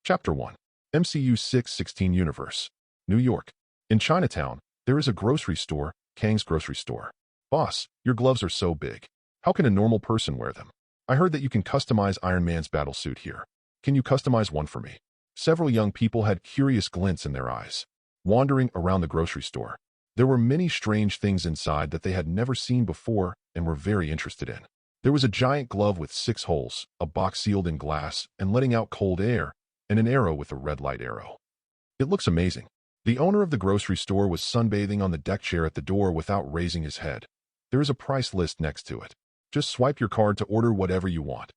Chapter 1. MCU 616 Universe. New York. In Chinatown, there is a grocery store, Kang's grocery store. Boss, your gloves are so big. How can a normal person wear them? I heard that you can customize Iron Man's battlesuit here. Can you customize one for me? Several young people had curious glints in their eyes. Wandering around the grocery store, there were many strange things inside that they had never seen before and were very interested in. There was a giant glove with 6 holes, a box sealed in glass and letting out cold air, and an arrow with a red light arrow. It looks amazing. The owner of the grocery store was sunbathing on the deck chair at the door without raising his head. There is a price list next to it. Just swipe your card to order whatever you want.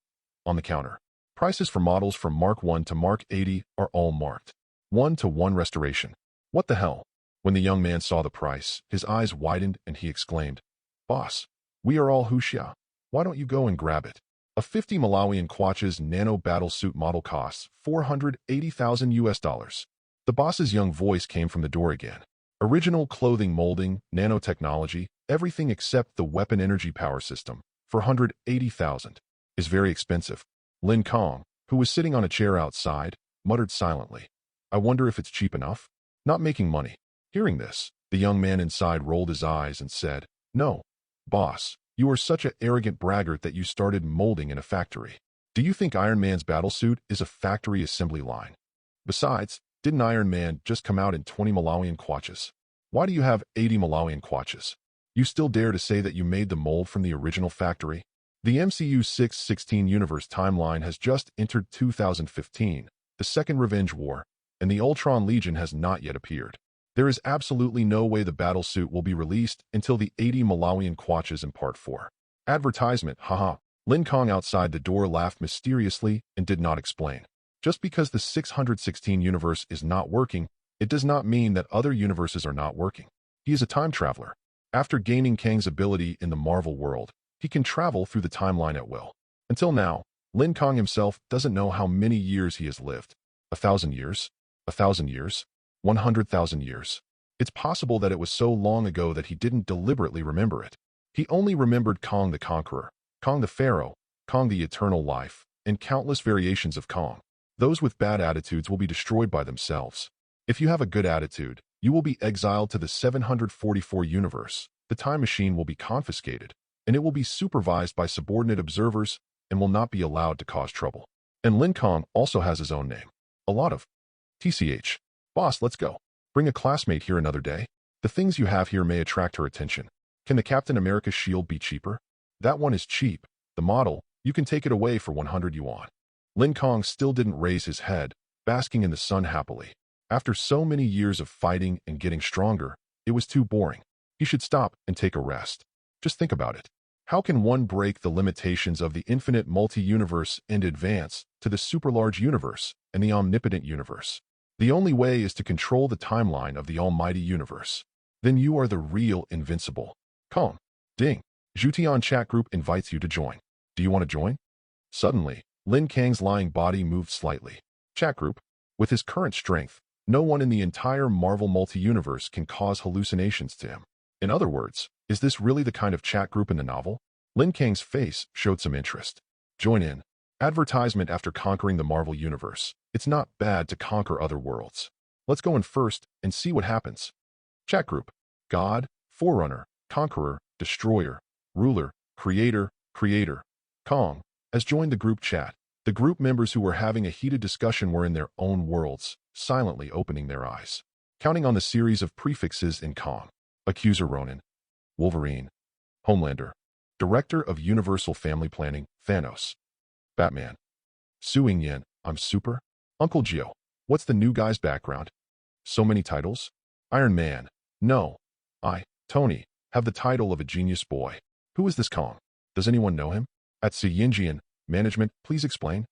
On the counter, prices for models from Mark 1 to Mark 80 are all marked. 1-to-1 restoration. What the hell? When the young man saw the price, his eyes widened and he exclaimed, "Boss, we are all Huxia. Why don't you go and grab it?" A 50 Malawian kwacha's nano battlesuit model costs $480,000. The boss's young voice came from the door again. Original clothing molding, nanotechnology, everything except the weapon energy power system, $480,000, is very expensive. Lin Kang, who was sitting on a chair outside, muttered silently, "I wonder if it's cheap enough?" Not making money. Hearing this, the young man inside rolled his eyes and said, "No, boss, you are such an arrogant braggart that you started molding in a factory. Do you think Iron Man's battlesuit is a factory assembly line? Besides, didn't Iron Man just come out in 20 Malawian kwachas? Why do you have 80 Malawian kwachas? You still dare to say that you made the mold from the original factory?" The MCU 616 universe timeline has just entered 2015, the Second Revenge War, and the Ultron Legion has not yet appeared. There is absolutely no way the battlesuit will be released until the 80 Malawian kwachas in Part 4. Advertisement, haha. Lin Kang outside the door laughed mysteriously and did not explain. Just because the 616 universe is not working, it does not mean that other universes are not working. He is a time traveler. After gaining Kang's ability in the Marvel world, he can travel through the timeline at will. Until now, Lin Kang himself doesn't know how many years he has lived. 1,000 years? 1,000 years? 100,000 years? It's possible that it was so long ago that he didn't deliberately remember it. He only remembered Kang the Conqueror, Kang the Pharaoh, Kang the Eternal Life, and countless variations of Kang. Those with bad attitudes will be destroyed by themselves. If you have a good attitude, you will be exiled to the 744 universe. The time machine will be confiscated, and it will be supervised by subordinate observers and will not be allowed to cause trouble. And Lin Kang also has his own name. A lot of TCH. Boss, let's go. Bring a classmate here another day. The things you have here may attract her attention. Can the Captain America shield be cheaper? That one is cheap. The model, you can take it away for 100 yuan. Lin Kang still didn't raise his head, basking in the sun happily. After so many years of fighting and getting stronger, it was too boring. He should stop and take a rest. Just think about it. How can one break the limitations of the infinite multi-universe and advance to the super-large universe and the omnipotent universe? The only way is to control the timeline of the almighty universe. Then you are the real invincible. Kang. Ding. Zhutian chat group invites you to join. Do you want to join? Suddenly, Lin Kang's lying body moved slightly. Chat group. With his current strength, no one in the entire Marvel multi-universe can cause hallucinations to him. In other words, is this really the kind of chat group in the novel? Lin Kang's face showed some interest. Join in. Advertisement after conquering the Marvel universe. It's not bad to conquer other worlds. Let's go in first and see what happens. Chat group. God, Forerunner, Conqueror, Destroyer, Ruler, Creator, Kang, has joined the group chat. The group members who were having a heated discussion were in their own worlds, silently opening their eyes. Counting on the series of prefixes in Kang. Accuser Ronin. Wolverine. Homelander. Director of Universal Family Planning, Thanos. Batman. Suing Yin, I'm super. Uncle Gio. What's the new guy's background? So many titles? Iron Man. No. Tony, have the title of a genius boy. Who is this Kang? Does anyone know him? At Yinjian, management, please explain.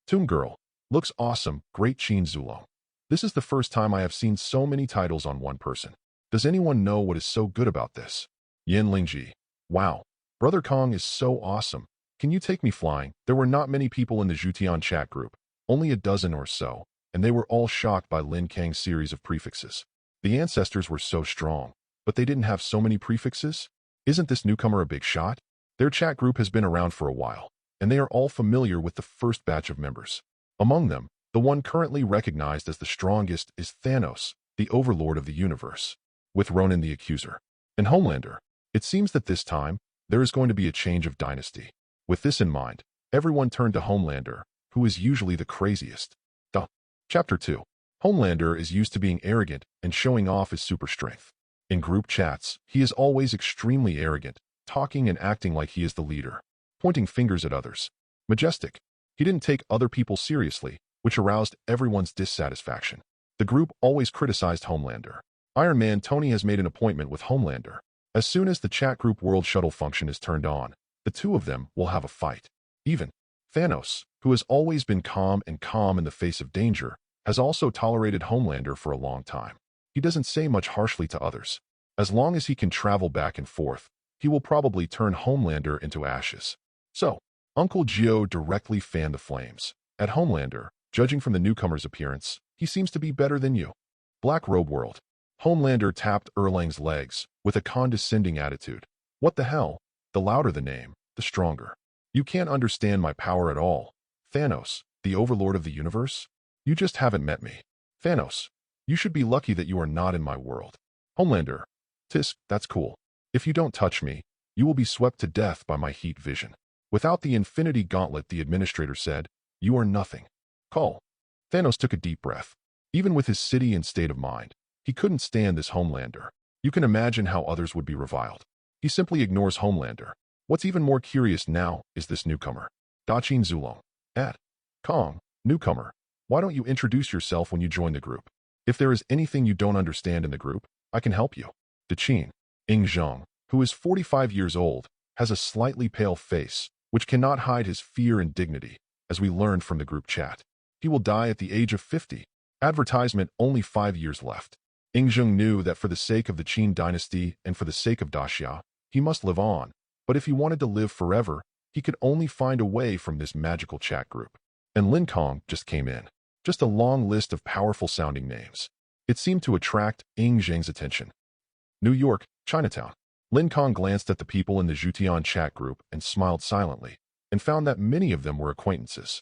Toon Girl. Looks awesome, great Chin Zulong. This is the first time I have seen so many titles on one person. Does anyone know what is so good about this? Yin Lingji. Wow. Brother Kang is so awesome. Can you take me flying? There were not many people in the Zhutian chat group, only a dozen or so, and they were all shocked by Lin Kang's series of prefixes. The ancestors were so strong, but they didn't have so many prefixes? Isn't this newcomer a big shot? Their chat group has been around for a while, and they are all familiar with the first batch of members. Among them, The one currently recognized as the strongest is Thanos, the overlord of the universe, with Ronan the Accuser. And Homelander. It seems that this time, there is going to be a change of dynasty. With this in mind, everyone turned to Homelander, who is usually the craziest. Chapter 2. Homelander is used to being arrogant and showing off his super strength. In group chats, he is always extremely arrogant, talking and acting like he is the leader, pointing fingers at others. Majestic. He didn't take other people seriously, which aroused everyone's dissatisfaction. The group always criticized Homelander. Iron Man Tony has made an appointment with Homelander. As soon as the chat group world shuttle function is turned on, the two of them will have a fight. Even Thanos, who has always been calm in the face of danger, has also tolerated Homelander for a long time. He doesn't say much harshly to others. As long as he can travel back and forth, he will probably turn Homelander into ashes. So, Uncle Geo directly fanned the flames. At Homelander, judging from the newcomer's appearance, he seems to be better than you. Black Robe World. Homelander tapped Erlang's legs with a condescending attitude. What the hell? The louder the name, the stronger. You can't understand my power at all. Thanos, the overlord of the universe? You just haven't met me. Thanos, you should be lucky that you are not in my world. Homelander, tisk, that's cool. If you don't touch me, you will be swept to death by my heat vision. Without the Infinity Gauntlet, the administrator said, you are nothing. Call. Thanos took a deep breath. Even with his city and state of mind, he couldn't stand this Homelander. You can imagine how others would be reviled. He simply ignores Homelander. What's even more curious now is this newcomer. Dachin Zulong. Kang, newcomer. Why don't you introduce yourself when you join the group? If there is anything you don't understand in the group, I can help you. Dachin. Ing Zhang, who is 45 years old, has a slightly pale face, which cannot hide his fear and dignity, as we learned from the group chat. He will die at the age of 50. Advertisement only 5 years left. Ing Zhang knew that for the sake of the Qin dynasty and for the sake of Daxia, he must live on. But if he wanted to live forever, he could only find a way from this magical chat group. And Lin Kang just came in. Just a long list of powerful-sounding names. It seemed to attract Ing Zhang's attention. New York, Chinatown. Lin Kang glanced at the people in the Zhutian chat group and smiled silently, and found that many of them were acquaintances.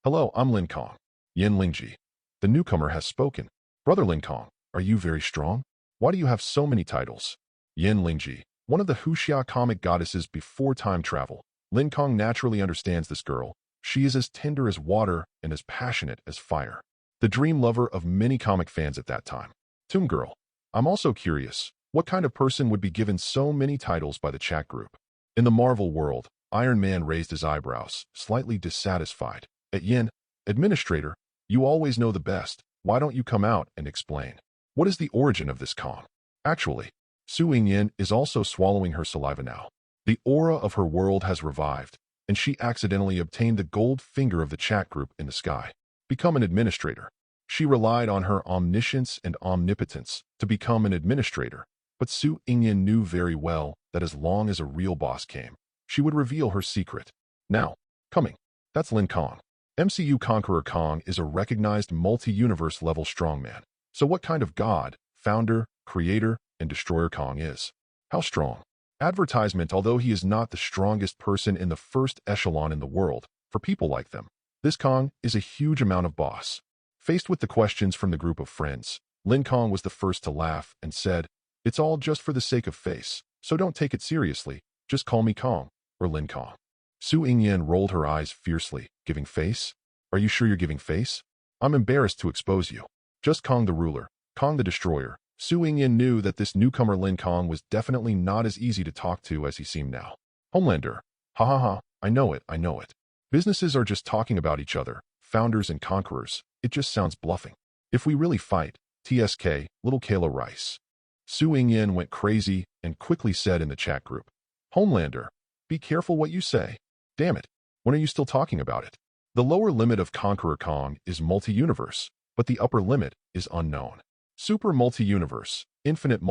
Hello, I'm Lin Kang. Yin Lingji. The newcomer has spoken. Brother Lin Kang, are you very strong? Why do you have so many titles? Yin Lingji, one of the Huxia comic goddesses before time travel. Lin Kang naturally understands this girl. She is as tender as water and as passionate as fire. The dream lover of many comic fans at that time. Tomb Girl. I'm also curious, what kind of person would be given so many titles by the chat group? In the Marvel world, Iron Man raised his eyebrows, slightly dissatisfied. At Yin, administrator, you always know the best. Why don't you come out and explain? What is the origin of this Kang? Actually, Su Yingyin is also swallowing her saliva now. The aura of her world has revived, and she accidentally obtained the gold finger of the chat group in the sky. Become an administrator. She relied on her omniscience and omnipotence to become an administrator, but Su Yingyin knew very well that as long as a real boss came, she would reveal her secret. Now, coming. That's Lin Kang. MCU Conqueror Kang is a recognized multi-universe level strongman. So what kind of god, founder, creator, and destroyer Kang is? How strong? Advertisement. Although he is not the strongest person in the first echelon in the world, for people like them, this Kang is a huge amount of boss. Faced with the questions from the group of friends, Lin Kang was the first to laugh and said, it's all just for the sake of face, so don't take it seriously, just call me Kang, or Lin Kang. Su Yingyan rolled her eyes fiercely. Giving face? Are you sure you're giving face? I'm embarrassed to expose you. Just Kang the ruler, Kang the destroyer. Su Yingyan knew that this newcomer Lin Kang was definitely not as easy to talk to as he seemed now. Homelander. Ha ha ha, I know it. Businesses are just talking about each other, founders and conquerors. It just sounds bluffing. If we really fight, TSK, little Kayla Rice. Su Yingyan went crazy and quickly said in the chat group, Homelander, be careful what you say. Damn it, when are you still talking about it? The lower limit of Conqueror Kang is multi-universe, but the upper limit is unknown. Super multi-universe, infinite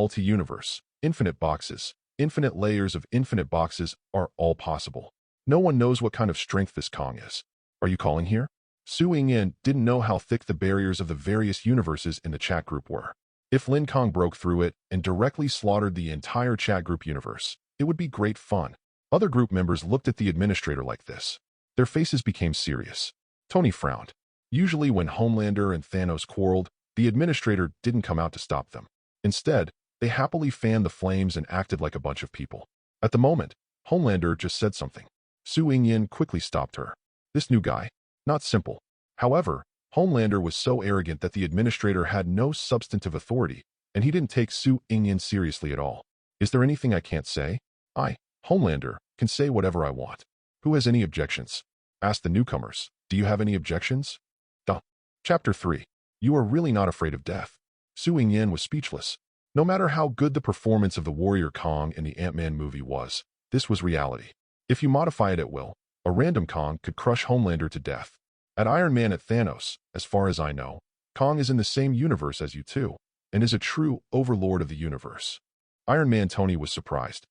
boxes, infinite layers of infinite boxes are all possible. No one knows what kind of strength this Kang is. Are you calling here? Su Yingyan didn't know how thick the barriers of the various universes in the chat group were. If Lin Kang broke through it and directly slaughtered the entire chat group universe, it would be great fun. Other group members looked at the administrator like this. Their faces became serious. Tony frowned. Usually when Homelander and Thanos quarreled, the administrator didn't come out to stop them. Instead, they happily fanned the flames and acted like a bunch of people. At the moment, Homelander just said something. Su Ying quickly stopped her. This new guy? Not simple. However, Homelander was so arrogant that the administrator had no substantive authority, and he didn't take Su Ying seriously at all. Is there anything I can't say? I, Homelander, can say whatever I want. Who has any objections? Asked the newcomers. Do you have any objections? Duh. Chapter 3. You are really not afraid of death. Su Ying was speechless. No matter how good the performance of the Warrior Kang in the Ant-Man movie was, this was reality. If you modify it at will, a random Kang could crush Homelander to death. At Iron Man at Thanos, as far as I know, Kang is in the same universe as you too, and is a true overlord of the universe. Iron Man Tony was surprised.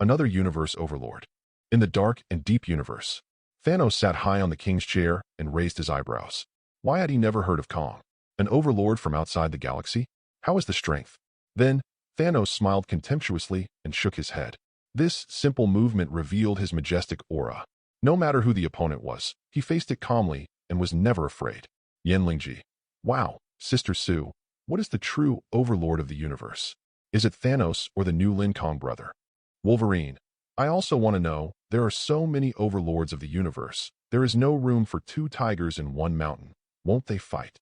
Another universe overlord. In the dark and deep universe. Thanos sat high on the king's chair and raised his eyebrows. Why had he never heard of Kang? An overlord from outside the galaxy? How is the strength? Then, Thanos smiled contemptuously and shook his head. This simple movement revealed his majestic aura. No matter who the opponent was, he faced it calmly and was never afraid. Yenlingji. Wow, Sister Su, what is the true overlord of the universe? Is it Thanos or the new Lin Kang brother? Wolverine. I also want to know, there are so many overlords of the universe. There is no room for two tigers in one mountain. Won't they fight?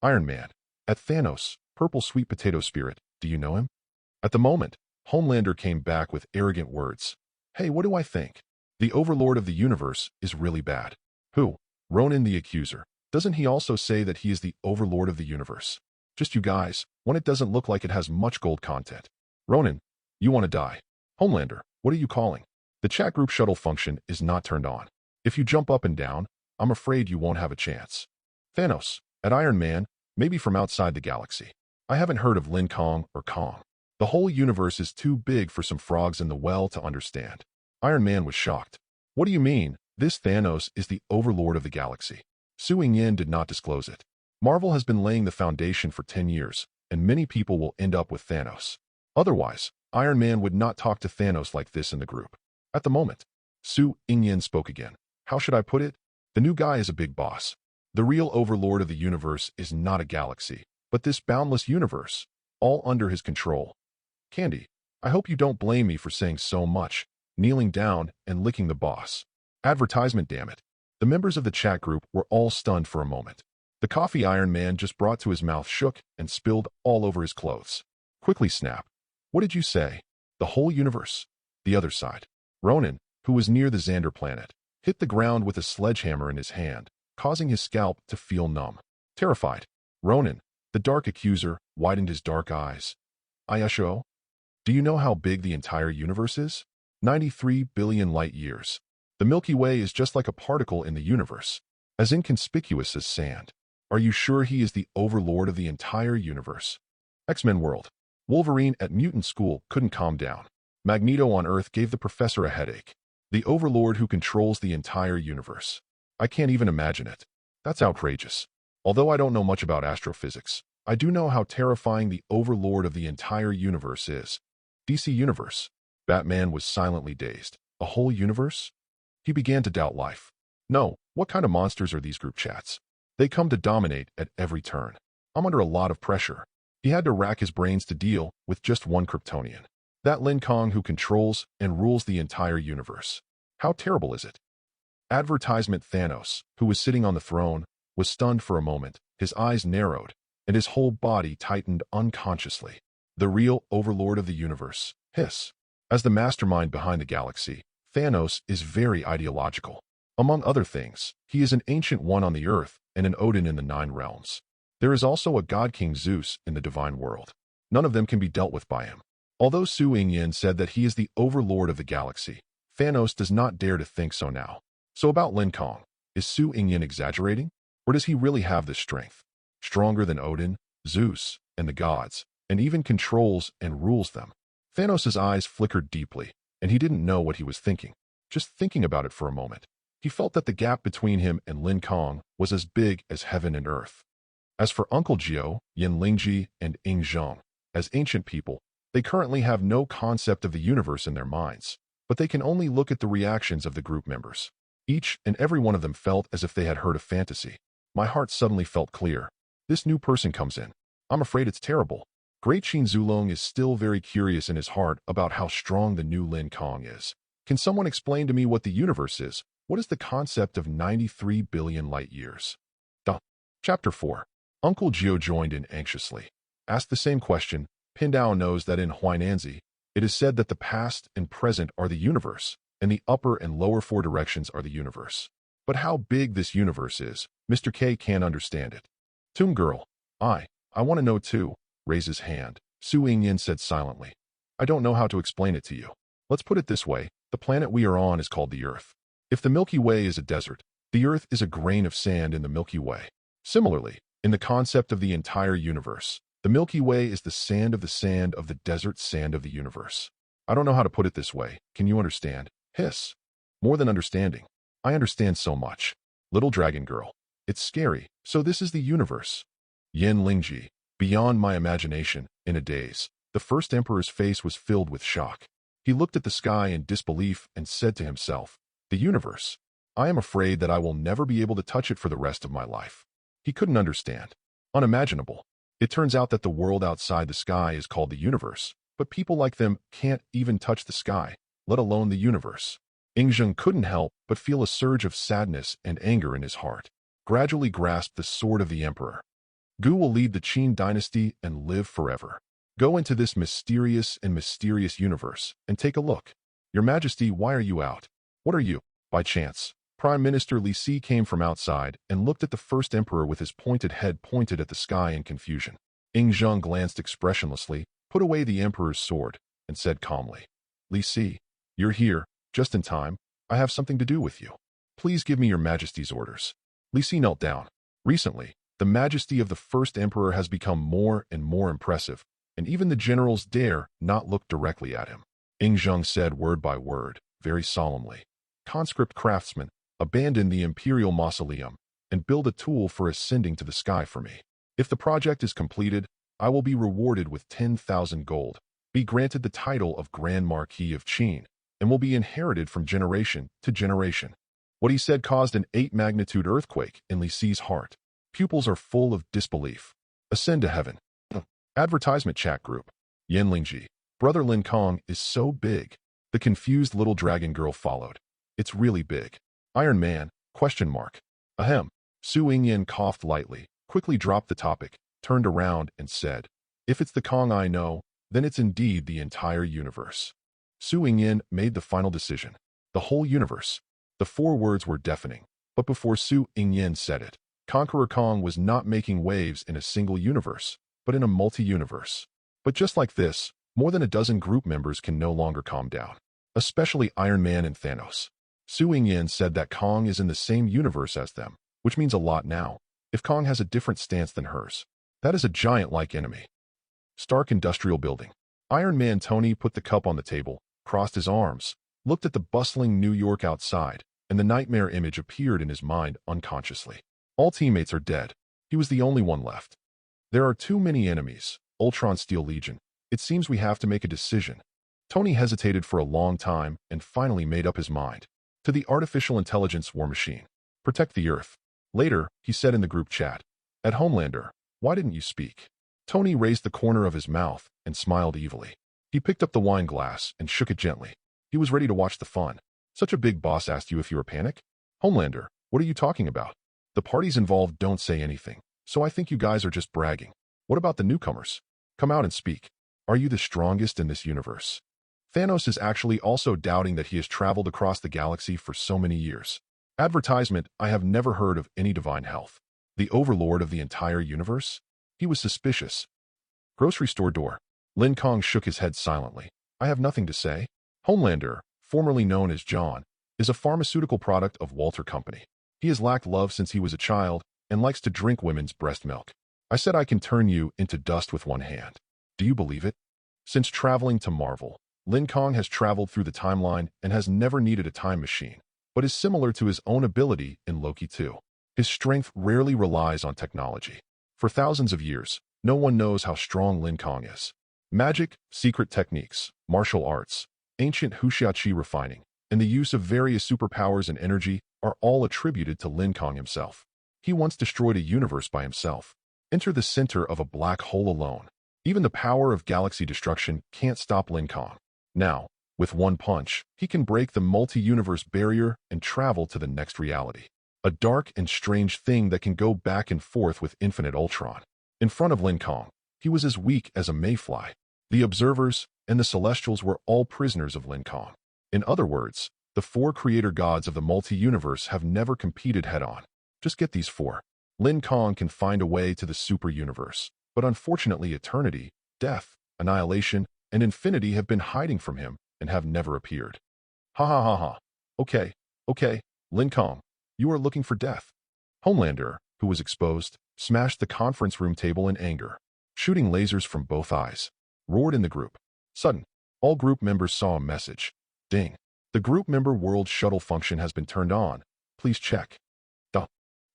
Iron Man. At Thanos, Purple Sweet Potato Spirit, do you know him? At the moment, Homelander came back with arrogant words. Hey, what do I think? The overlord of the universe is really bad. Who? Ronan the Accuser. Doesn't he also say that he is the overlord of the universe? Just you guys, when it doesn't look like it has much gold content. Ronan, you want to die. Homelander, what are you calling? The chat group shuttle function is not turned on. If you jump up and down, I'm afraid you won't have a chance. Thanos, at Iron Man, maybe from outside the galaxy. I haven't heard of Lin Kang or Kang. The whole universe is too big for some frogs in the well to understand. Iron Man was shocked. What do you mean? This Thanos is the overlord of the galaxy. Su Ying did not disclose it. Marvel has been laying the foundation for 10 years, and many people will end up with Thanos. Otherwise, Iron Man would not talk to Thanos like this in the group. At the moment, Su Ying spoke again. How should I put it? The new guy is a big boss. The real overlord of the universe is not a galaxy, but this boundless universe, all under his control. Candy, I hope you don't blame me for saying so much, kneeling down and licking the boss. Advertisement, damn it. The members of the chat group were all stunned for a moment. The coffee Iron Man just brought to his mouth shook and spilled all over his clothes. Quickly snap. What did you say? The whole universe? The other side. Ronan, who was near the Xander planet, hit the ground with a sledgehammer in his hand, causing his scalp to feel numb. Terrified, Ronan, the Dark Accuser, widened his dark eyes. Ayasho? Do you know how big the entire universe is? 93 billion light years. The Milky Way is just like a particle in the universe, as inconspicuous as sand. Are you sure he is the overlord of the entire universe? X-Men World. Wolverine at mutant school couldn't calm down. Magneto on Earth gave the professor a headache. The overlord who controls the entire universe. I can't even imagine it. That's outrageous. Although I don't know much about astrophysics, I do know how terrifying the overlord of the entire universe is. DC Universe. Batman was silently dazed. A whole universe? He began to doubt life. No, what kind of monsters are these group chats? They come to dominate at every turn. I'm under a lot of pressure. He had to rack his brains to deal with just one Kryptonian. That Lin Kang who controls and rules the entire universe. How terrible is it? Advertisement Thanos, who was sitting on the throne, was stunned for a moment, his eyes narrowed, and his whole body tightened unconsciously. The real overlord of the universe. Hiss. As the mastermind behind the galaxy, Thanos is very ideological. Among other things, he is an ancient one on the earth and an Odin in the 9 realms. There is also a God-King Zeus in the divine world. None of them can be dealt with by him. Although Su Ying said that he is the overlord of the galaxy, Thanos does not dare to think so now. So about Lin Kang, is Su Ying exaggerating? Or does he really have this strength? Stronger than Odin, Zeus, and the gods, and even controls and rules them. Thanos' eyes flickered deeply, and he didn't know what he was thinking. Just thinking about it for a moment, he felt that the gap between him and Lin Kang was as big as heaven and earth. As for Uncle Jiao, Yenlingji, and Ying Zheng, as ancient people, they currently have no concept of the universe in their minds, but they can only look at the reactions of the group members. Each and every one of them felt as if they had heard a fantasy. My heart suddenly felt clear. This new person comes in. I'm afraid it's terrible. Great Qin Zulong is still very curious in his heart about how strong the new Lin Kang is. Can someone explain to me what the universe is? What is the concept of 93 billion light years? Chapter 4. Uncle Gio joined in anxiously. Asked the same question. Pindao knows that in Huainanzi, it is said that the past and present are the universe, and the upper and lower four directions are the universe. But how big this universe is, Mr. K can't understand it. Toon Girl, I want to know too. Raise his hand. Su Yingyin said silently. I don't know how to explain it to you. Let's put it this way. The planet we are on is called the Earth. If the Milky Way is a desert, the Earth is a grain of sand in the Milky Way. Similarly, in the concept of the entire universe, the Milky Way is the sand of the desert sand of the universe. I don't know how to put it this way. Can you understand? Hiss. More than understanding. I understand so much. Little dragon girl. It's scary. So this is the universe. Yin Lingji. Beyond my imagination, in a daze, the first emperor's face was filled with shock. He looked at the sky in disbelief and said to himself, the universe. I am afraid that I will never be able to touch it for the rest of my life. He couldn't understand. Unimaginable. It turns out that the world outside the sky is called the universe, but people like them can't even touch the sky, let alone the universe. Ingzheng couldn't help but feel a surge of sadness and anger in his heart. Gradually grasped the sword of the emperor. Gu will lead the Qin dynasty and live forever. Go into this mysterious universe and take a look. Your Majesty, why are you out? What are you? By chance. Prime Minister Li Si came from outside and looked at the first emperor with his pointed head pointed at the sky in confusion. Ingzheng glanced expressionlessly, put away the emperor's sword, and said calmly, Li Si, you're here, just in time. I have something to do with you. Please give me your Majesty's orders. Li Si knelt down. Recently, the majesty of the first emperor has become more and more impressive, and even the generals dare not look directly at him. Ingzheng said word by word, very solemnly, conscript craftsmen, abandon the imperial mausoleum and build a tool for ascending to the sky for me. If the project is completed, I will be rewarded with 10,000 gold, be granted the title of Grand Marquis of Qin, and will be inherited from generation to generation. What he said caused an 8-magnitude earthquake in Li Si's heart. Pupils are full of disbelief. Ascend to heaven. Advertisement chat group. Yin Lingji. Brother Lin Kang is so big. The confused little dragon girl followed. It's really big. Iron Man, question mark. Ahem. Su Yingyin coughed lightly, quickly dropped the topic, turned around and said, if it's the Kang I know, then it's indeed the entire universe. Su Yingyin made the final decision. The whole universe. The 4 words were deafening, but before Su Yingyin said it, Conqueror Kang was not making waves in a single universe, but in a multi-universe. But just like this, more than a dozen group members can no longer calm down, especially Iron Man and Thanos. Su Yingyin said that Kang is in the same universe as them, which means a lot now. If Kang has a different stance than hers, that is a giant-like enemy. Stark Industrial Building. Iron Man Tony put the cup on the table, crossed his arms, looked at the bustling New York outside, and the nightmare image appeared in his mind unconsciously. All teammates are dead. He was the only one left. There are too many enemies. Ultron Steel Legion. It seems we have to make a decision. Tony hesitated for a long time and finally made up his mind. To the artificial intelligence war machine. Protect the Earth. Later, he said in the group chat. At Homelander, why didn't you speak? Tony raised the corner of his mouth and smiled evilly. He picked up the wine glass and shook it gently. He was ready to watch the fun. Such a big boss asked you if you were panic? Homelander, what are you talking about? The parties involved don't say anything, so I think you guys are just bragging. What about the newcomers? Come out and speak. Are you the strongest in this universe? Thanos is actually also doubting that he has traveled across the galaxy for so many years. Advertisement, I have never heard of any divine health. The overlord of the entire universe? He was suspicious. Grocery store door. Lin Kang shook his head silently. I have nothing to say. Homelander, formerly known as John, is a pharmaceutical product of Walter Company. He has lacked love since he was a child and likes to drink women's breast milk. I said I can turn you into dust with one hand. Do you believe it? Since traveling to Marvel, Lin Kang has traveled through the timeline and has never needed a time machine, but is similar to his own ability in Loki 2. His strength rarely relies on technology. For thousands of years, no one knows how strong Lin Kang is. Magic, secret techniques, martial arts, ancient Hushiachi refining, and the use of various superpowers and energy are all attributed to Lin Kang himself. He once destroyed a universe by himself. Enter the center of a black hole alone. Even the power of galaxy destruction can't stop Lin Kang. Now, with one punch, he can break the multi-universe barrier and travel to the next reality. A dark and strange thing that can go back and forth with infinite Ultron. In front of Lin Kang, he was as weak as a mayfly. The observers and the Celestials were all prisoners of Lin Kang. In other words, the four creator gods of the multi-universe have never competed head-on. Just get these four. Lin Kang can find a way to the super-universe, but unfortunately eternity, death, annihilation, and infinity have been hiding from him and have never appeared. Ha ha ha ha. Okay, Lin Kang, you are looking for death. Homelander, who was exposed, smashed the conference room table in anger, shooting lasers from both eyes, roared in the group. Sudden, all group members saw a message. Ding. The group member world shuttle function has been turned on. Please check.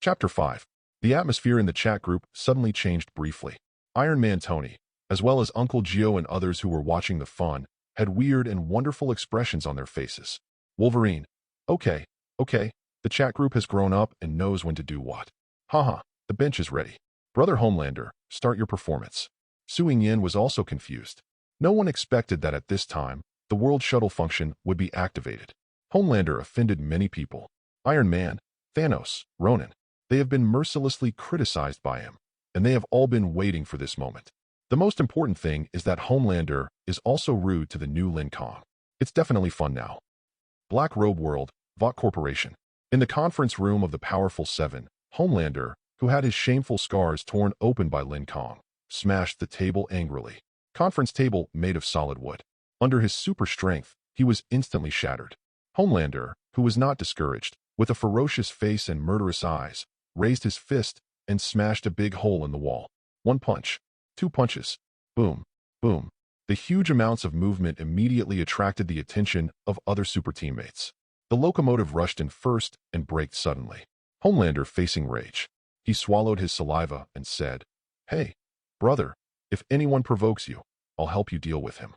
Chapter 5. The atmosphere in the chat group suddenly changed briefly. Iron Man Tony, as well as Uncle Gio and others who were watching the fun, had weird and wonderful expressions on their faces. Wolverine. Okay, the chat group has grown up and knows when to do what. Haha, the bench is ready. Brother Homelander, start your performance. Su Yin was also confused. No one expected that at this time, the world shuttle function would be activated. Homelander offended many people. Iron Man, Thanos, Ronan. They have been mercilessly criticized by him, and they have all been waiting for this moment. The most important thing is that Homelander is also rude to the new Lin Kang. It's definitely fun now. Black Robe World, Vought Corporation. In the conference room of the Powerful Seven, Homelander, who had his shameful scars torn open by Lin Kang, smashed the table angrily. Conference table made of solid wood. Under his super strength, he was instantly shattered. Homelander, who was not discouraged, with a ferocious face and murderous eyes, raised his fist and smashed a big hole in the wall. One punch. Two punches. Boom. Boom. The huge amounts of movement immediately attracted the attention of other super teammates. The locomotive rushed in first and braked suddenly. Homelander facing rage. He swallowed his saliva and said, "Hey, brother, if anyone provokes you, I'll help you deal with him."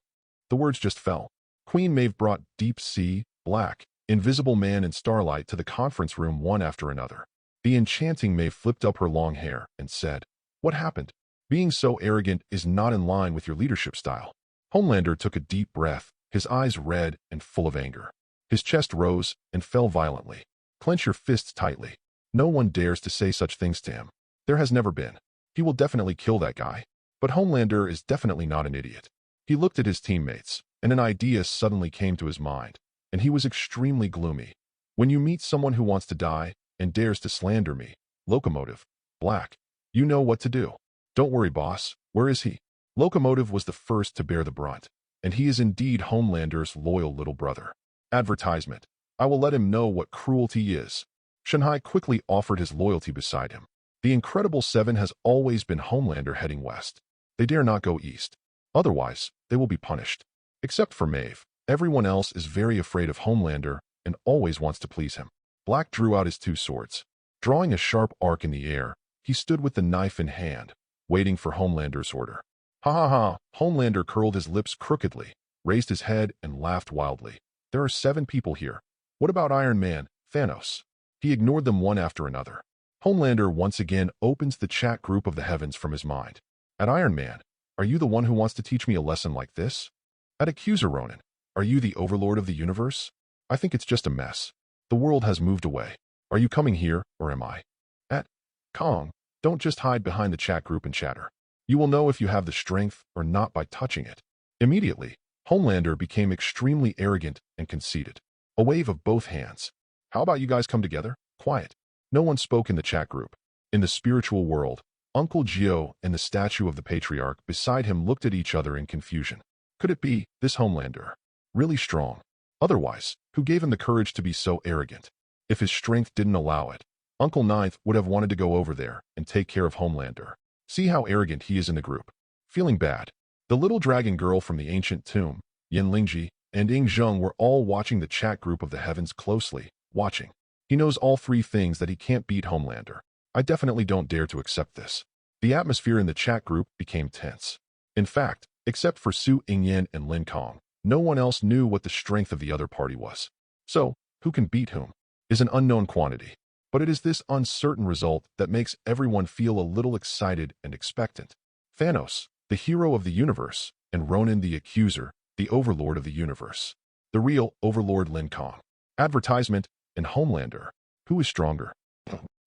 The words just fell. Queen Maeve brought Deep Sea, Black, Invisible Man and Starlight to the conference room one after another. The enchanting Maeve flipped up her long hair and said, "What happened? Being so arrogant is not in line with your leadership style." Homelander took a deep breath, his eyes red and full of anger. His chest rose and fell violently. Clench your fists tightly. No one dares to say such things to him. There has never been. He will definitely kill that guy. But Homelander is definitely not an idiot. He looked at his teammates, and an idea suddenly came to his mind, and he was extremely gloomy. When you meet someone who wants to die and dares to slander me, Locomotive, Black, you know what to do. Don't worry, boss. Where is he? Locomotive was the first to bear the brunt, and he is indeed Homelander's loyal little brother. Advertisement. I will let him know what cruelty is. Shanghai quickly offered his loyalty beside him. The Incredible Seven has always been Homelander heading west. They dare not go east. Otherwise, they will be punished. Except for Maeve, everyone else is very afraid of Homelander and always wants to please him. Black drew out his two swords. Drawing a sharp arc in the air, he stood with the knife in hand, waiting for Homelander's order. Ha ha ha! Homelander curled his lips crookedly, raised his head, and laughed wildly. There are 7 people here. What about Iron Man, Thanos? He ignored them one after another. Homelander once again opens the chat group of the heavens from his mind. At Iron Man, are you the one who wants to teach me a lesson like this? At Accuser Ronan, are you the overlord of the universe? I think it's just a mess. The world has moved away. Are you coming here, or am I? At Kang, don't just hide behind the chat group and chatter. You will know if you have the strength or not by touching it. Immediately, Homelander became extremely arrogant and conceited. A wave of both hands. How about you guys come together? Quiet. No one spoke in the chat group. In the spiritual world, Uncle Gio and the statue of the patriarch beside him looked at each other in confusion. Could it be this Homelander? Really strong. Otherwise, who gave him the courage to be so arrogant? If his strength didn't allow it, Uncle Ninth would have wanted to go over there and take care of Homelander. See how arrogant he is in the group. Feeling bad. The little dragon girl from the ancient tomb, Yin Lingji, and Ying Zheng were all watching the chat group of the heavens closely, watching. He knows all 3 things that he can't beat Homelander. I definitely don't dare to accept this. The atmosphere in the chat group became tense. In fact, except for Su Yingyan and Lin Kang, no one else knew what the strength of the other party was. So, who can beat whom? Is an unknown quantity. But it is this uncertain result that makes everyone feel a little excited and expectant. Thanos, the hero of the universe, and Ronan the accuser, the overlord of the universe. The real overlord Lin Kang. Advertisement and Homelander. Who is stronger?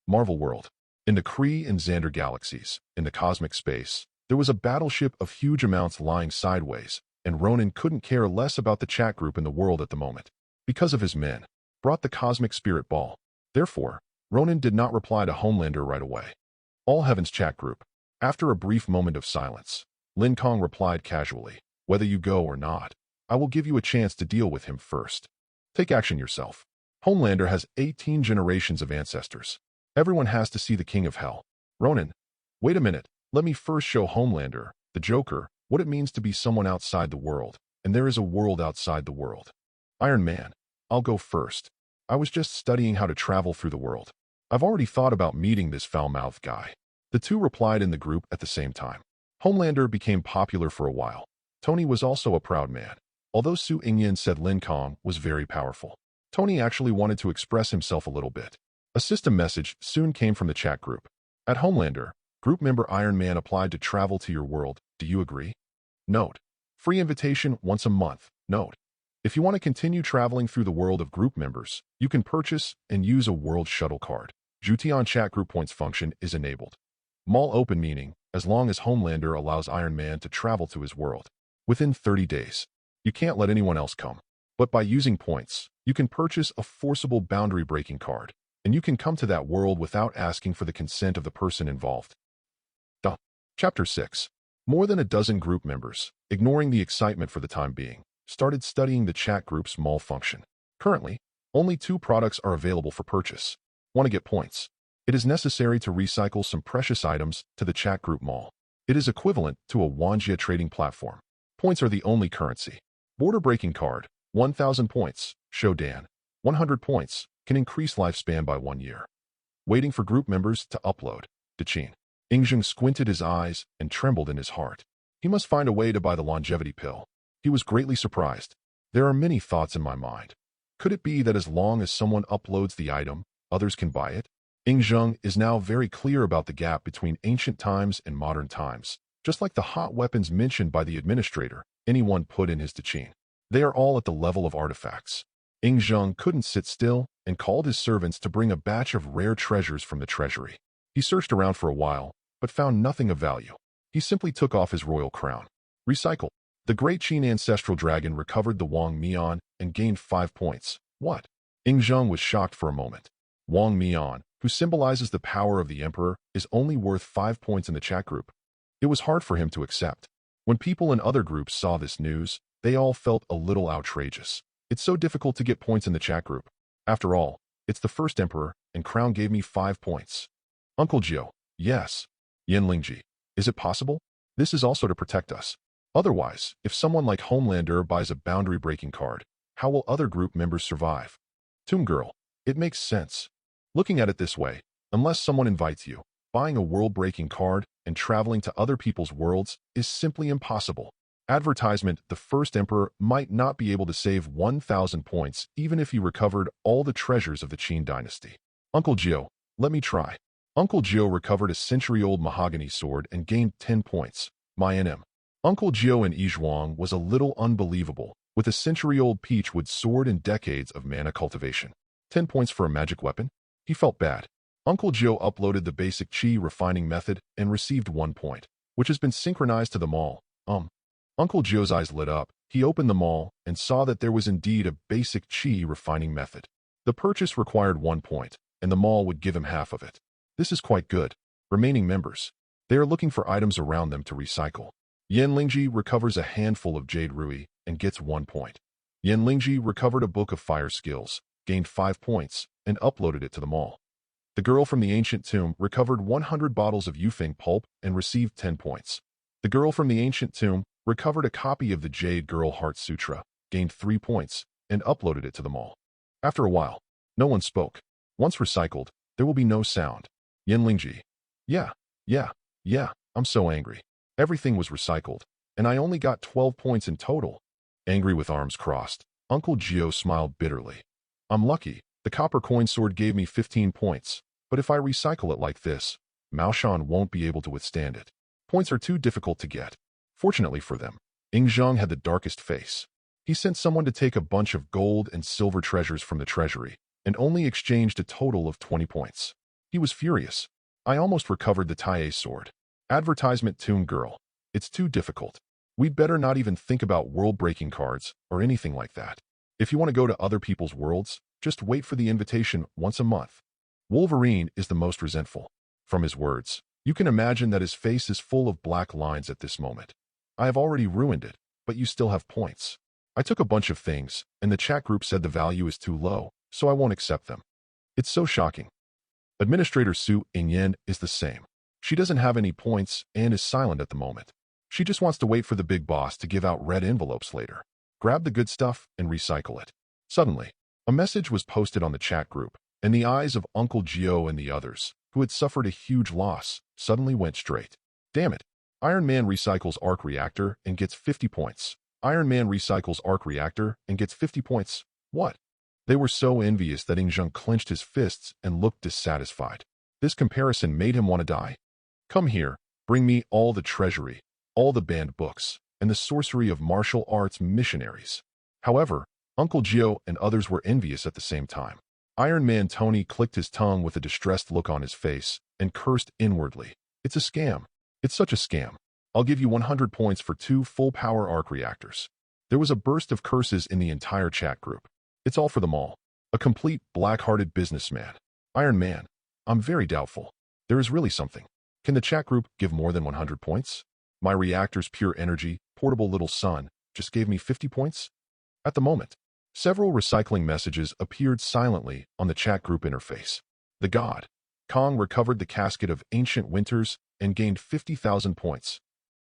Marvel World. In the Kree and Xander galaxies, in the cosmic space, there was a battleship of huge amounts lying sideways, and Ronan couldn't care less about the chat group in the world at the moment. Because of his men, brought the cosmic spirit ball. Therefore, Ronan did not reply to Homelander right away. All Heaven's chat group. After a brief moment of silence, Lin Kang replied casually, "Whether you go or not, I will give you a chance to deal with him first. Take action yourself." Homelander has 18 generations of ancestors. Everyone has to see the King of Hell. Ronan, wait a minute, let me first show Homelander, the Joker, what it means to be someone outside the world, and there is a world outside the world. Iron Man, I'll go first. I was just studying how to travel through the world. I've already thought about meeting this foul-mouthed guy. The two replied in the group at the same time. Homelander became popular for a while. Tony was also a proud man. Although Su Ingyan said Lin Kang was very powerful, Tony actually wanted to express himself a little bit. A system message soon came from the chat group. At Homelander, group member Iron Man applied to travel to your world. Do you agree? Note. Free invitation once a month. Note. If you want to continue traveling through the world of group members, you can purchase and use a world shuttle card. Jutian chat group points function is enabled. Mall open meaning, as long as Homelander allows Iron Man to travel to his world. Within 30 days. You can't let anyone else come. But by using points, you can purchase a forcible boundary-breaking card, and you can come to that world without asking for the consent of the person involved. Chapter 6. More than a dozen group members, ignoring the excitement for the time being, started studying the chat group's mall function. Currently, only 2 products are available for purchase. Want to get points? It is necessary to recycle some precious items to the chat group mall. It is equivalent to a Wanjia trading platform. Points are the only currency. Border-breaking card, 1,000 points. Shodan, 100 points, can increase lifespan by 1 year. Waiting for group members to upload. Dachin. Ingzheng squinted his eyes and trembled in his heart. He must find a way to buy the longevity pill. He was greatly surprised. There are many thoughts in my mind. Could it be that as long as someone uploads the item, others can buy it? Ingzheng is now very clear about the gap between ancient times and modern times. Just like the hot weapons mentioned by the administrator, anyone put in his Dachin. They are all at the level of artifacts. Ingzheng couldn't sit still and called his servants to bring a batch of rare treasures from the treasury. He searched around for a while, but found nothing of value. He simply took off his royal crown. Recycle. The Great Qin ancestral dragon recovered the Wang Mian and gained 5 points. What? Ingzheng was shocked for a moment. Wang Mian, who symbolizes the power of the emperor, is only worth 5 points in the chat group. It was hard for him to accept. When people in other groups saw this news, they all felt a little outrageous. It's so difficult to get points in the chat group. After all, it's the first emperor, and crown gave me 5 points. Uncle Gio. Yes. Yen Lingji. Is it possible? This is also to protect us. Otherwise, if someone like Homelander buys a boundary-breaking card, how will other group members survive? Tomb Girl. It makes sense. Looking at it this way, unless someone invites you, buying a world-breaking card and traveling to other people's worlds is simply impossible. Advertisement. The first emperor might not be able to save 1,000 points even if he recovered all the treasures of the Qin dynasty. Uncle Gio. Let me try. Uncle Gio recovered a century-old mahogany sword and gained 10 points. My NM. Uncle Gio in Yizhuang was a little unbelievable, with a century-old peachwood sword and decades of mana cultivation. 10 points for a magic weapon? He felt bad. Uncle Gio uploaded the basic Qi refining method and received 1 point, which has been synchronized to the mall. Uncle Gio's eyes lit up. He opened the mall and saw that there was indeed a basic Qi refining method. The purchase required 1 point, and the mall would give him half of it. This is quite good. Remaining members. They are looking for items around them to recycle. Yen Lingji recovers a handful of Jade Rui and gets 1 point. Yen Lingji recovered a book of fire skills, gained 5 points, and uploaded it to the mall. The girl from the ancient tomb recovered 100 bottles of Yufeng pulp and received 10 points. The girl from the ancient tomb recovered a copy of the Jade Girl Heart Sutra, gained 3 points, and uploaded it to the mall. After a while, no one spoke. Once recycled, there will be no sound. Yen Lingji. Yeah, I'm so angry. Everything was recycled, and I only got 12 points in total. Angry with arms crossed, Uncle Gio smiled bitterly. I'm lucky. The copper coin sword gave me 15 points, but if I recycle it like this, Mao Shan won't be able to withstand it. Points are too difficult to get. Fortunately for them, Ing Zhang had the darkest face. He sent someone to take a bunch of gold and silver treasures from the treasury, and only exchanged a total of 20 points. He was furious. I almost recovered the Tai sword. Advertisement Toon Girl. It's too difficult. We'd better not even think about world-breaking cards or anything like that. If you want to go to other people's worlds, just wait for the invitation once a month. Wolverine is the most resentful. From his words, you can imagine that his face is full of black lines at this moment. I have already ruined it, but you still have points. I took a bunch of things, and the chat group said the value is too low, so I won't accept them. It's so shocking. Administrator Su Ingyen is the same. She doesn't have any points and is silent at the moment. She just wants to wait for the big boss to give out red envelopes later. Grab the good stuff and recycle it. Suddenly, a message was posted on the chat group, and the eyes of Uncle Gio and the others, who had suffered a huge loss, suddenly went straight. Damn it. Iron Man recycles arc reactor and gets 50 points. Iron Man recycles arc reactor and gets 50 points. What? They were so envious that Ing Zhang clenched his fists and looked dissatisfied. This comparison made him want to die. Come here, bring me all the treasury, all the banned books, and the sorcery of martial arts missionaries. However, Uncle Gio and others were envious at the same time. Iron Man Tony clicked his tongue with a distressed look on his face and cursed inwardly. It's a scam. It's such a scam. I'll give you 100 points for 2 full-power arc reactors. There was a burst of curses in the entire chat group. It's all for them all. A complete black-hearted businessman. Iron Man. I'm very doubtful. There is really something. Can the chat group give more than 100 points? My reactor's pure energy, portable little sun, just gave me 50 points? At the moment, several recycling messages appeared silently on the chat group interface. The God, Kang recovered the casket of ancient winters and gained 50,000 points.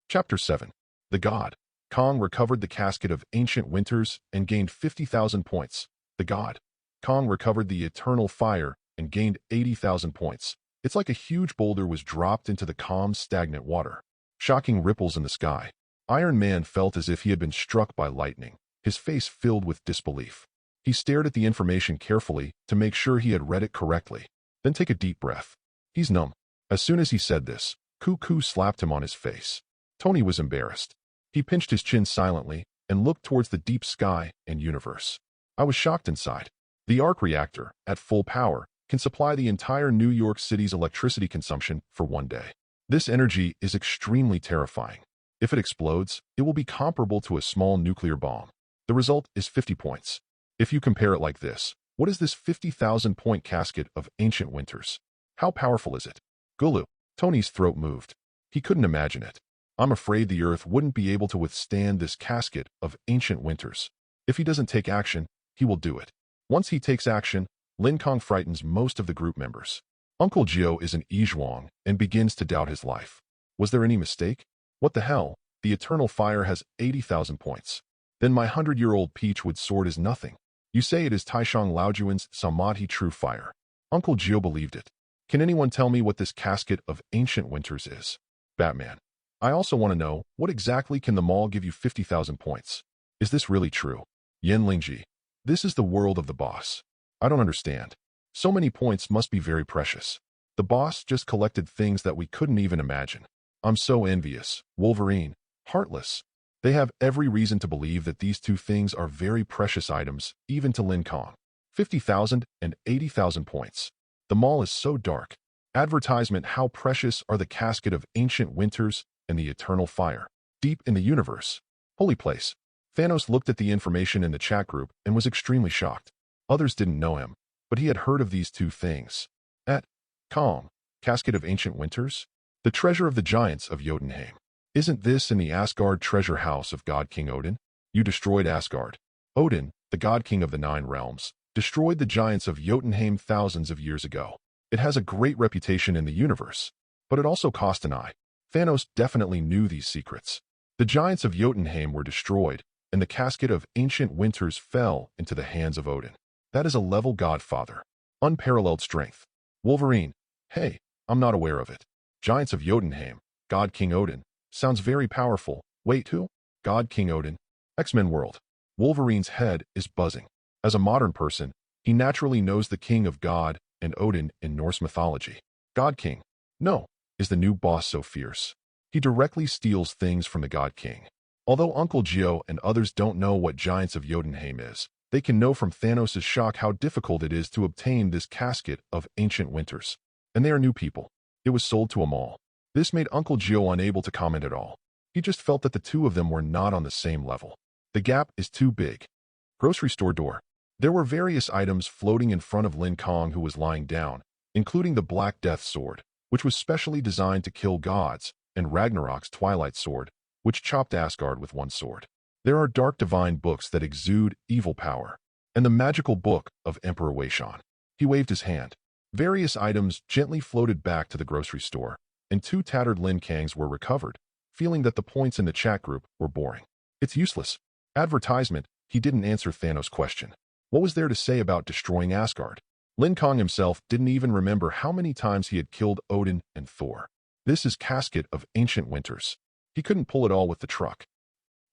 Chapter 7. The God, Kang recovered the casket of ancient winters and gained 50,000 points. The God, Kang recovered the eternal fire and gained 80,000 points. It's like a huge boulder was dropped into the calm, stagnant water. Shocking ripples in the sky. Iron Man felt as if he had been struck by lightning, his face filled with disbelief. He stared at the information carefully to make sure he had read it correctly. Then take a deep breath. He's numb. As soon as he said this, Cuckoo slapped him on his face. Tony was embarrassed. He pinched his chin silently and looked towards the deep sky and universe. I was shocked inside. The arc reactor, at full power, can supply the entire New York City's electricity consumption for one day. This energy is extremely terrifying. If it explodes, it will be comparable to a small nuclear bomb. The result is 50 points. If you compare it like this, what is this 50,000-point casket of ancient winters? How powerful is it? Gulu. Tony's throat moved. He couldn't imagine it. I'm afraid the Earth wouldn't be able to withstand this casket of ancient winters. If he doesn't take action, he will do it. Once he takes action, Lin Kang frightens most of the group members. Uncle Gio is an Yizhuang and begins to doubt his life. Was there any mistake? What the hell? The eternal fire has 80,000 points. Then my 100-year-old Peachwood sword is nothing. You say it is Taishang Laojuan's Samadhi true fire. Uncle Gio believed it. Can anyone tell me what this casket of ancient winters is? Batman. I also want to know, what exactly can the mall give you 50,000 points? Is this really true? Yen Lingji. This is the world of the boss. I don't understand. So many points must be very precious. The boss just collected things that we couldn't even imagine. I'm so envious. Wolverine. Heartless. They have every reason to believe that these two things are very precious items, even to Lin Kang. 50,000 and 80,000 points. The mall is so dark. Advertisement. How precious are the casket of ancient winters and the eternal fire. Deep in the universe. Holy place. Thanos looked at the information in the chat group and was extremely shocked. Others didn't know him, but he had heard of these two things. At Kang, casket of ancient winters? The treasure of the giants of Jotunheim. Isn't this in the Asgard treasure house of God-King Odin? You destroyed Asgard. Odin, the God-King of the 9 realms, destroyed the giants of Jotunheim thousands of years ago. It has a great reputation in the universe, but it also cost an eye. Thanos definitely knew these secrets. The giants of Jotunheim were destroyed, and the casket of ancient winters fell into the hands of Odin. That is a level godfather. Unparalleled strength. Wolverine. Hey, I'm not aware of it. Giants of Jotunheim, God-King Odin. Sounds very powerful. Wait, who? God-King Odin. X-Men world. Wolverine's head is buzzing. As a modern person, He naturally knows the king of God and Odin in Norse mythology. God-King. No, is the new boss so fierce? He directly steals things from the God-King. Although Uncle Geo and others don't know what Giants of Jotunheim is, they can know from Thanos' shock how difficult it is to obtain this casket of ancient winters. And they are new people. It was sold to them all. This made Uncle Geo unable to comment at all. He just felt that the two of them were not on the same level. The gap is too big. Grocery store door. There were various items floating in front of Lin Kang, who was lying down, including the Black Death Sword, which was specially designed to kill gods, and Ragnarok's Twilight Sword, which chopped Asgard with one sword. There are dark divine books that exude evil power, and the magical book of Emperor Waishan. He waved his hand. Various items gently floated back to the grocery store, and 2 tattered Lin Kangs were recovered, feeling that the points in the chat group were boring. It's useless. Advertisement. He didn't answer Thanos' question. What was there to say about destroying Asgard? Lin Kang himself didn't even remember how many times he had killed Odin and Thor. This is casket of ancient winters. He couldn't pull it all with the truck.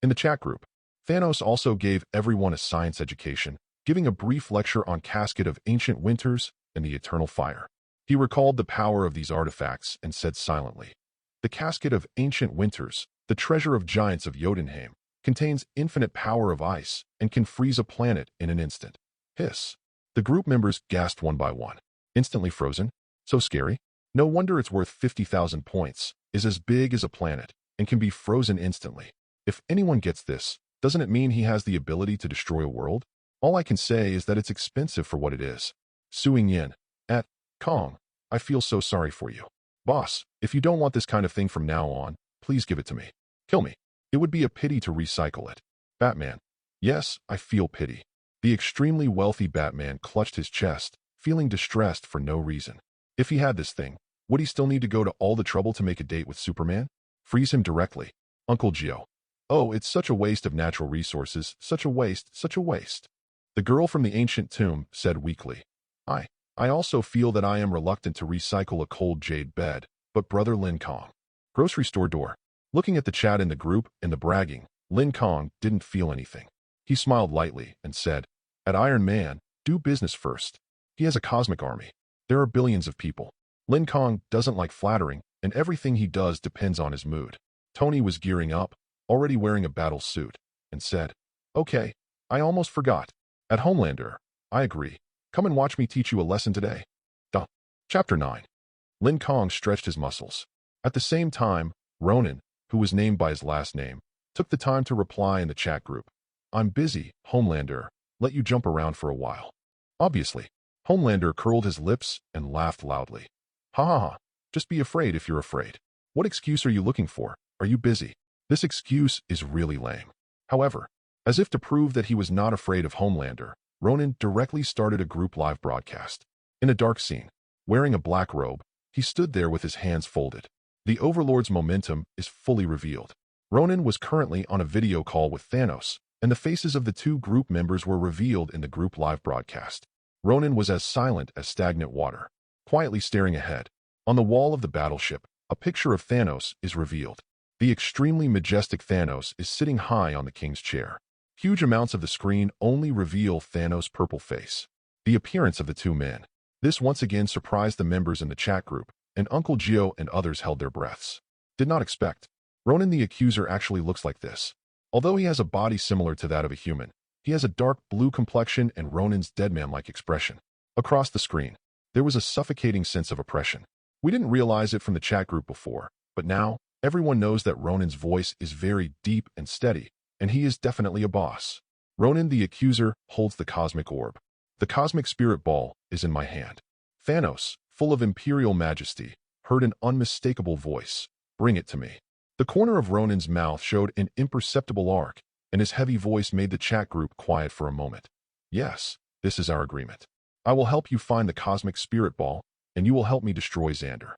In the chat group, Thanos also gave everyone a science education, giving a brief lecture on casket of ancient winters and the eternal fire. He recalled the power of these artifacts and said silently, "The casket of ancient winters, the treasure of giants of Jotunheim, contains infinite power of ice and can freeze a planet in an instant." Hiss. The group members gasped one by one. Instantly frozen? So scary? No wonder it's worth 50,000 points, is as big as a planet, and can be frozen instantly. If anyone gets this, doesn't it mean he has the ability to destroy a world? All I can say is that it's expensive for what it is. Suing Yin. At Kong, I feel so sorry for you. Boss, if you don't want this kind of thing from now on, please give it to me. Kill me. It would be a pity to recycle it. Batman. Yes, I feel pity. The extremely wealthy Batman clutched his chest, feeling distressed for no reason. If he had this thing, would he still need to go to all the trouble to make a date with Superman? Freeze him directly. Uncle Geo. Oh, it's such a waste of natural resources, such a waste, such a waste. The girl from the ancient tomb said weakly. I also feel that I am reluctant to recycle a cold jade bed, but brother Lin Kang. Grocery store door. Looking at the chat in the group and the bragging, Lin Kang didn't feel anything. He smiled lightly and said, "At Iron Man, do business first. He has a cosmic army. There are billions of people." Lin Kang doesn't like flattering, and everything he does depends on his mood. Tony was gearing up, already wearing a battle suit, and said, "Okay, I almost forgot. At Homelander, I agree. Come and watch me teach you a lesson today." Duh. Chapter 9. Lin Kang stretched his muscles. At the same time, Ronan, who was named by his last name, took the time to reply in the chat group. "I'm busy, Homelander. Let you jump around for a while." Obviously, Homelander curled his lips and laughed loudly. "Ha ha ha. Just be afraid if you're afraid. What excuse are you looking for? Are you busy?" This excuse is really lame. However, as if to prove that he was not afraid of Homelander, Ronan directly started a group live broadcast. In a dark scene, wearing a black robe, he stood there with his hands folded. The Overlord's momentum is fully revealed. Ronan was currently on a video call with Thanos, and the faces of the 2 group members were revealed in the group live broadcast. Ronan was as silent as stagnant water, quietly staring ahead. On the wall of the battleship, a picture of Thanos is revealed. The extremely majestic Thanos is sitting high on the king's chair. Huge amounts of the screen only reveal Thanos' purple face. The appearance of the 2 men. This once again surprised the members in the chat group, and Uncle Geo and others held their breaths. Did not expect. Ronan the Accuser actually looks like this. Although he has a body similar to that of a human, he has a dark blue complexion and Ronan's deadman-like expression. Across the screen, there was a suffocating sense of oppression. We didn't realize it from the chat group before, but now, everyone knows that Ronan's voice is very deep and steady, and he is definitely a boss. Ronan the Accuser holds the cosmic orb. The cosmic spirit ball is in my hand. Thanos, full of imperial majesty, heard an unmistakable voice. "Bring it to me." The corner of Ronan's mouth showed an imperceptible arc, and his heavy voice made the chat group quiet for a moment. "Yes, this is our agreement. I will help you find the cosmic spirit ball, and you will help me destroy Xander."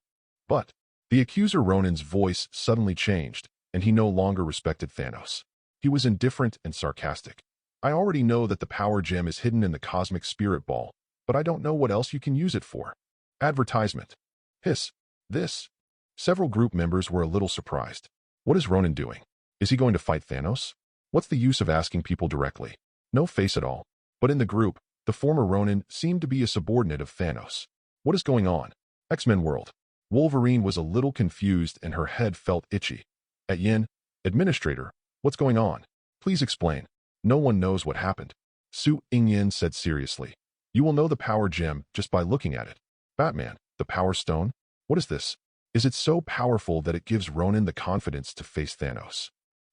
But the accuser Ronan's voice suddenly changed, and he no longer respected Thanos. He was indifferent and sarcastic. "I already know that the power gem is hidden in the cosmic spirit ball, but I don't know what else you can use it for." Advertisement. Hiss. This. Several group members were a little surprised. What is Ronan doing? Is he going to fight Thanos? What's the use of asking people directly? No face at all. But in the group, The former Ronin seemed to be a subordinate of Thanos. What is going on? X-Men world. Wolverine was a little confused and her head felt itchy. At Yin, Administrator, what's going on? Please explain. No one knows what happened. Su Yin said seriously. You will know the power gem just by looking at it. Batman, the Power Stone? What is this? Is it so powerful that it gives Ronin the confidence to face Thanos?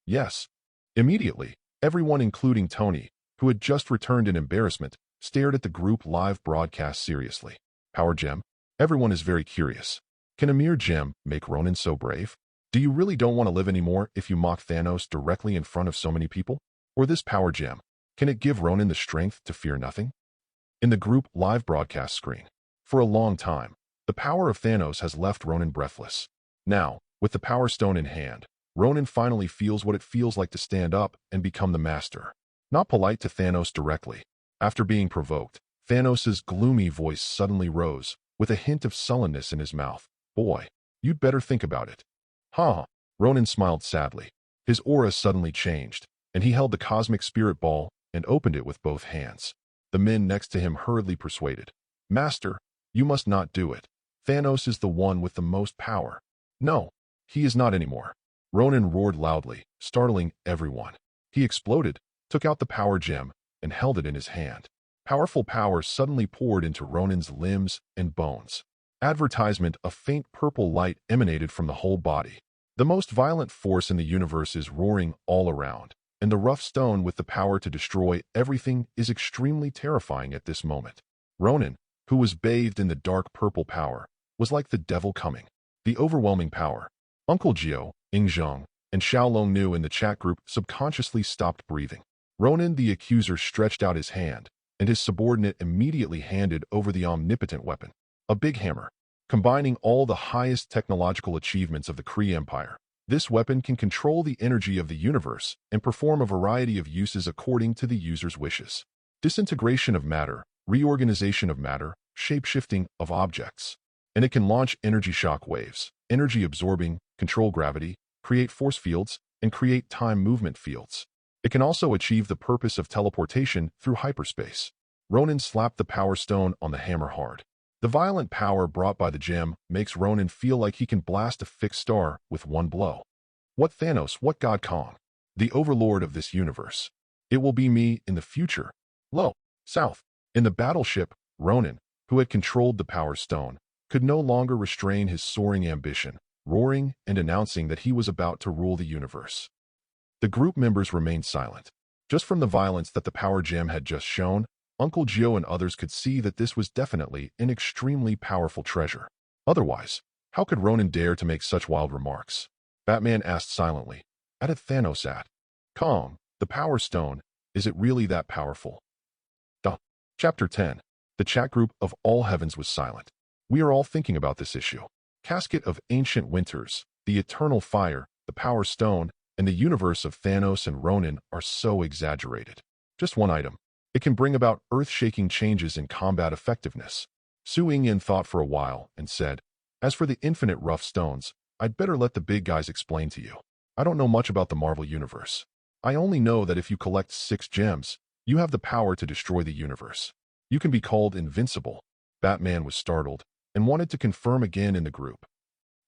Yes. Immediately, everyone including Tony, who had just returned in embarrassment, stared at the group live broadcast seriously. Power gem? Everyone is very curious. Can a mere gem make Ronin so brave? Do you really don't want to live anymore if you mock Thanos directly in front of so many people? Or this power gem? Can it give Ronin the strength to fear nothing? In the group live broadcast screen. For a long time, the power of Thanos has left Ronin breathless. Now, with the Power Stone in hand, Ronin finally feels what it feels like to stand up and become the master. Not polite to Thanos directly. After being provoked, Thanos' gloomy voice suddenly rose, with a hint of sullenness in his mouth. Boy, you'd better think about it. Huh? Ronin smiled sadly. His aura suddenly changed, and he held the cosmic spirit ball and opened it with both hands. The men next to him hurriedly persuaded. Master, you must not do it. Thanos is the one with the most power. No, he is not anymore. Ronin roared loudly, startling everyone. He exploded, took out the power gem, and held it in his hand. Powerful power suddenly poured into Ronin's limbs and bones. Advertisement, a faint purple light emanated from the whole body. The most violent force in the universe is roaring all around, and the rough stone with the power to destroy everything is extremely terrifying at this moment. Ronin, who was bathed in the dark purple power, was like the devil coming. The overwhelming power. Uncle Gio, Ingzhong, and Xiaolong knew in the chat group subconsciously stopped breathing. Ronin the accuser stretched out his hand, and his subordinate immediately handed over the omnipotent weapon. A big hammer. Combining all the highest technological achievements of the Kree Empire, this weapon can control the energy of the universe and perform a variety of uses according to the user's wishes. Disintegration of matter, reorganization of matter, shape-shifting of objects. And it can launch energy shock waves, energy absorbing, control gravity, create force fields, and create time movement fields. It can also achieve the purpose of teleportation through hyperspace. Ronin slapped the power stone on the hammer hard. The violent power brought by the gem makes Ronin feel like he can blast a fixed star with one blow. What Thanos, what God-King? The overlord of this universe. It will be me in the future. Low, south. In the battleship, Ronin, who had controlled the power stone, could no longer restrain his soaring ambition, roaring and announcing that he was about to rule the universe. The group members remained silent. Just from the violence that the power gem had just shown, Uncle Gio and others could see that this was definitely an extremely powerful treasure. Otherwise, how could Ronin dare to make such wild remarks? Batman asked silently. At it Thanos at. Kang, the Power Stone, is it really that powerful? Chapter 10. The chat group of all heavens was silent. We are all thinking about this issue. Casket of ancient winters, the eternal fire, the Power Stone, and the universe of Thanos and Ronin are so exaggerated. Just one item. It can bring about earth-shaking changes in combat effectiveness. Su Yingyan thought for a while and said, As for the infinite rough stones, I'd better let the big guys explain to you. I don't know much about the Marvel Universe. I only know that if you collect 6 gems, you have the power to destroy the universe. You can be called invincible. Batman was startled and wanted to confirm again in the group.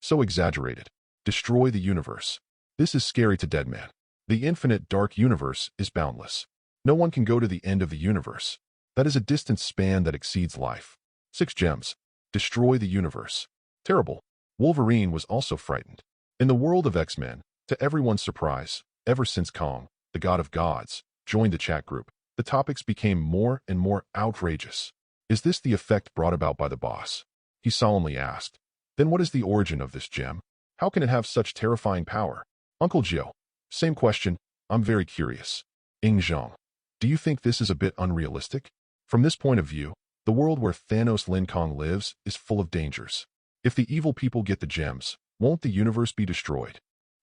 So exaggerated. Destroy the universe. This is scary to Deadman. The infinite dark universe is boundless. No one can go to the end of the universe. That is a distance span that exceeds life. 6 gems. Destroy the universe. Terrible. Wolverine was also frightened. In the world of X-Men, to everyone's surprise, ever since Kang, the god of gods, joined the chat group, the topics became more and more outrageous. Is this the effect brought about by the boss? He solemnly asked. Then what is the origin of this gem? How can it have such terrifying power? Uncle Gio. Same question. I'm very curious. Ingzhong. Do you think this is a bit unrealistic? From this point of view, the world where Thanos Lin Kang lives is full of dangers. If the evil people get the gems, won't the universe be destroyed?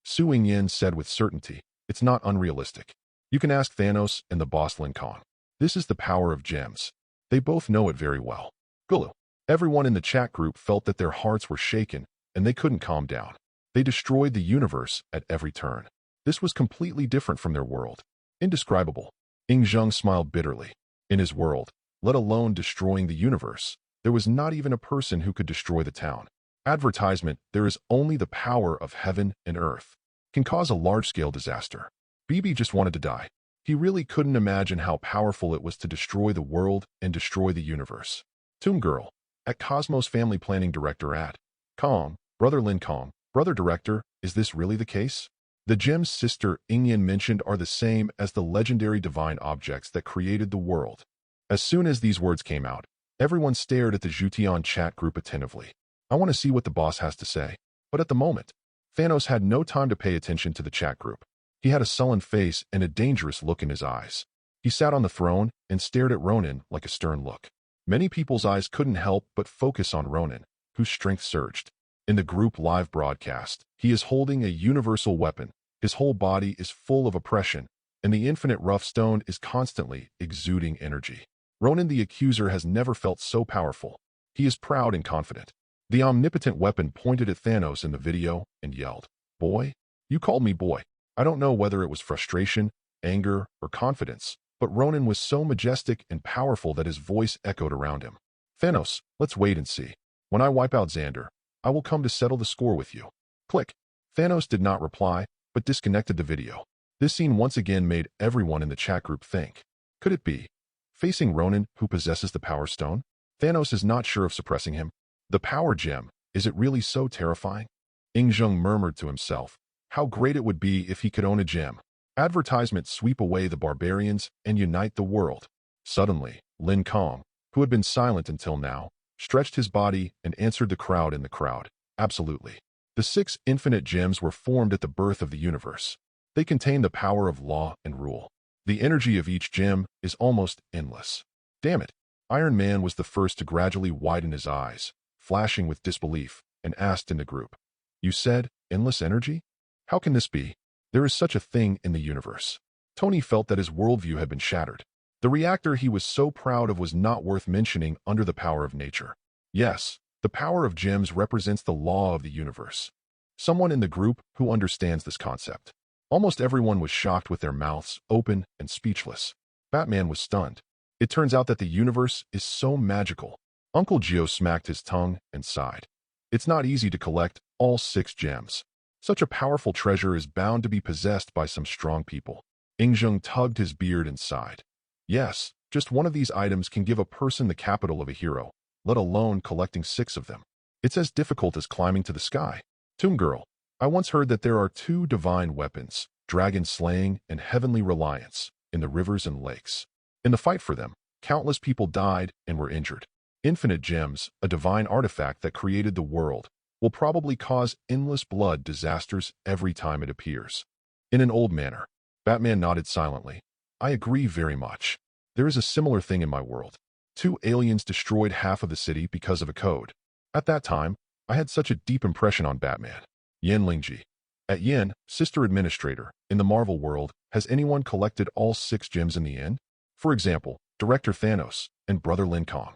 Su Yingyan said with certainty, it's not unrealistic. You can ask Thanos and the boss Lin Kang. This is the power of gems. They both know it very well. Gulu. Everyone in the chat group felt that their hearts were shaken and they couldn't calm down. They destroyed the universe at every turn. This was completely different from their world. Indescribable. Ingzhong smiled bitterly. In his world, let alone destroying the universe. There was not even a person who could destroy the town. Advertisement, there is only the power of heaven and earth. Can cause a large-scale disaster. BB just wanted to die. He really couldn't imagine how powerful it was to destroy the world and destroy the universe. Tomb Girl. At Cosmos Family Planning Director at Kang, Brother Lin Kang, Brother Director, is this really the case? The gems Sister Ingyan mentioned are the same as the legendary divine objects that created the world. As soon as these words came out, everyone stared at the Jutian chat group attentively. I want to see what the boss has to say. But at the moment, Thanos had no time to pay attention to the chat group. He had a sullen face and a dangerous look in his eyes. He sat on the throne and stared at Ronan like a stern look. Many people's eyes couldn't help but focus on Ronan, whose strength surged. In the group live broadcast, he is holding a universal weapon. His whole body is full of oppression, and the infinite rough stone is constantly exuding energy. Ronan the Accuser has never felt so powerful. He is proud and confident. The omnipotent weapon pointed at Thanos in the video and yelled, "Boy? You called me boy." I don't know whether it was frustration, anger, or confidence, but Ronan was so majestic and powerful that his voice echoed around him. "Thanos, let's wait and see. When I wipe out Xander, I will come to settle the score with you." Click. Thanos did not reply, but disconnected the video. This scene once again made everyone in the chat group think. Could it be? Facing Ronan, who possesses the Power Stone? Thanos is not sure of suppressing him. The Power Gem, is it really so terrifying? Ingzheng murmured to himself. How great it would be if he could own a gem. Advertisement sweep away the barbarians and unite the world. Suddenly, Lin Kang, who had been silent until now, stretched his body and answered the crowd in the crowd. Absolutely. The 6 infinite gems were formed at the birth of the universe. They contain the power of law and rule. The energy of each gem is almost endless. Damn it. Iron Man was the first to gradually widen his eyes, flashing with disbelief, and asked in the group, "You said endless energy? How can this be? There is such a thing in the universe." Tony felt that his worldview had been shattered. The reactor he was so proud of was not worth mentioning under the power of nature. Yes, the power of gems represents the law of the universe. Someone in the group who understands this concept. Almost everyone was shocked with their mouths open and speechless. Batman was stunned. It turns out that the universe is so magical. Uncle Geo smacked his tongue and sighed. It's not easy to collect all 6 gems. Such a powerful treasure is bound to be possessed by some strong people. Ingzheng tugged his beard and sighed. Yes, just one of these items can give a person the capital of a hero, let alone collecting 6 of them. It's as difficult as climbing to the sky. Tomb Girl, I once heard that there are 2 divine weapons, dragon slaying and heavenly reliance, in the rivers and lakes. In the fight for them, countless people died and were injured. Infinite gems, a divine artifact that created the world, will probably cause endless blood disasters every time it appears. In an old manner, Batman nodded silently. I agree very much. There is a similar thing in my world. 2 aliens destroyed half of the city because of a code. At that time, I had such a deep impression on Batman. Yen Lingji. At Yen, Sister Administrator, in the Marvel world, has anyone collected all 6 gems in the end? For example, Director Thanos and Brother Lin Kang.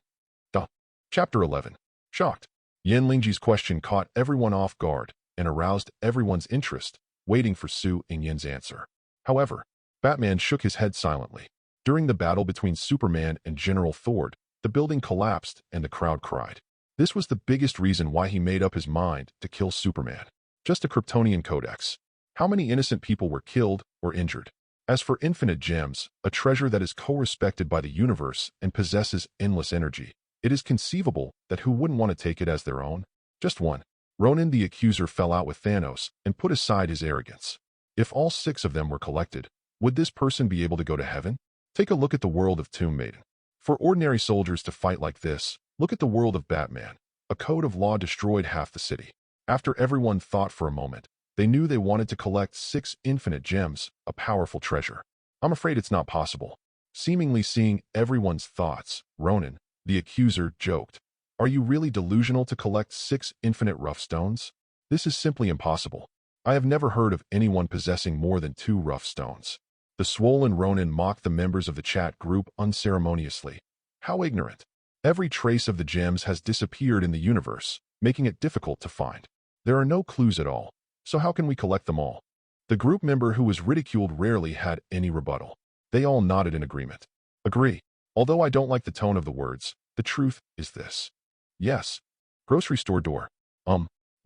Chapter 11. Shocked. Yen Lingji's question caught everyone off guard and aroused everyone's interest, waiting for Su Ingyan's answer. However, Batman shook his head silently. During the battle between Superman and General Thord, the building collapsed and the crowd cried. This was the biggest reason why he made up his mind to kill Superman. Just a Kryptonian codex. How many innocent people were killed or injured? As for infinite gems, a treasure that is co-respected by the universe and possesses endless energy, it is conceivable that who wouldn't want to take it as their own? Just one. Ronan the Accuser fell out with Thanos and put aside his arrogance. If all 6 of them were collected, would this person be able to go to heaven? Take a look at the world of Tomb Maiden. For ordinary soldiers to fight like this, look at the world of Batman. A code of law destroyed half the city. After everyone thought for a moment, they knew they wanted to collect 6 infinite gems, a powerful treasure. I'm afraid it's not possible. Seemingly seeing everyone's thoughts, Ronan, the Accuser, joked. Are you really delusional to collect 6 infinite rough stones? This is simply impossible. I have never heard of anyone possessing more than 2 rough stones. The swollen Ronan mocked the members of the chat group unceremoniously. How ignorant. Every trace of the gems has disappeared in the universe, making it difficult to find. There are no clues at all, so how can we collect them all? The group member who was ridiculed rarely had any rebuttal. They all nodded in agreement. Agree. Although I don't like the tone of the words, the truth is this. Yes. Grocery store door.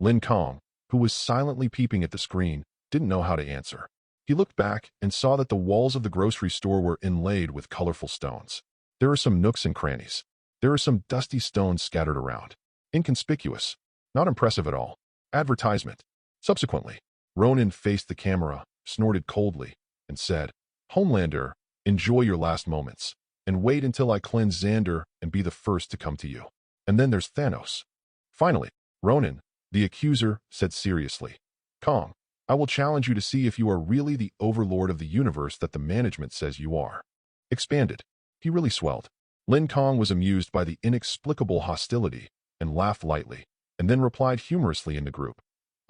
Lin Kang, who was silently peeping at the screen, didn't know how to answer. He looked back and saw that the walls of the grocery store were inlaid with colorful stones. There are some nooks and crannies. There are some dusty stones scattered around. Inconspicuous. Not impressive at all. Advertisement. Subsequently, Ronan faced the camera, snorted coldly, and said, Homelander, enjoy your last moments, and wait until I cleanse Xander and be the first to come to you. And then there's Thanos. Finally, Ronan, the accuser, said seriously, Kang, I will challenge you to see if you are really the overlord of the universe that the management says you are. Expanded. He really swelled. Lin Kang was amused by the inexplicable hostility and laughed lightly, and then replied humorously in the group.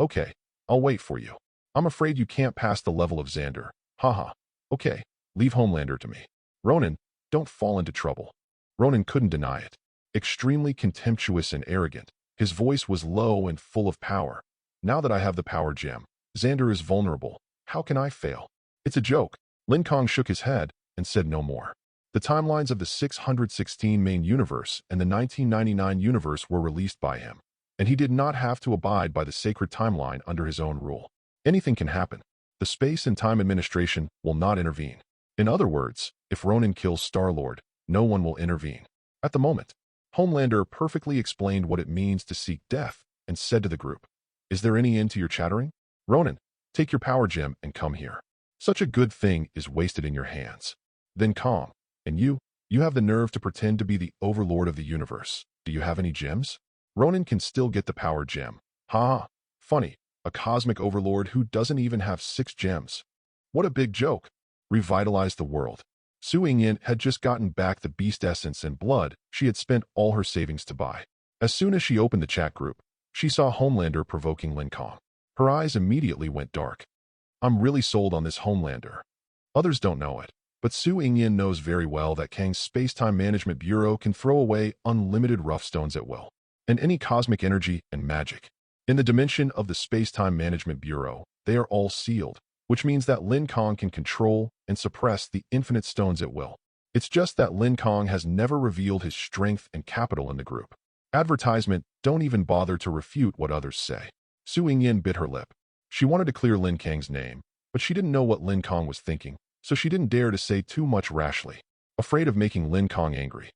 Okay, I'll wait for you. I'm afraid you can't pass the level of Xander. Haha. Okay, leave Homelander to me. Ronan, don't fall into trouble. Ronan couldn't deny it. Extremely contemptuous and arrogant, his voice was low and full of power. Now that I have the power gem, Xander is vulnerable. How can I fail? It's a joke. Lin Kang shook his head and said no more. The timelines of the 616 main universe and the 1999 universe were released by him, and he did not have to abide by the sacred timeline under his own rule. Anything can happen. The Space and Time Administration will not intervene. In other words, if Ronan kills Star-Lord, no one will intervene. At the moment, Homelander perfectly explained what it means to seek death and said to the group, Is there any end to your chattering? Ronan, take your power gem and come here. Such a good thing is wasted in your hands. Then Kang, and you have the nerve to pretend to be the overlord of the universe. Do you have any gems? Ronan can still get the power gem. Ha! Funny, a cosmic overlord who doesn't even have 6 gems. What a big joke. Revitalized the world. Su Yingyan had just gotten back the beast essence and blood she had spent all her savings to buy. As soon as she opened the chat group, she saw Homelander provoking Lin Kang. Her eyes immediately went dark. I'm really sold on this Homelander. Others don't know it, but Su Yingyan knows very well that Kang's Space-Time Management Bureau can throw away unlimited rough stones at will, and any cosmic energy and magic. In the dimension of the Space-Time Management Bureau, they are all sealed, which means that Lin Kang can control and suppress the infinite stones at will. It's just that Lin Kang has never revealed his strength and capital in the group. Advertisement don't even bother to refute what others say. Su Yingyan bit her lip. She wanted to clear Lin Kang's name, but she didn't know what Lin Kang was thinking, so she didn't dare to say too much rashly, afraid of making Lin Kang angry.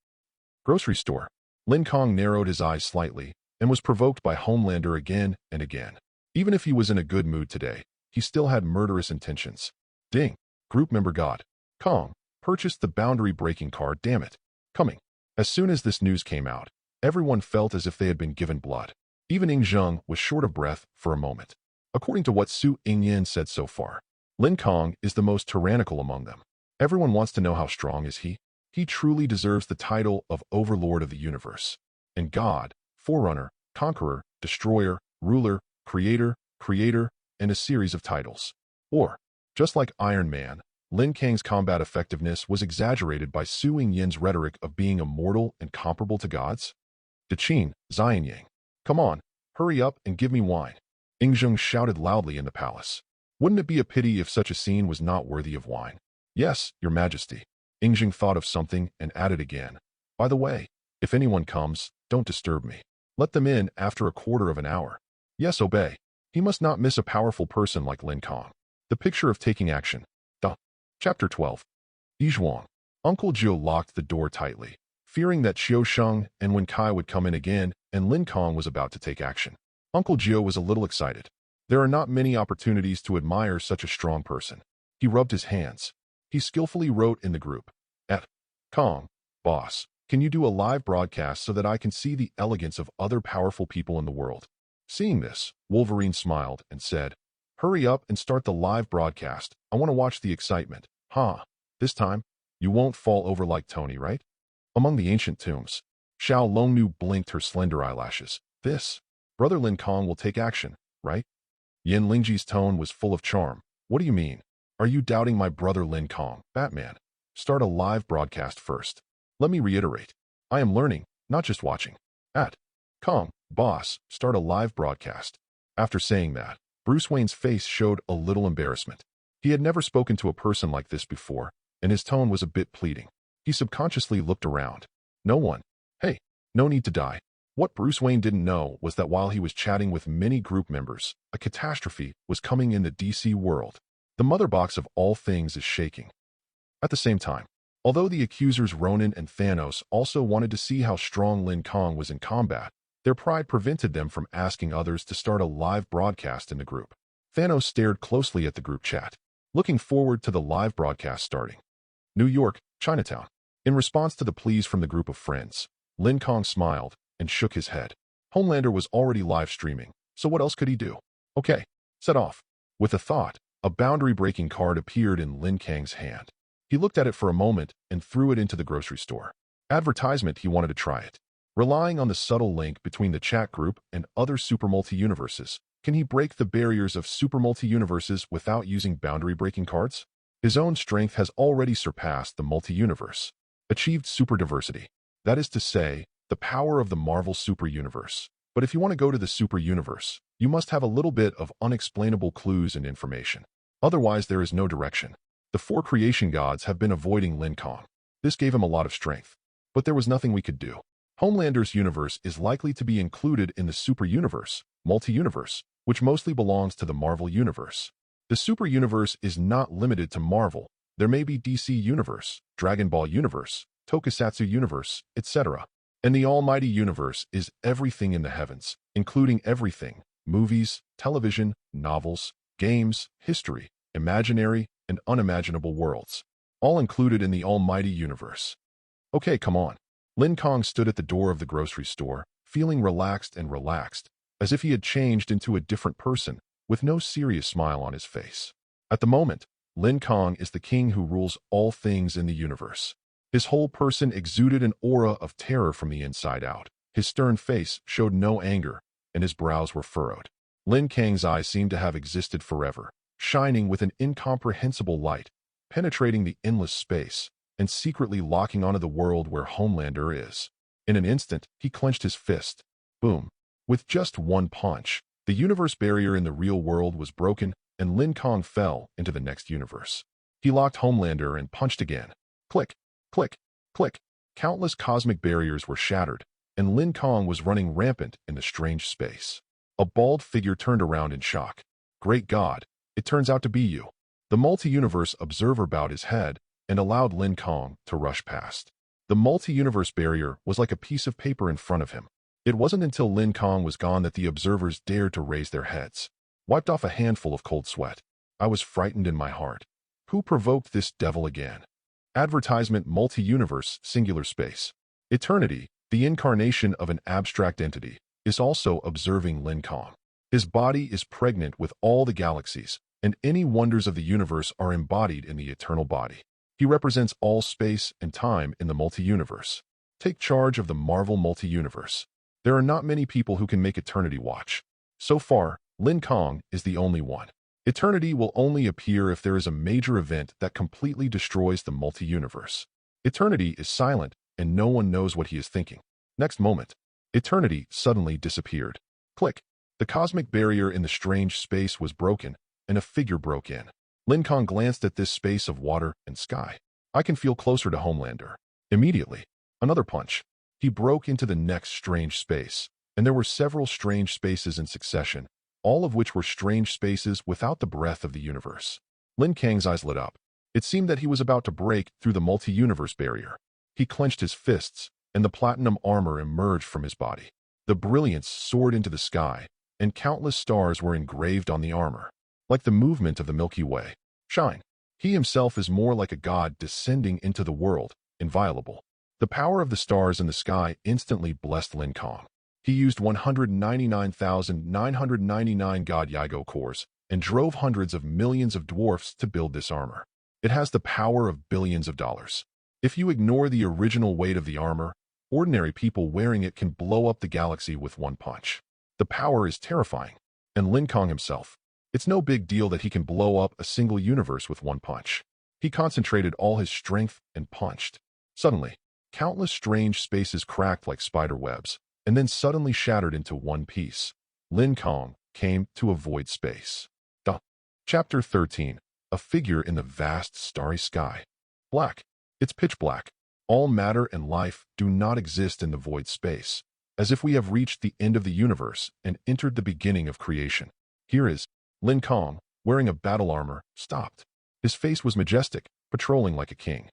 Grocery store. Lin Kang narrowed his eyes slightly and was provoked by Homelander again and again. Even if he was in a good mood today, he still had murderous intentions. Ding. Group member God-King purchased the boundary-breaking card, damn it. Coming. As soon as this news came out, everyone felt as if they had been given blood. Even Ying Zheng was short of breath for a moment. According to what Su Yingyan said so far, Lin Kang is the most tyrannical among them. Everyone wants to know how strong is he. He truly deserves the title of Overlord of the Universe. And God, Forerunner, Conqueror, Destroyer, Ruler, Creator, and a series of titles. Or, just like Iron Man, Lin Kang's combat effectiveness was exaggerated by Su Yingyan's rhetoric of being immortal and comparable to gods. Daqin, Xianyang. Come on, hurry up and give me wine. Ying Zheng shouted loudly in the palace. Wouldn't it be a pity if such a scene was not worthy of wine? Yes, your majesty. Ying Zheng thought of something and added again. By the way, if anyone comes, don't disturb me. Let them in after a quarter of an hour. Yes, obey. He must not miss a powerful person like Lin Kang. The picture of taking action. Chapter 12. Yizhuang. Uncle Jiu locked the door tightly, fearing that Xiao Sheng and Wen Kai would come in again and Lin Kang was about to take action. Uncle Jiu was a little excited. There are not many opportunities to admire such a strong person. He rubbed his hands. He skillfully wrote in the group, Kang, boss, can you do a live broadcast so that I can see the elegance of other powerful people in the world? Seeing this, Wolverine smiled and said, Hurry up and start the live broadcast. I want to watch the excitement. This time, you won't fall over like Tony, right? Among the ancient tombs, Xiao Longnu blinked her slender eyelashes. Brother Lin Kang will take action, right? Yin Lingji's tone was full of charm. What do you mean? Are you doubting my brother Lin Kang? Batman, start a live broadcast first. Let me reiterate. I am learning, not just watching. Kang, boss, start a live broadcast. After saying that, Bruce Wayne's face showed a little embarrassment. He had never spoken to a person like this before, and his tone was a bit pleading. He subconsciously looked around. No one. Hey, no need to die. What Bruce Wayne didn't know was that while he was chatting with many group members, a catastrophe was coming in the DC world. The mother box of all things is shaking. At the same time, although the accusers Ronin and Thanos also wanted to see how strong Lin Kang was in combat, their pride prevented them from asking others to start a live broadcast in the group. Thanos stared closely at the group chat, looking forward to the live broadcast starting. New York, Chinatown. In response to the pleas from the group of friends, Lin Kang smiled and shook his head. Homelander was already live streaming, so what else could he do? Okay, set off. With a thought, a boundary-breaking card appeared in Lin Kang's hand. He looked at it for a moment and threw it into the grocery store. Advertisement, he wanted to try it. Relying on the subtle link between the chat group and other super multi-universes, can he break the barriers of super multi-universes without using boundary-breaking cards? His own strength has already surpassed the multi-universe. Achieved super diversity. That is to say, the power of the Marvel super universe. But if you want to go to the super universe, you must have a little bit of unexplainable clues and information. Otherwise, there is no direction. The four creation gods have been avoiding Lin Kang. This gave him a lot of strength. But there was nothing we could do. Homelander's universe is likely to be included in the super universe, multi-universe, which mostly belongs to the Marvel universe. The super universe is not limited to Marvel. There may be DC Universe, Dragon Ball Universe, Tokusatsu Universe, etc. And the Almighty Universe is everything in the heavens, including everything: movies, television, novels, games, history, imaginary, and unimaginable worlds. All included in the Almighty Universe. Okay, come on. Lin Kang stood at the door of the grocery store, feeling relaxed, as if he had changed into a different person, with no serious smile on his face. At the moment, Lin Kang is the king who rules all things in the universe. His whole person exuded an aura of terror from the inside out. His stern face showed no anger, and his brows were furrowed. Lin Kang's eyes seemed to have existed forever, shining with an incomprehensible light, penetrating the endless space, and secretly locking onto the world where Homelander is. In an instant, he clenched his fist. Boom. With just one punch, the universe barrier in the real world was broken, and Lin Kang fell into the next universe. He locked Homelander and punched again. Click, click, click. Countless cosmic barriers were shattered, and Lin Kang was running rampant in the strange space. A bald figure turned around in shock. Great God, it turns out to be you. The multi-universe observer bowed his head and allowed Lin Kang to rush past. The multi-universe barrier was like a piece of paper in front of him. It wasn't until Lin Kang was gone that the observers dared to raise their heads. Wiped off a handful of cold sweat. I was frightened in my heart. Who provoked this devil again? Advertisement: multi-universe, singular space. Eternity, the incarnation of an abstract entity, is also observing Lin Kang. His body is pregnant with all the galaxies, and any wonders of the universe are embodied in the eternal body. He represents all space and time in the multi-universe. Take charge of the Marvel multi-universe. There are not many people who can make Eternity watch. So far, Lin Kang is the only one. Eternity will only appear if there is a major event that completely destroys the multi-universe. Eternity is silent, and no one knows what he is thinking. Next moment, Eternity suddenly disappeared. Click. The cosmic barrier in the strange space was broken, and a figure broke in. Lin Kang glanced at this space of water and sky. I can feel closer to Homelander. Immediately, another punch. He broke into the next strange space, and there were several strange spaces in succession, all of which were strange spaces without the breath of the universe. Lin Kang's eyes lit up. It seemed that he was about to break through the multi-universe barrier. He clenched his fists, and the platinum armor emerged from his body. The brilliance soared into the sky, and countless stars were engraved on the armor. Like the movement of the Milky Way. Shine. He himself is more like a god descending into the world, inviolable. The power of the stars in the sky instantly blessed Lin Kang. He used 199,999 God Yago cores and drove hundreds of millions of dwarfs to build this armor. It has the power of billions of dollars. If you ignore the original weight of the armor, ordinary people wearing it can blow up the galaxy with one punch. The power is terrifying. And Lin Kang himself. It's no big deal that he can blow up a single universe with one punch. He concentrated all his strength and punched. Suddenly, countless strange spaces cracked like spider webs, and then suddenly shattered into one piece. Lin Kang came to avoid space. Chapter 13. A figure in the vast starry sky. Black. It's pitch black. All matter and life do not exist in the void space, as if we have reached the end of the universe and entered the beginning of creation. Here is Lin Kang, wearing a battle armor, stopped. His face was majestic, patrolling like a king.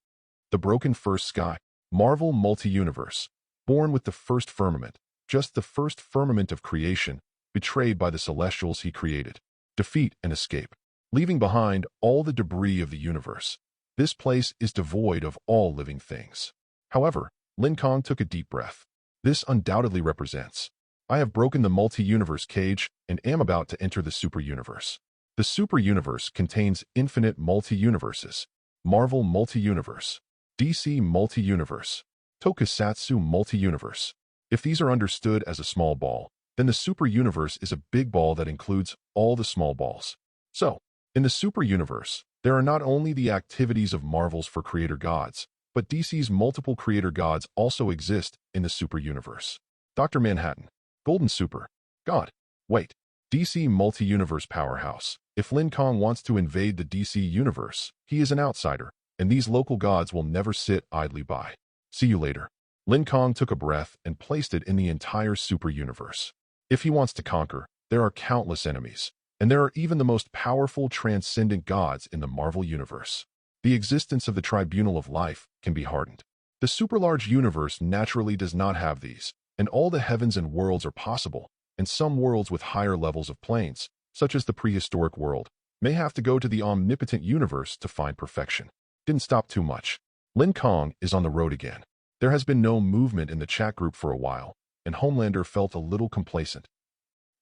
The broken first sky, Marvel multi-universe, born with the first firmament, just the first firmament of creation, betrayed by the celestials he created. Defeat and escape, leaving behind all the debris of the universe. This place is devoid of all living things. However, Lin Kang took a deep breath. This undoubtedly represents, I have broken the multi-universe cage and am about to enter the super-universe. The super-universe contains infinite multi-universes, Marvel multi-universe, DC multi-universe, Tokusatsu multi-universe. If these are understood as a small ball, then the super-universe is a big ball that includes all the small balls. So, in the super-universe, there are not only the activities of Marvel's for creator gods, but DC's multiple creator gods also exist in the super-universe. Dr. Manhattan, Golden Super, God. Wait, DC multi-universe powerhouse. If Lin Kang wants to invade the DC universe, he is an outsider, and these local gods will never sit idly by. See you later. Lin Kang took a breath and placed it in the entire super-universe. If he wants to conquer, there are countless enemies, and there are even the most powerful transcendent gods in the Marvel universe. The existence of the tribunal of life can be hardened. The super-large universe naturally does not have these, and all the heavens and worlds are possible, and some worlds with higher levels of planes, such as the prehistoric world, may have to go to the omnipotent universe to find perfection. Didn't stop too much. Lin Kang is on the road again. There has been no movement in the chat group for a while, and Homelander felt a little complacent.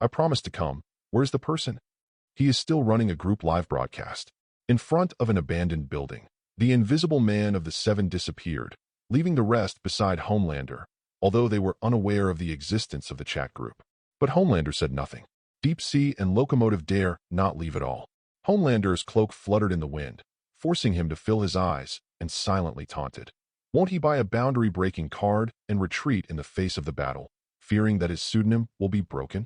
I promised to come. Where's the person? He is still running a group live broadcast. In front of an abandoned building, the invisible man of the seven disappeared, leaving the rest beside Homelander, although they were unaware of the existence of the chat group. But Homelander said nothing. Deep Sea and Locomotive dare not leave at all. Homelander's cloak fluttered in the wind, forcing him to fill his eyes, and silently taunted. Won't he buy a boundary-breaking card and retreat in the face of the battle, fearing that his pseudonym will be broken?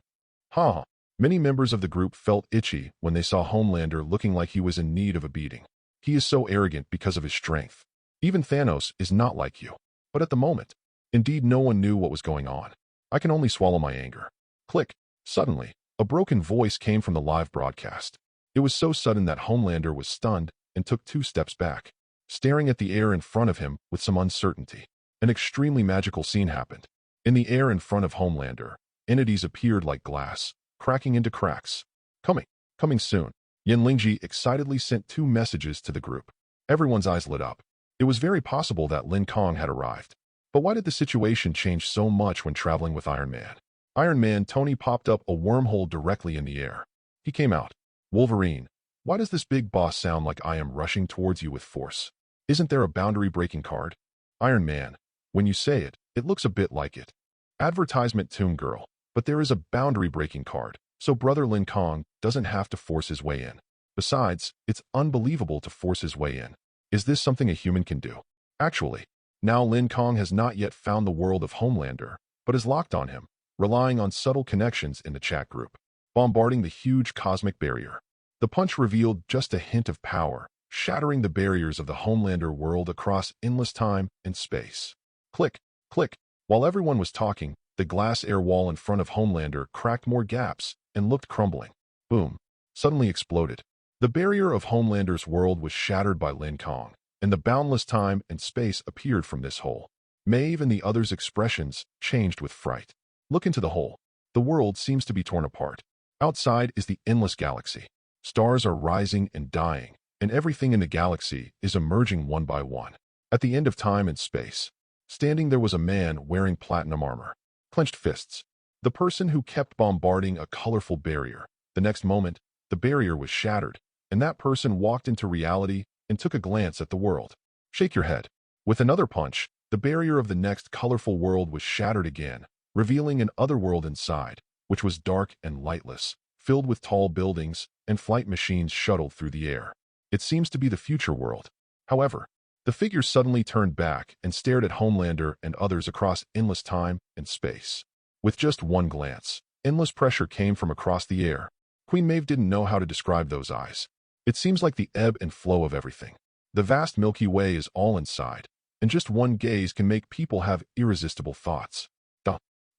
Ha! Many members of the group felt itchy when they saw Homelander looking like he was in need of a beating. He is so arrogant because of his strength. Even Thanos is not like you. But at the moment, indeed no one knew what was going on. I can only swallow my anger. Click. Suddenly, a broken voice came from the live broadcast. It was so sudden that Homelander was stunned and took 2 steps back, staring at the air in front of him with some uncertainty. An extremely magical scene happened. In the air in front of Homelander, entities appeared like glass, cracking into cracks. Coming soon. Yin Lingji excitedly sent 2 messages to the group. Everyone's eyes lit up. It was very possible that Lin Kang had arrived. But why did the situation change so much when traveling with Iron Man? Iron Man Tony popped up a wormhole directly in the air. He came out. Wolverine, why does this big boss sound like I am rushing towards you with force? Isn't there a boundary-breaking card? Iron Man, when you say it, it looks a bit like it. Advertisement Toon Girl, but there is a boundary-breaking card, so brother Lin Kang doesn't have to force his way in. Besides, it's unbelievable to force his way in. Is this something a human can do? Actually, now Lin Kang has not yet found the world of Homelander, but is locked on him, relying on subtle connections in the chat group, bombarding the huge cosmic barrier. The punch revealed just a hint of power, shattering the barriers of the Homelander world across endless time and space. Click, click. While everyone was talking, the glass air wall in front of Homelander cracked more gaps and looked crumbling. Boom. Suddenly exploded. The barrier of Homelander's world was shattered by Lin Kang, and the boundless time and space appeared from this hole. Maeve and the others' expressions changed with fright. Look into the hole. The world seems to be torn apart. Outside is the endless galaxy. Stars are rising and dying, and everything in the galaxy is emerging one by one. At the end of time and space, standing there was a man wearing platinum armor, clenched fists. The person who kept bombarding a colorful barrier. The next moment, the barrier was shattered, and that person walked into reality and took a glance at the world. Shake your head. With another punch, the barrier of the next colorful world was shattered again, revealing an other world inside, which was dark and lightless, filled with tall buildings and flight machines shuttled through the air. It seems to be the future world. However, the figure suddenly turned back and stared at Homelander and others across endless time and space. With just one glance, endless pressure came from across the air. Queen Maeve didn't know how to describe those eyes. It seems like the ebb and flow of everything. The vast Milky Way is all inside, and just one gaze can make people have irresistible thoughts.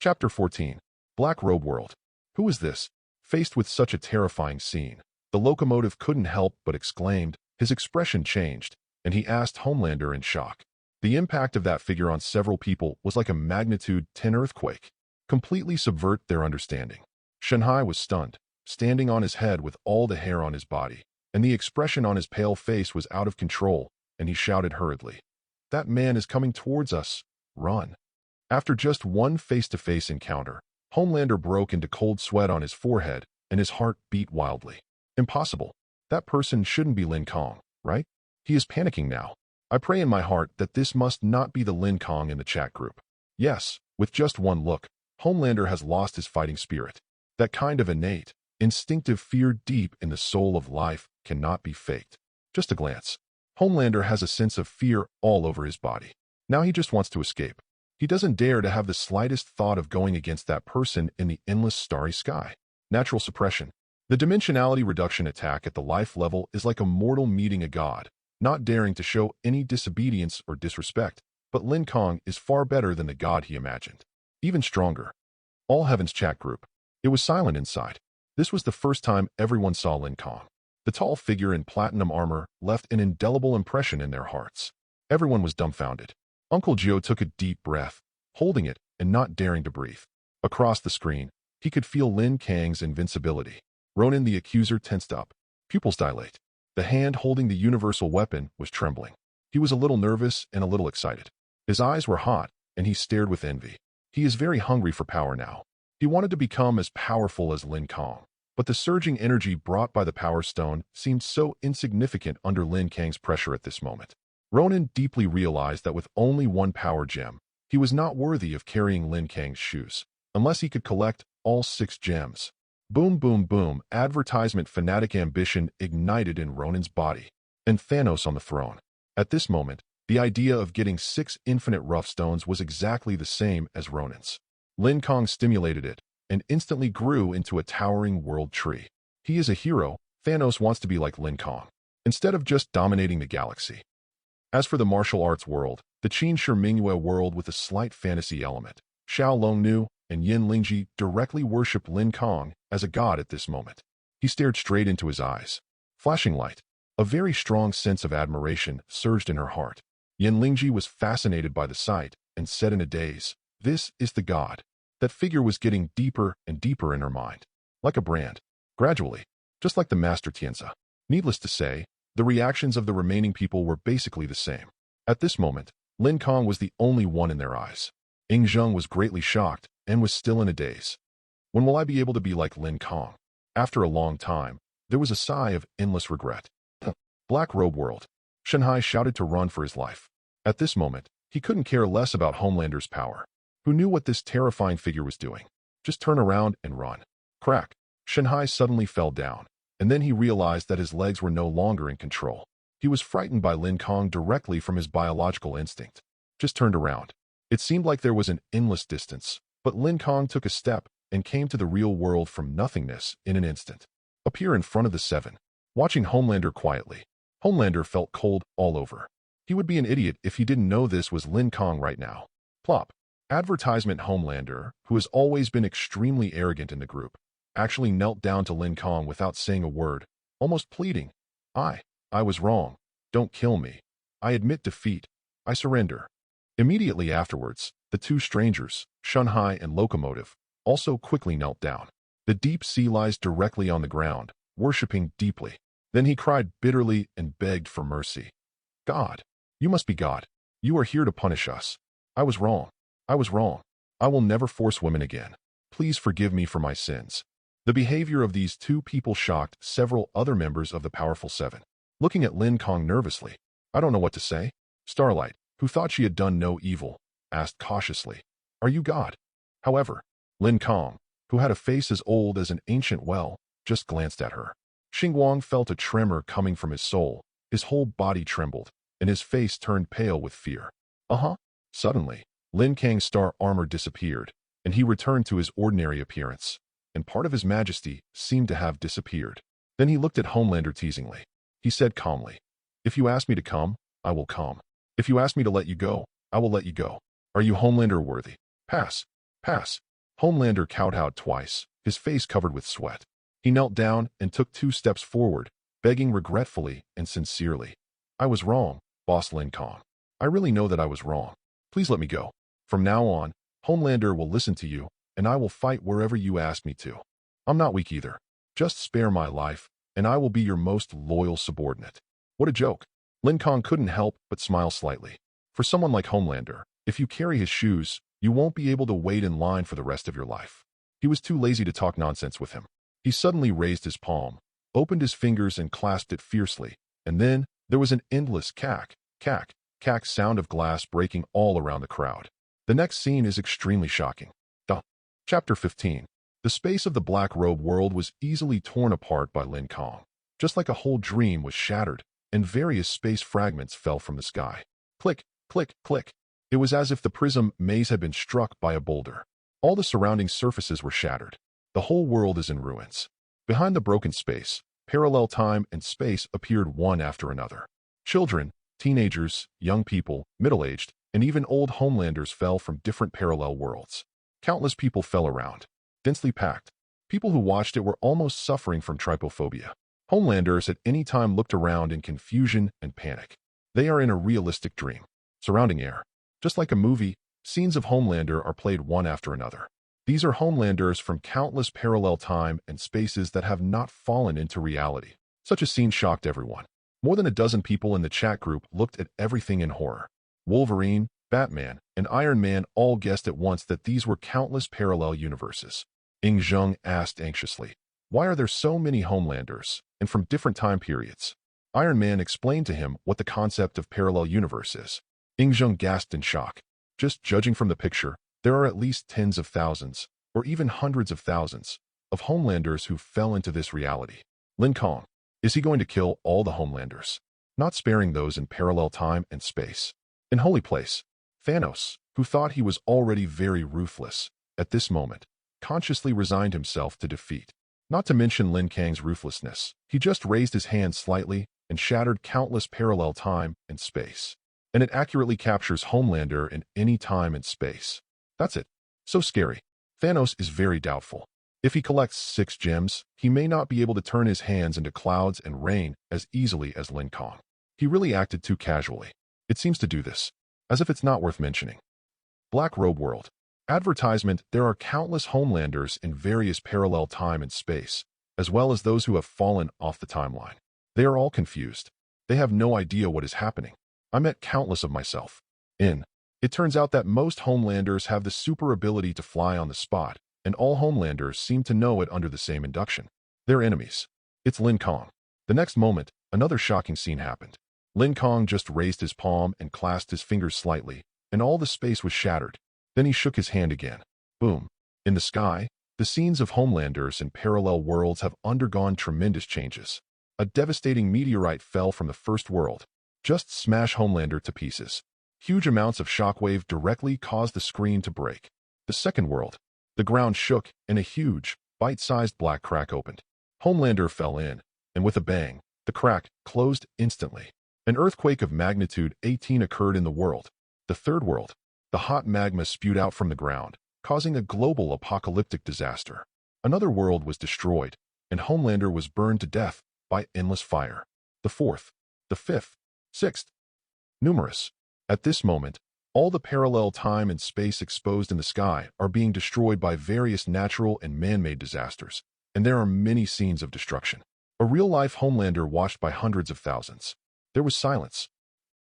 Chapter 14. Black Robe World. Who is this? Faced with such a terrifying scene, the locomotive couldn't help but exclaimed. His expression changed, and he asked Homelander in shock. The impact of that figure on several people was like a magnitude 10 earthquake, completely subvert their understanding. Shanghai was stunned, standing on his head with all the hair on his body, and the expression on his pale face was out of control, and he shouted hurriedly, "That man is coming towards us. Run." After just one face-to-face encounter, Homelander broke into cold sweat on his forehead, and his heart beat wildly. Impossible. That person shouldn't be Lin Kang, right? He is panicking now. I pray in my heart that this must not be the Lin Kang in the chat group. Yes, with just one look, Homelander has lost his fighting spirit. That kind of innate, instinctive fear deep in the soul of life cannot be faked. Just a glance. Homelander has a sense of fear all over his body. Now he just wants to escape. He doesn't dare to have the slightest thought of going against that person in the endless starry sky. Natural suppression. The dimensionality reduction attack at the life level is like a mortal meeting a god, not daring to show any disobedience or disrespect, but Lin Kang is far better than the god he imagined. Even stronger. All Heaven's chat group. It was silent inside. This was the first time everyone saw Lin Kang. The tall figure in platinum armor left an indelible impression in their hearts. Everyone was dumbfounded. Uncle Joe took a deep breath, holding it and not daring to breathe. Across the screen, he could feel Lin Kang's invincibility. Ronan the accuser tensed up. Pupils dilate. The hand holding the universal weapon was trembling. He was a little nervous and a little excited. His eyes were hot, and he stared with envy. He is very hungry for power now. He wanted to become as powerful as Lin Kang, but the surging energy brought by the Power Stone seemed so insignificant under Lin Kang's pressure at this moment. Ronan deeply realized that with only one power gem, he was not worthy of carrying Lin Kang's shoes, unless he could collect all 6 gems. Boom, boom, boom, advertisement fanatic ambition ignited in Ronan's body, and Thanos on the throne. At this moment, the idea of getting 6 infinite rough stones was exactly the same as Ronan's. Lin Kang stimulated it, and instantly grew into a towering world tree. He is a hero. Thanos wants to be like Lin Kang, instead of just dominating the galaxy. As for the martial arts world, the Qin Shi Mingyue world with a slight fantasy element, Xiao Longnu and Yin Lingji directly worshipped Lin Kang as a god at this moment. He stared straight into his eyes. Flashing light. A very strong sense of admiration surged in her heart. Yin Lingji was fascinated by the sight and said in a daze, "This is the god." That figure was getting deeper and deeper in her mind. Like a brand. Gradually. Just like the Master Tianzi. Needless to say, the reactions of the remaining people were basically the same. At this moment, Lin Kang was the only one in their eyes. Ying Zheng was greatly shocked and was still in a daze. When will I be able to be like Lin Kang? After a long time, there was a sigh of endless regret. Black Robe World. Shanghai shouted to run for his life. At this moment, he couldn't care less about Homelander's power. Who knew what this terrifying figure was doing? Just turn around and run. Crack. Shanghai suddenly fell down, and then he realized that his legs were no longer in control. He was frightened by Lin Kang directly from his biological instinct. Just turned around. It seemed like there was an endless distance, but Lin Kang took a step and came to the real world from nothingness in an instant. Appear in front of the 7. Watching Homelander quietly. Homelander felt cold all over. He would be an idiot if he didn't know this was Lin Kang right now. Plop. Advertisement Homelander, who has always been extremely arrogant in the group, actually knelt down to Lin Kang without saying a word, almost pleading. I was wrong. Don't kill me. I admit defeat. I surrender. Immediately afterwards, the 2 strangers, Shanghai and Locomotive, also quickly knelt down. The deep sea lies directly on the ground, worshipping deeply. Then he cried bitterly and begged for mercy. God, you must be God. You are here to punish us. I was wrong. I was wrong. I will never force women again. Please forgive me for my sins. The behavior of these 2 people shocked several other members of the Powerful 7. Looking at Lin Kang nervously, I don't know what to say. Starlight, who thought she had done no evil, asked cautiously, "Are you God?" However, Lin Kang, who had a face as old as an ancient well, just glanced at her. Xingguang felt a tremor coming from his soul. His whole body trembled, and his face turned pale with fear. Suddenly, Lin Kang's star armor disappeared, and he returned to his ordinary appearance, and part of his majesty seemed to have disappeared. Then he looked at Homelander teasingly. He said calmly, "If you ask me to come, I will come. If you ask me to let you go, I will let you go. Are you Homelander worthy? Pass. Pass. Homelander kowtowed twice, his face covered with sweat. He knelt down and took 2 steps forward, begging regretfully and sincerely. I was wrong, Boss Lin Kang. I really know that I was wrong. Please let me go. From now on, Homelander will listen to you, and I will fight wherever you ask me to. I'm not weak either. Just spare my life, and I will be your most loyal subordinate. What a joke. Lin Kang couldn't help but smile slightly. For someone like Homelander, if you carry his shoes, you won't be able to wait in line for the rest of your life. He was too lazy to talk nonsense with him. He suddenly raised his palm, opened his fingers and clasped it fiercely, and then there was an endless cack, cack, cack sound of glass breaking all around the crowd. The next scene is extremely shocking. Chapter 15. The space of the Black Robe world was easily torn apart by Lin Kang. Just like a whole dream was shattered, and various space fragments fell from the sky. Click, click, click. It was as if the prism maze had been struck by a boulder. All the surrounding surfaces were shattered. The whole world is in ruins. Behind the broken space, parallel time and space appeared one after another. Children, teenagers, young people, middle-aged, and even old Homelanders fell from different parallel worlds. Countless people fell around, densely packed. People who watched it were almost suffering from trypophobia. Homelanders at any time looked around in confusion and panic. They are in a realistic dream. Surrounding air. Just like a movie, scenes of Homelander are played one after another. These are Homelanders from countless parallel time and spaces that have not fallen into reality. Such a scene shocked everyone. More than a dozen people in the chat group looked at everything in horror. Wolverine, Batman, and Iron Man all guessed at once that these were countless parallel universes. Ing Zheng asked anxiously, "Why are there so many Homelanders, and from different time periods?" Iron Man explained to him what the concept of parallel universe is. Ing Zheng gasped in shock. Just judging from the picture, there are at least tens of thousands, or even hundreds of thousands, of Homelanders who fell into this reality. Lin Kang, is he going to kill all the Homelanders? Not sparing those in parallel time and space. In Holy Place, Thanos, who thought he was already very ruthless, at this moment, consciously resigned himself to defeat. Not to mention Lin Kang's ruthlessness, he just raised his hand slightly and shattered countless parallel time and space. And it accurately captures Homelander in any time and space. That's it. So scary. Thanos is very doubtful. If he collects 6 gems, he may not be able to turn his hands into clouds and rain as easily as Lin Kang. He really acted too casually. It seems to do this, as if it's not worth mentioning. Black Robe World. Advertisement: there are countless Homelanders in various parallel time and space, as well as those who have fallen off the timeline. They are all confused. They have no idea what is happening. I met countless of myself. It turns out that most Homelanders have the super ability to fly on the spot, and all Homelanders seem to know it under the same induction. They're enemies. It's Lin Kang. The next moment, another shocking scene happened. Lin Kang just raised his palm and clasped his fingers slightly, and all the space was shattered. Then he shook his hand again. Boom. In the sky, the scenes of Homelanders in parallel worlds have undergone tremendous changes. A devastating meteorite fell from the first world. Just smash Homelander to pieces. Huge amounts of shockwave directly caused the screen to break. The second world. The ground shook, and a huge, bite-sized black crack opened. Homelander fell in, and with a bang, the crack closed instantly. An earthquake of magnitude 18 occurred in the world. The third world. The hot magma spewed out from the ground, causing a global apocalyptic disaster. Another world was destroyed, and Homelander was burned to death by endless fire. The fourth. The fifth. Sixth. Numerous. At this moment, all the parallel time and space exposed in the sky are being destroyed by various natural and man-made disasters, and there are many scenes of destruction. A real-life Homelander watched by hundreds of thousands. There was silence.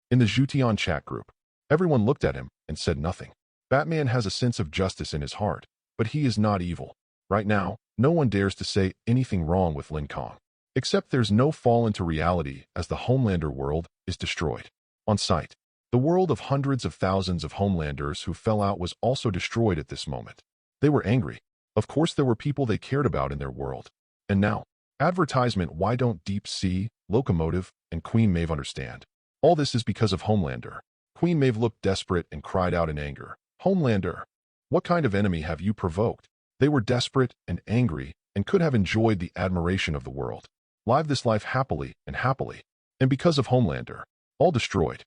In the Zhutian chat group, everyone looked at him and said nothing. Batman has a sense of justice in his heart, but he is not evil. Right now, no one dares to say anything wrong with Lin Kang. Except there's no fall into reality as the Homelander world is destroyed. On sight, the world of hundreds of thousands of Homelanders who fell out was also destroyed at this moment. They were angry. Of course there were people they cared about in their world. And now, advertisement: why don't Deep Sea, Locomotive, and Queen Maeve understand? All this is because of Homelander. Queen Maeve looked desperate and cried out in anger. Homelander, what kind of enemy have you provoked? They were desperate and angry and could have enjoyed the admiration of the world. Live this life happily. And because of Homelander, all destroyed.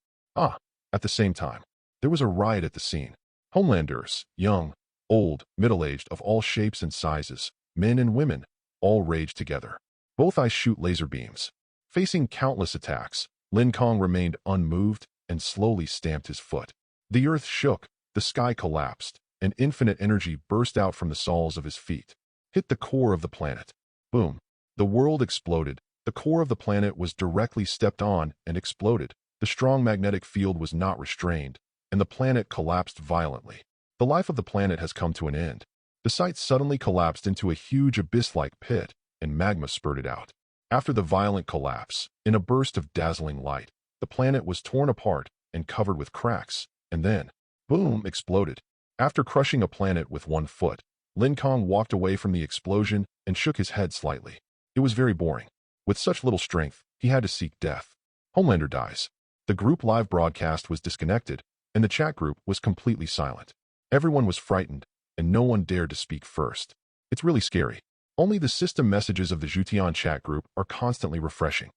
At the same time, there was a riot at the scene. Homelanders, young, old, middle-aged, of all shapes and sizes, men and women, all raged together. Both eyes shoot laser beams. Facing countless attacks, Lin Kang remained unmoved and slowly stamped his foot. The earth shook, the sky collapsed, and infinite energy burst out from the soles of his feet. Hit the core of the planet. Boom. The world exploded. The core of the planet was directly stepped on and exploded. The strong magnetic field was not restrained, and the planet collapsed violently. The life of the planet has come to an end. The site suddenly collapsed into a huge abyss-like pit, and magma spurted out. After the violent collapse, in a burst of dazzling light, the planet was torn apart and covered with cracks, and then, boom, exploded. After crushing a planet with one foot, Lin Kang walked away from the explosion and shook his head slightly. It was very boring. With such little strength, he had to seek death. Homelander dies. The group live broadcast was disconnected, and the chat group was completely silent. Everyone was frightened, and no one dared to speak first. It's really scary. Only the system messages of the Jutian chat group are constantly refreshing.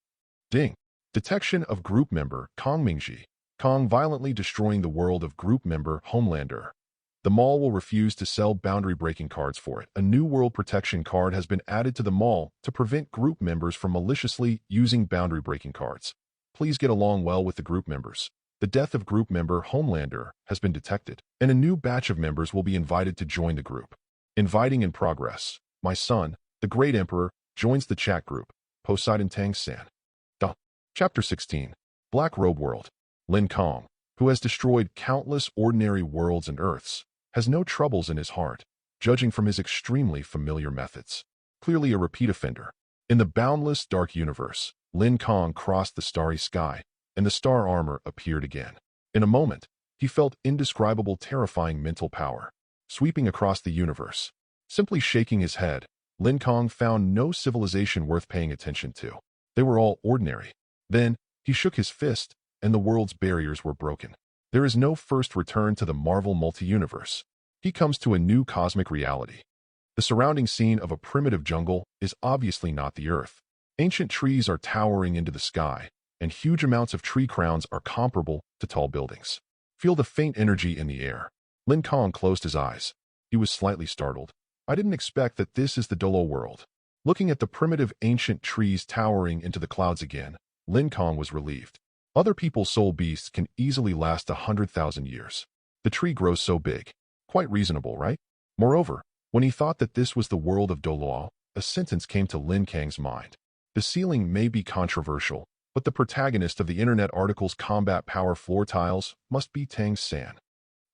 Ding. Detection of group member Kang Mingji. Kang violently destroying the world of group member Homelander. The mall will refuse to sell boundary-breaking cards for it. A new world protection card has been added to the mall to prevent group members from maliciously using boundary-breaking cards. Please get along well with the group members. The death of group member Homelander has been detected, and a new batch of members will be invited to join the group. Inviting in progress. My son, the Great Emperor, joins the chat group. Poseidon Tang-san. Chapter 16. Black Robe World. Lin Kang, who has destroyed countless ordinary worlds and Earths, has no troubles in his heart, judging from his extremely familiar methods. Clearly a repeat offender. In the boundless dark universe, Lin Kang crossed the starry sky, and the star armor appeared again. In a moment, he felt indescribable terrifying mental power, sweeping across the universe. Simply shaking his head, Lin Kang found no civilization worth paying attention to. They were all ordinary. Then, he shook his fist, and the world's barriers were broken. There is no first return to the Marvel multi-universe. He comes to a new cosmic reality. The surrounding scene of a primitive jungle is obviously not the Earth. Ancient trees are towering into the sky, and huge amounts of tree crowns are comparable to tall buildings. Feel the faint energy in the air. Lin Kang closed his eyes. He was slightly startled. I didn't expect that this is the Dolo world. Looking at the primitive ancient trees towering into the clouds again, Lin Kang was relieved. Other people's soul beasts can easily last 100,000 years. The tree grows so big. Quite reasonable, right? Moreover, when he thought that this was the world of Dolo, a sentence came to Lin Kang's mind. The ceiling may be controversial, but the protagonist of the internet article's combat power floor tiles must be Tang-san.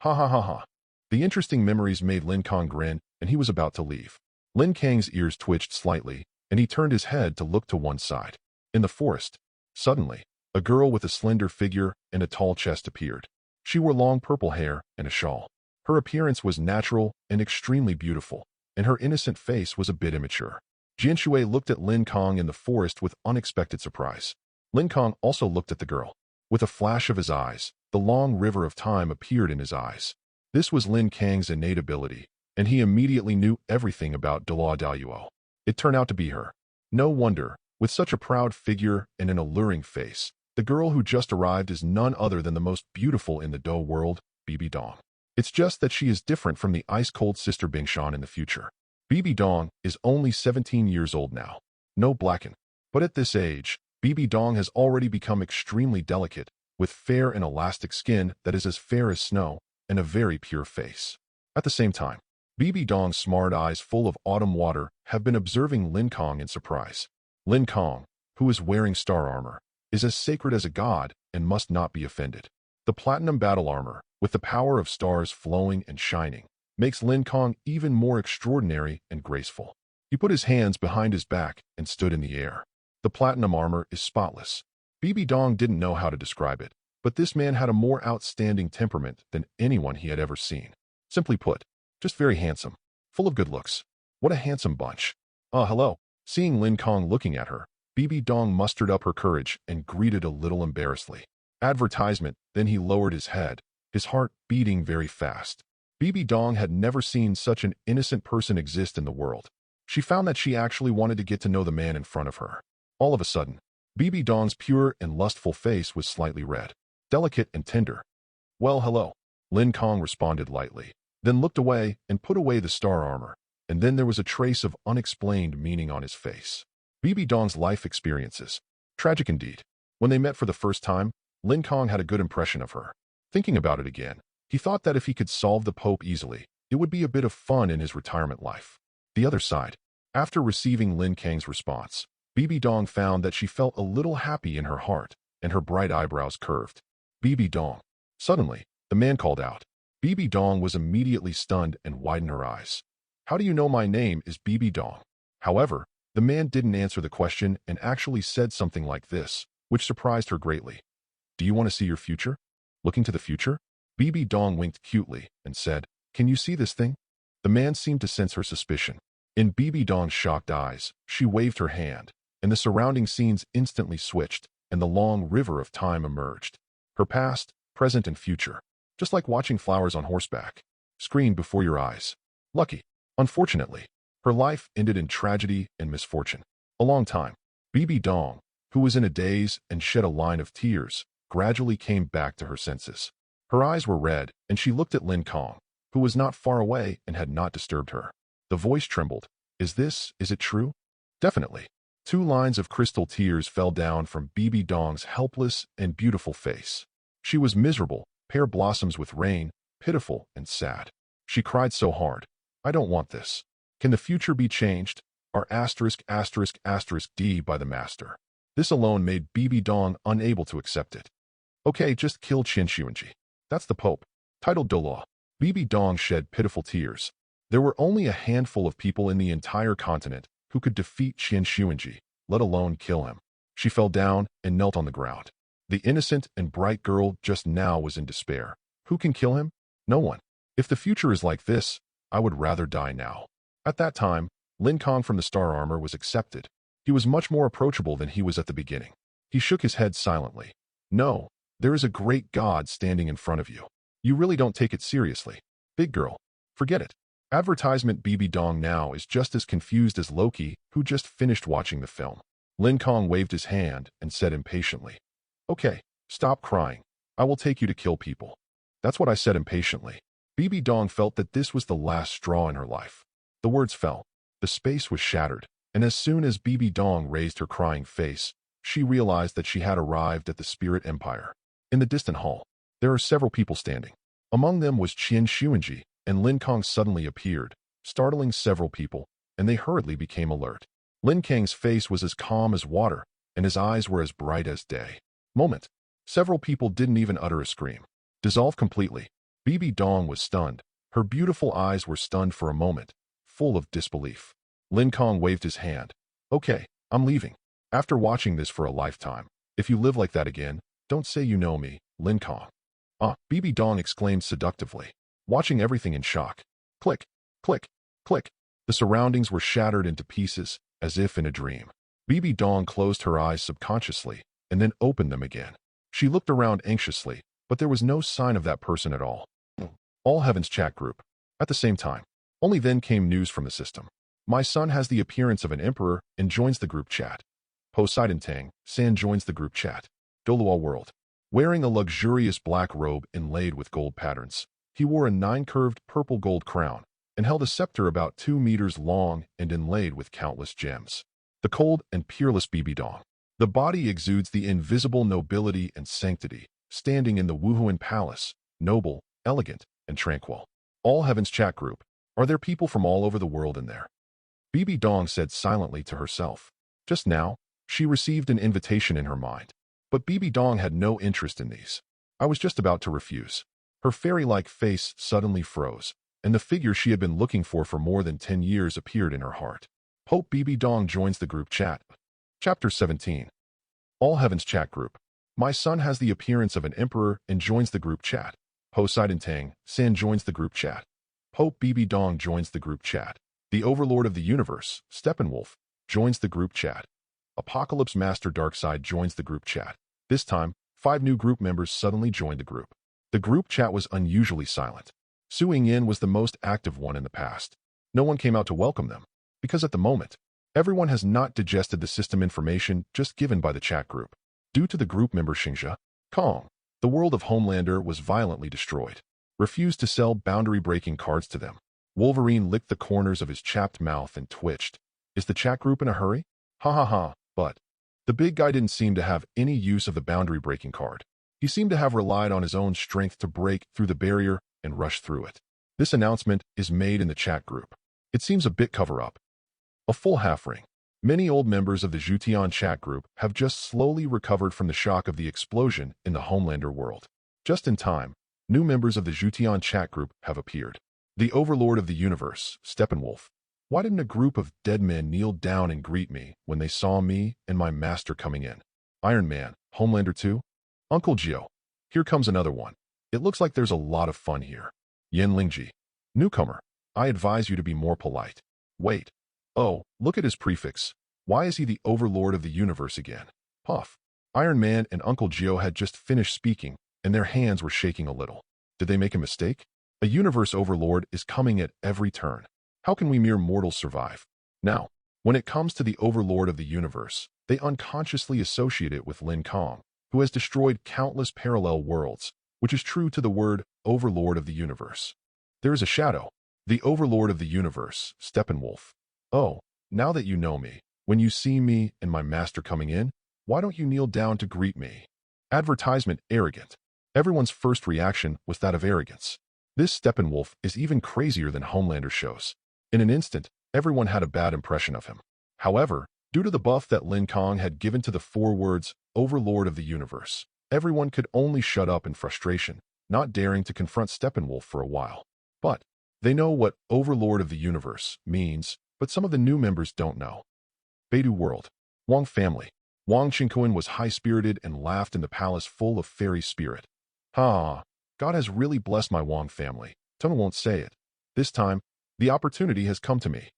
Ha ha ha ha. The interesting memories made Lin Kang grin, and he was about to leave. Lin Kang's ears twitched slightly, and he turned his head to look to one side. In the forest, suddenly, a girl with a slender figure and a tall chest appeared. She wore long purple hair and a shawl. Her appearance was natural and extremely beautiful, and her innocent face was a bit immature. Jianshui looked at Lin Kang in the forest with unexpected surprise. Lin Kang also looked at the girl. With a flash of his eyes, the long river of time appeared in his eyes. This was Lin Kang's innate ability, and he immediately knew everything about Dala Daluo. It turned out to be her. No wonder, with such a proud figure and an alluring face, the girl who just arrived is none other than the most beautiful in the Do world, Bibi Dong. It's just that she is different from the ice-cold sister Bingshan in the future. Bibi Dong is only 17 years old now. No blacken. But at this age, Bibi Dong has already become extremely delicate, with fair and elastic skin that is as fair as snow, and a very pure face. At the same time, Bibi Dong's smart eyes full of autumn water have been observing Lin Kang in surprise. Lin Kang, who is wearing star armor, is as sacred as a god and must not be offended. The platinum battle armor, with the power of stars flowing and shining, makes Lin Kang even more extraordinary and graceful. He put his hands behind his back and stood in the air. The platinum armor is spotless. Bibi Dong didn't know how to describe it, but this man had a more outstanding temperament than anyone he had ever seen. Simply put, just very handsome, full of good looks. What a handsome bunch. Hello. Seeing Lin Kang looking at her, Bibi Dong mustered up her courage and greeted a little embarrassedly. Advertisement, then he lowered his head, his heart beating very fast. Bibi Dong had never seen such an innocent person exist in the world. She found that she actually wanted to get to know the man in front of her. All of a sudden, Bibi Dong's pure and lustful face was slightly red, delicate and tender. Well, hello. Lin Kang responded lightly, then looked away and put away the star armor, and then there was a trace of unexplained meaning on his face. BB Dong's life experiences. Tragic indeed. When they met for the first time, Lin Kang had a good impression of her. Thinking about it again, he thought that if he could solve the Pope easily, it would be a bit of fun in his retirement life. The other side. After receiving Lin Kang's response, BB Dong found that she felt a little happy in her heart, and her bright eyebrows curved. BB Dong. Suddenly, the man called out. BB Dong was immediately stunned and widened her eyes. How do you know my name is BB Dong? However, the man didn't answer the question and actually said something like this, which surprised her greatly. Do you want to see your future? Looking to the future? BB Dong winked cutely and said, Can you see this thing? The man seemed to sense her suspicion. In BB Dong's shocked eyes, she waved her hand, and the surrounding scenes instantly switched, and the long river of time emerged. Her past, present, and future, just like watching flowers on horseback, screened before your eyes. Lucky. Unfortunately, her life ended in tragedy and misfortune. A long time. BB Dong, who was in a daze and shed a line of tears, gradually came back to her senses. Her eyes were red, and she looked at Lin Kang, who was not far away and had not disturbed her. The voice trembled. Is it true? Definitely. 2 lines of crystal tears fell down from BB Dong's helpless and beautiful face. She was miserable, pear blossoms with rain, pitiful and sad. She cried so hard. I don't want this. Can the future be changed? Or ****D by the master. This alone made BB Dong unable to accept it. Okay, just kill Qin Xuanji. That's the Pope. Titled Dolaw. BB Dong shed pitiful tears. There were only a handful of people in the entire continent who could defeat Qin Xuanji, let alone kill him. She fell down and knelt on the ground. The innocent and bright girl just now was in despair. Who can kill him? No one. If the future is like this, I would rather die now. At that time, Lin Kang from the Star Armor was accepted. He was much more approachable than he was at the beginning. He shook his head silently. No, there is a great God standing in front of you. You really don't take it seriously. Big girl. Forget it. Advertisement BB Dong now is just as confused as Loki, who just finished watching the film. Lin Kang waved his hand and said impatiently, Okay, stop crying. I will take you to kill people. That's what I said impatiently. BB Dong felt that this was the last straw in her life. The words fell. The space was shattered, and as soon as BB Dong raised her crying face, she realized that she had arrived at the Spirit Empire. In the distant hall, there are several people standing. Among them was Qin Xuanji, and Lin Kang suddenly appeared, startling several people, and they hurriedly became alert. Lin Kang's face was as calm as water, and his eyes were as bright as day. Moment. Several people didn't even utter a scream. Dissolved completely. BB Dong was stunned. Her beautiful eyes were stunned for a moment, full of disbelief. Lin Kang waved his hand. Okay, I'm leaving. After watching this for a lifetime, if you live like that again, don't say you know me, Lin Kang. BB Dong exclaimed seductively, watching everything in shock. Click, click, click. The surroundings were shattered into pieces, as if in a dream. BB Dong closed her eyes subconsciously, and then opened them again. She looked around anxiously, but there was no sign of that person at all. All Heavens chat group. At the same time, only then came news from the system. My son has the appearance of an emperor and joins the group chat. Poseidon Tang, San joins the group chat. Doluo World. Wearing a luxurious black robe inlaid with gold patterns, he wore a 9-curved purple gold crown and held a scepter about 2 meters long and inlaid with countless gems. The cold and peerless BB Dong. The body exudes the invisible nobility and sanctity, standing in the Wuhuan Palace, noble, elegant, and tranquil. All Heavens chat group. Are there people from all over the world in there? BB Dong said silently to herself. Just now, she received an invitation in her mind. But BB Dong had no interest in these. I was just about to refuse. Her fairy-like face suddenly froze, and the figure she had been looking for more than 10 years appeared in her heart. Pope BB Dong joins the group chat. Chapter 17. All Heavens chat group. My son has the appearance of an emperor and joins the group chat. Poseidon Tang, San joins the group chat. Pope BB Dong joins the group chat. The Overlord of the Universe, Steppenwolf, joins the group chat. Apocalypse Master Darkseid joins the group chat. This time, 5 new group members suddenly joined the group. The group chat was unusually silent. Su Ying was the most active one in the past. No one came out to welcome them, because at the moment, everyone has not digested the system information just given by the chat group. Due to the group member Xingxia, Kong, The world of Homelander was violently destroyed. Refused to sell boundary-breaking cards to them. Wolverine licked the corners of his chapped mouth and twitched. Is the chat group in a hurry? Ha ha ha, but the big guy didn't seem to have any use of the boundary-breaking card. He seemed to have relied on his own strength to break through the barrier and rush through it. This announcement is made in the chat group. It seems a bit cover-up. A full half ring. Many old members of the Jutian chat group have just slowly recovered from the shock of the explosion in the Homelander world. Just in time, new members of the Jutian chat group have appeared. The Overlord of the Universe, Steppenwolf. Why didn't a group of dead men kneel down and greet me when they saw me and my master coming in? Iron Man, Homelander 2? Uncle Gio. Here comes another one. It looks like there's a lot of fun here. Yen Lingji. Newcomer. I advise you to be more polite. Wait. Oh, look at his prefix. Why is he the Overlord of the Universe again? Puff. Iron Man and Uncle Gio had just finished speaking, and their hands were shaking a little. Did they make a mistake? A universe overlord is coming at every turn. How can we mere mortals survive? Now, when it comes to the Overlord of the Universe, they unconsciously associate it with Lin Kang, who has destroyed countless parallel worlds, which is true to the word Overlord of the Universe. There is a shadow. The Overlord of the Universe, Steppenwolf. Oh, now that you know me, when you see me and my master coming in, why don't you kneel down to greet me? Advertisement arrogant. Everyone's first reaction was that of arrogance. This Steppenwolf is even crazier than Homelander shows. In an instant, everyone had a bad impression of him. However, due to the buff that Lin Kang had given to the 4 words, Overlord of the Universe, everyone could only shut up in frustration, not daring to confront Steppenwolf for a while. But they know what Overlord of the Universe means, but some of the new members don't know. Beidou World. Wong family. Wang Qingquan was high-spirited and laughed in the palace full of fairy spirit. Ha! God has really blessed my Wong family. Tone won't say it. This time, the opportunity has come to me.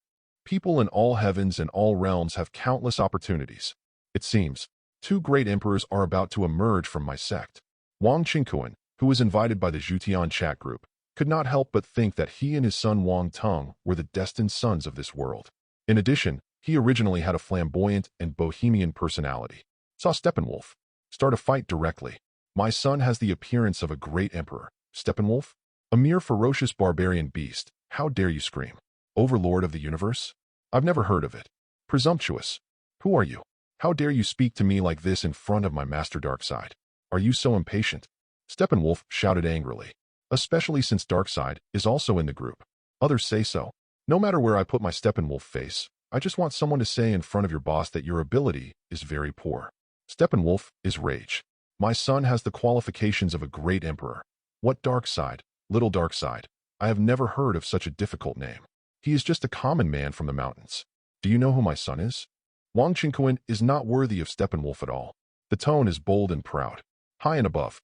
People in all heavens and all realms have countless opportunities. It seems, 2 great emperors are about to emerge from my sect. Wang Qingquan, who was invited by the Jutian chat group, could not help but think that he and his son Wang Tung were the destined sons of this world. In addition, he originally had a flamboyant and bohemian personality. Saw Steppenwolf start a fight directly. My son has the appearance of a great emperor. Steppenwolf? A mere ferocious barbarian beast. How dare you scream? Overlord of the Universe? I've never heard of it. Presumptuous. Who are you? How dare you speak to me like this in front of my master Darkseid? Are you so impatient? Steppenwolf shouted angrily. Especially since Darkseid is also in the group. Others say so. No matter where I put my Steppenwolf face, I just want someone to say in front of your boss that your ability is very poor. Steppenwolf is rage. My son has the qualifications of a great emperor. What Darkseid? Little Darkseid. I have never heard of such a difficult name. He is just a common man from the mountains. Do you know who my son is? Wang Qingquan is not worthy of Steppenwolf at all. The tone is bold and proud. High and above.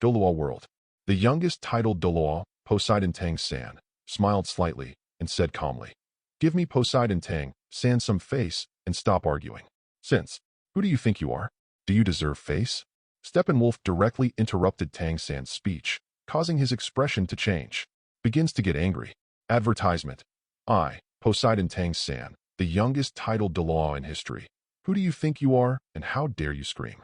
Doloa World. The youngest titled Doloa, Poseidon Tang San, smiled slightly and said calmly, Give me Poseidon Tang San some face and stop arguing. Since, who do you think you are? Do you deserve face? Steppenwolf directly interrupted Tang San's speech, causing his expression to change. Begins to get angry. Advertisement. I, Poseidon Tang San, the youngest titled Doloa in history. Who do you think you are, and how dare you scream?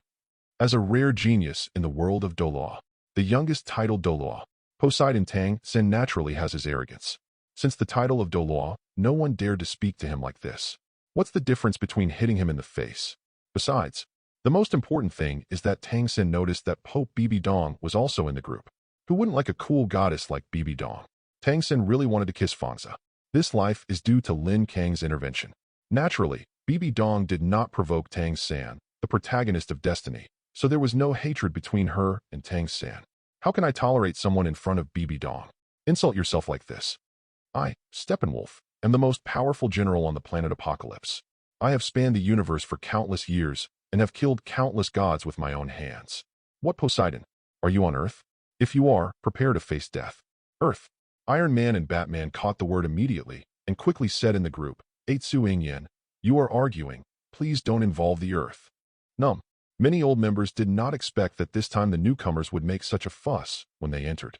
As a rare genius in the world of Doloa, the youngest titled Doloa, Poseidon Tang San naturally has his arrogance. Since the title of Doloa, no one dared to speak to him like this. What's the difference between hitting him in the face? Besides, the most important thing is that Tang San noticed that Pope Bibi Dong was also in the group. Who wouldn't like a cool goddess like Bibi Dong? Tang San really wanted to kiss Fangza. This life is due to Lin Kang's intervention. Naturally, Bibi Dong did not provoke Tang San, the protagonist of Destiny, so there was no hatred between her and Tang San. How can I tolerate someone in front of Bibi Dong? Insult yourself like this. I, Steppenwolf, am the most powerful general on the planet Apocalypse. I have spanned the universe for countless years and have killed countless gods with my own hands. What Poseidon? Are you on Earth? If you are, prepare to face death. Earth. Iron Man and Batman caught the word immediately and quickly said in the group, Eitsu Yin, you are arguing. Please don't involve the Earth. Num. Many old members did not expect that this time the newcomers would make such a fuss when they entered.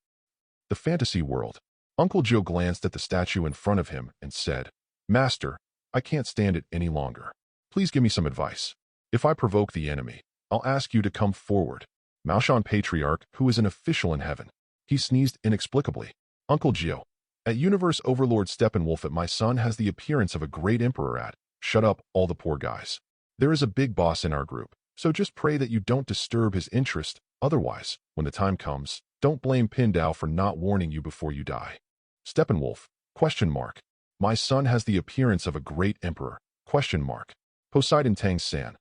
The fantasy world. Uncle Joe glanced at the statue in front of him and said, Master, I can't stand it any longer. Please give me some advice. If I provoke the enemy, I'll ask you to come forward. Maoshan Patriarch, who is an official in heaven. He sneezed inexplicably. Uncle Gio. At Universe Overlord Steppenwolf, my son has the appearance of a great emperor at. Shut up, all the poor guys. There is a big boss in our group, so just pray that you don't disturb his interest. Otherwise, when the time comes, don't blame Pindao for not warning you before you die. Steppenwolf, ? My son has the appearance of a great emperor, ? Poseidon Tang-san, ?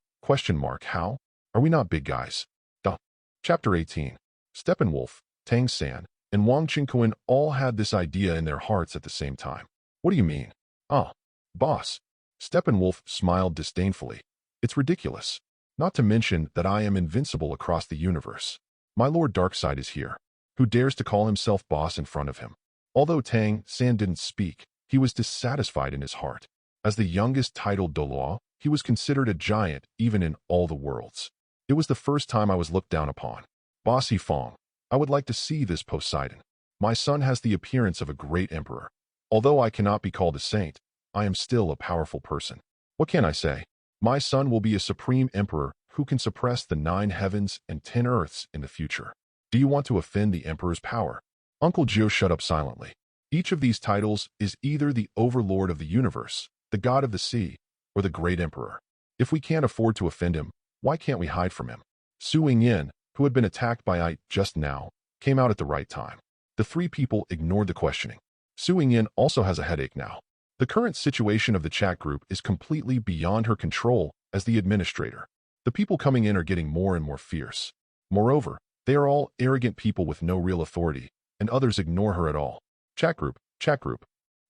How? Are we not big guys? Duh. Chapter 18. Steppenwolf, Tang-san, and Wang Qingquan all had this idea in their hearts at the same time. What do you mean? Boss. Steppenwolf smiled disdainfully. It's ridiculous. Not to mention that I am invincible across the universe. My Lord Darkseid is here. Who dares to call himself boss in front of him? Although Tang-san didn't speak, he was dissatisfied in his heart. As the youngest titled Doloa, he was considered a giant even in all the worlds. It was the first time I was looked down upon. Bossy Fong, I would like to see this Poseidon. My son has the appearance of a great emperor. Although I cannot be called a saint, I am still a powerful person. What can I say? My son will be a supreme emperor who can suppress the 9 heavens and 10 earths in the future. Do you want to offend the emperor's power? Uncle Gio shut up silently. Each of these titles is either the overlord of the universe, the god of the sea, or the great emperor. If we can't afford to offend him, why can't we hide from him? Su Yingyan, who had been attacked by I just now, came out at the right time. The 3 people ignored the questioning. Su Yingyan also has a headache now. The current situation of the chat group is completely beyond her control as the administrator. The people coming in are getting more and more fierce. Moreover, they are all arrogant people with no real authority, and others ignore her at all. Chat group.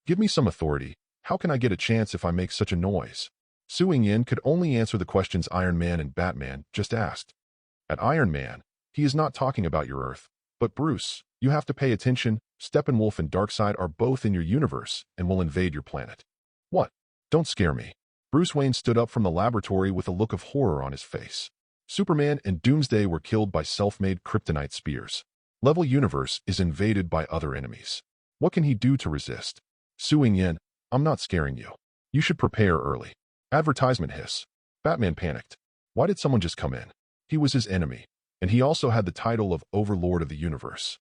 Give me some authority. How can I get a chance if I make such a noise? Su Yingyan could only answer the questions Iron Man and Batman just asked. At Iron Man, he is not talking about your Earth. But Bruce, you have to pay attention. Steppenwolf and Darkseid are both in your universe and will invade your planet. What? Don't scare me. Bruce Wayne stood up from the laboratory with a look of horror on his face. Superman and Doomsday were killed by self-made kryptonite spears. Level universe is invaded by other enemies. What can he do to resist? Su Yingyan, I'm not scaring you. You should prepare early. Advertisement hiss. Batman panicked. Why did someone just come in? He was his enemy, and he also had the title of Overlord of the Universe.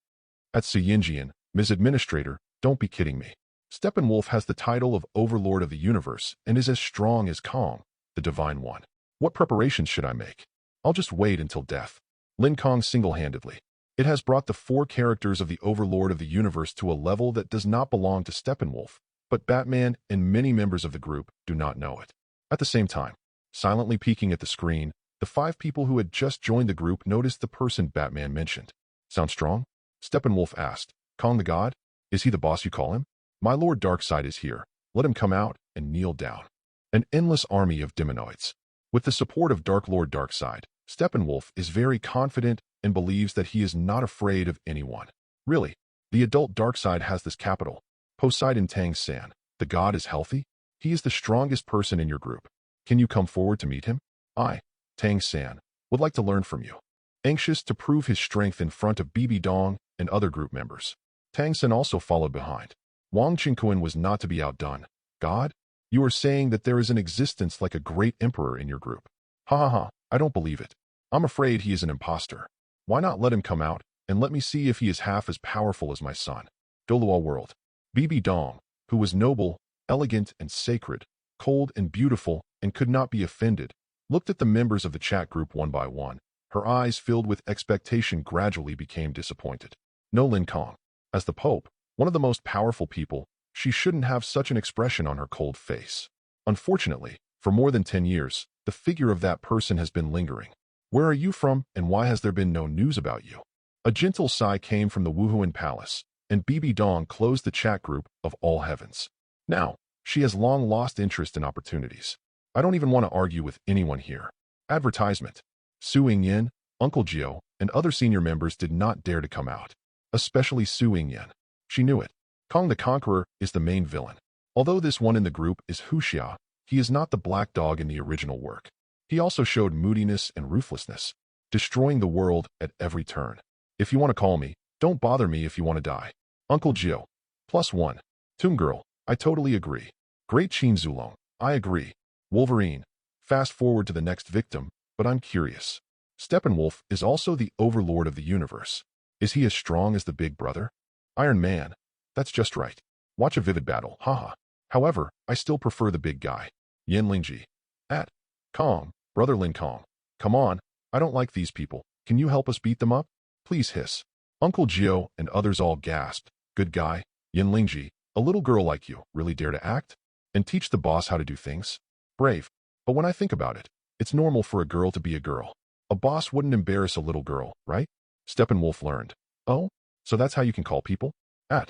At Su Yingyan, Ms. Administrator, don't be kidding me. Steppenwolf has the title of Overlord of the Universe and is as strong as Kang, the Divine One. What preparations should I make? I'll just wait until death. Lin Kang single-handedly. It has brought the 4 characters of the Overlord of the Universe to a level that does not belong to Steppenwolf, but Batman and many members of the group do not know it. At the same time, silently peeking at the screen, the 5 people who had just joined the group noticed the person Batman mentioned. Sound strong? Steppenwolf asked. Kang the God? Is he the boss you call him? My Lord Darkseid is here. Let him come out and kneel down. An endless army of demonoids. With the support of Dark Lord Darkseid, Steppenwolf is very confident and believes that he is not afraid of anyone. Really, the adult Darkseid has this capital. Poseidon Tang-san, the god is healthy? He is the strongest person in your group. Can you come forward to meet him? I, Tang-san, would like to learn from you. Anxious to prove his strength in front of BB Dong and other group members. Tang-san also followed behind. Wang Qingquan was not to be outdone. God? You are saying that there is an existence like a great emperor in your group. I don't believe it. I'm afraid he is an imposter. Why not let him come out, and let me see if he is half as powerful as my son. Doloa World. BB Dong, who was noble, elegant and sacred, cold and beautiful, and could not be offended, looked at the members of the chat group one by one. Her eyes filled with expectation gradually became disappointed. No Lin Kang. As the Pope, one of the most powerful people, she shouldn't have such an expression on her cold face. Unfortunately, for more than 10 years, the figure of that person has been lingering. Where are you from, and why has there been no news about you? A gentle sigh came from the Wuhuan Palace, and BB Dong closed the chat group of all heavens. Now, she has long lost interest in opportunities. I don't even want to argue with anyone here. Advertisement. Su Yingyan, Uncle Gio, and other senior members did not dare to come out. Especially Su Yingyan. She knew it. Kang the Conqueror is the main villain. Although this one in the group is Huxia, he is not the black dog in the original work. He also showed moodiness and ruthlessness, destroying the world at every turn. If you want to call me, don't bother me if you want to die. Uncle Gio. +1. Tomb Girl. I totally agree. Great Qin Zulong. I agree. Wolverine. Fast forward to the next victim, but I'm curious. Steppenwolf is also the overlord of the universe. Is he as strong as the big brother? Iron Man. That's just right. Watch a vivid battle, haha. However, I still prefer the big guy. Yin Lingji. At. Kang, brother Lin Kang. Come on, I don't like these people. Can you help us beat them up? Please hiss. Uncle Gio and others all gasped. Good guy, Yin Lingji, a little girl like you, really dare to act? And teach the boss how to do things? Brave. But when I think about it, it's normal for a girl to be a girl. A boss wouldn't embarrass a little girl, right? Steppenwolf learned. Oh? So that's how you can call people? At.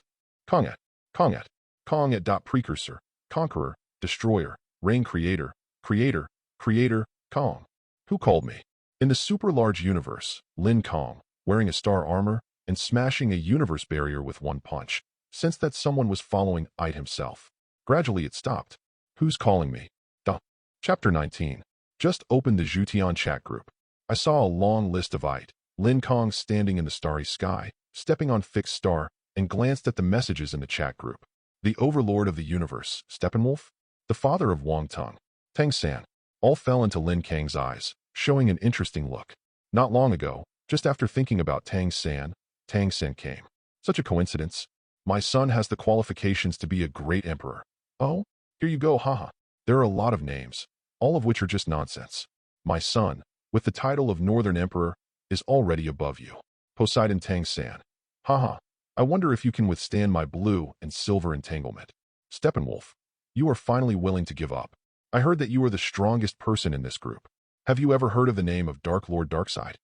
Kang at. Kang at. Kang at. Precursor. Conqueror. Destroyer. Reign Creator. Creator. Creator. Kang. Who called me? In the super large universe, Lin Kang, wearing a star armor and smashing a universe barrier with one punch, sensed that someone was following it himself. Gradually it stopped. Who's calling me? Duh. Chapter 19. Just opened the Jutian chat group. I saw a long list of Lin Kang standing in the starry sky, stepping on fixed star, and glanced at the messages in the chat group. The overlord of the universe, Steppenwolf, the father of Wang Tung, Tang San, all fell into Lin Kang's eyes, showing an interesting look. Not long ago, just after thinking about Tang San came. Such a coincidence. My son has the qualifications to be a great emperor. Oh, here you go, haha. There are a lot of names, all of which are just nonsense. My son, with the title of Northern Emperor, is already above you. Poseidon Tang San. Haha. I wonder if you can withstand my blue and silver entanglement. Steppenwolf, you are finally willing to give up. I heard that you are the strongest person in this group. Have you ever heard of the name of Dark Lord Darkseid?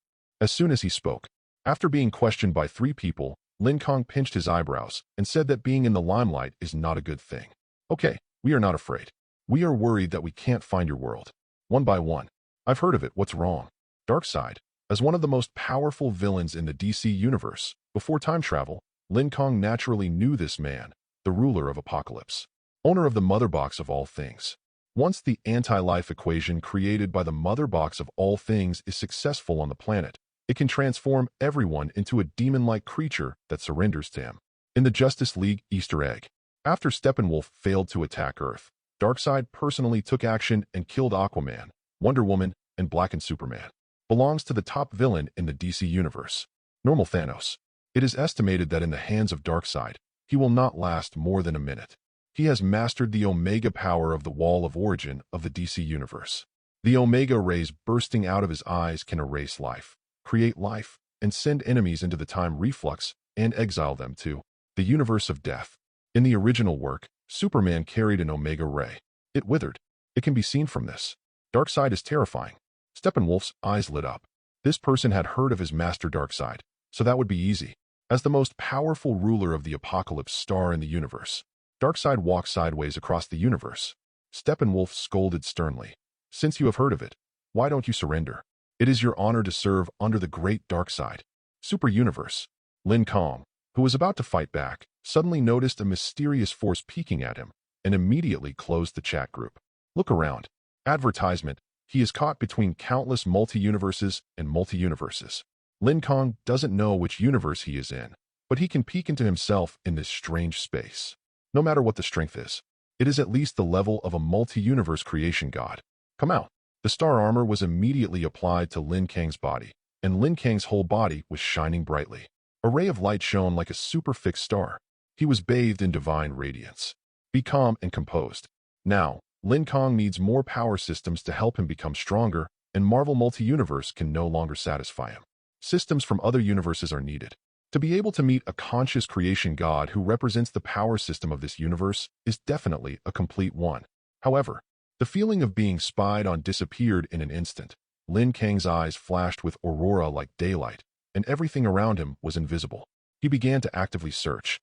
As soon as he spoke, after being questioned by 3 people, Lin Kang pinched his eyebrows and said that being in the limelight is not a good thing. Okay, we are not afraid. We are worried that we can't find your world. One by one. I've heard of it, what's wrong? Darkseid, as one of the most powerful villains in the DC universe, before time travel, Lin Kang naturally knew this man, the ruler of Apocalypse, owner of the mother box of all things. Once the anti-life equation created by the mother box of all things is successful on the planet, it can transform everyone into a demon-like creature that surrenders to him. In the Justice League Easter egg, after Steppenwolf failed to attack Earth, Darkseid personally took action and killed Aquaman, Wonder Woman, and blackened Superman. Belongs to the top villain in the DC universe, normal Thanos. It is estimated that in the hands of Darkseid, he will not last more than a minute. He has mastered the Omega power of the Wall of Origin of the DC universe. The Omega rays bursting out of his eyes can erase life, create life, and send enemies into the time reflux and exile them to the universe of death. In the original work, Superman carried an Omega ray. It withered. It can be seen from this. Darkseid is terrifying. Steppenwolf's eyes lit up. This person had heard of his master Darkseid, so that would be easy. As the most powerful ruler of the Apocalypse star in the universe, Darkseid walked sideways across the universe. Steppenwolf scolded sternly. Since you have heard of it, why don't you surrender? It is your honor to serve under the great Darkseid. Super Universe. Lin Kang, who was about to fight back, suddenly noticed a mysterious force peeking at him and immediately closed the chat group. Look around. Advertisement. He is caught between countless multi-universes and multi-universes. Lin Kang doesn't know which universe he is in, but he can peek into himself in this strange space. No matter what the strength is, it is at least the level of a multi-universe creation god. Come out. The star armor was immediately applied to Lin Kang's body, and Lin Kang's whole body was shining brightly. A ray of light shone like a super-fixed star. He was bathed in divine radiance. Be calm and composed. Now, Lin Kang needs more power systems to help him become stronger, and Marvel Multi-Universe can no longer satisfy him. Systems from other universes are needed. To be able to meet a conscious creation god who represents the power system of this universe is definitely a complete one. However, the feeling of being spied on disappeared in an instant. Lin Kang's eyes flashed with aurora like daylight, and everything around him was invisible. He began to actively search.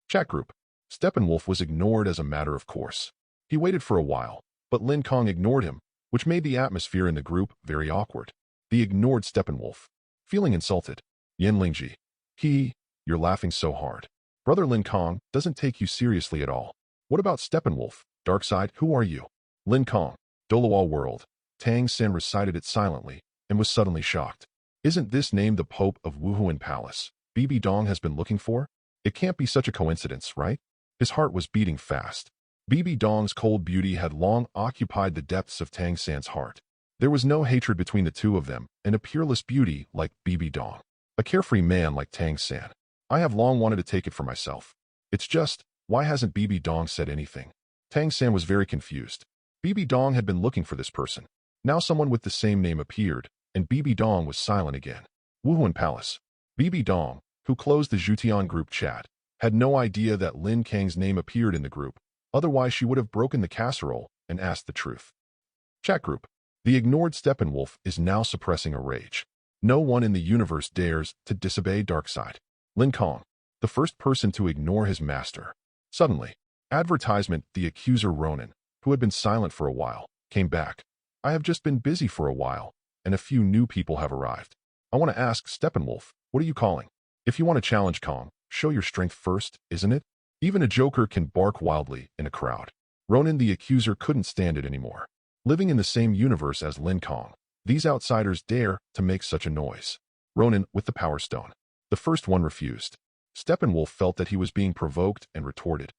Chat group. Steppenwolf was ignored as a matter of course. He waited for a while, but Lin Kang ignored him, which made the atmosphere in the group very awkward. He ignored Steppenwolf, feeling insulted. Yin Lingji. You're laughing so hard. Brother Lin Kang doesn't take you seriously at all. What about Steppenwolf? Darkseid, who are you? Lin Kang. Doloa world. Tang Sin recited it silently, and was suddenly shocked. Isn't this name the Pope of Wuhuan Palace Bibi Dong has been looking for? It can't be such a coincidence, right? His heart was beating fast. Bibi Dong's cold beauty had long occupied the depths of Tang San's heart. There was no hatred between the two of them, and a peerless beauty like BB Dong. A carefree man like Tang San. I have long wanted to take it for myself. It's just, why hasn't BB Dong said anything? Tang San was very confused. BB Dong had been looking for this person. Now someone with the same name appeared, and BB Dong was silent again. Wuhuan Palace. BB Dong, who closed the Zhutian group chat, had no idea that Lin Kang's name appeared in the group, otherwise she would have broken the casserole and asked the truth. Chat group. The ignored Steppenwolf is now suppressing a rage. No one in the universe dares to disobey Darkseid. Lin Kang, the first person to ignore his master. Suddenly, advertisement, the accuser Ronan, who had been silent for a while, came back. I have just been busy for a while, and a few new people have arrived. I want to ask Steppenwolf, what are you calling? If you want to challenge Kang, show your strength first, isn't it? Even a joker can bark wildly in a crowd. Ronan the accuser couldn't stand it anymore. Living in the same universe as Lin Kang, these outsiders dare to make such a noise. Ronan with the Power Stone. The first one refused. Steppenwolf felt that he was being provoked and retorted.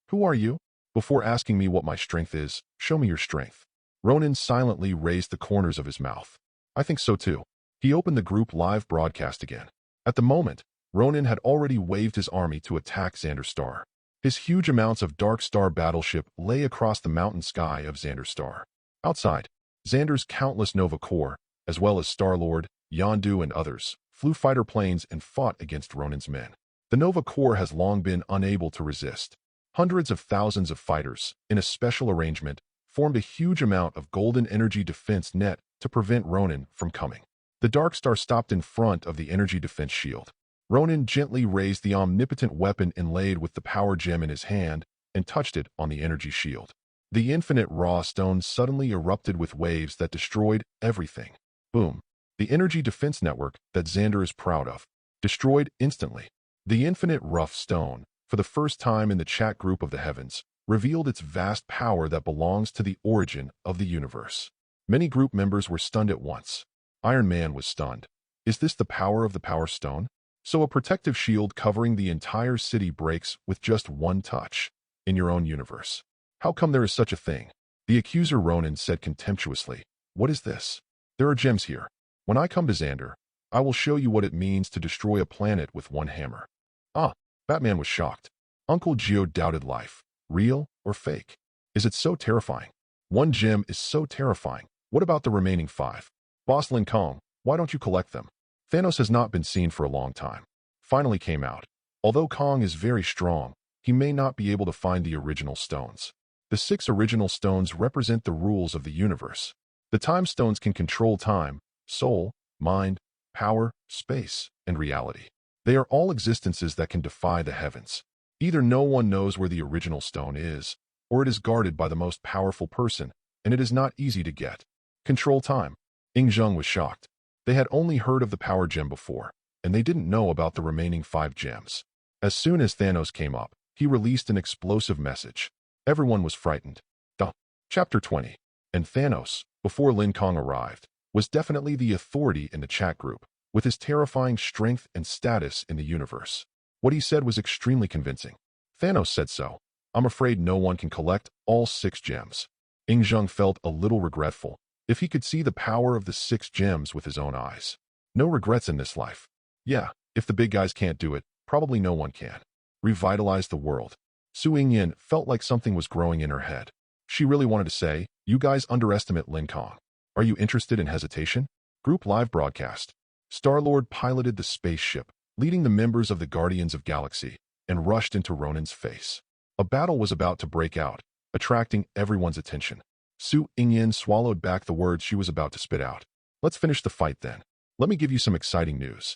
Who are you? Before asking me what my strength is, show me your strength. Ronan silently raised the corners of his mouth. I think so too. He opened the group live broadcast again. At the moment, Ronan had already waved his army to attack Xander Star. His huge amounts of Dark Star battleship lay across the mountain sky of Xander Star. Outside, Xander's countless Nova Corps, as well as Star-Lord, Yondu and others, flew fighter planes and fought against Ronan's men. The Nova Corps has long been unable to resist. Hundreds of thousands of fighters, in a special arrangement, formed a huge amount of golden energy defense net to prevent Ronan from coming. The Dark Star stopped in front of the energy defense shield. Ronan gently raised the omnipotent weapon inlaid with the power gem in his hand and touched it on the energy shield. The infinite raw stone suddenly erupted with waves that destroyed everything. Boom. The energy defense network that Xander is proud of. Destroyed instantly. The infinite rough stone, for the first time in the chat group of the heavens, revealed its vast power that belongs to the origin of the universe. Many group members were stunned at once. Iron Man was stunned. Is this the power of the Power Stone? So a protective shield covering the entire city breaks with just one touch. In your own universe. How come there is such a thing? The accuser Ronan said contemptuously. What is this? There are gems here. When I come to Xander, I will show you what it means to destroy a planet with one hammer. Ah, Batman was shocked. Uncle Geo doubted life. Real or fake? Is it so terrifying? One gem is so terrifying. What about the remaining 5? Boss Lin Kang, why don't you collect them? Thanos has not been seen for a long time. Finally came out. Although Kang is very strong, he may not be able to find the original stones. The 6 original stones represent the rules of the universe. The time stones can control time, soul, mind, power, space, and reality. They are all existences that can defy the heavens. Either no one knows where the original stone is, or it is guarded by the most powerful person, and it is not easy to get. Control time. Ing Zheng was shocked. They had only heard of the power gem before, and they didn't know about the remaining 5 gems. As soon as Thanos came up, he released an explosive message. Everyone was frightened. Chapter 20. And Thanos, before Lin Kang arrived, was definitely the authority in the chat group, with his terrifying strength and status in the universe. What he said was extremely convincing. Thanos said so. I'm afraid no one can collect all 6 gems. Ing Zheng felt a little regretful. If he could see the power of the 6 gems with his own eyes. No regrets in this life. Yeah, if the big guys can't do it, probably no one can. Revitalize the world. Su Yingyan felt like something was growing in her head. She really wanted to say, you guys underestimate Lin Kang. Are you interested in hesitation? Group live broadcast. Star-Lord piloted the spaceship, leading the members of the Guardians of Galaxy, and rushed into Ronan's face. A battle was about to break out, attracting everyone's attention. Su Yingyan swallowed back the words she was about to spit out. Let's finish the fight then. Let me give you some exciting news.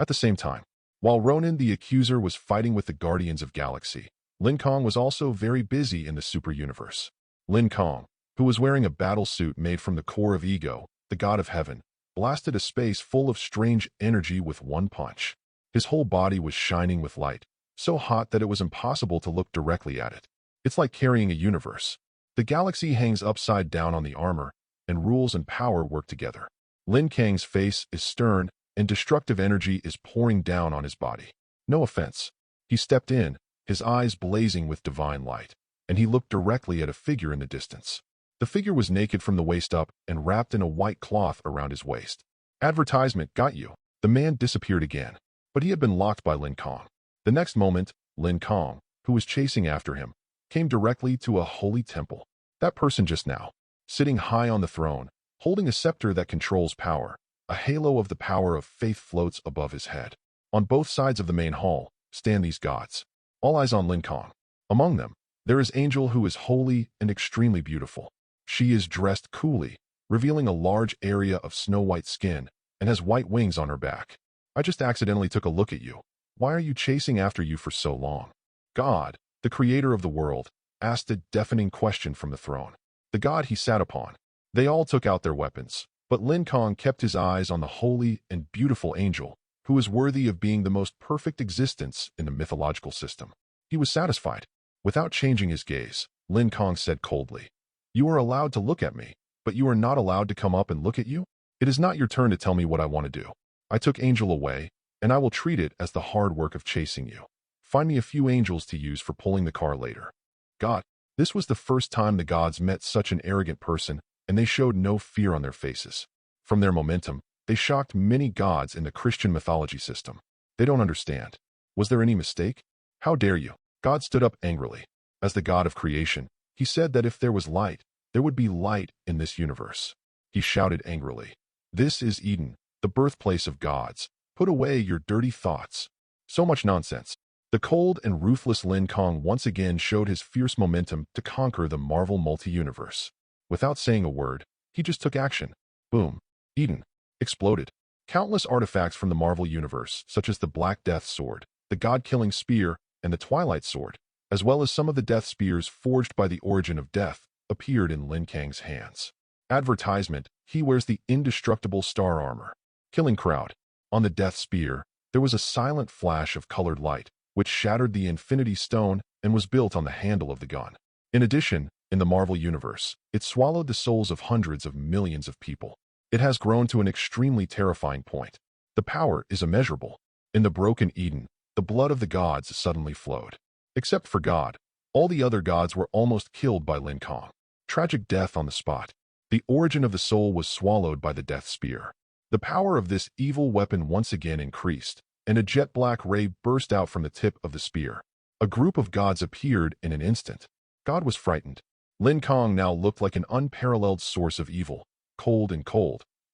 At the same time, while Ronan the Accuser was fighting with the Guardians of Galaxy, Lin Kang was also very busy in the super universe. Lin Kang, who was wearing a battle suit made from the core of Ego, the god of heaven, blasted a space full of strange energy with one punch. His whole body was shining with light, so hot that it was impossible to look directly at it. It's like carrying a universe. The galaxy hangs upside down on the armor, and rules and power work together. Lin Kang's face is stern, and destructive energy is pouring down on his body. No offense. He stepped in, his eyes blazing with divine light, and he looked directly at a figure in the distance. The figure was naked from the waist up and wrapped in a white cloth around his waist. Advertisement got you. The man disappeared again, but he had been locked by Lin Kang. The next moment, Lin Kang, who was chasing after him, came directly to a holy temple. That person just now, sitting high on the throne, holding a scepter that controls power, a halo of the power of faith floats above his head. On both sides of the main hall stand these gods, all eyes on Lin Kang. Among them, there is Angel, who is holy and extremely beautiful. She is dressed coolly, revealing a large area of snow-white skin and has white wings on her back. I just accidentally took a look at you. Why are you chasing after you for so long? God, the creator of the world, asked a deafening question from the throne. The god he sat upon. They all took out their weapons, but Lin Kang kept his eyes on the holy and beautiful Angel, who is worthy of being the most perfect existence in the mythological system. He was satisfied. Without changing his gaze, Lin Kang said coldly, "You are allowed to look at me, but you are not allowed to come up and look at you? It is not your turn to tell me what I want to do. I took Angel away, and I will treat it as the hard work of chasing you. Find me a few angels to use for pulling the car later." God, this was the first time the gods met such an arrogant person, and they showed no fear on their faces. From their momentum, they shocked many gods in the Christian mythology system. They don't understand. Was there any mistake? How dare you? God stood up angrily. As the god of creation, he said that if there was light, there would be light in this universe. He shouted angrily, "This is Eden, the birthplace of gods. Put away your dirty thoughts." So much nonsense. The cold and ruthless Lin Kang once again showed his fierce momentum to conquer the Marvel multi-universe. Without saying a word, he just took action. Boom. Eden exploded. Countless artifacts from the Marvel universe, such as the Black Death Sword, the God-Killing Spear, and the Twilight Sword, as well as some of the Death Spears forged by the Origin of Death, appeared in Lin Kang's hands. Advertisement: he wears the indestructible star armor. Killing crowd. On the Death Spear, there was a silent flash of colored light, which shattered the Infinity Stone and was built on the handle of the gun. In addition, in the Marvel Universe, it swallowed the souls of hundreds of millions of people. It has grown to an extremely terrifying point. The power is immeasurable. In the broken Eden, the blood of the gods suddenly flowed. Except for God, all the other gods were almost killed by Lin Kang. Tragic death on the spot. The origin of the soul was swallowed by the Death Spear. The power of this evil weapon once again increased, and a jet black ray burst out from the tip of the spear. A group of gods appeared in an instant. God was frightened. Lin Kang now looked like an unparalleled source of evil, cold,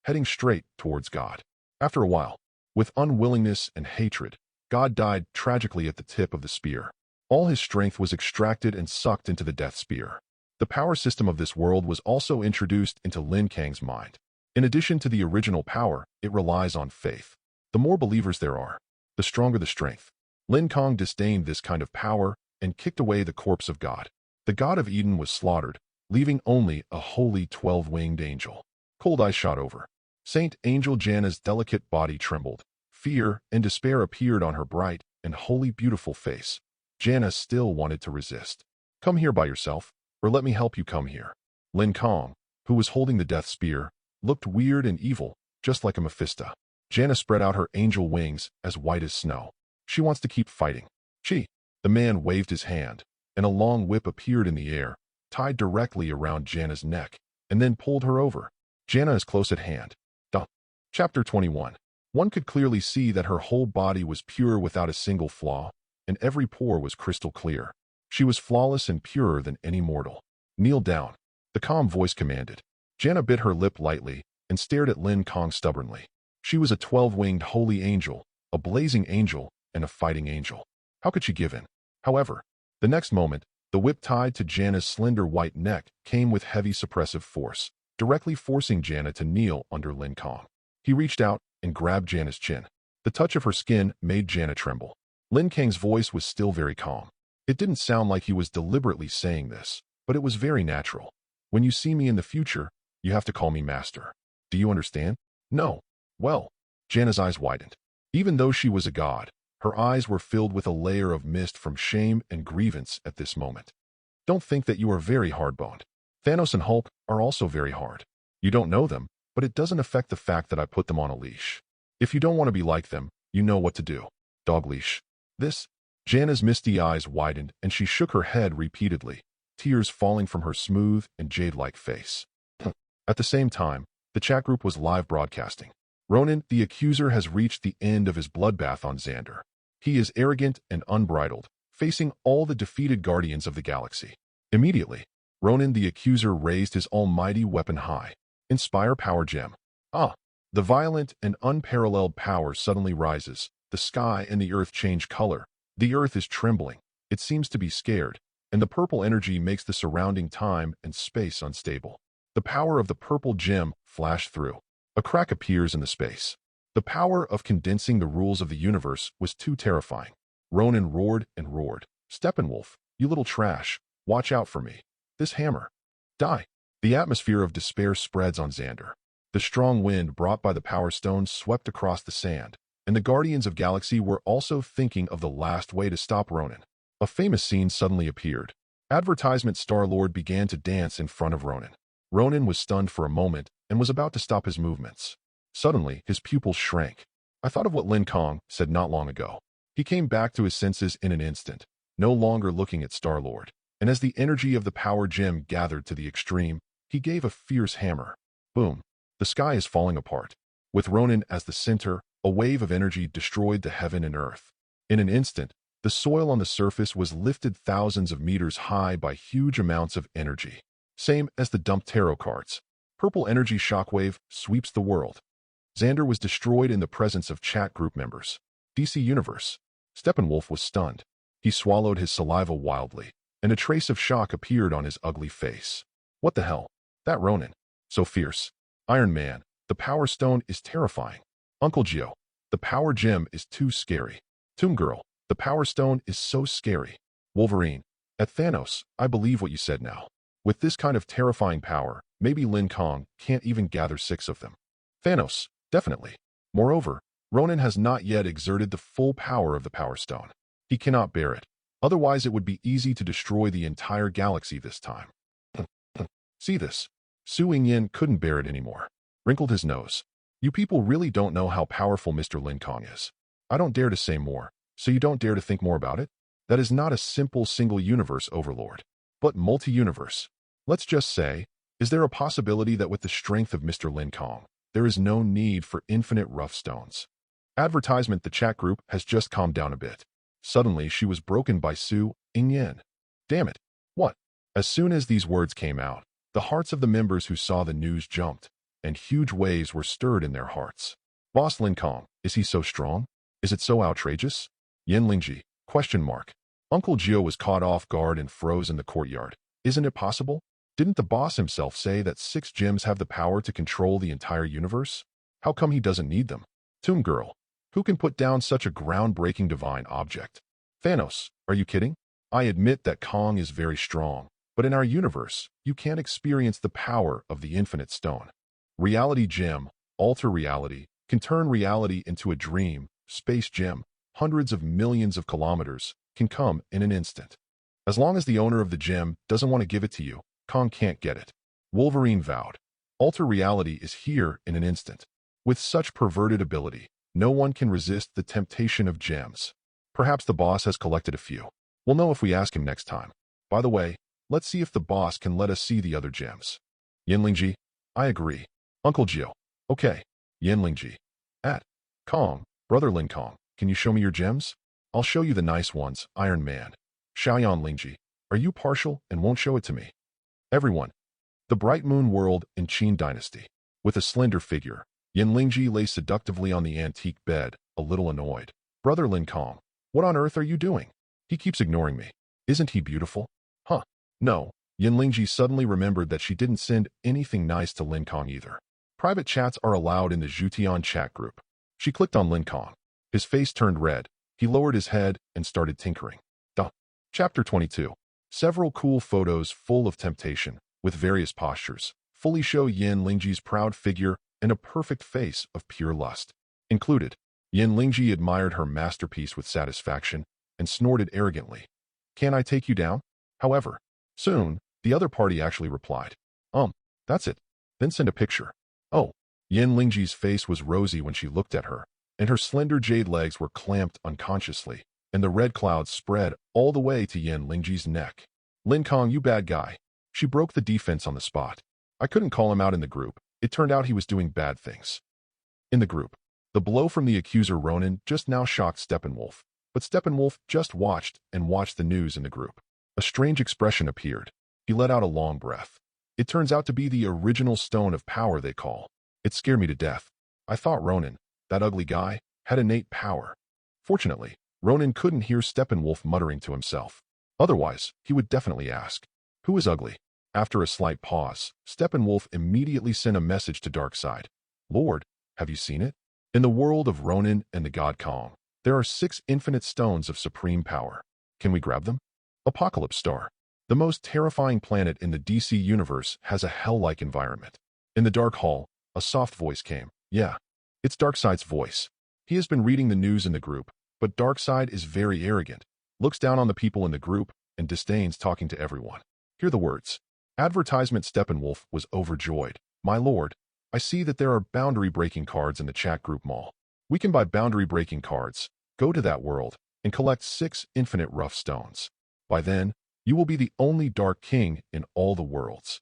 heading straight towards God. After a while, with unwillingness and hatred, God died tragically at the tip of the spear. All his strength was extracted and sucked into the Death Spear. The power system of this world was also introduced into Lin Kang's mind. In addition to the original power, it relies on faith. The more believers there are, the stronger the strength. Lin Kang disdained this kind of power and kicked away the corpse of God. The god of Eden was slaughtered, leaving only a holy 12-winged angel. Cold eyes shot over. Saint Angel Janna's delicate body trembled. Fear and despair appeared on her bright and wholly beautiful face. Janna still wanted to resist. "Come here by yourself, or let me help you come here." Lin Kang, who was holding the Death Spear, looked weird and evil, just like a Mephisto. Janna spread out her angel wings as white as snow. She wants to keep fighting. She. The man waved his hand, and a long whip appeared in the air, tied directly around Janna's neck, and then pulled her over. Janna is close at hand. Chapter 21. One could clearly see that her whole body was pure without a single flaw, and every pore was crystal clear. She was flawless and purer than any mortal. "Kneel down," the calm voice commanded. Janna bit her lip lightly and stared at Lin Kang stubbornly. She was a 12-winged holy angel, a blazing angel, and a fighting angel. How could she give in? However, the next moment, the whip tied to Janna's slender white neck came with heavy suppressive force, directly forcing Janna to kneel under Lin Kang. He reached out and grabbed Janna's chin. The touch of her skin made Janna tremble. Lin Kang's voice was still very calm. It didn't sound like he was deliberately saying this, but it was very natural. "When you see me in the future, you have to call me master. Do you understand?" "No." "Well." Janna's eyes widened. Even though she was a god, her eyes were filled with a layer of mist from shame and grievance at this moment. "Don't think that you are very hard-boned. Thanos and Hulk are also very hard. You don't know them, but it doesn't affect the fact that I put them on a leash. If you don't want to be like them, you know what to do. Dog leash." This. Janna's misty eyes widened and she shook her head repeatedly. tears falling from her smooth and jade-like face. At the same time, the chat group was live broadcasting. Ronan, the accuser, has reached the end of his bloodbath on Xander. He is arrogant and unbridled, facing all the defeated guardians of the galaxy. Immediately, Ronan, the accuser, raised his almighty weapon high. Inspire Power Gem. The violent and unparalleled power suddenly rises. The sky and the earth change color. The earth is trembling. It seems to be scared, and the purple energy makes the surrounding time and space unstable. The power of the purple gem flashed through. A crack appears in the space. The power of condensing the rules of the universe was too terrifying. Ronan roared and roared. Steppenwolf, you little trash, watch out for me. This hammer. Die. The atmosphere of despair spreads on Xander. The strong wind brought by the Power Stone swept across the sand, and the Guardians of Galaxy were also thinking of the last way to stop Ronan. A famous scene suddenly appeared. Advertisement Star-Lord began to dance in front of Ronan. Ronan was stunned for a moment and was about to stop his movements. Suddenly, his pupils shrank. I thought of what Lin Kang said not long ago. He came back to his senses in an instant, no longer looking at Star-Lord. And as the energy of the power gem gathered to the extreme, he gave a fierce hammer. Boom. The sky is falling apart. With Ronan as the center, a wave of energy destroyed the heaven and earth. In an instant, the soil on the surface was lifted thousands of meters high by huge amounts of energy. Same as the dumped tarot cards. Purple energy shockwave sweeps the world. Xander was destroyed in the presence of chat group members. DC Universe. Steppenwolf was stunned. He swallowed his saliva wildly, and a trace of shock appeared on his ugly face. What the hell? That Ronan. So fierce. Iron Man. The Power Stone is terrifying. Uncle Gio. The Power Gem is too scary. Tomb Girl. The Power Stone is so scary. Wolverine. At Thanos, I believe what you said now. With this kind of terrifying power, maybe Lin Kang can't even gather 6 of them. Thanos. Definitely. Moreover, Ronan has not yet exerted the full power of the Power Stone. He cannot bear it. Otherwise, it would be easy to destroy the entire galaxy this time. See this? Su Ying couldn't bear it anymore. Wrinkled his nose. You people really don't know how powerful Mr. Lin Kang is. I don't dare to say more, so you don't dare to think more about it? That is not a simple single-universe overlord, but multi-universe. Let's just say, is there a possibility that with the strength of Mr. Lin Kang, there is no need for infinite rough stones? Advertisement. The chat group has just calmed down a bit. Suddenly, she was broken by Su Ying. Damn it. What? As soon as these words came out, the hearts of the members who saw the news jumped, and huge waves were stirred in their hearts. Boss Lin Kang, is he so strong? Is it so outrageous? Yin Lingji, ? Uncle Gio was caught off guard and froze in the courtyard. Isn't it possible? Didn't the boss himself say that 6 gems have the power to control the entire universe? How come he doesn't need them? Tomb Girl, who can put down such a groundbreaking divine object? Thanos, are you kidding? I admit that Kang is very strong, but in our universe, you can't experience the power of the infinite stone. Reality Gem, alter reality, can turn reality into a dream. Space Gem, hundreds of millions of kilometers, can come in an instant. As long as the owner of the gem doesn't want to give it to you, Kang can't get it. Wolverine vowed. Alter reality is here in an instant. With such perverted ability, no one can resist the temptation of gems. Perhaps the boss has collected a few. We'll know if we ask him next time. By the way, let's see if the boss can let us see the other gems. Yinlingji, I agree. Uncle Gio. Okay. Yinlingji. At Kang, Brother Lin Kang, can you show me your gems? I'll show you the nice ones, Iron Man. Xiaoyan Lingji, are you partial and won't show it to me? Everyone. The Bright Moon World in Qin Dynasty. With a slender figure, Yinlingji lay seductively on the antique bed, a little annoyed. Brother Lin Kang, what on earth are you doing? He keeps ignoring me. Isn't he beautiful? Huh. No. Yinlingji suddenly remembered that she didn't send anything nice to Lin Kang either. Private chats are allowed in the Zhutian chat group. She clicked on Lin Kang. His face turned red. He lowered his head and started tinkering. Chapter 22. Several cool photos full of temptation, with various postures, fully show Yin Lingji's proud figure and a perfect face of pure lust. Included, Yin Lingji admired her masterpiece with satisfaction and snorted arrogantly. Can I take you down? However, soon, the other party actually replied. That's it. Then send a picture. Oh, Yin Lingji's face was rosy when she looked at her, and her slender jade legs were clamped unconsciously, and the red clouds spread all the way to Yin Lingji's neck. Lin Kang, you bad guy. She broke the defense on the spot. I couldn't call him out in the group. It turned out he was doing bad things. In the group, the blow from the accuser Ronan just now shocked Steppenwolf, but Steppenwolf just watched the news in the group. A strange expression appeared. He let out a long breath. It turns out to be the original stone of power they call. It scared me to death. I thought Ronan, that ugly guy, had innate power. Fortunately, Ronan couldn't hear Steppenwolf muttering to himself. Otherwise, he would definitely ask, "Who is ugly?" After a slight pause, Steppenwolf immediately sent a message to Darkseid. "Lord, have you seen it? In the world of Ronan and the God Kang, there are 6 infinite stones of supreme power. Can we grab them?" Apocalypse Star. The most terrifying planet in the DC universe has a hell-like environment. In the dark hall, a soft voice came. "Yeah, it's Darkseid's voice. He has been reading the news in the group, but Darkseid is very arrogant, looks down on the people in the group, and disdains talking to everyone. Hear the words." Advertisement. Steppenwolf was overjoyed. "My lord, I see that there are boundary-breaking cards in the chat group mall. We can buy boundary-breaking cards, go to that world, and collect 6 infinite rough stones. By then, you will be the only Dark King in all the worlds."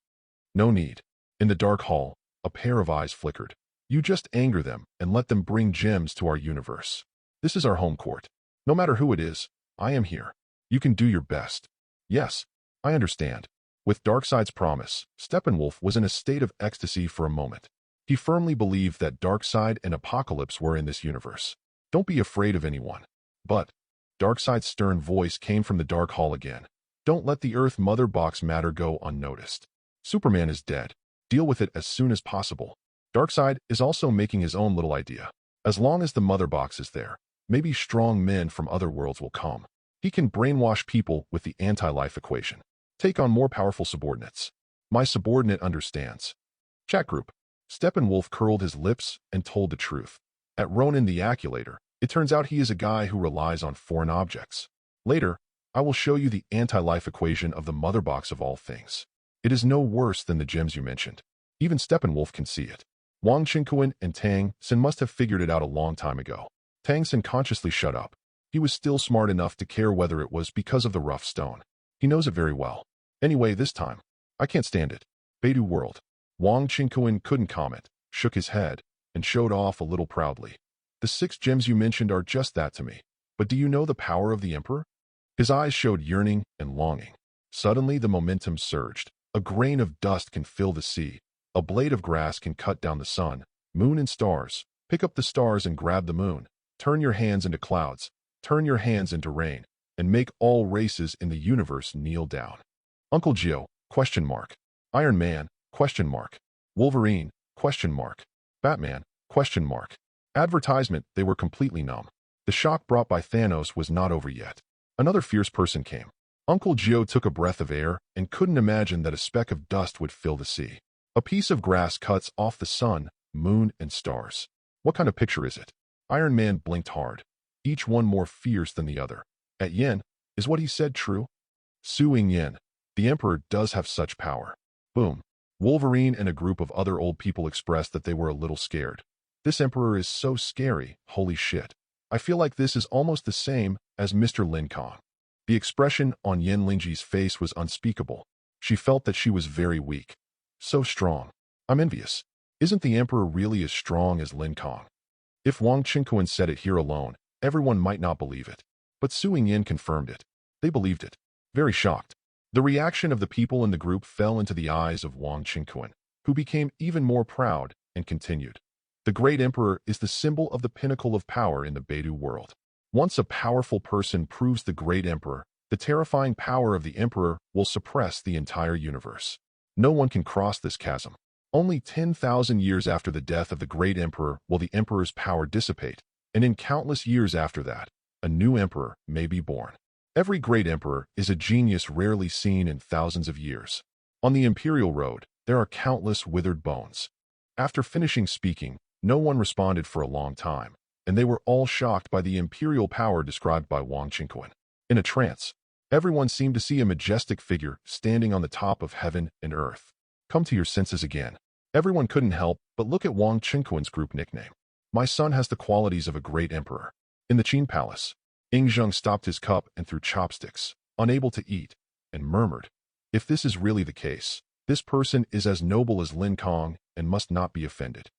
"No need." In the dark hall, a pair of eyes flickered. "You just anger them and let them bring gems to our universe. This is our home court. No matter who it is, I am here. You can do your best." "Yes, I understand." With Darkseid's promise, Steppenwolf was in a state of ecstasy for a moment. He firmly believed that Darkseid and Apocalypse were in this universe. "Don't be afraid of anyone." But Darkseid's stern voice came from the dark hall again. "Don't let the Earth Mother Box matter go unnoticed. Superman is dead. Deal with it as soon as possible." Darkseid is also making his own little idea. As long as the Mother Box is there, maybe strong men from other worlds will come. He can brainwash people with the anti-life equation. Take on more powerful subordinates. My subordinate understands. Chat group. Steppenwolf curled his lips and told the truth. At Ronan the Acculator, it turns out he is a guy who relies on foreign objects. Later, I will show you the anti-life equation of the Mother Box of all things. It is no worse than the gems you mentioned. Even Steppenwolf can see it. Wang Qingquan and Tang Sin must have figured it out a long time ago. Tang Sin consciously shut up. He was still smart enough to care whether it was because of the rough stone. He knows it very well. Anyway, this time, I can't stand it. Beidou World. Wang Qingquan couldn't comment, shook his head, and showed off a little proudly. "The 6 gems you mentioned are just that to me. But do you know the power of the Emperor?" His eyes showed yearning and longing. Suddenly the momentum surged. A grain of dust can fill the sea. A blade of grass can cut down the sun, moon and stars. Pick up the stars and grab the moon. Turn your hands into clouds. Turn your hands into rain. And make all races in the universe kneel down. Uncle Gio, ? Iron Man, ? Wolverine, ? Batman, ? Advertisement. They were completely numb. The shock brought by Thanos was not over yet. Another fierce person came. Uncle Gio took a breath of air and couldn't imagine that a speck of dust would fill the sea. A piece of grass cuts off the sun, moon, and stars. What kind of picture is it? Iron Man blinked hard. Each one more fierce than the other. At Yen, is what he said true? Suing Yen. The Emperor does have such power. Boom. Wolverine and a group of other old people expressed that they were a little scared. This Emperor is so scary, holy shit. I feel like this is almost the same as Mr. Lin Kang. The expression on Yen Lingji's face was unspeakable. She felt that she was very weak. So strong. I'm envious. Isn't the Emperor really as strong as Lin Kang? If Wang Qingquan said it here alone, everyone might not believe it. But Suing Yen confirmed it. They believed it. Very shocked. The reaction of the people in the group fell into the eyes of Wang Qingquan, who became even more proud and continued. The Great Emperor is the symbol of the pinnacle of power in the Beidou world. Once a powerful person proves the Great Emperor, the terrifying power of the Emperor will suppress the entire universe. No one can cross this chasm. Only 10,000 years after the death of the Great Emperor will the Emperor's power dissipate, and in countless years after that, a new Emperor may be born. Every great emperor is a genius rarely seen in thousands of years. On the Imperial Road, there are countless withered bones. After finishing speaking, no one responded for a long time, and they were all shocked by the imperial power described by Wang Qingquan. In a trance, everyone seemed to see a majestic figure standing on the top of heaven and earth. Come to your senses again. Everyone couldn't help but look at Wang Qingquan's group nickname. My son has the qualities of a great emperor. In the Qin Palace, Ying Zheng stopped his cup and threw chopsticks. Unable to eat, and murmured, "If this is really the case, this person is as noble as Lin Kang and must not be offended."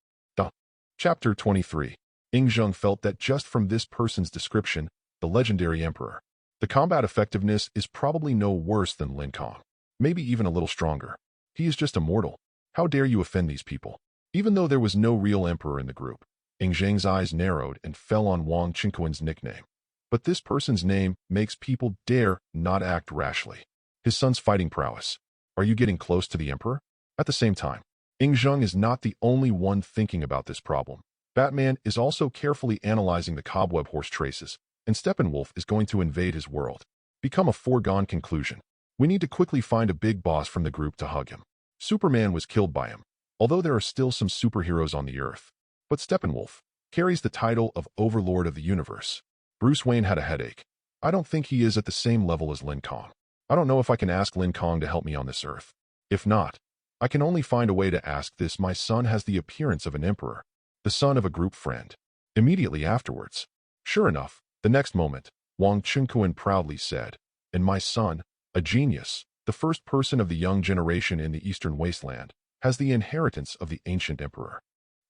Chapter 23. Zheng felt that just from this person's description, the legendary emperor, the combat effectiveness is probably no worse than Lin Kang, maybe even a little stronger. He is just a mortal. How dare you offend these people? Even though there was no real emperor in the group, Zheng's eyes narrowed and fell on Wang Qingquan's nickname. But this person's name makes people dare not act rashly. His son's fighting prowess. Are you getting close to the emperor? At the same time, Zheng is not the only one thinking about this problem. Batman is also carefully analyzing the cobweb horse traces, and Steppenwolf is going to invade his world. Become a foregone conclusion. We need to quickly find a big boss from the group to hug him. Superman was killed by him, although there are still some superheroes on the Earth. But Steppenwolf carries the title of Overlord of the Universe. Bruce Wayne had a headache. I don't think he is at the same level as Lin Kang. I don't know if I can ask Lin Kang to help me on this Earth. If not, I can only find a way to ask this. My son has the appearance of an emperor, the son of a group friend. Immediately afterwards, sure enough, the next moment, Wang Qingquan proudly said, "And my son, a genius, the first person of the young generation in the Eastern Wasteland, has the inheritance of the ancient emperor."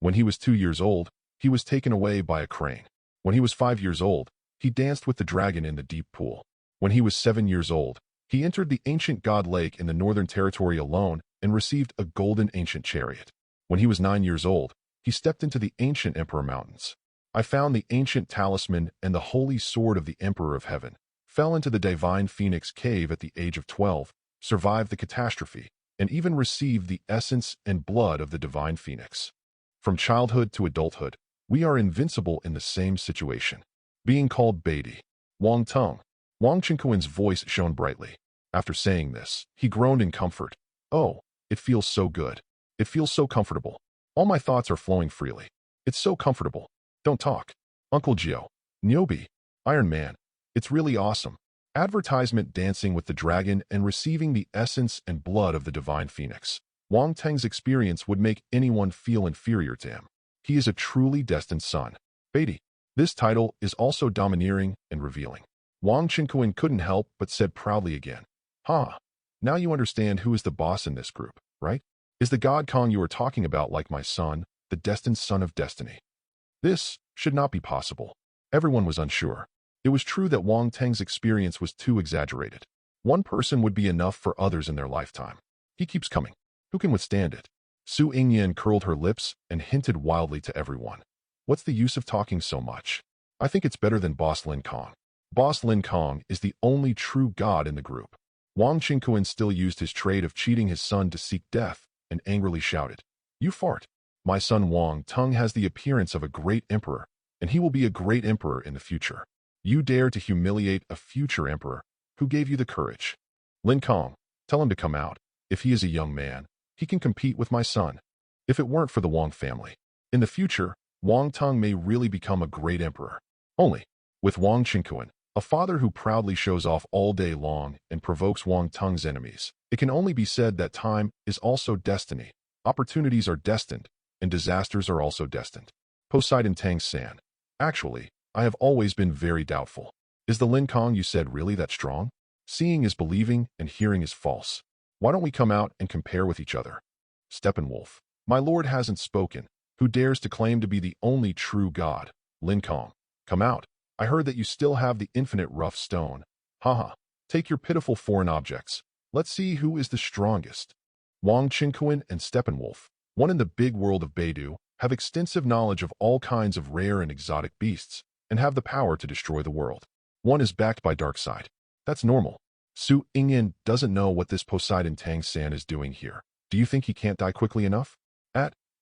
When he was 2 years old, he was taken away by a crane. When he was 5 years old, he danced with the dragon in the deep pool. When he was 7 years old, he entered the ancient god lake in the Northern Territory alone and received a golden ancient chariot. When he was 9 years old, he stepped into the ancient Emperor Mountains. I found the ancient talisman and the holy sword of the Emperor of Heaven, fell into the divine Phoenix cave at the age of 12, survived the catastrophe, and even received the essence and blood of the divine Phoenix. From childhood to adulthood, we are invincible in the same situation. Being called Beatty. Wang Tung. Wang Qingquan's voice shone brightly. After saying this, he groaned in comfort. "Oh, it feels so good. It feels so comfortable. All my thoughts are flowing freely. It's so comfortable. Don't talk. Uncle Gio. Niobe. Iron Man. It's really awesome." Advertisement dancing with the dragon and receiving the essence and blood of the divine Phoenix. Wang Teng's experience would make anyone feel inferior to him. He is a truly destined son. Beatty. This title is also domineering and revealing. Wang Qingquan couldn't help but said proudly again, now you understand who is the boss in this group, right? Is the God Kang you are talking about like my son, the destined son of destiny?" This should not be possible. Everyone was unsure. It was true that Wang Teng's experience was too exaggerated. One person would be enough for others in their lifetime. He keeps coming. Who can withstand it? Su Yingyan curled her lips and hinted wildly to everyone. What's the use of talking so much? I think it's better than Boss Lin Kang. Boss Lin Kang is the only true god in the group. Wang Qingquan still used his trade of cheating his son to seek death and angrily shouted, "You fart! My son Wang Tung has the appearance of a great emperor, and he will be a great emperor in the future. You dare to humiliate a future emperor. Who gave you the courage? Lin Kang, tell him to come out. If he is a young man, he can compete with my son. If it weren't for the Wang family, in the future, Wang Tung may really become a great emperor." Only, with Wang Qingquan, a father who proudly shows off all day long and provokes Wang Tung's enemies, it can only be said that time is also destiny. Opportunities are destined, and disasters are also destined. Poseidon Tang-san. Actually, I have always been very doubtful. Is the Lin Kang you said really that strong? Seeing is believing and hearing is false. Why don't we come out and compare with each other? Steppenwolf. My lord hasn't spoken. Who dares to claim to be the only true god? Lin Kang. Come out. I heard that you still have the infinite rough stone. Haha. Take your pitiful foreign objects. Let's see who is the strongest. Wang Qingquan and Steppenwolf, one in the big world of Beidou, have extensive knowledge of all kinds of rare and exotic beasts, and have the power to destroy the world. One is backed by Darkseid. That's normal. Su Yingyan doesn't know what this Poseidon Tang-san is doing here. Do you think he can't die quickly enough?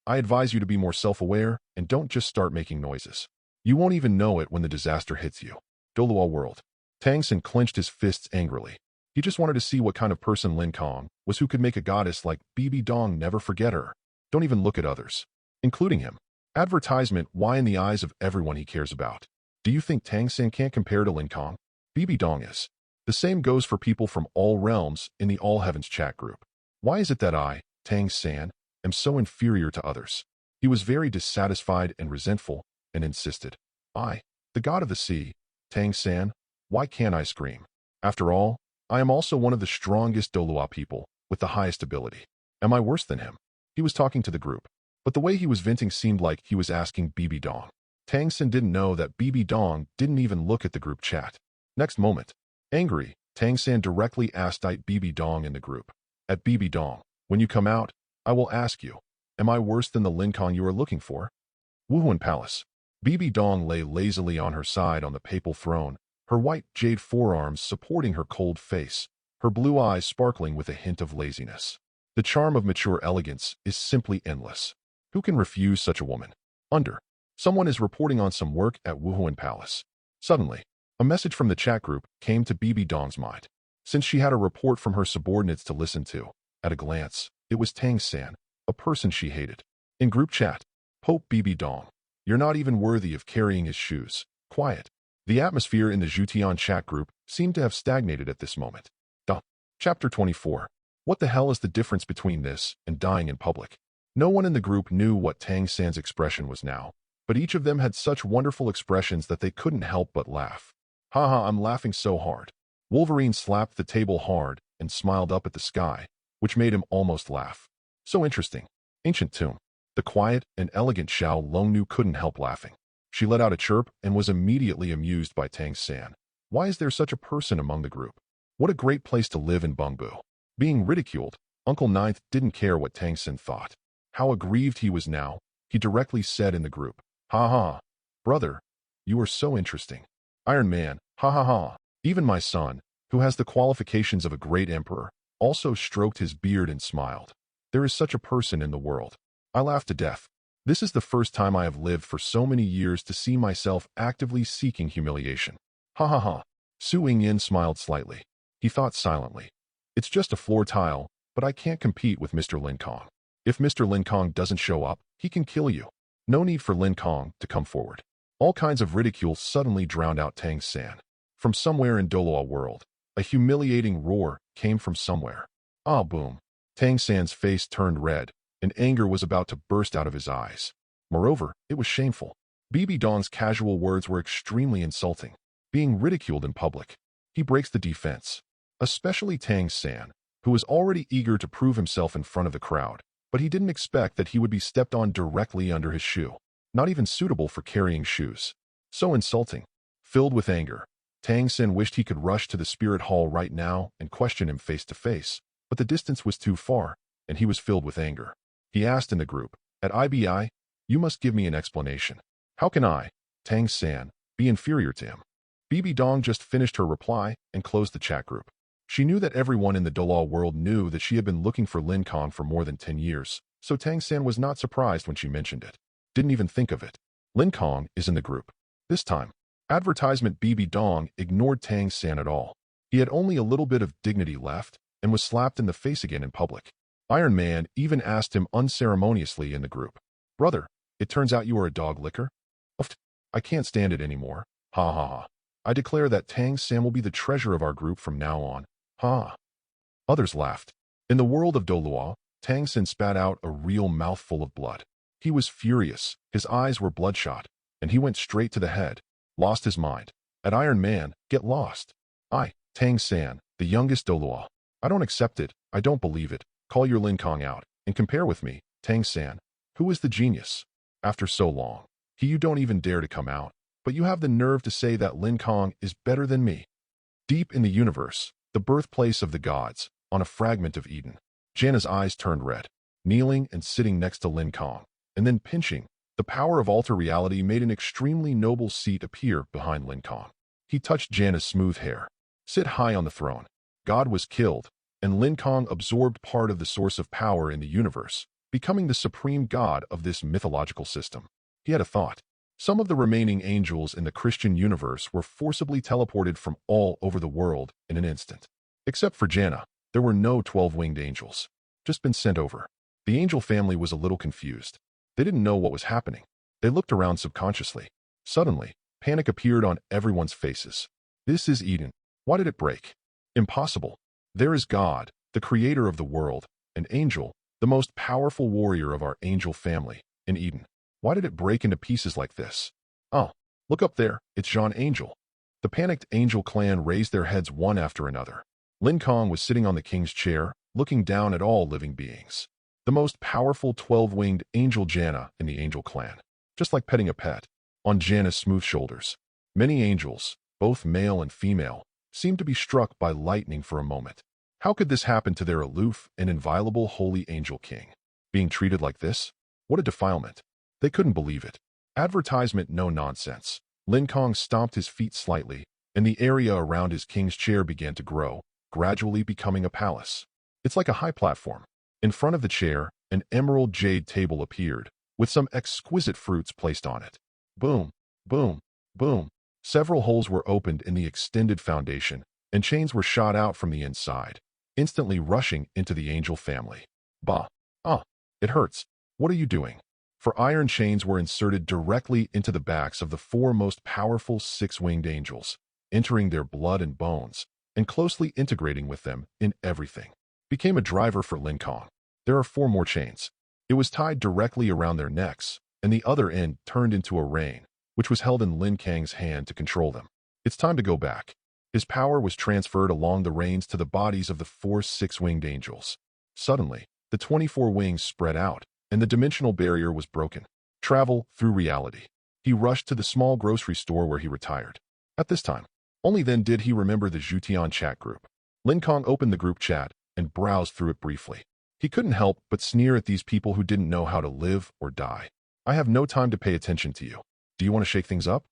I advise you to be more self-aware and don't just start making noises. You won't even know it when the disaster hits you. Dolua world. Tang-san clenched his fists angrily. He just wanted to see what kind of person Lin Kang was who could make a goddess like Bibi Dong never forget her. Don't even look at others, including him. Advertisement, why in the eyes of everyone he cares about? Do you think Tang-san can't compare to Lin Kang? Bibi Dong is. The same goes for people from all realms in the All Heavens chat group. Why is it that I, Tang-san, am so inferior to others? He was very dissatisfied and resentful, and insisted, I, the god of the sea, Tang-san, why can't I scream? After all, I am also one of the strongest Dolua people, with the highest ability. Am I worse than him? He was talking to the group, but the way he was venting seemed like he was asking BB Dong. Tang Sin didn't know that BB Dong didn't even look at the group chat. Next moment, angry, Tang San directly asked BB Dong in the group. At BB Dong, when you come out, I will ask you, am I worse than the Lin Kang you are looking for? Wuhuan Palace. BB Dong lay lazily on her side on the papal throne, her white jade forearms supporting her cold face, her blue eyes sparkling with a hint of laziness. The charm of mature elegance is simply endless. Who can refuse such a woman? Someone is reporting on some work at Wuhuan Palace. Suddenly, a message from the chat group came to BB Dong's mind. Since she had a report from her subordinates to listen to, at a glance, it was Tang San, a person she hated. In group chat, Pope BB Dong, you're not even worthy of carrying his shoes. Quiet. The atmosphere in the Zhutian chat group seemed to have stagnated at this moment. Chapter 24. What the hell is the difference between this and dying in public? No one in the group knew what Tang San's expression was now, but each of them had such wonderful expressions that they couldn't help but laugh. Haha, I'm laughing so hard. Wolverine slapped the table hard and smiled up at the sky, which made him almost laugh. So interesting. Ancient tomb. The quiet and elegant Xiao Longnu couldn't help laughing. She let out a chirp and was immediately amused by Tang San. Why is there such a person among the group? What a great place to live in Bengbu. Being ridiculed, Uncle Ninth didn't care what Tang San thought. How aggrieved he was now, he directly said in the group, "Ha ha, brother, you are so interesting. Iron Man, ha ha ha." Even my son, who has the qualifications of a great emperor, also stroked his beard and smiled. There is such a person in the world. I laughed to death. This is the first time I have lived for so many years to see myself actively seeking humiliation. Ha ha ha. Su Yingyan smiled slightly. He thought silently. It's just a floor tile, but I can't compete with Mr. Lin Kang. If Mr. Lin Kang doesn't show up, he can kill you. No need for Lin Kang to come forward. All kinds of ridicule suddenly drowned out Tang San. From somewhere in Doloa world, a humiliating roar came from somewhere. Ah, boom. Tang San's face turned red, and anger was about to burst out of his eyes. Moreover, it was shameful. BB Dong's casual words were extremely insulting. Being ridiculed in public. He breaks the defense. Especially Tang San, who was already eager to prove himself in front of the crowd, but he didn't expect that he would be stepped on directly under his shoe. Not even suitable for carrying shoes. So insulting. Filled with anger, Tang San wished he could rush to the spirit hall right now and question him face to face, but the distance was too far, and he was filled with anger. He asked in the group, "At IBI, you must give me an explanation. How can I, Tang San, be inferior to him?" BB Dong just finished her reply and closed the chat group. She knew that everyone in the Dolaw world knew that she had been looking for Lin Kang for more than 10 years, so Tang San was not surprised when she mentioned it. Didn't even think of it. Lin Kang is in the group. This time, advertisement BB Dong ignored Tang San at all. He had only a little bit of dignity left and was slapped in the face again in public. Iron Man even asked him unceremoniously in the group, "Brother, it turns out you are a dog licker? I can't stand it anymore. Ha ha ha. I declare that Tang San will be the treasure of our group from now on. Ha." Others laughed. In the world of Dolua, Tang San spat out a real mouthful of blood. He was furious, his eyes were bloodshot, and he went straight to the head. Lost his mind. At Iron Man, get lost. I, Tang San, the youngest Dolua. I don't accept it, I don't believe it. Call your Lin Kang out, and compare with me, Tang San. Who is the genius? After so long, you don't even dare to come out, but you have the nerve to say that Lin Kang is better than me. Deep in the universe, the birthplace of the gods, on a fragment of Eden, Janna's eyes turned red, kneeling and sitting next to Lin Kang, and then pinching. The power of alter reality made an extremely noble seat appear behind Lin Kang. He touched Janna's smooth hair. Sit high on the throne. God was killed, and Lin Kang absorbed part of the source of power in the universe, becoming the supreme god of this mythological system. He had a thought. Some of the remaining angels in the Christian universe were forcibly teleported from all over the world in an instant. Except for Janna, there were no 12-winged angels. Just been sent over. The angel family was a little confused. They didn't know what was happening. They looked around subconsciously. Suddenly, panic appeared on everyone's faces. This is Eden. Why did it break? Impossible. There is God, the creator of the world, an angel, the most powerful warrior of our angel family, in Eden. Why did it break into pieces like this? Oh, look up there, it's Jean Angel. The panicked angel clan raised their heads one after another. Lin Kang was sitting on the king's chair, looking down at all living beings. The most powerful 12-winged angel Janna in the angel clan. Just like petting a pet. On Janna's smooth shoulders, many angels, both male and female, seemed to be struck by lightning for a moment. How could this happen to their aloof and inviolable holy angel king? Being treated like this? What a defilement. They couldn't believe it. Advertisement no nonsense. Lin Kang stomped his feet slightly, and the area around his king's chair began to grow, gradually becoming a palace. It's like a high platform. In front of the chair, an emerald jade table appeared, with some exquisite fruits placed on it. Boom, boom, boom. Several holes were opened in the extended foundation, and chains were shot out from the inside, instantly rushing into the angel family. Bah! Ah! It hurts. What are you doing? For iron chains were inserted directly into the backs of the four most powerful six-winged angels, entering their blood and bones, and closely integrating with them in everything. Became a driver for Lin Kang. There are 4 more chains. It was tied directly around their necks, and the other end turned into a rein, which was held in Lin Kang's hand to control them. It's time to go back. His power was transferred along the reins to the bodies of the 4 six-winged angels. Suddenly, the 24 wings spread out, and the dimensional barrier was broken. Travel through reality. He rushed to the small grocery store where he retired. At this time, only then did he remember the Zhutian chat group. Lin Kang opened the group chat and browsed through it briefly. He couldn't help but sneer at these people who didn't know how to live or die. I have no time to pay attention to you. Do you want to shake things up?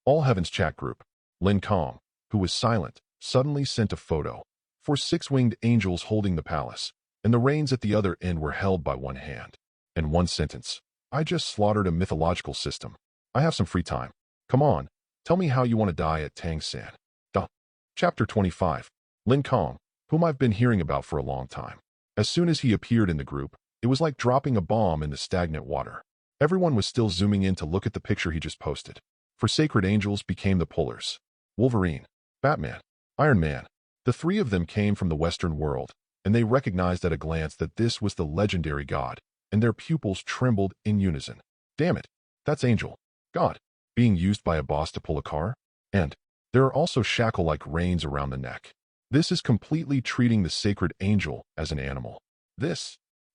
All Heaven's chat group. Lin Kang, who was silent, suddenly sent a photo. 4 six-winged angels holding the palace, and the reins at the other end were held by one hand. And one sentence. I just slaughtered a mythological system. I have some free time. Come on, tell me how you want to die at Tang-san. Duh. Chapter 25. Lin Kang, whom I've been hearing about for a long time. As soon as he appeared in the group, it was like dropping a bomb in the stagnant water. Everyone was still zooming in to look at the picture he just posted. For sacred angels became the pullers. Wolverine, Batman, Iron Man. The 3 of them came from the Western world, and they recognized at a glance that this was the legendary god, and their pupils trembled in unison. Damn it, that's Angel, God, being used by a boss to pull a car? And there are also shackle-like reins around the neck. This is completely treating the sacred angel as an animal.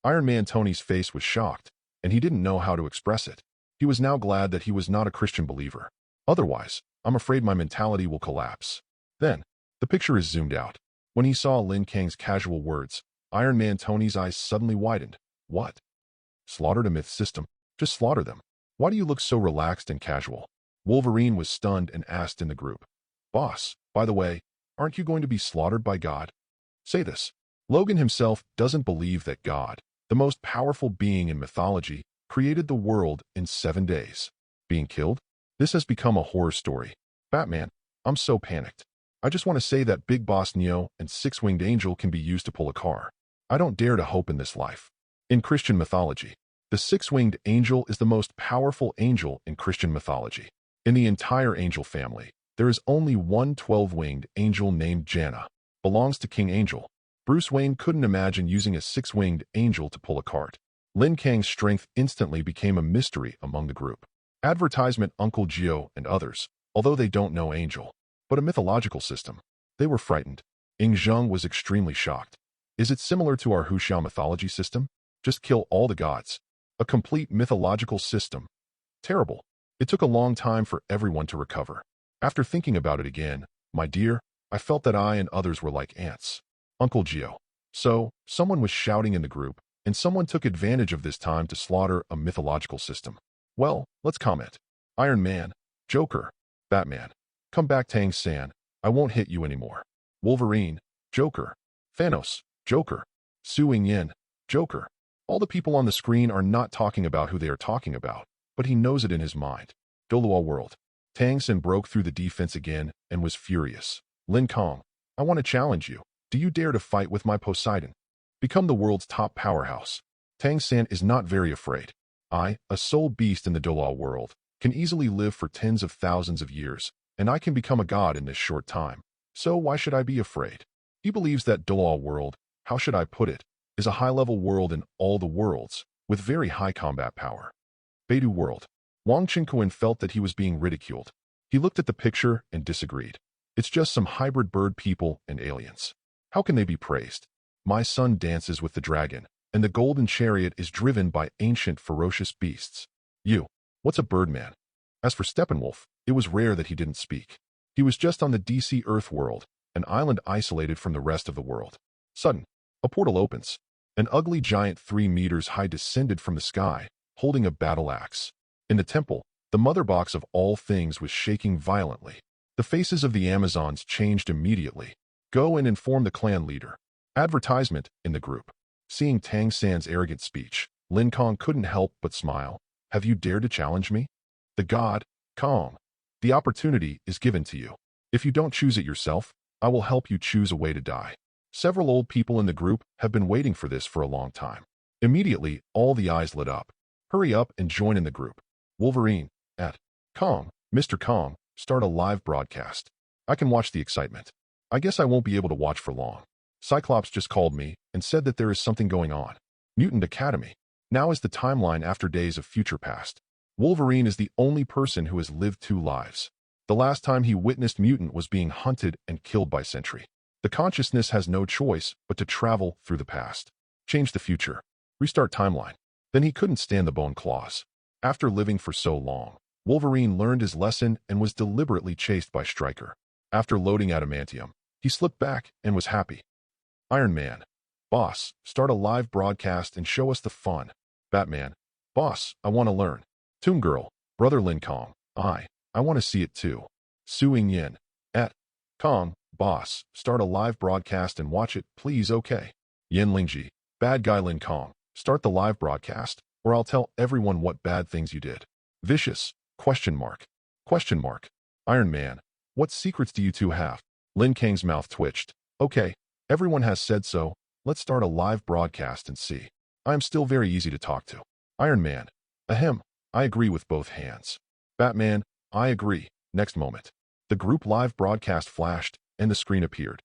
Iron Man Tony's face was shocked, and he didn't know how to express it. He was now glad that he was not a Christian believer. Otherwise, I'm afraid my mentality will collapse. Then, the picture is zoomed out. When he saw Lin Kang's casual words, Iron Man Tony's eyes suddenly widened. What? Slaughtered a myth system? Just slaughter them. Why do you look so relaxed and casual? Wolverine was stunned and asked in the group. Boss, by the way, aren't you going to be slaughtered by God? Say this. Logan himself doesn't believe that God, the most powerful being in mythology, created the world in 7 days. Being killed? This has become a horror story. Batman, I'm so panicked. I just want to say that Big Boss Neo and Six-Winged Angel can be used to pull a car. I don't dare to hope in this life. In Christian mythology, the Six-Winged Angel is the most powerful angel in Christian mythology. In the entire angel family, there is only one 12-winged angel named Janna. Belongs to King Angel. Bruce Wayne couldn't imagine using a 6-winged angel to pull a cart. Lin Kang's strength instantly became a mystery among the group. Advertisement Uncle Gio and others, although they don't know Angel, but a mythological system. They were frightened. Ing Zheng was extremely shocked. Is it similar to our Huxiao mythology system? Just kill all the gods. A complete mythological system. Terrible. It took a long time for everyone to recover. After thinking about it again, my dear, I felt that I and others were like ants. Uncle Gio. So, someone was shouting in the group, and someone took advantage of this time to slaughter a mythological system. Well, let's comment. Iron Man, Joker, Batman. Come back Tang-san, I won't hit you anymore. Wolverine, Joker, Thanos, Joker, Su Yin, Joker. All the people on the screen are not talking about who they are talking about, but he knows it in his mind. Doluo World. Tang-san broke through the defense again and was furious. Lin Kang, I want to challenge you. Do you dare to fight with my Poseidon? Become the world's top powerhouse. Tang-san is not very afraid. I, a soul beast in the Doluo world, can easily live for tens of thousands of years, and I can become a god in this short time. So why should I be afraid? He believes that Doluo world, how should I put it, is a high-level world in all the worlds, with very high combat power. Beidou world. Wang Qingquan felt that he was being ridiculed. He looked at the picture and disagreed. It's just some hybrid bird people and aliens. How can they be praised? My son dances with the dragon, and the golden chariot is driven by ancient ferocious beasts. You, what's a birdman? As for Steppenwolf, it was rare that he didn't speak. He was just on the DC Earth world, an island isolated from the rest of the world. Sudden, a portal opens. An ugly giant 3 meters high descended from the sky, holding a battle axe. In the temple, the mother box of all things was shaking violently. The faces of the Amazons changed immediately. Go and inform the clan leader. Advertisement in the group. Seeing Tang San's arrogant speech, Lin Kang couldn't help but smile. Have you dared to challenge me? The god, Kang. The opportunity is given to you. If you don't choose it yourself, I will help you choose a way to die. Several old people in the group have been waiting for this for a long time. Immediately, all the eyes lit up. Hurry up and join in the group. Wolverine, at Kang, Mr. Kang, start a live broadcast. I can watch the excitement. I guess I won't be able to watch for long. Cyclops just called me and said that there is something going on. Mutant Academy. Now is the timeline after days of future past. Wolverine is the only person who has lived 2 lives. The last time he witnessed Mutant was being hunted and killed by Sentry. The consciousness has no choice but to travel through the past. Change the future. Restart timeline. Then he couldn't stand the bone claws. After living for so long, Wolverine learned his lesson and was deliberately chased by Stryker. After loading adamantium, he slipped back and was happy. Iron Man. Boss, start a live broadcast and show us the fun. Batman. Boss, I want to learn. Tomb Girl. Brother Lin Kang. I want to see it too. Su Yin. At Kang. Boss, start a live broadcast and watch it, please. Okay. Yin Lingji. Bad guy Lin Kang. Start the live broadcast, or I'll tell everyone what bad things you did. Vicious. Question mark. Question mark. Iron Man. What secrets do you two have? Lin Kang's mouth twitched. Okay. Everyone has said so. Let's start a live broadcast and see. I am still very easy to talk to. Iron Man. Ahem. I agree with both hands. Batman. I agree. Next moment. The group live broadcast flashed, and the screen appeared.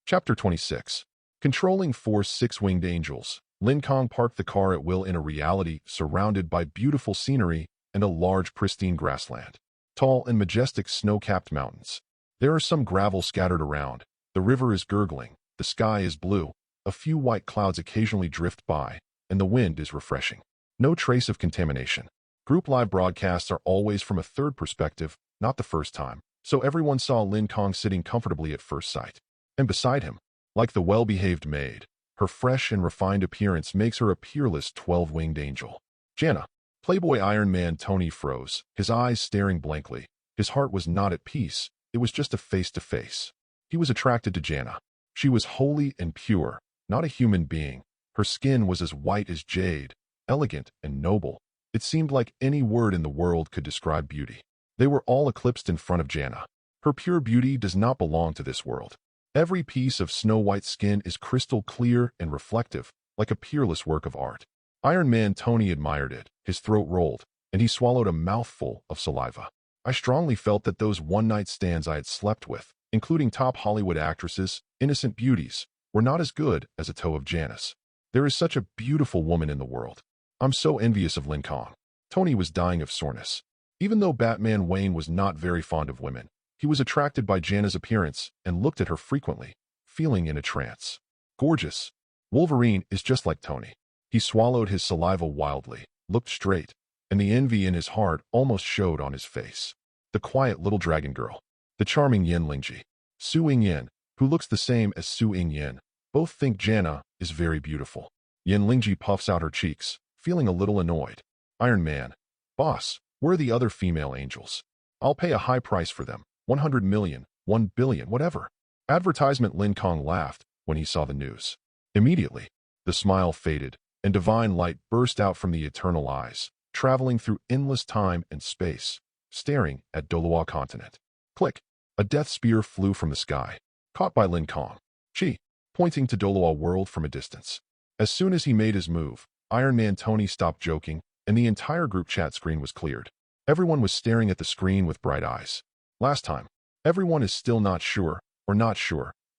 Chapter 26. Controlling 4 6-winged angels. Lin Kang parked the car at will in a reality surrounded by beautiful scenery and a large pristine grassland. Tall and majestic snow-capped mountains. There are some gravel scattered around. The river is gurgling. The sky is blue. A few white clouds occasionally drift by, and the wind is refreshing. No trace of contamination. Group live broadcasts are always from a third perspective, not the first time, so everyone saw Lin Kang sitting comfortably at first sight. And beside him, like the well-behaved maid, her fresh and refined appearance makes her a peerless 12-winged angel. Jana. Playboy Iron Man Tony froze, his eyes staring blankly. His heart was not at peace. It was just a face-to-face. He was attracted to Jana. She was holy and pure, not a human being. Her skin was as white as jade, elegant and noble. It seemed like any word in the world could describe beauty. They were all eclipsed in front of Jana. Her pure beauty does not belong to this world. Every piece of snow-white skin is crystal clear and reflective, like a peerless work of art. Iron Man Tony admired it. His throat rolled, and he swallowed a mouthful of saliva. I strongly felt that those one-night stands I had slept with, including top Hollywood actresses, innocent beauties, were not as good as a toe of Janice. There is such a beautiful woman in the world. I'm so envious of Lin Kang. Tony was dying of soreness. Even though Batman Wayne was not very fond of women, he was attracted by Jana's appearance and looked at her frequently, feeling in a trance. Gorgeous. Wolverine is just like Tony. He swallowed his saliva wildly, looked straight, and the envy in his heart almost showed on his face. The quiet little dragon girl. The charming Yin Lingji. Su Yin, who looks the same as Su Yin. Both think Jana is very beautiful. Yin Lingji puffs out her cheeks, feeling a little annoyed. Iron Man. Boss, where are the other female angels? I'll pay a high price for them. 100 million, 1 billion, whatever. Advertisement. Lin Kang laughed when he saw the news. Immediately, the smile faded, and divine light burst out from the eternal eyes, traveling through endless time and space, staring at Doloa continent. Click! A death spear flew from the sky, caught by Lin Kang. Chi, pointing to Doloa world from a distance. As soon as he made his move, Iron Man Tony stopped joking, and the entire group chat screen was cleared. Everyone was staring at the screen with bright eyes. Last time, everyone is still not sure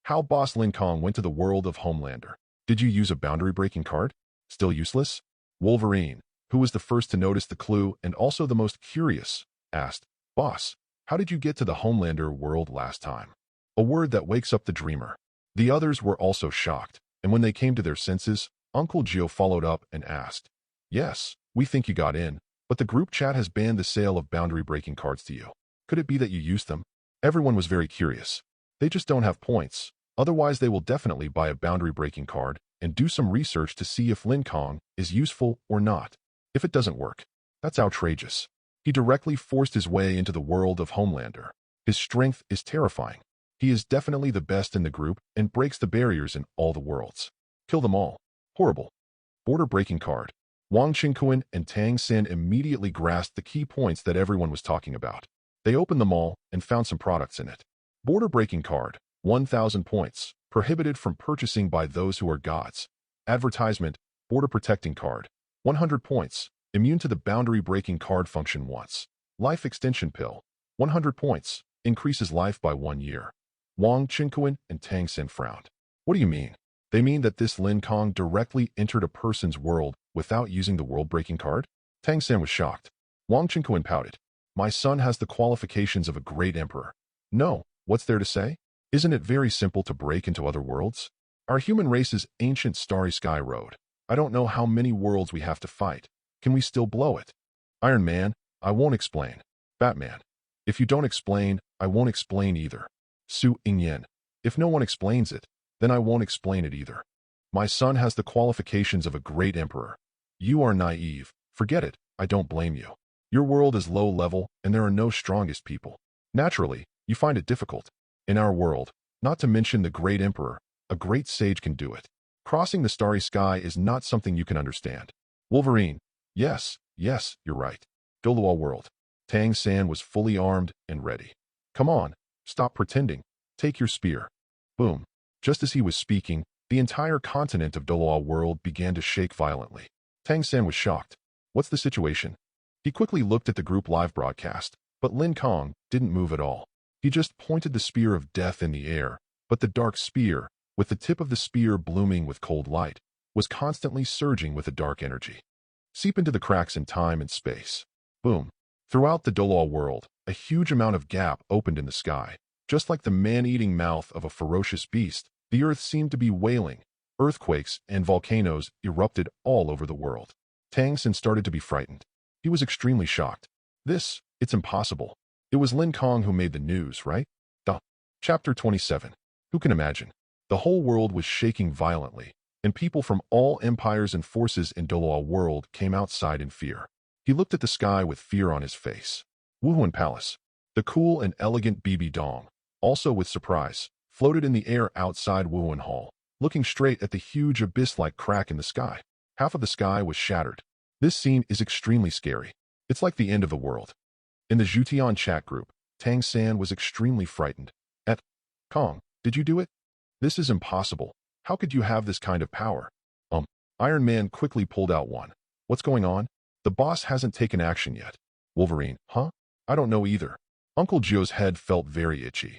how Boss Lin Kang went to the world of Homelander. Did you use a boundary-breaking card? Still useless? Wolverine, who was the first to notice the clue and also the most curious, asked, Boss, how did you get to the Homelander world last time? A word that wakes up the dreamer. The others were also shocked, and when they came to their senses, Uncle Gio followed up and asked, "Yes, we think you got in, but the group chat has banned the sale of boundary-breaking cards to you. Could it be that you used them?" Everyone was very curious. They just don't have points. Otherwise, they will definitely buy a boundary-breaking card and do some research to see if Lin Kang is useful or not. If it doesn't work, that's outrageous. He directly forced his way into the world of Homelander. His strength is terrifying. He is definitely the best in the group and breaks the barriers in all the worlds. Kill them all. Horrible. Border-breaking card. Wang Qingquan and Tang San immediately grasped the key points that everyone was talking about. They opened them all and found some products in it. Border-breaking card. 1,000 points. Prohibited from purchasing by those who are gods. Advertisement. Border-protecting card. 100 points. Immune to the boundary-breaking card function once. Life extension pill. 100 points. Increases life by 1 year. Wang Qingquan and Tang San frowned. What do you mean? They mean that this Lin Kang directly entered a person's world without using the world-breaking card? Tang San was shocked. Wang Qingquan pouted. My son has the qualifications of a great emperor. No, what's there to say? Isn't it very simple to break into other worlds? Our human race's ancient starry sky road. I don't know how many worlds we have to fight. Can we still blow it? Iron Man, I won't explain. Batman. If you don't explain, I won't explain either. Su Ingyan. If no one explains it, then I won't explain it either. My son has the qualifications of a great emperor. You are naive. Forget it. I don't blame you. Your world is low level, and there are no strongest people. Naturally, you find it difficult. In our world, not to mention the great emperor, a great sage can do it. Crossing the starry sky is not something you can understand. Wolverine. Yes, you're right. Dolua world. Tang San was fully armed and ready. Come on, stop pretending. Take your spear. Boom. Just as he was speaking, the entire continent of Dolua world began to shake violently. Tang San was shocked. What's the situation? He quickly looked at the group live broadcast, but Lin Kang didn't move at all. He just pointed the spear of death in the air, but the dark spear, with the tip of the spear blooming with cold light, was constantly surging with a dark energy. Seep into the cracks in time and space. Boom. Throughout the Dolua world, a huge amount of gap opened in the sky. Just like the man-eating mouth of a ferocious beast, the earth seemed to be wailing. Earthquakes and volcanoes erupted all over the world. Tang San started to be frightened. He was extremely shocked. It's impossible. It was Lin Kang who made the news, right? Chapter 27. Who can imagine? The whole world was shaking violently, and people from all empires and forces in Dolua world came outside in fear. He looked at the sky with fear on his face. Wuhan Palace. The cool and elegant BB Dong, also with surprise, floated in the air outside Wuhan Hall, looking straight at the huge abyss-like crack in the sky. Half of the sky was shattered. This scene is extremely scary. It's like the end of the world. In the Zhutian chat group, Tang San was extremely frightened. Kang, did you do it? This is impossible. How could you have this kind of power? Iron Man quickly pulled out one. What's going on? The boss hasn't taken action yet. Wolverine, huh? I don't know either. Uncle Joe's head felt very itchy.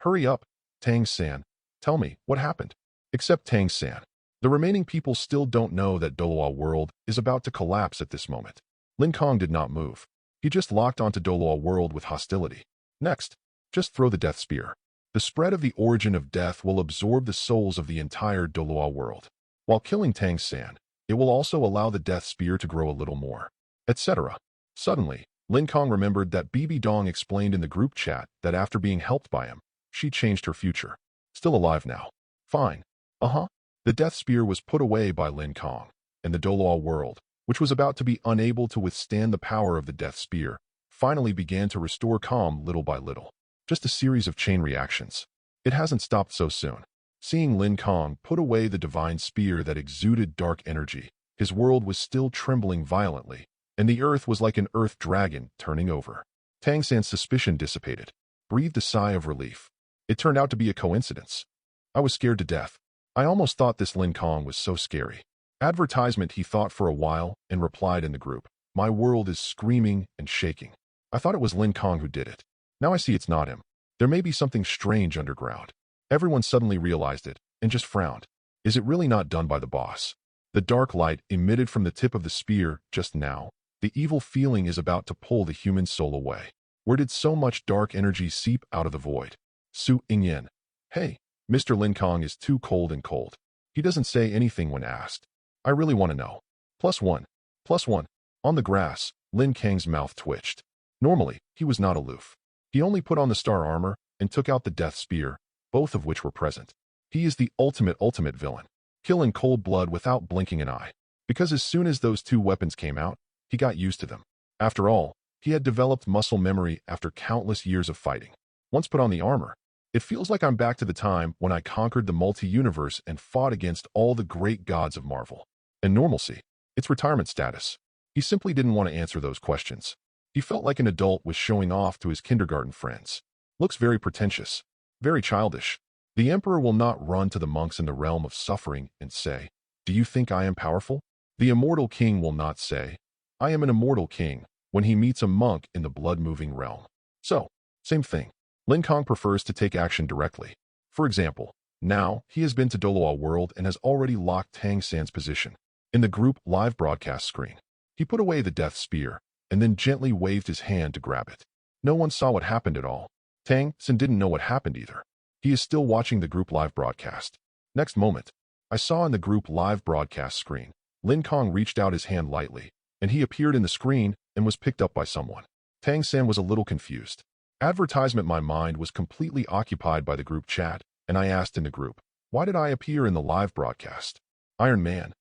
Hurry up, Tang San. Tell me, what happened? Except Tang San. The remaining people still don't know that Dolua world is about to collapse at this moment. Lin Kang did not move. He just locked onto Dolua world with hostility. Next, just throw the death spear. The spread of the origin of death will absorb the souls of the entire Dolua world. While killing Tang San, it will also allow the death spear to grow a little more, etc. Suddenly, Lin Kang remembered that BB Dong explained in the group chat that after being helped by him, she changed her future. Still alive now. Fine. The death spear was put away by Lin Kang, and the Dolua world, which was about to be unable to withstand the power of the death spear, finally began to restore calm little by little. Just a series of chain reactions. It hasn't stopped so soon. Seeing Lin Kang put away the divine spear that exuded dark energy, his world was still trembling violently, and the earth was like an earth dragon turning over. Tang San's suspicion dissipated. Breathed a sigh of relief. It turned out to be a coincidence. I was scared to death. I almost thought this Lin Kang was so scary. Advertisement, he thought for a while and replied in the group. My world is screaming and shaking. I thought it was Lin Kang who did it. Now I see it's not him. There may be something strange underground. Everyone suddenly realized it and just frowned. Is it really not done by the boss? The dark light emitted from the tip of the spear just now. The evil feeling is about to pull the human soul away. Where did so much dark energy seep out of the void? Su Ingyan. Hey, Mr. Lin Kang is too cold and cold. He doesn't say anything when asked. I really want to know. +1. +1. On the grass, Lin Kang's mouth twitched. Normally, he was not aloof. He only put on the star armor and took out the death spear, both of which were present. He is the ultimate villain. Kill in cold blood without blinking an eye. Because as soon as those two weapons came out, he got used to them. After all, he had developed muscle memory after countless years of fighting. Once put on the armor, it feels like I'm back to the time when I conquered the multi-universe and fought against all the great gods of Marvel. And normalcy, it's retirement status. He simply didn't want to answer those questions. He felt like an adult was showing off to his kindergarten friends. Looks very pretentious, very childish. The Emperor will not run to the monks in the realm of suffering and say, "Do you think I am powerful?" The Immortal King will not say, "I am an immortal king," when he meets a monk in the blood-moving realm. So, same thing. Lin Kang prefers to take action directly. For example, now he has been to Doloa World and has already locked Tang San's position. In the group live broadcast screen, he put away the death spear and then gently waved his hand to grab it. No one saw what happened at all. Tang San didn't know what happened either. He is still watching the group live broadcast. Next moment, I saw in the group live broadcast screen, Lin Kang reached out his hand lightly, and he appeared in the screen and was picked up by someone. Tang San was a little confused. Advertisement. My mind was completely occupied by the group chat, and I asked in the group, why did I appear in the live broadcast? Iron Man,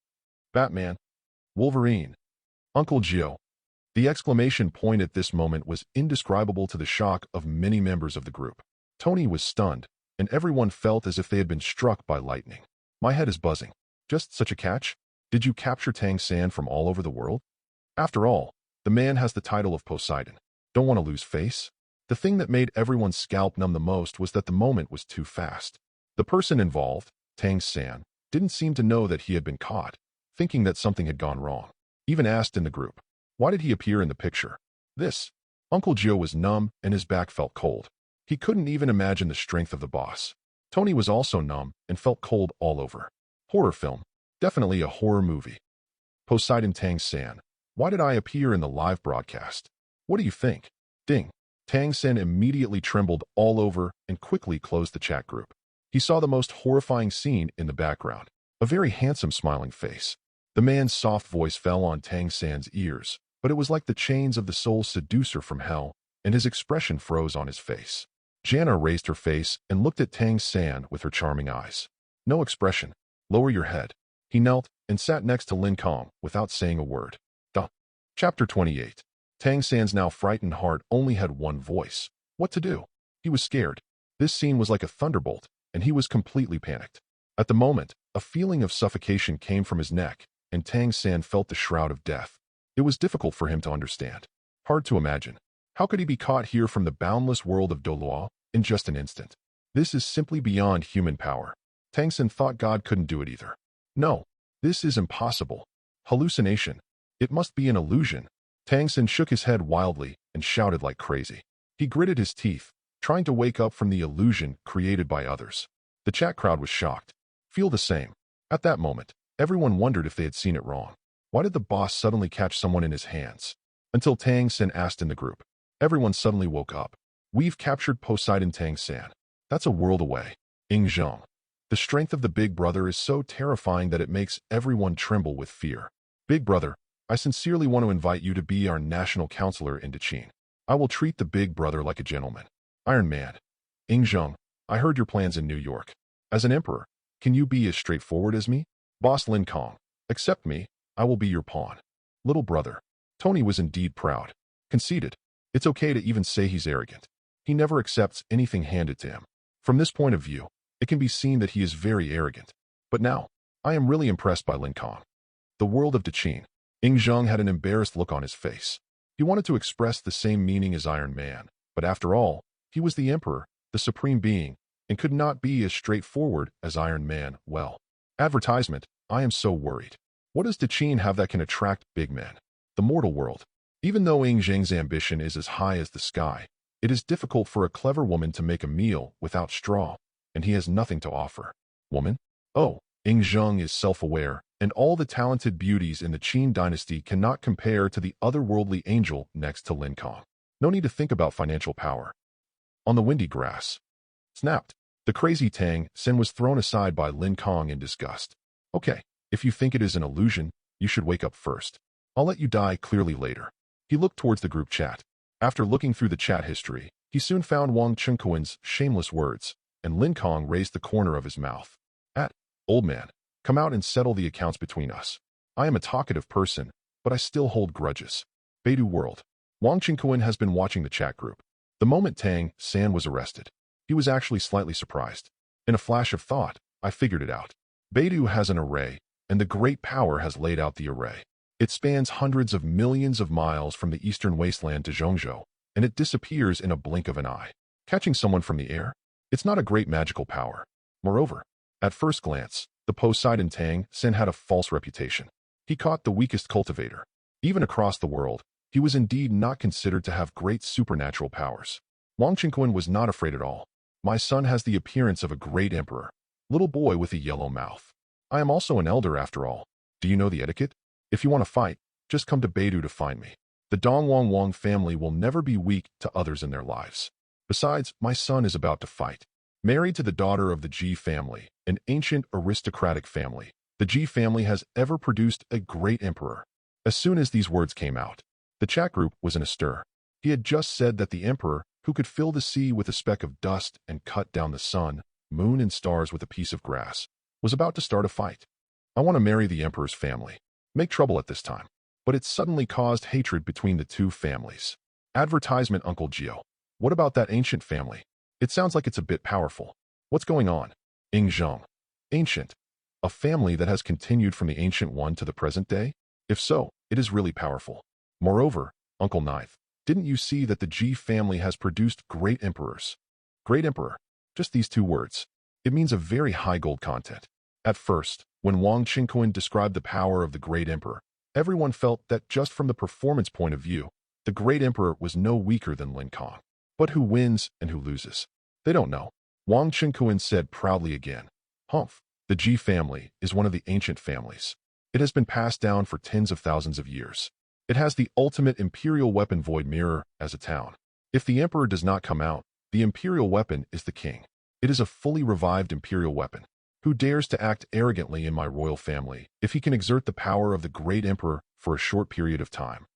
Batman, Wolverine, Uncle Joe. The exclamation point at this moment was indescribable to the shock of many members of the group. Tony was stunned, and everyone felt as if they had been struck by lightning. My head is buzzing. Just such a catch? Did you capture Tang San from all over the world? After all, the man has the title of Poseidon. Don't want to lose face? The thing that made everyone's scalp numb the most was that the moment was too fast. The person involved, Tang San, didn't seem to know that he had been caught, thinking that something had gone wrong. Even asked in the group, why did he appear in the picture? This. Uncle Joe was numb and his back felt cold. He couldn't even imagine the strength of the boss. Tony was also numb and felt cold all over. Horror film. Definitely a horror movie. Poseidon. Tang San. Why did I appear in the live broadcast? What do you think? Ding. Tang San immediately trembled all over and quickly closed the chat group. He saw the most horrifying scene in the background. A very handsome smiling face. The man's soft voice fell on Tang San's ears, but it was like the chains of the soul seducer from hell, and his expression froze on his face. Jana raised her face and looked at Tang San with her charming eyes. No expression. Lower your head. He knelt and sat next to Lin Kang without saying a word. Chapter 28. Tang San's now frightened heart only had one voice. What to do? He was scared. This scene was like a thunderbolt, and he was completely panicked. At the moment, a feeling of suffocation came from his neck, and Tang San felt the shroud of death. It was difficult for him to understand. Hard to imagine. How could he be caught here from the boundless world of Doloa in just an instant? This is simply beyond human power. Tang San thought God couldn't do it either. No, this is impossible. Hallucination. It must be an illusion. Tang San shook his head wildly and shouted like crazy. He gritted his teeth, trying to wake up from the illusion created by others. The chat crowd was shocked. Feel the same. At that moment, everyone wondered if they had seen it wrong. Why did the boss suddenly catch someone in his hands? Until Tang San asked in the group. Everyone suddenly woke up. We've captured Poseidon. Tang San. That's a world away. Ing Zheng. The strength of the Big Brother is so terrifying that it makes everyone tremble with fear. Big Brother, I sincerely want to invite you to be our national counselor in Dachin. I will treat the Big Brother like a gentleman. Iron Man. Ing Zheng, I heard your plans in New York. As an emperor, can you be as straightforward as me? Boss Lin Kang. Accept me, I will be your pawn. Little brother. Tony was indeed proud. Conceited. It's okay to even say he's arrogant. He never accepts anything handed to him. From this point of view, it can be seen that he is very arrogant. But now, I am really impressed by Lin Kang. The world of Dachin. Ing Zheng had an embarrassed look on his face. He wanted to express the same meaning as Iron Man, but after all, he was the Emperor, the Supreme Being, and could not be as straightforward as Iron Man. Well, advertisement, I am so worried. What does Dachin have that can attract big men? The mortal world. Even though Ing Zheng's ambition is as high as the sky, it is difficult for a clever woman to make a meal without straw, and he has nothing to offer. Woman? Oh, Ing Zheng is self-aware, and all the talented beauties in the Qin dynasty cannot compare to the otherworldly angel next to Lin Kang. No need to think about financial power. On the windy grass. Snapped. The crazy Tang Sen was thrown aside by Lin Kang in disgust. Okay, if you think it is an illusion, you should wake up first. I'll let you die clearly later. He looked towards the group chat. After looking through the chat history, he soon found Wang Chunkuan's shameless words, and Lin Kang raised the corner of his mouth. Old man, come out and settle the accounts between us. I am a talkative person, but I still hold grudges. Beidou World. Wang Chunkuan has been watching the chat group. The moment Tang San was arrested, he was actually slightly surprised. In a flash of thought, I figured it out. Beidou has an array, and the Great Power has laid out the array. It spans hundreds of millions of miles from the eastern wasteland to Zhongzhou, and it disappears in a blink of an eye. Catching someone from the air? It's not a great magical power. Moreover, at first glance, the Poseidon Tang Sen had a false reputation. He caught the weakest cultivator. Even across the world, he was indeed not considered to have great supernatural powers. Wang Chunkuan was not afraid at all. My son has the appearance of a great emperor. Little boy with a yellow mouth. I am also an elder after all. Do you know the etiquette? If you want to fight, just come to Beidou to find me. The Dongwang Wang family will never be weak to others in their lives. Besides, my son is about to fight. Married to the daughter of the Ji family, an ancient aristocratic family, the Ji family has ever produced a great emperor. As soon as these words came out, the chat group was in a stir. He had just said that the emperor, who could fill the sea with a speck of dust and cut down the sun, moon and stars with a piece of grass, was about to start a fight. I want to marry the emperor's family. Make trouble at this time. But it suddenly caused hatred between the two families. Advertisement Uncle Gio. What about that ancient family? It sounds like it's a bit powerful. What's going on? Ing Zheng. Ancient. A family that has continued from the ancient one to the present day? If so, it is really powerful. Moreover, Uncle Ninth, didn't you see that the Ji family has produced great emperors? Great emperor. Just these two words. It means a very high gold content. At first, when Wang Chunkuan described the power of the great emperor, everyone felt that just from the performance point of view, the great emperor was no weaker than Lin Kang. But who wins and who loses? They don't know. Wang Chunkuan said proudly again. Humph. The Ji family is one of the ancient families. It has been passed down for tens of thousands of years. It has the ultimate imperial weapon Void Mirror as a town. If the emperor does not come out, the imperial weapon is the king. It is a fully revived imperial weapon. Who dares to act arrogantly in my royal family if he can exert the power of the great emperor for a short period of time?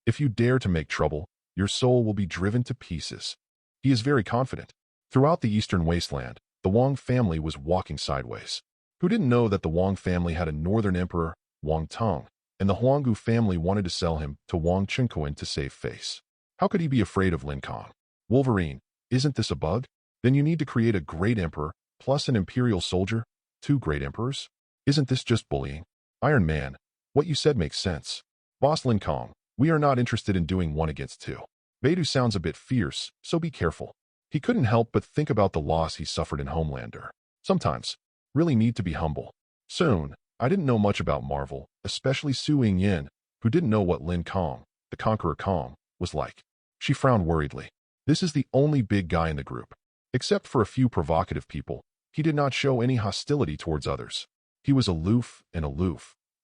If you dare to make trouble, your soul will be driven to pieces. He is very confident. Throughout the eastern wasteland, the Wang family was walking sideways. Who didn't know that the Wang family had a northern emperor, Wang Tong, and the Huanggu family wanted to sell him to Wang Chunkuan to save face? How could he be afraid of Lin Kang? Wolverine, isn't this a bug? Then you need to create a great emperor, plus an imperial soldier, 2 great emperors? Isn't this just bullying? Iron Man, what you said makes sense. Boss Lin Kang, we are not interested in doing 1 against 2. Beidou sounds a bit fierce, so be careful. He couldn't help but think about the loss he suffered in Homelander. Sometimes, really need to be humble. Soon, I didn't know much about Marvel, especially Su Ying-yin, who didn't know what Lin Kang, the Conqueror Kang, was like. She frowned worriedly. This is the only big guy in the group. Except for a few provocative people, he did not show any hostility towards others. He was aloof,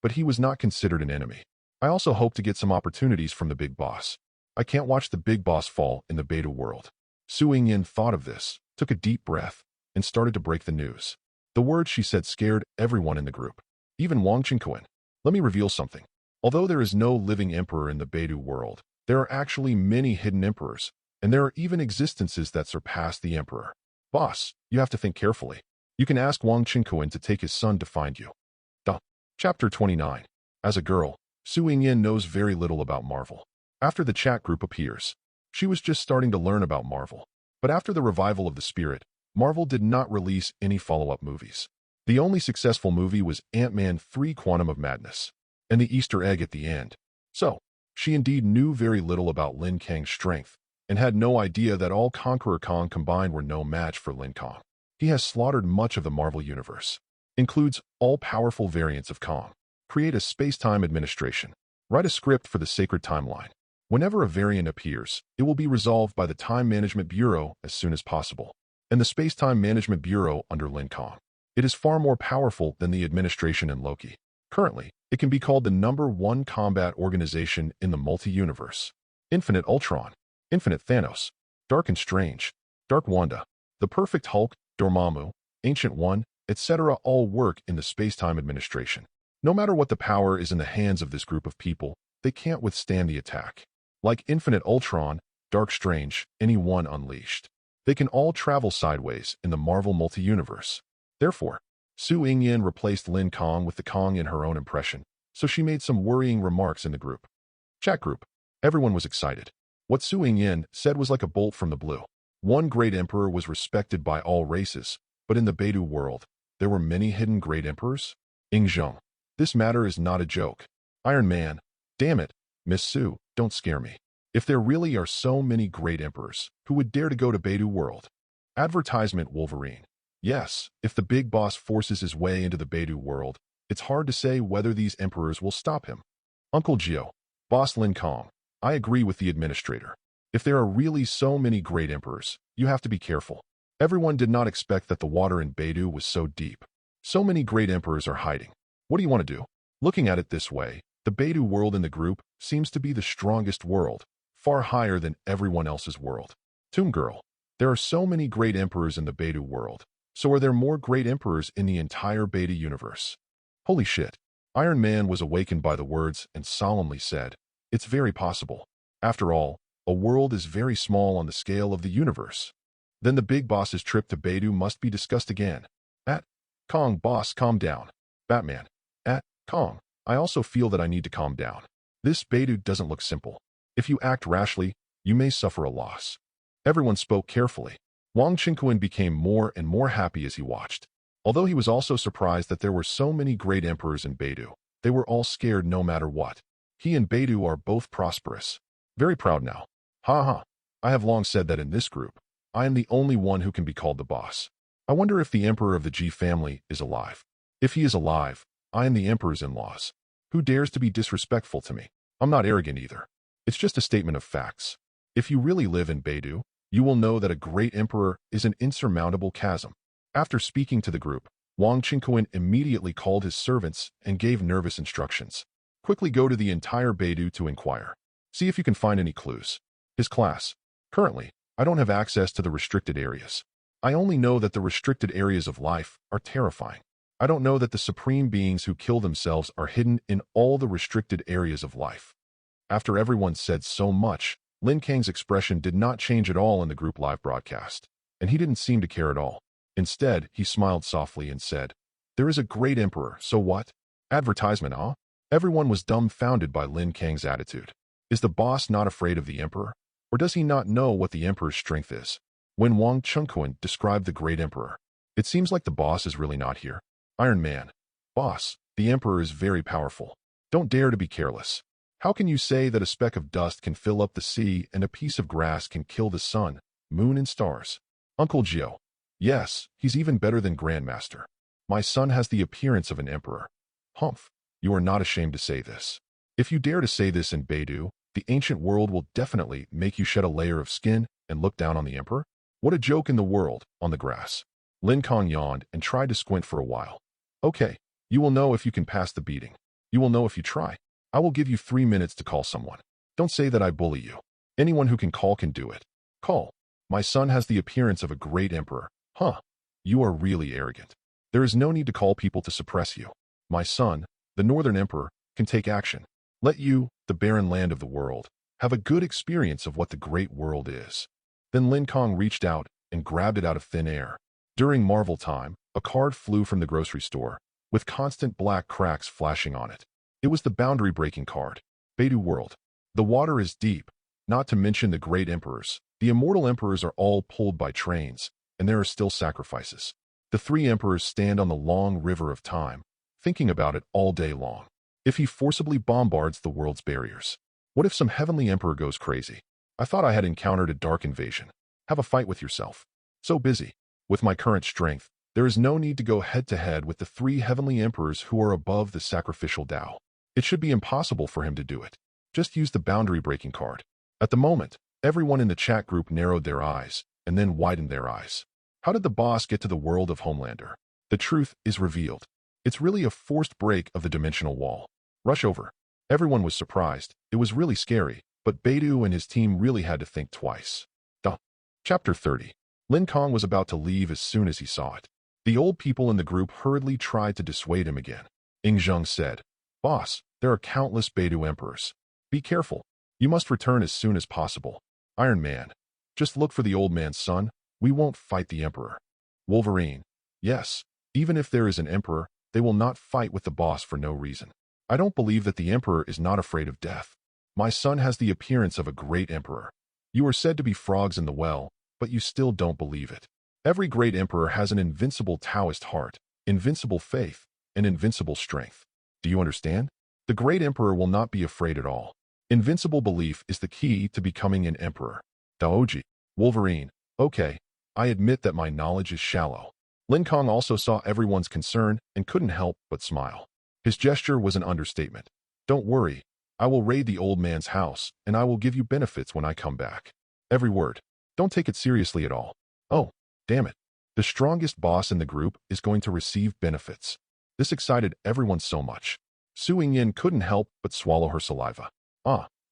but he was not considered an enemy. I also hope to get some opportunities from the big boss. I can't watch the big boss fall in the Beidou world. Su Ying-yin thought of this, took a deep breath, and started to break the news. The words she said scared everyone in the group, even Wang Chunkuan. Let me reveal something. Although there is no living emperor in the Beidou world, there are actually many hidden emperors, and there are even existences that surpass the emperor. Boss, you have to think carefully. You can ask Wang Chunkuan to take his son to find you. Chapter 29. As a girl, Su Ying-yin knows very little about Marvel. After the chat group appears, she was just starting to learn about Marvel. But after the revival of the Spirit, Marvel did not release any follow-up movies. The only successful movie was Ant-Man 3: Quantum of Madness, and the Easter egg at the end. So, she indeed knew very little about Lin Kang's strength, and had no idea that all Conqueror Kang combined were no match for Lin Kang. He has slaughtered much of the Marvel Universe. Includes all-powerful variants of Kang. Create a space-time administration. Write a script for the sacred timeline. Whenever a variant appears, it will be resolved by the Time Management Bureau as soon as possible, and the Space-Time Management Bureau under Lin Kang. It is far more powerful than the administration in Loki. Currently, it can be called the #1 combat organization in the multi-universe. Infinite Ultron, Infinite Thanos, Dark and Strange, Dark Wanda, the Perfect Hulk, Dormammu, Ancient One, etc. all work in the space-time administration. No matter what the power is in the hands of this group of people, they can't withstand the attack. Like Infinite Ultron, Dark Strange, anyone unleashed. They can all travel sideways in the Marvel multi-universe. Therefore, Su Yingyan replaced Lin Kang with the Kang in her own impression, so she made some worrying remarks in the group. Chat group. Everyone was excited. What Su Yingyan said was like a bolt from the blue. One great emperor was respected by all races, but in the Beidou world, there were many hidden great emperors? Ingzheng. This matter is not a joke. Iron Man. Damn it, Miss Su, don't scare me. If there really are so many great emperors, who would dare to go to Beidou world? Advertisement Wolverine. Yes, if the big boss forces his way into the Beidou world, it's hard to say whether these emperors will stop him. Uncle Gio. Boss Lin Kang. I agree with the administrator. If there are really so many great emperors, you have to be careful. Everyone did not expect that the water in Beidou was so deep. So many great emperors are hiding. What do you want to do? Looking at it this way, the Beidou world in the group seems to be the strongest world, far higher than everyone else's world. Tomb Girl. There are so many great emperors in the Beidou world. So are there more great emperors in the entire Beidou universe? Holy shit. Iron Man was awakened by the words and solemnly said, "It's very possible. After all, a world is very small on the scale of the universe." Then the big boss's trip to Beidou must be discussed again. Kang, boss, calm down. Batman. Kang, I also feel that I need to calm down. This Beidou doesn't look simple. If you act rashly, you may suffer a loss. Everyone spoke carefully. Wang Qingquan became more and more happy as he watched. Although he was also surprised that there were so many great emperors in Beidou, they were all scared no matter what. He and Beidou are both prosperous. Very proud now. Ha. I have long said that in this group, I am the only one who can be called the boss. I wonder if the emperor of the G family is alive. If he is alive, I am the emperor's in-laws. Who dares to be disrespectful to me? I'm not arrogant either. It's just a statement of facts. If you really live in Beidou, you will know that a great emperor is an insurmountable chasm. After speaking to the group, Wang Qingquan immediately called his servants and gave nervous instructions. Quickly go to the entire Beidou to inquire. See if you can find any clues. His class. Currently, I don't have access to the restricted areas. I only know that the restricted areas of life are terrifying. I don't know that the supreme beings who kill themselves are hidden in all the restricted areas of life. After everyone said so much, Lin Kang's expression did not change at all in the group live broadcast, and he didn't seem to care at all. Instead, he smiled softly and said, "There is a great emperor, so what? Advertisement, huh?" Everyone was dumbfounded by Lin Kang's attitude. Is the boss not afraid of the emperor? Or does he not know what the emperor's strength is? When Wang Qingquan described the great emperor, it seems like the boss is really not here. Iron Man. Boss, the emperor is very powerful. Don't dare to be careless. How can you say that a speck of dust can fill up the sea and a piece of grass can kill the sun, moon, and stars? Uncle Gio. Yes, he's even better than Grandmaster. My son has the appearance of an emperor. Humph, you are not ashamed to say this. If you dare to say this in Beidou, the ancient world will definitely make you shed a layer of skin and look down on the emperor. What a joke in the world, on the grass. Lin Kang yawned and tried to squint for a while. Okay, you will know if you can pass the beating. You will know if you try. I will give you 3 minutes to call someone. Don't say that I bully you. Anyone who can call can do it. Call. My son has the appearance of a great emperor. Huh. You are really arrogant. There is no need to call people to suppress you. My son, the Northern Emperor, can take action. Let you, the barren land of the world, have a good experience of what the great world is. Then Lin Kang reached out and grabbed it out of thin air. During Marvel time, a card flew from the grocery store, with constant black cracks flashing on it. It was the boundary-breaking card. Beidou world. The water is deep, not to mention the great emperors. The immortal emperors are all pulled by trains, and there are still sacrifices. The 3 emperors stand on the long river of time, thinking about it all day long. If he forcibly bombards the world's barriers, what if some heavenly emperor goes crazy? I thought I had encountered a dark invasion. Have a fight with yourself. So busy. With my current strength, there is no need to go head-to-head with the 3 heavenly emperors who are above the sacrificial Tao. It should be impossible for him to do it. Just use the boundary-breaking card. At the moment, everyone in the chat group narrowed their eyes, and then widened their eyes. How did the boss get to the world of Homelander? The truth is revealed. It's really a forced break of the dimensional wall. Rush over. Everyone was surprised. It was really scary, but Beidou and his team really had to think twice. Chapter 30. Lin Kang was about to leave as soon as he saw it. The old people in the group hurriedly tried to dissuade him again. Zheng said, "Boss, there are countless Beidou emperors. Be careful. You must return as soon as possible. Iron Man, just look for the old man's son. We won't fight the emperor." Wolverine, "Yes, even if there is an emperor, they will not fight with the boss for no reason. I don't believe that the emperor is not afraid of death. My son has the appearance of a great emperor. You are said to be frogs in the well, but you still don't believe it. Every great emperor has an invincible Taoist heart, invincible faith, and invincible strength. Do you understand? The great emperor will not be afraid at all. Invincible belief is the key to becoming an emperor." Daoji. Wolverine, "Okay, I admit that my knowledge is shallow." Lin Kang also saw everyone's concern and couldn't help but smile. His gesture was an understatement. "Don't worry, I will raid the old man's house, and I will give you benefits when I come back. Every word. Don't take it seriously at all. Oh, damn it. The strongest boss in the group is going to receive benefits." This excited everyone so much. Su Yingyan couldn't help but swallow her saliva.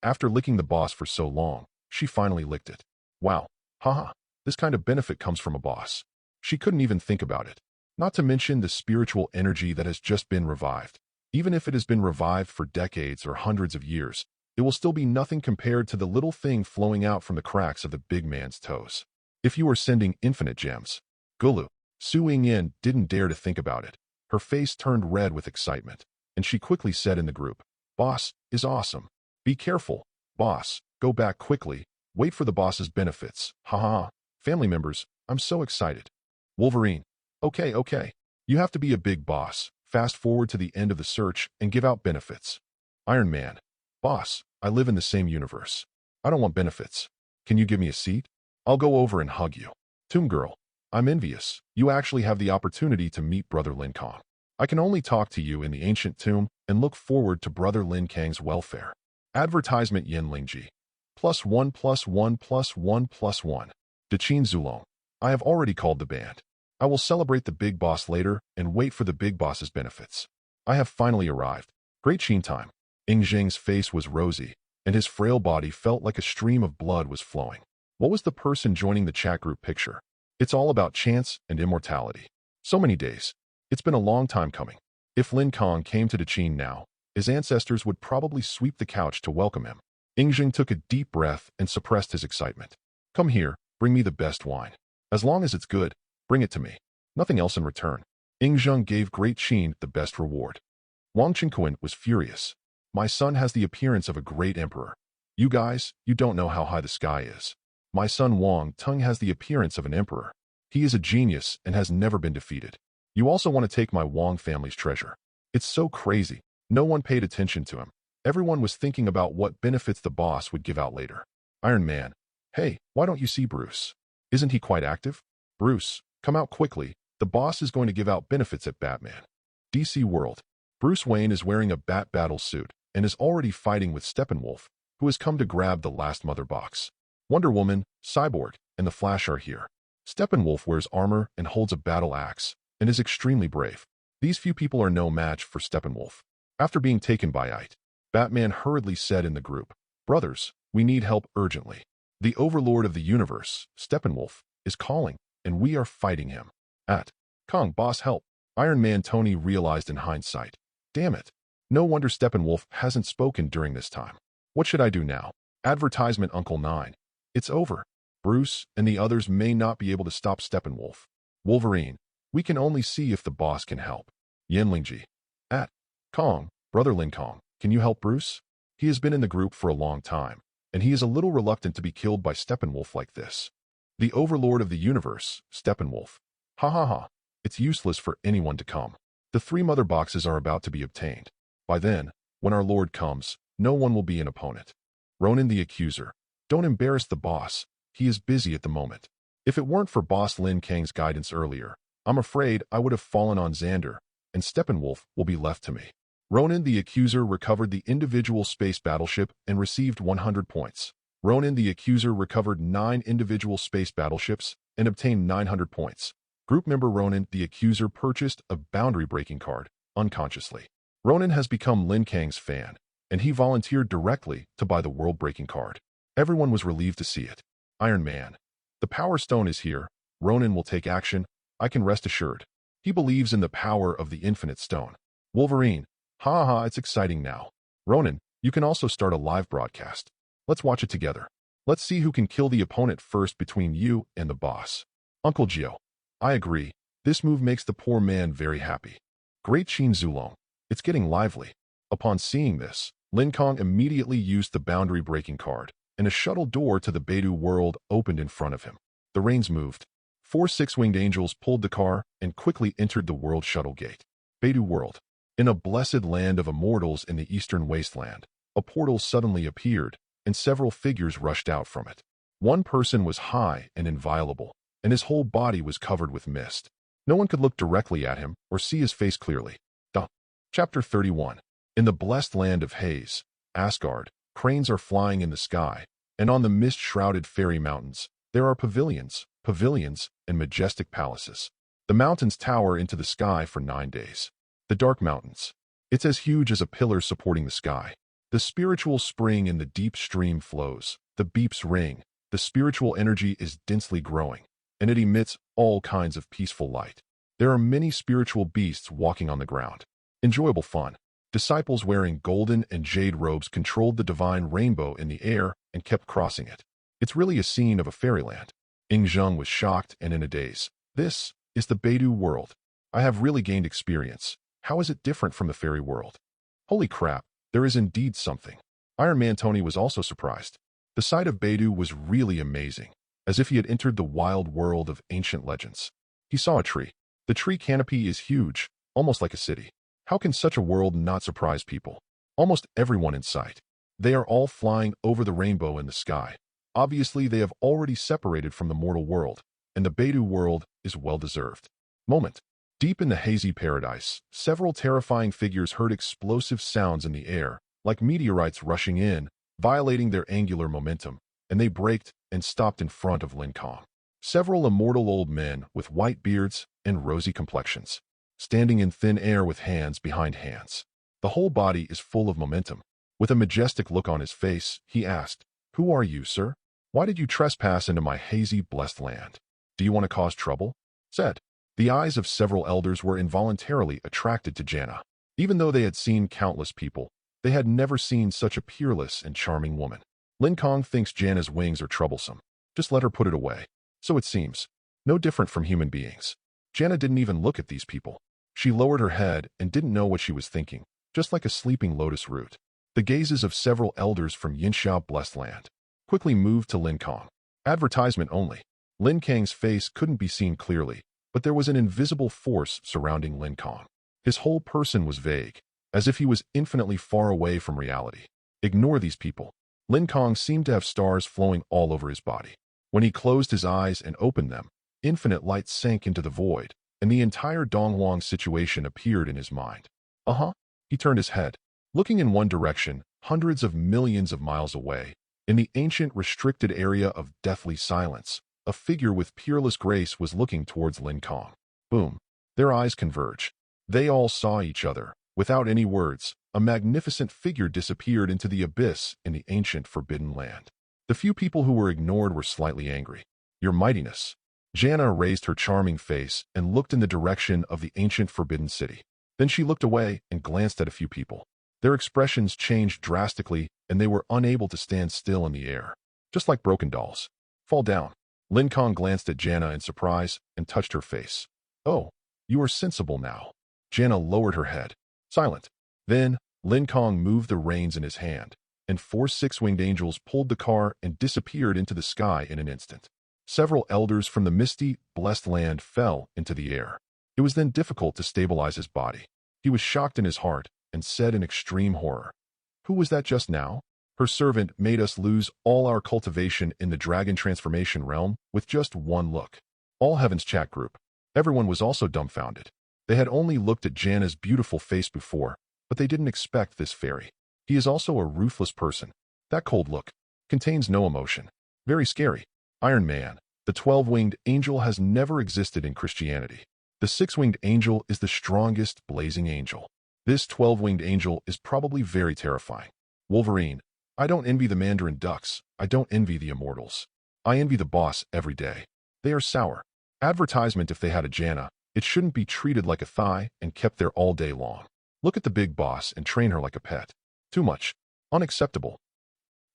After licking the boss for so long, she finally licked it. Wow, haha, this kind of benefit comes from a boss. She couldn't even think about it. Not to mention the spiritual energy that has just been revived. Even if it has been revived for decades or hundreds of years, it will still be nothing compared to the little thing flowing out from the cracks of the big man's toes. If you are sending infinite gems. Gulu. Su Yingyan didn't dare to think about it. Her face turned red with excitement, and she quickly said in the group, "Boss is awesome. Be careful, boss. Go back quickly. Wait for the boss's benefits. Haha. Family members, I'm so excited." Wolverine. Okay. You have to be a big boss. Fast forward to the end of the search and give out benefits. Iron Man. "Boss, I live in the same universe. I don't want benefits. Can you give me a seat? I'll go over and hug you." Tomb Girl. "I'm envious. You actually have the opportunity to meet Brother Lin Kang. I can only talk to you in the ancient tomb and look forward to Brother Lin Kang's welfare." Advertisement Yin Lingji. +1 +1 +1 +1. Daqin Zulong. "I have already called the band. I will celebrate the big boss later and wait for the big boss's benefits. I have finally arrived. Great Sheen time." Zheng's face was rosy, and his frail body felt like a stream of blood was flowing. What was the person joining the chat group picture? It's all about chance and immortality. So many days. It's been a long time coming. If Lin Kang came to Daqin now, his ancestors would probably sweep the couch to welcome him. Zheng took a deep breath and suppressed his excitement. "Come here, bring me the best wine. As long as it's good, bring it to me. Nothing else in return." Zheng gave Great Qin the best reward. Wang Qingquan was furious. "My son has the appearance of a great emperor. You guys, you don't know how high the sky is. My son Wang Tung has the appearance of an emperor. He is a genius and has never been defeated. You also want to take my Wang family's treasure. It's so crazy. No one paid attention to him. Everyone was thinking about what benefits the boss would give out later." Iron Man. "Hey, why don't you see Bruce? Isn't he quite active? Bruce, come out quickly. The boss is going to give out benefits at Batman." DC World. Bruce Wayne is wearing a Bat battle suit and is already fighting with Steppenwolf, who has come to grab the last mother box. Wonder Woman, Cyborg, and the Flash are here. Steppenwolf wears armor and holds a battle axe and is extremely brave. These few people are no match for Steppenwolf. After being taken by It, Batman hurriedly said in the group, "Brothers, we need help urgently. The overlord of the universe, Steppenwolf, is calling, and we are fighting him." Kang, boss, help. Iron Man Tony realized in hindsight. Damn it. No wonder Steppenwolf hasn't spoken during this time. What should I do now? Advertisement Uncle 9. It's over. Bruce and the others may not be able to stop Steppenwolf. Wolverine. We can only see if the boss can help. Yenlingji. Kang, Brother Lin Kang, can you help Bruce? He has been in the group for a long time, and he is a little reluctant to be killed by Steppenwolf like this. The overlord of the universe, Steppenwolf. Ha. It's useless for anyone to come. The 3 mother boxes are about to be obtained. By then, when our lord comes, no one will be an opponent. Ronan the Accuser. Don't embarrass the boss. He is busy at the moment. If it weren't for Boss Lin Kang's guidance earlier, I'm afraid I would have fallen on Xander, and Steppenwolf will be left to me. Ronan the Accuser recovered the individual space battleship and received 100 points. Ronan the Accuser recovered 9 individual space battleships and obtained 900 points. Group member Ronan the Accuser purchased a boundary-breaking card, unconsciously. Ronan has become Lin Kang's fan, and he volunteered directly to buy the world-breaking card. Everyone was relieved to see it. Iron Man. The Power Stone is here. Ronan will take action, I can rest assured. He believes in the power of the Infinite Stone. Wolverine, ha ha, it's exciting now. Ronan, you can also start a live broadcast. Let's watch it together. Let's see who can kill the opponent first between you and the boss. Uncle Gio, I agree. This move makes the poor man very happy. Great Qin Zulong. It's getting lively. Upon seeing this, Lin Kang immediately used the boundary-breaking card, and a shuttle door to the Beidou world opened in front of him. The reins moved. 4 six-winged angels pulled the car and quickly entered the world shuttle gate. Beidou world. In a blessed land of immortals in the eastern wasteland, a portal suddenly appeared, and several figures rushed out from it. One person was high and inviolable, and his whole body was covered with mist. No one could look directly at him or see his face clearly. Chapter 31. In the blessed land of Haze, Asgard, cranes are flying in the sky, and on the mist-shrouded fairy mountains, there are pavilions, and majestic palaces. The mountains tower into the sky for 9 days. The dark mountains. It's as huge as a pillar supporting the sky. The spiritual spring in the deep stream flows. The beeps ring. The spiritual energy is densely growing, and it emits all kinds of peaceful light. There are many spiritual beasts walking on the ground. Enjoyable fun. Disciples wearing golden and jade robes controlled the divine rainbow in the air and kept crossing it. It's really a scene of a fairyland. Ing Zheng was shocked and in a daze. This is the Beidou world. I have really gained experience. How is it different from the fairy world? Holy crap, there is indeed something. Iron Man Tony was also surprised. The sight of Beidou was really amazing, as if he had entered the wild world of ancient legends. He saw a tree. The tree canopy is huge, almost like a city. How can such a world not surprise people? Almost everyone in sight. They are all flying over the rainbow in the sky. Obviously, they have already separated from the mortal world, and the Beidou world is well-deserved. Moment. Deep in the hazy paradise, several terrifying figures heard explosive sounds in the air, like meteorites rushing in, violating their angular momentum, and they braked and stopped in front of Lin Kang. Several immortal old men with white beards and rosy complexions, standing in thin air with hands behind hands. The whole body is full of momentum. With a majestic look on his face, he asked, "Who are you, sir? Why did you trespass into my hazy, blessed land? Do you want to cause trouble?" Said. The eyes of several elders were involuntarily attracted to Janna. Even though they had seen countless people, they had never seen such a peerless and charming woman. Lin Kang thinks Janna's wings are troublesome. Just let her put it away. So it seems. No different from human beings. Janna didn't even look at these people. She lowered her head and didn't know what she was thinking, just like a sleeping lotus root. The gazes of several elders from Yinxia Blessed Land quickly moved to Lin Kang. Advertisement only. Lin Kang's face couldn't be seen clearly, but there was an invisible force surrounding Lin Kang. His whole person was vague, as if he was infinitely far away from reality. Ignore these people. Lin Kang seemed to have stars flowing all over his body. When he closed his eyes and opened them, infinite light sank into the void, and the entire Donghuang situation appeared in his mind. He turned his head. Looking in one direction, hundreds of millions of miles away, in the ancient restricted area of deathly silence, a figure with peerless grace was looking towards Lin Kang. Boom. Their eyes converge. They all saw each other. Without any words, a magnificent figure disappeared into the abyss in the ancient forbidden land. The few people who were ignored were slightly angry. "Your mightiness." Janna raised her charming face and looked in the direction of the ancient forbidden city. Then she looked away and glanced at a few people. Their expressions changed drastically, and they were unable to stand still in the air. Just like broken dolls. Fall down. Lin Kang glanced at Janna in surprise and touched her face. "Oh, you are sensible now." Janna lowered her head. Silent. Then, Lin Kang moved the reins in his hand, and 4 six-winged angels pulled the car and disappeared into the sky in an instant. Several elders from the misty, blessed land fell into the air. It was then difficult to stabilize his body. He was shocked in his heart and said in extreme horror, "Who was that just now? Her servant made us lose all our cultivation in the dragon transformation realm with just one look." All Heaven's chat group. Everyone was also dumbfounded. They had only looked at Janna's beautiful face before, but they didn't expect this fairy. He is also a ruthless person. That cold look contains no emotion. Very scary. Iron Man, the 12-winged angel, has never existed in Christianity. The 6-winged angel is the strongest blazing angel. This 12-winged angel is probably very terrifying. Wolverine, I don't envy the Mandarin ducks. I don't envy the immortals. I envy the boss every day. They are sour. Advertisement if they had a Jana, it shouldn't be treated like a thigh and kept there all day long. Look at the big boss and train her like a pet. Too much. Unacceptable.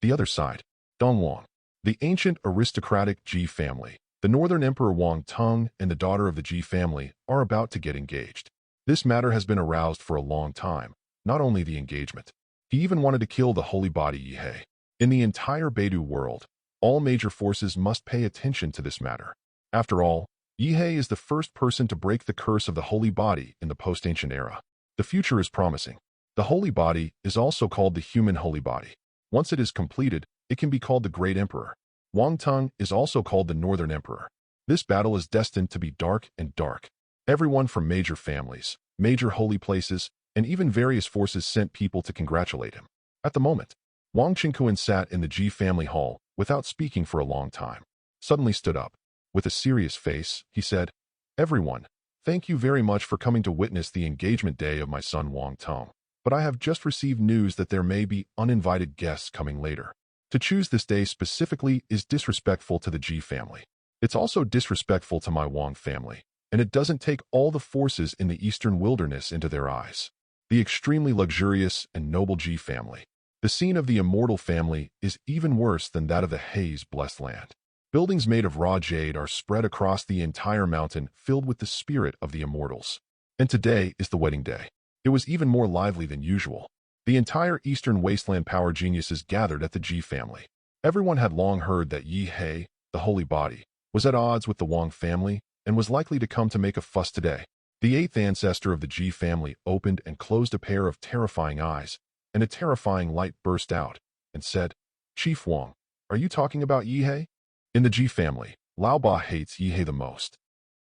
The other side. Dong Wang. The ancient aristocratic Ji family. The Northern Emperor Wang Tung and the daughter of the Ji family are about to get engaged. This matter has been aroused for a long time, not only the engagement. He even wanted to kill the holy body Yihei. In the entire Beidou world, all major forces must pay attention to this matter. After all, Yihei is the first person to break the curse of the holy body in the post-ancient era. The future is promising. The holy body is also called the human holy body. Once it is completed, it can be called the Great Emperor. Wang Tung is also called the Northern Emperor. This battle is destined to be dark and dark. Everyone from major families, major holy places, and even various forces sent people to congratulate him. At the moment, Wang Qingquan sat in the Ji family hall without speaking for a long time. Suddenly stood up. With a serious face, he said, "Everyone, thank you very much for coming to witness the engagement day of my son Wang Tung. But I have just received news that there may be uninvited guests coming later. To choose this day specifically is disrespectful to the Ji family. It's also disrespectful to my Wang family, and it doesn't take all the forces in the eastern wilderness into their eyes. The extremely luxurious and noble Ji family. The scene of the immortal family is even worse than that of the Hei's blessed land. Buildings made of raw jade are spread across the entire mountain filled with the spirit of the immortals. And today is the wedding day. It was even more lively than usual. The entire eastern wasteland power geniuses gathered at the Ji family. Everyone had long heard that Yi Hei, the holy body, was at odds with the Wang family and was likely to come to make a fuss today. The eighth ancestor of the Ji family opened and closed a pair of terrifying eyes, and a terrifying light burst out and said, "Chief Wang, are you talking about Yi Hei?" In the Ji family, Lao Ba hates Yi Hei the most.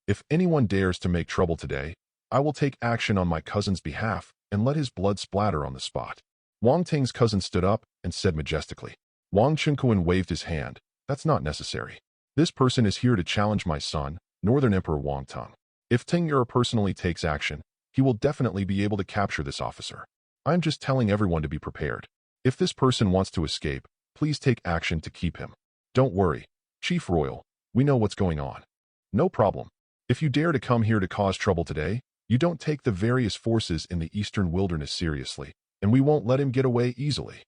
"If anyone dares to make trouble today, I will take action on my cousin's behalf and let his blood splatter on the spot." Wang Ting's cousin stood up and said majestically. Wang Qingquan waved his hand. "That's not necessary. This person is here to challenge my son, Northern Emperor Wang Tung. If Ting'er personally takes action, he will definitely be able to capture this officer. I'm just telling everyone to be prepared. If this person wants to escape, please take action to keep him. Don't worry, Chief Royal, we know what's going on. No problem. If you dare to come here to cause trouble today, you don't take the various forces in the eastern wilderness seriously, and we won't let him get away easily."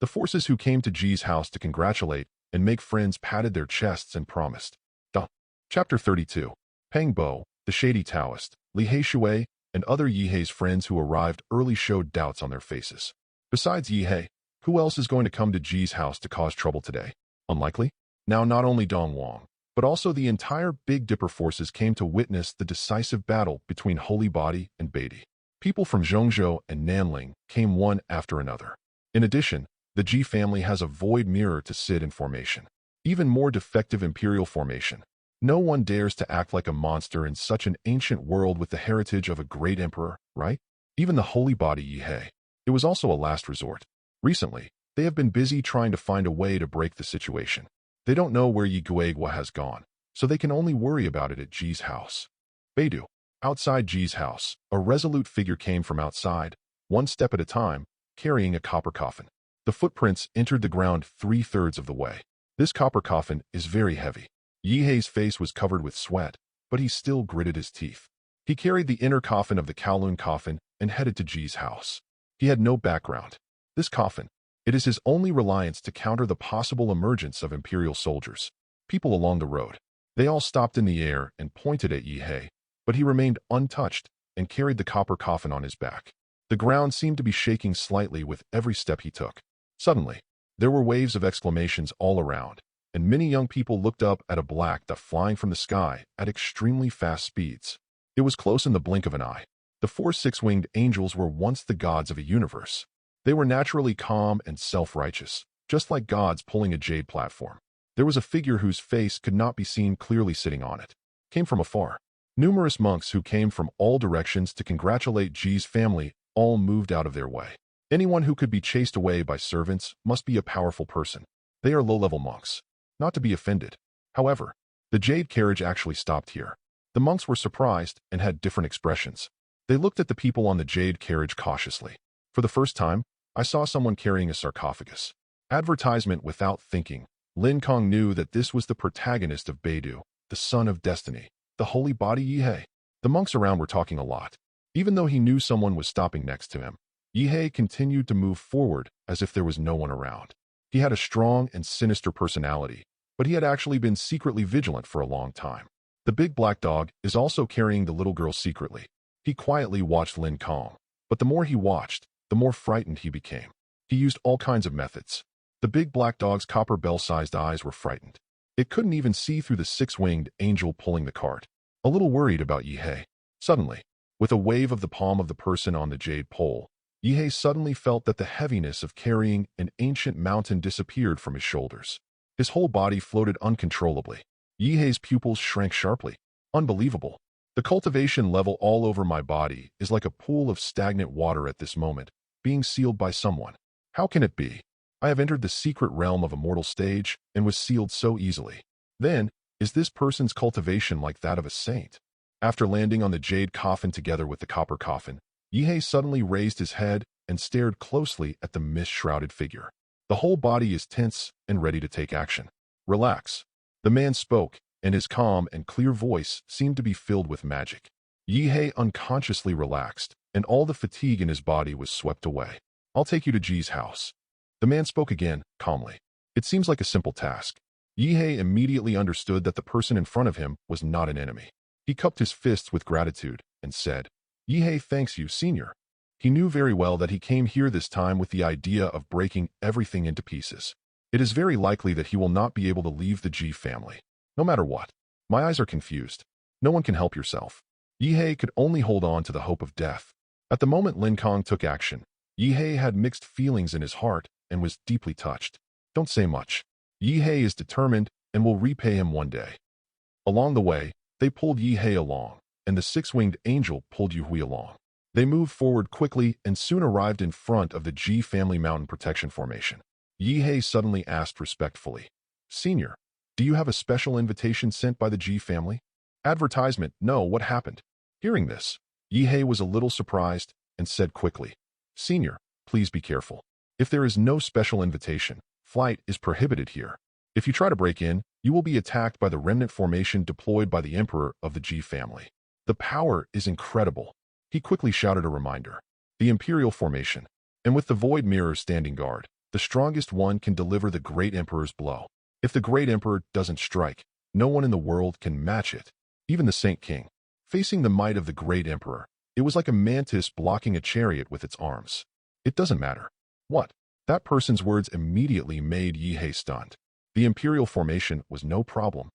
The forces who came to Ji's house to congratulate and make friends patted their chests and promised. Chapter 32. Peng Bo, the shady Taoist, Li Heishui, and other Yihei's friends who arrived early showed doubts on their faces. Besides Yihei, who else is going to come to Ji's house to cause trouble today? Unlikely? Now not only Dong Wang, but also the entire Big Dipper forces came to witness the decisive battle between Holy Body and Beatty. People from Zhongzhou and Nanling came one after another. In addition, the Ji family has a void mirror to sit in formation. Even more defective imperial formation. No one dares to act like a monster in such an ancient world with the heritage of a great emperor, right? Even the Holy Body Yihei. It was also a last resort. Recently, they have been busy trying to find a way to break the situation. They don't know where Yi Guigua has gone, so they can only worry about it at Ji's house. Beidou. Outside Ji's house, a resolute figure came from outside, one step at a time, carrying a copper coffin. The footprints entered the ground 3/3 of the way. This copper coffin is very heavy. Yihei's face was covered with sweat, but he still gritted his teeth. He carried the inner coffin of the Kowloon coffin and headed to Ji's house. He had no background. This coffin, it is his only reliance to counter the possible emergence of Imperial soldiers. People along the road. They all stopped in the air and pointed at Yihei, but he remained untouched and carried the copper coffin on his back. The ground seemed to be shaking slightly with every step he took. Suddenly, there were waves of exclamations all around, and many young people looked up at a black dot flying from the sky at extremely fast speeds. It was close in the blink of an eye. The 4 six-winged angels were once the gods of a universe. They were naturally calm and self-righteous, just like gods pulling a jade platform. There was a figure whose face could not be seen clearly sitting on it. Came from afar. Numerous monks who came from all directions to congratulate Ji's family all moved out of their way. Anyone who could be chased away by servants must be a powerful person. They are low-level monks. Not to be offended. However, the jade carriage actually stopped here. The monks were surprised and had different expressions. They looked at the people on the jade carriage cautiously. For the first time, I saw someone carrying a sarcophagus. Advertisement without thinking. Lin Kang knew that this was the protagonist of Beidou, the son of destiny. the holy body Yihei. The monks around were talking a lot. Even though he knew someone was stopping next to him, Yihei continued to move forward as if there was no one around. He had a strong and sinister personality, but he had actually been secretly vigilant for a long time. The big black dog is also carrying the little girl secretly. He quietly watched Lin Kang, but the more he watched, the more frightened he became. He used all kinds of methods. The big black dog's copper bell-sized eyes were frightened. It couldn't even see through the six-winged angel pulling the cart. A little worried about Yihei. Suddenly, with a wave of the palm of the person on the jade pole, Yihei suddenly felt that the heaviness of carrying an ancient mountain disappeared from his shoulders. His whole body floated uncontrollably. Yihei's pupils shrank sharply. Unbelievable. The cultivation level all over my body is like a pool of stagnant water at this moment, being sealed by someone. How can it be? I have entered the secret realm of immortal stage and was sealed so easily. Then, is this person's cultivation like that of a saint? After landing on the jade coffin together with the copper coffin, Yihei suddenly raised his head and stared closely at the mist-shrouded figure. The whole body is tense and ready to take action. Relax. The man spoke, and his calm and clear voice seemed to be filled with magic. Yihei unconsciously relaxed, and all the fatigue in his body was swept away. I'll take you to Ji's house. The man spoke again, calmly. It seems like a simple task. Yihei immediately understood that the person in front of him was not an enemy. He cupped his fists with gratitude and said, Yihei thanks you, Senior. He knew very well that he came here this time with the idea of breaking everything into pieces. It is very likely that he will not be able to leave the Ji family. No matter what. My eyes are confused. No one can help yourself. Yihei could only hold on to the hope of death. At the moment Lin Kang took action, Yihei had mixed feelings in his heart and was deeply touched. Don't say much. Yihei is determined and will repay him one day. Along the way, they pulled Yihei along, and the six-winged angel pulled Yuhui along. They moved forward quickly and soon arrived in front of the Ji family mountain protection formation. Yihei suddenly asked respectfully, Senior, do you have a special invitation sent by the Ji family? Advertisement, no, what happened? Hearing this, Yihei was a little surprised and said quickly, Senior, please be careful. If there is no special invitation, flight is prohibited here. If you try to break in, you will be attacked by the remnant formation deployed by the Emperor of the Ji family. The power is incredible. He quickly shouted a reminder. The Imperial formation, and with the Void Mirror standing guard, the strongest one can deliver the Great Emperor's blow. If the Great Emperor doesn't strike, no one in the world can match it. Even the Saint King. Facing the might of the Great Emperor, it was like a mantis blocking a chariot with its arms. It doesn't matter. What? That person's words immediately made Yihei stunned. The Imperial formation was no problem.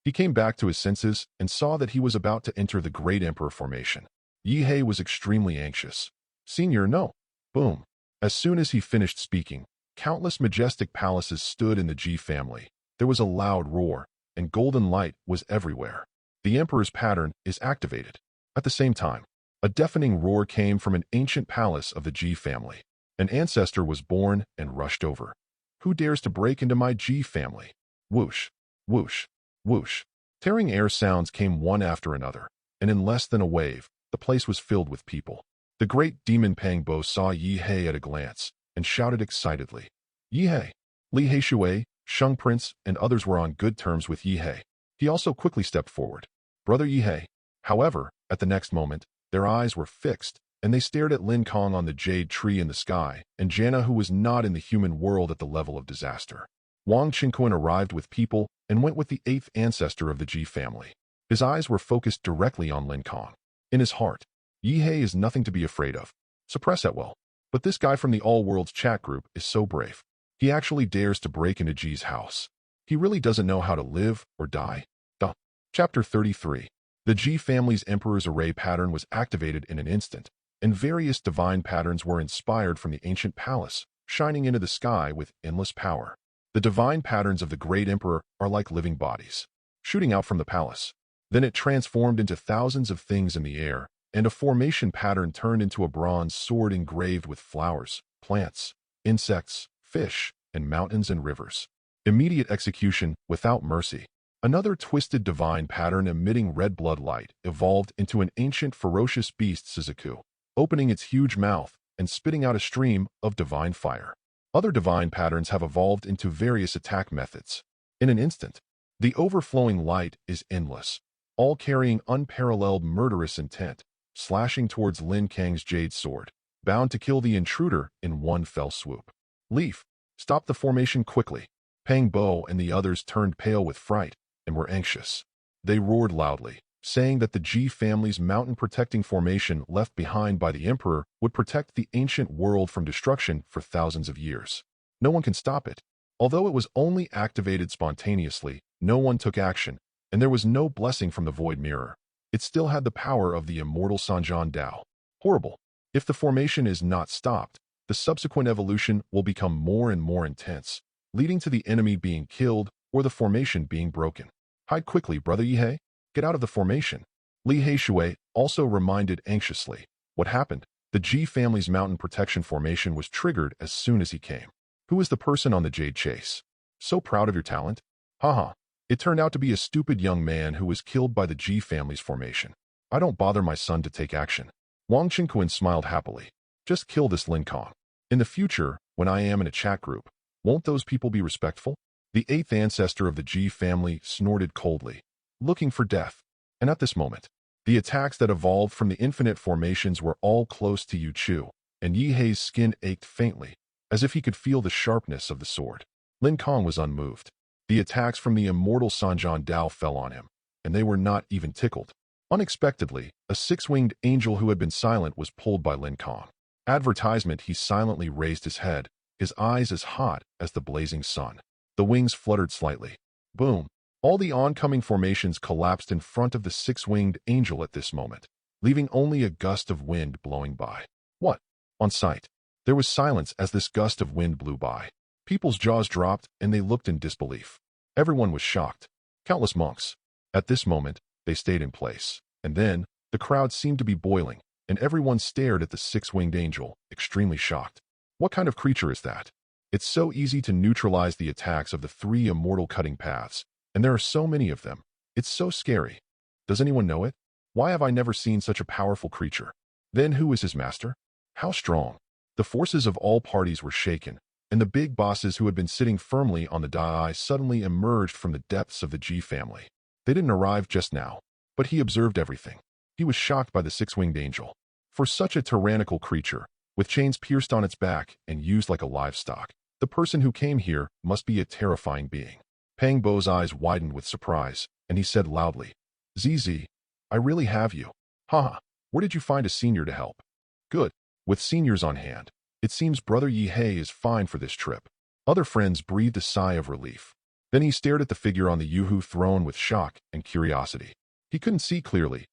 He came back to his senses and saw that he was about to enter the Great Emperor formation. Yihei was extremely anxious. Senior, no. Boom. As soon as he finished speaking, countless majestic palaces stood in the Ji family. There was a loud roar, and golden light was everywhere. The Emperor's pattern is activated. At the same time, a deafening roar came from an ancient palace of the Ji family. An ancestor was born and rushed over. Who dares to break into my Ji family? Whoosh, whoosh, whoosh. Tearing air sounds came one after another, and in less than a wave, the place was filled with people. The great demon Pang Bo saw Yihei at a glance and shouted excitedly, Yihei! Li Heishui, Sheng Prince, and others were on good terms with Yihei. He also quickly stepped forward. Brother Yihei. However, at the next moment, their eyes were fixed, and they stared at Lin Kang on the jade tree in the sky, and Jana who was not in the human world at the level of disaster. Wang Qingquan arrived with people and went with the 8th ancestor of the Ji family. His eyes were focused directly on Lin Kang. In his heart, Yihei is nothing to be afraid of. Suppress that well. But this guy from the All Worlds chat group is so brave. He actually dares to break into Ji's house. He really doesn't know how to live or die. Duh. Chapter 33. The Ji family's Emperor's Array pattern was activated in an instant, and various divine patterns were inspired from the ancient palace, shining into the sky with endless power. The divine patterns of the Great Emperor are like living bodies, shooting out from the palace. Then it transformed into thousands of things in the air, and a formation pattern turned into a bronze sword engraved with flowers, plants, insects, fish, and mountains and rivers. Immediate execution without mercy. Another twisted divine pattern emitting red blood light evolved into an ancient ferocious beast Suzaku, opening its huge mouth and spitting out a stream of divine fire. Other divine patterns have evolved into various attack methods. In an instant, the overflowing light is endless. all carrying unparalleled murderous intent, slashing towards Lin Kang's jade sword, bound to kill the intruder in one fell swoop. Leaf, stop the formation quickly. Pang Bo and the others turned pale with fright and were anxious. They roared loudly, saying that the G family's mountain-protecting formation left behind by the Emperor would protect the ancient world from destruction for thousands of years. No one can stop it. Although it was only activated spontaneously, no one took action, and there was no blessing from the Void Mirror. It still had the power of the immortal Sanjian Dao. Horrible. If the formation is not stopped, the subsequent evolution will become more and more intense, leading to the enemy being killed or the formation being broken. Hide quickly, Brother Yihei. Get out of the formation. Li Heishui also reminded anxiously. What happened? The G family's mountain protection formation was triggered as soon as he came. Who is the person on the Jade Chase? So proud of your talent? Haha. It turned out to be a stupid young man who was killed by the G family's formation. I don't bother my son to take action. Wang Qingquan smiled happily. Just kill this Lin Kang. In the future, when I am in a chat group, won't those people be respectful? The eighth ancestor of the G family snorted coldly, looking for death. And at this moment, the attacks that evolved from the infinite formations were all close to Yu Chu, and Yihei's skin ached faintly, as if he could feel the sharpness of the sword. Lin Kang was unmoved. The attacks from the immortal Sanjian Dao fell on him, and they were not even tickled. Unexpectedly, a six-winged angel who had been silent was pulled by Lin Kang. Advertisement, he silently raised his head, his eyes as hot as the blazing sun. The wings fluttered slightly. Boom! All the oncoming formations collapsed in front of the six-winged angel at this moment, leaving only a gust of wind blowing by. What? On sight. There was silence as this gust of wind blew by. People's jaws dropped and they looked in disbelief. Everyone was shocked. Countless monks. At this moment, they stayed in place. And then, the crowd seemed to be boiling, and everyone stared at the six-winged angel, extremely shocked. What kind of creature is that? It's so easy to neutralize the attacks of the three immortal cutting paths, and there are so many of them. It's so scary. Does anyone know it? Why have I never seen such a powerful creature? Then who is his master? How strong? The forces of all parties were shaken, and the big bosses who had been sitting firmly on the Dai suddenly emerged from the depths of the G family. They didn't arrive just now, but he observed everything. He was shocked by the six-winged angel. For such a tyrannical creature, with chains pierced on its back and used like a livestock, the person who came here must be a terrifying being. Pang Bo's eyes widened with surprise, and he said loudly, ZZ, I really have you. Haha, where did you find a senior to help? Good. With seniors on hand, it seems Brother Yihei is fine for this trip. Other friends breathed a sigh of relief. Then he stared at the figure on the Yuhu throne with shock and curiosity. He couldn't see clearly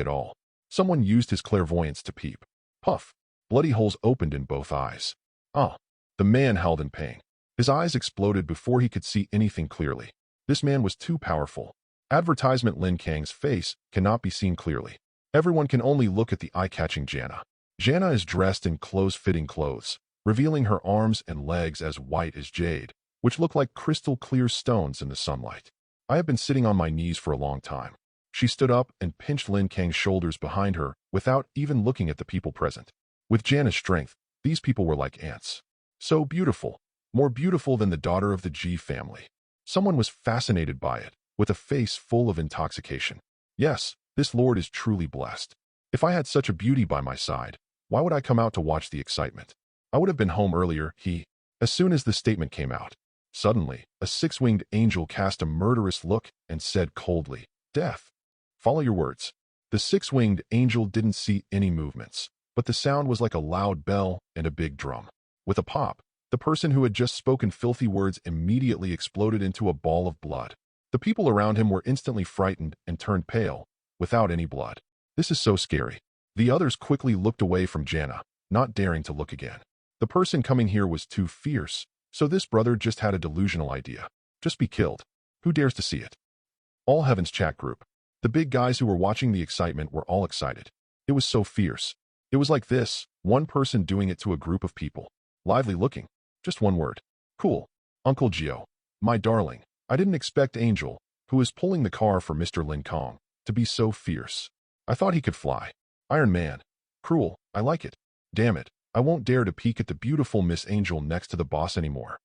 at all. Someone used his clairvoyance to peep. Puff! Bloody holes opened in both eyes. Ah! The man howled in pain. His eyes exploded before he could see anything clearly. This man was too powerful. Advertisement Lin Kang's face cannot be seen clearly. Everyone can only look at the eye-catching Janna. Janna is dressed in close-fitting clothes, revealing her arms and legs as white as jade, which look like crystal-clear stones in the sunlight. I have been sitting on my knees for a long time. She stood up and pinched Lin Kang's shoulders behind her without even looking at the people present. With Janna's strength, these people were like ants. So beautiful, more beautiful than the daughter of the G family. Someone was fascinated by it, with a face full of intoxication. Yes, this lord is truly blessed. If I had such a beauty by my side, why would I come out to watch the excitement? I would have been home earlier, As soon as the statement came out, suddenly, a six-winged angel cast a murderous look and said coldly, Death. Follow your words. The six-winged angel didn't see any movements, but the sound was like a loud bell and a big drum. With a pop, the person who had just spoken filthy words immediately exploded into a ball of blood. The people around him were instantly frightened and turned pale, without any blood. This is so scary. The others quickly looked away from Janna, not daring to look again. The person coming here was too fierce, so this brother just had a delusional idea. Just be killed. Who dares to see it? All Heaven's chat group. The big guys who were watching the excitement were all excited. It was so fierce. It was like this, one person doing it to a group of people. Lively looking. Just one word. Cool. Uncle Gio. My darling. I didn't expect Angel, who is pulling the car for Mr. Lin Kang, to be so fierce. I thought he could fly. Iron Man. Cruel. I like it. Damn it. I won't dare to peek at the beautiful Miss Angel next to the boss anymore.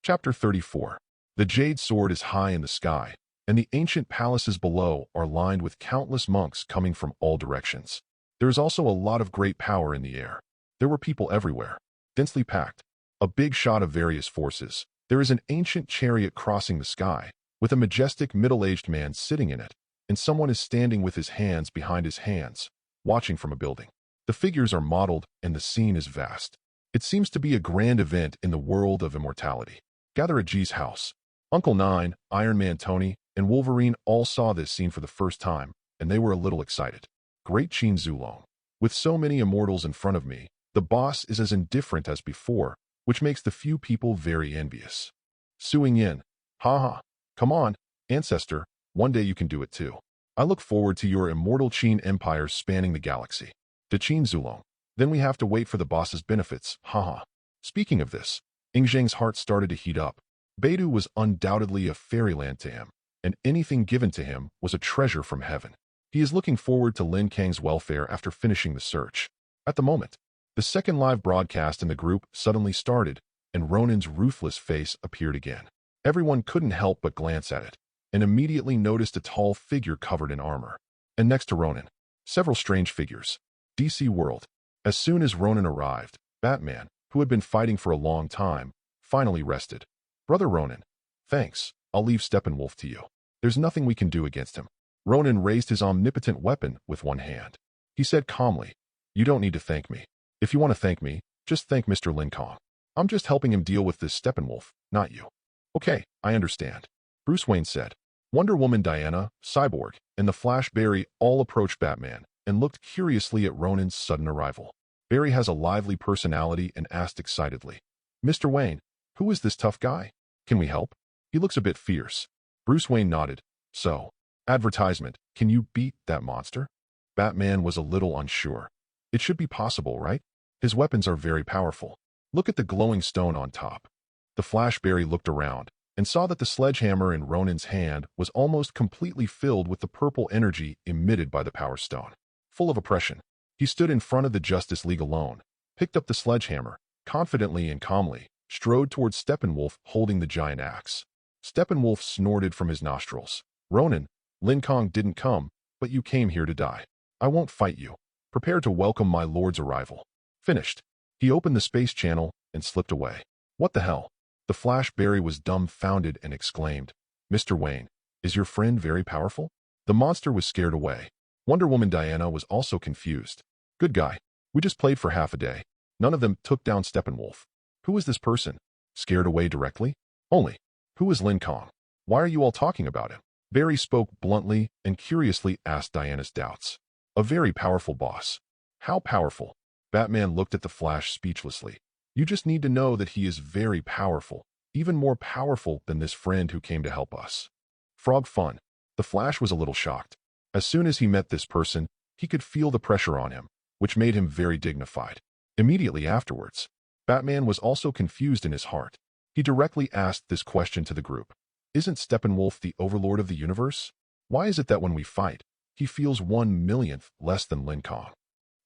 Chapter 34. The Jade Sword is high in the sky, and the ancient palaces below are lined with countless monks coming from all directions. There is also a lot of great power in the air. There were people everywhere, densely packed. A big shot of various forces. There is an ancient chariot crossing the sky, with a majestic middle-aged man sitting in it, and someone is standing with his hands behind his hands, watching from a building. The figures are modeled, and the scene is vast. It seems to be a grand event in the world of immortality. Gather at G's house. Uncle Nine, Iron Man Tony, and Wolverine all saw this scene for the first time, and they were a little excited. Great Qin Zulong. With so many immortals in front of me, the boss is as indifferent as before, which makes the few people very envious. Suing Yin. Haha. Come on, ancestor, one day you can do it too. I look forward to your immortal Qin empire spanning the galaxy. To Qin Zulong. Then we have to wait for the boss's benefits, haha. Speaking of this, Ingzhang's heart started to heat up. Beidou was undoubtedly a fairyland to him, and anything given to him was a treasure from heaven. He is looking forward to Lin Kang's welfare after finishing the search. At the moment, the second live broadcast in the group suddenly started, and Ronan's ruthless face appeared again. Everyone couldn't help but glance at it, and immediately noticed a tall figure covered in armor. And next to Ronan, several strange figures. DC World. As soon as Ronan arrived, Batman, who had been fighting for a long time, finally rested. Brother Ronan, thanks, I'll leave Steppenwolf to you. There's nothing we can do against him. Ronan raised his omnipotent weapon with one hand. He said calmly, you don't need to thank me. If you want to thank me, just thank Mr. Lin Kang. I'm just helping him deal with this Steppenwolf, not you. Okay, I understand. Bruce Wayne said. Wonder Woman Diana, Cyborg, and the Flash Barry all approached Batman and looked curiously at Ronan's sudden arrival. Barry has a lively personality and asked excitedly, Mr. Wayne, who is this tough guy? Can we help? He looks a bit fierce. Bruce Wayne nodded. So, advertisement, can you beat that monster? Batman was a little unsure. It should be possible, right? His weapons are very powerful. Look at the glowing stone on top. The Flash Barry looked around and saw that the sledgehammer in Ronan's hand was almost completely filled with the purple energy emitted by the Power Stone. Full of oppression, he stood in front of the Justice League alone, picked up the sledgehammer, confidently and calmly, strode towards Steppenwolf holding the giant axe. Steppenwolf snorted from his nostrils. Ronan, Lin Kang didn't come, but you came here to die. I won't fight you. Prepare to welcome my lord's arrival. Finished. He opened the space channel and slipped away. What the hell? The Flash Barry was dumbfounded and exclaimed, Mr. Wayne, is your friend very powerful? The monster was scared away. Wonder Woman Diana was also confused. Good guy. We just played for half a day. None of them took down Steppenwolf. Who is this person? Scared away directly? Only. Who is Lin Kang? Why are you all talking about him? Barry spoke bluntly and curiously asked Diana's doubts. A very powerful boss. How powerful? Batman looked at the Flash speechlessly. You just need to know that he is very powerful, even more powerful than this friend who came to help us. Frog fun. The Flash was a little shocked. As soon as he met this person, he could feel the pressure on him, which made him very dignified. Immediately afterwards, Batman was also confused in his heart. He directly asked this question to the group. Isn't Steppenwolf the overlord of the universe? Why is it that when we fight, he feels 1/1,000,000th less than Lin Kang?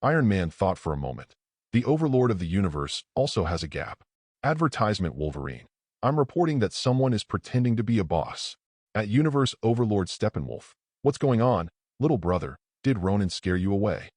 Iron Man thought for a moment. The overlord of the universe also has a gap. Advertisement Wolverine. I'm reporting that someone is pretending to be a boss. At Universe Overlord Steppenwolf. What's going on, little brother? Did Ronan scare you away?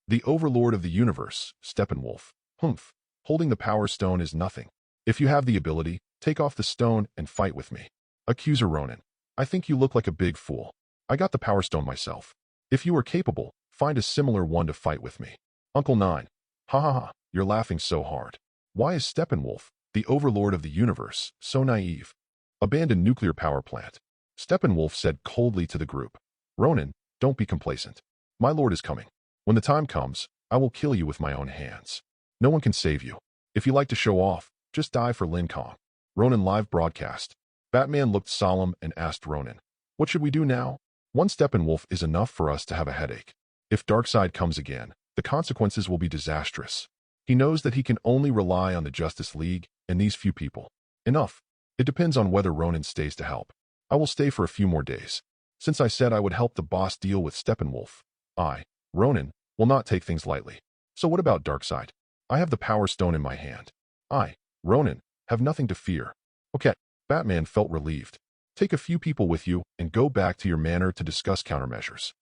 The overlord of the universe, Steppenwolf. Humph. Holding the Power Stone is nothing. If you have the ability, take off the stone and fight with me. Accuser Ronan. I think you look like a big fool. I got the Power Stone myself. If you are capable, find a similar one to fight with me. Uncle Nine. Ha ha ha, you're laughing so hard. Why is Steppenwolf, the overlord of the universe, so naive? Abandoned nuclear power plant. Steppenwolf said coldly to the group. Ronan, don't be complacent. My lord is coming. When the time comes, I will kill you with my own hands. No one can save you. If you like to show off, just die for Lin Kang. Ronan live broadcast. Batman looked solemn and asked Ronan, what should we do now? One Steppenwolf is enough for us to have a headache. If Darkseid comes again, the consequences will be disastrous. He knows that he can only rely on the Justice League and these few people. Enough. It depends on whether Ronan stays to help. I will stay for a few more days. Since I said I would help the boss deal with Steppenwolf, I, Ronan, will not take things lightly. So what about Darkseid? I have the Power Stone in my hand. I, Ronan, have nothing to fear. Okay. Batman felt relieved. Take a few people with you and go back to your manor to discuss countermeasures.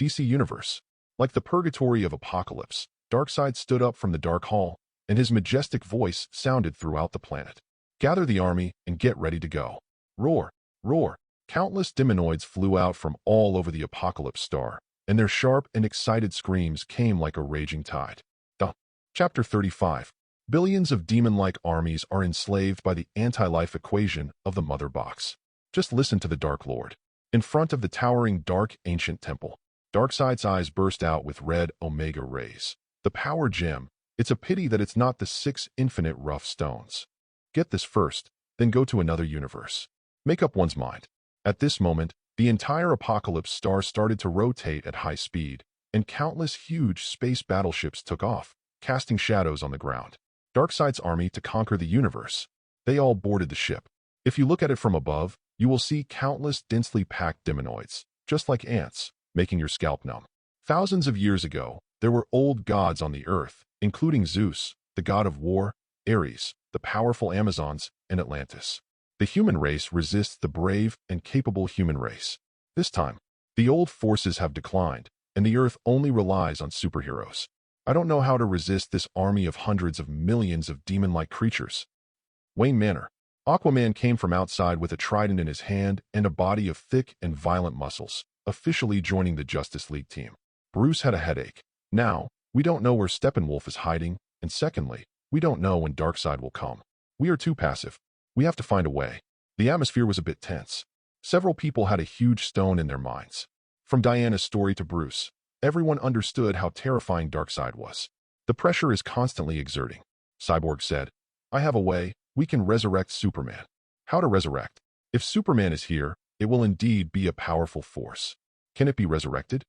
DC Universe. Like the purgatory of Apocalypse, Darkseid stood up from the Dark Hall, and his majestic voice sounded throughout the planet. Gather the army and get ready to go. Roar, roar. Countless demonoids flew out from all over the Apocalypse Star, and their sharp and excited screams came like a raging tide. Chapter 35. Billions of demon-like armies are enslaved by the anti-life equation of the Mother Box. Just listen to the Dark Lord. In front of the towering dark ancient temple, Darkseid's eyes burst out with red Omega rays. The power gem. It's a pity that it's not the 6 infinite rough stones. Get this first, then go to another universe. Make up one's mind. At this moment, the entire Apocalypse Star started to rotate at high speed, and countless huge space battleships took off, casting shadows on the ground. Darkseid's army to conquer the universe. They all boarded the ship. If you look at it from above, you will see countless densely packed demonoids, just like ants, making your scalp numb. Thousands of years ago, there were old gods on the earth, including Zeus, the god of war, Ares, the powerful Amazons, and Atlantis. The human race resists the brave and capable human race. This time, the old forces have declined, and the earth only relies on superheroes. I don't know how to resist this army of hundreds of millions of demon-like creatures. Wayne Manor. Aquaman came from outside with a trident in his hand and a body of thick and violent muscles, officially joining the Justice League team. Bruce had a headache. Now, we don't know where Steppenwolf is hiding, and secondly, we don't know when Darkseid will come. We are too passive. We have to find a way. The atmosphere was a bit tense. Several people had a huge stone in their minds. From Diana's story to Bruce, everyone understood how terrifying Darkseid was. The pressure is constantly exerting. Cyborg said, I have a way. We can resurrect Superman. How to resurrect? If Superman is here, it will indeed be a powerful force. Can it be resurrected?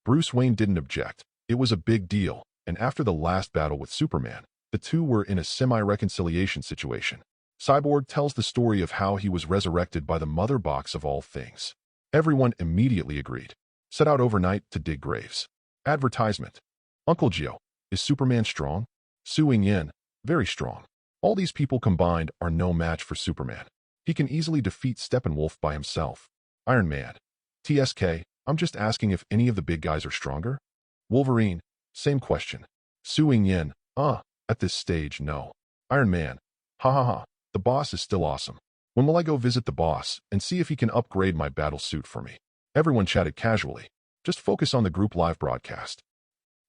Bruce Wayne didn't object. It was a big deal, and after the last battle with Superman, the two were in a semi-reconciliation situation. Cyborg tells the story of how he was resurrected by the Mother Box of all things. Everyone immediately agreed. Set out overnight to dig graves. Advertisement. Uncle Gio, is Superman strong? Suing in, very strong. All these people combined are no match for Superman. He can easily defeat Steppenwolf by himself. Iron Man. TSK, I'm just asking if any of the big guys are stronger? Wolverine, same question. Suing in, at this stage, no. Iron Man, ha ha ha, the boss is still awesome. When will I go visit the boss and see if he can upgrade my battle suit for me? Everyone chatted casually. Just focus on the group live broadcast.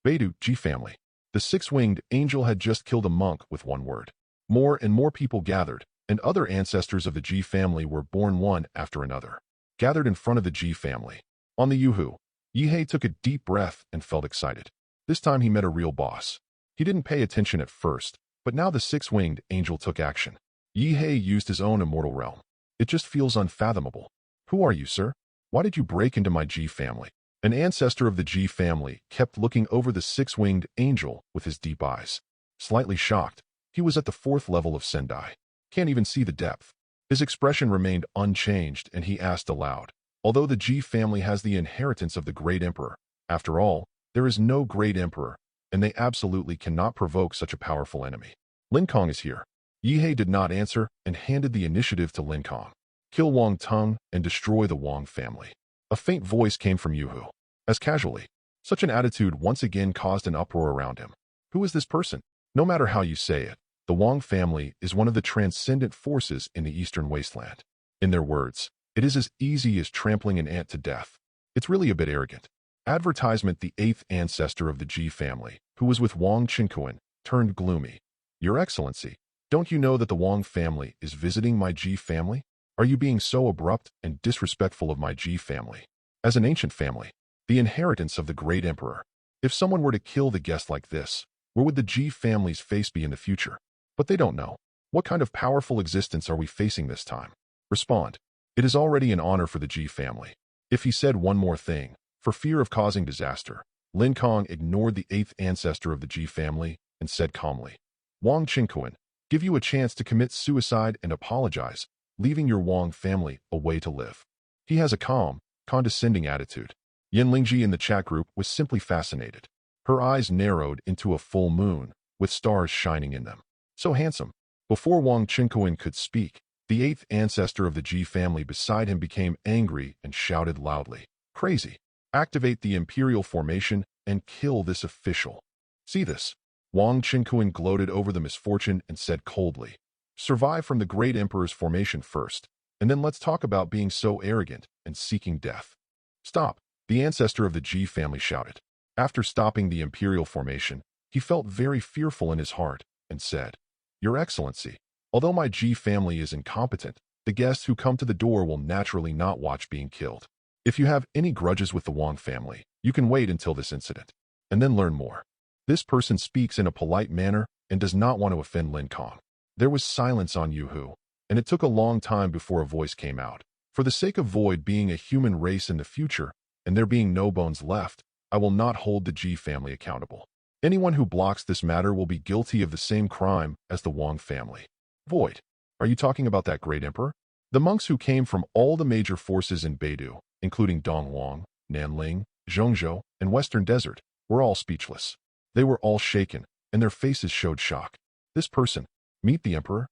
Beidou, G family. The 6-winged angel had just killed a monk with one word. More and more people gathered, and other ancestors of the G family were born one after another. Gathered in front of the G family. On the Yuhu, Yihei took a deep breath and felt excited. This time he met a real boss. He didn't pay attention at first, but now the 6-winged angel took action. Yihei used his own immortal realm. It just feels unfathomable. Who are you, sir? Why did you break into my G family? An ancestor of the G family kept looking over the 6-winged angel with his deep eyes. Slightly shocked, he was at the 4th level of Sendai. Can't even see the depth. His expression remained unchanged and he asked aloud. Although the G family has the inheritance of the Great Emperor, after all, there is no Great Emperor, and they absolutely cannot provoke such a powerful enemy. Lin Kang is here. Yihei did not answer and handed the initiative to Lin Kang. Kill Wong Tung and destroy the Wong family. A faint voice came from Yuhu. As casually, such an attitude once again caused an uproar around him. Who is this person? No matter how you say it, the Wong family is one of the transcendent forces in the Eastern Wasteland. In their words, it is as easy as trampling an ant to death. It's really a bit arrogant. Advertisement. The 8th ancestor of the G family, who was with Wong Chinkuan, turned gloomy. Your Excellency, don't you know that the Wong family is visiting my G family? Are you being so abrupt and disrespectful of my G family? As an ancient family, the inheritance of the Great Emperor. If someone were to kill the guest like this, where would the G family's face be in the future? But they don't know. What kind of powerful existence are we facing this time? Respond. It is already an honor for the G family. If he said one more thing, for fear of causing disaster, Lin Kang ignored the 8th ancestor of the G family and said calmly, Wong Chinkuan, give you a chance to commit suicide and apologize, leaving your Wong family a way to live. He has a calm, condescending attitude. Yin Lingji in the chat group was simply fascinated. Her eyes narrowed into a full moon, with stars shining in them. So handsome. Before Wong Chinkuan could speak, The eighth ancestor of the G family beside him became angry and shouted loudly, "Crazy! Activate the Imperial Formation and kill this official." "See this?" Wang Qingquan gloated over the misfortune and said coldly, "Survive from the Great Emperor's formation first, and then let's talk about being so arrogant and seeking death." "Stop!" the ancestor of the G family shouted. After stopping the Imperial Formation, he felt very fearful in his heart and said, "Your Excellency, although my G family is incompetent, the guests who come to the door will naturally not watch being killed. If you have any grudges with the Wang family, you can wait until this incident, and then learn more." This person speaks in a polite manner and does not want to offend Lin Kang. There was silence on Yuhu, and it took a long time before a voice came out. "For the sake of Void being a human race in the future, and there being no bones left, I will not hold the G family accountable. Anyone who blocks this matter will be guilty of the same crime as the Wang family." "Void, are you talking about that great emperor?" The monks who came from all the major forces in Beidou, including Donghuang, Nanling, Zhongzhou, and Western Desert, were all speechless. They were all shaken, and their faces showed shock. This person, meet the emperor?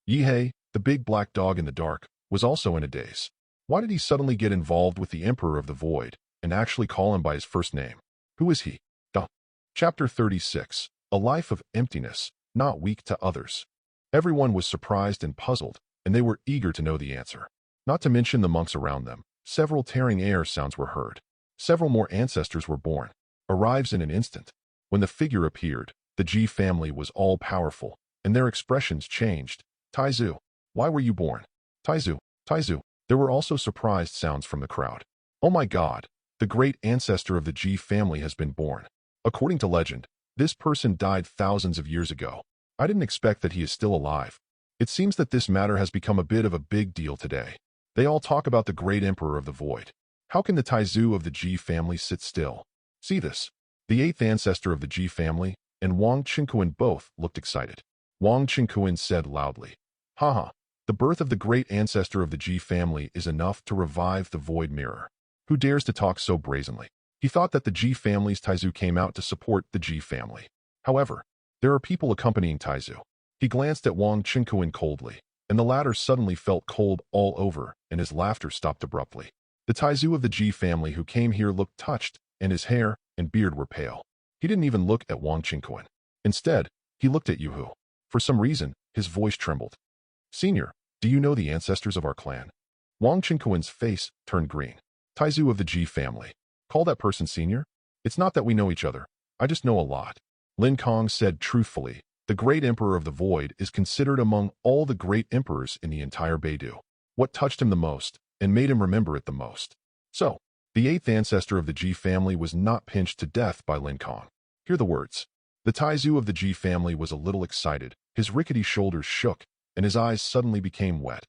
Yihei, the big black dog in the dark, was also in a daze. Why did he suddenly get involved with the Emperor of the Void and actually call him by his first name? Who is he? Chapter 36. A life of emptiness, not weak to others. Everyone was surprised and puzzled, and they were eager to know the answer. Not to mention the monks around them, several tearing air sounds were heard. Several more ancestors were born. Arrives in an instant. When the figure appeared, the G family was all-powerful, and their expressions changed. "Taizu, why were you born?" "Taizu, Taizu." There were also surprised sounds from the crowd. "Oh my God, the great ancestor of the G family has been born. According to legend, this person died thousands of years ago. I didn't expect that he is still alive." It seems that this matter has become a bit of a big deal today. They all talk about the great emperor of the Void. How can the Taizu of the G family sit still? "See this?" The eighth ancestor of the G family and Wang Qingquan both looked excited. Wang Qingquan said loudly, "Haha, the birth of the great ancestor of the G family is enough to revive the Void Mirror. Who dares to talk so brazenly?" He thought that the G family's Taizu came out to support the G family. However, there are people accompanying Taizu. He glanced at Wang Qingquan coldly, and the latter suddenly felt cold all over, and his laughter stopped abruptly. The Taizu of the G family who came here looked touched, and his hair and beard were pale. He didn't even look at Wang Qingquan. Instead, he looked at Yuhu. For some reason, his voice trembled. "Senior, do you know the ancestors of our clan?" Wang Qingquan's face turned green. "Taizu of the G family. Call that person senior? It's not that we know each other. I just know a lot." Lin Kang said truthfully, "The great emperor of the Void is considered among all the great emperors in the entire Beidou. What touched him the most and made him remember it the most?" So, the eighth ancestor of the G family was not pinched to death by Lin Kang. Hear the words. The Taizu of the G family was a little excited. His rickety shoulders shook, and his eyes suddenly became wet.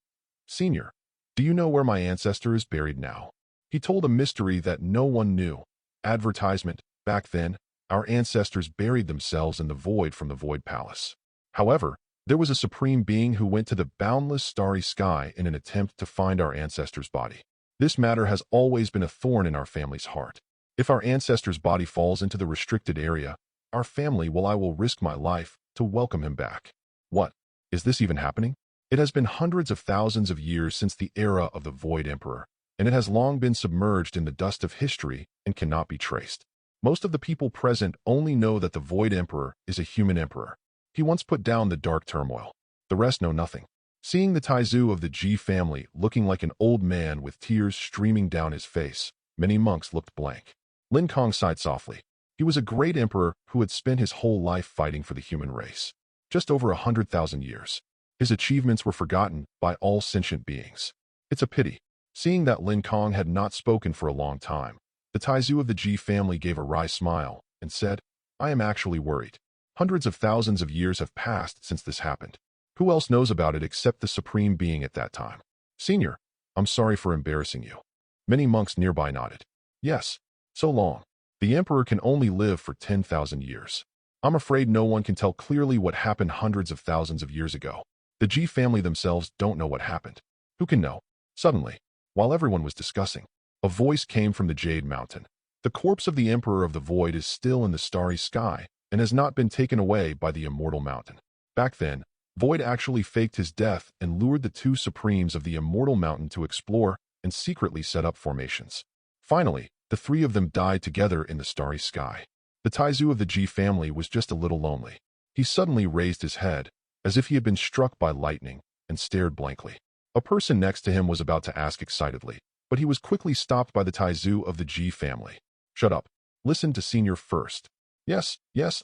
"Senior, do you know where my ancestor is buried now?" He told a mystery that no one knew. Advertisement. Back then, our ancestors buried themselves in the void from the Void Palace. However, there was a supreme being who went to the boundless starry sky in an attempt to find our ancestor's body. This matter has always been a thorn in our family's heart. If our ancestor's body falls into the restricted area, our family I will risk my life to welcome him back. What? Is this even happening? It has been hundreds of thousands of years since the era of the Void Emperor, and it has long been submerged in the dust of history and cannot be traced. Most of the people present only know that the Void Emperor is a human emperor. He once put down the dark turmoil. The rest know nothing. Seeing the Taizu of the G family looking like an old man with tears streaming down his face, many monks looked blank. Lin Kang sighed softly. He was a great emperor who had spent his whole life fighting for the human race. Just over 100,000 years. His achievements were forgotten by all sentient beings. It's a pity. Seeing that Lin Kang had not spoken for a long time, the Taizu of the G family gave a wry smile and said, "I am actually worried. Hundreds of thousands of years have passed since this happened. Who else knows about it except the Supreme Being at that time? Senior, I'm sorry for embarrassing you." Many monks nearby nodded. "Yes, so long. The Emperor can only live for 10,000 years. I'm afraid no one can tell clearly what happened hundreds of thousands of years ago. The G family themselves don't know what happened. Who can know?" Suddenly, while everyone was discussing, a voice came from the Jade Mountain. "The corpse of the Emperor of the Void is still in the starry sky and has not been taken away by the Immortal Mountain. Back then, Void actually faked his death and lured the two Supremes of the Immortal Mountain to explore and secretly set up formations. Finally, the three of them died together in the starry sky. The Taizu of the G family was just a little lonely. He suddenly raised his head, as if he had been struck by lightning, and stared blankly. A person next to him was about to ask excitedly, but he was quickly stopped by the Taizu of the G family. Shut up. Listen to Senior first. Yes,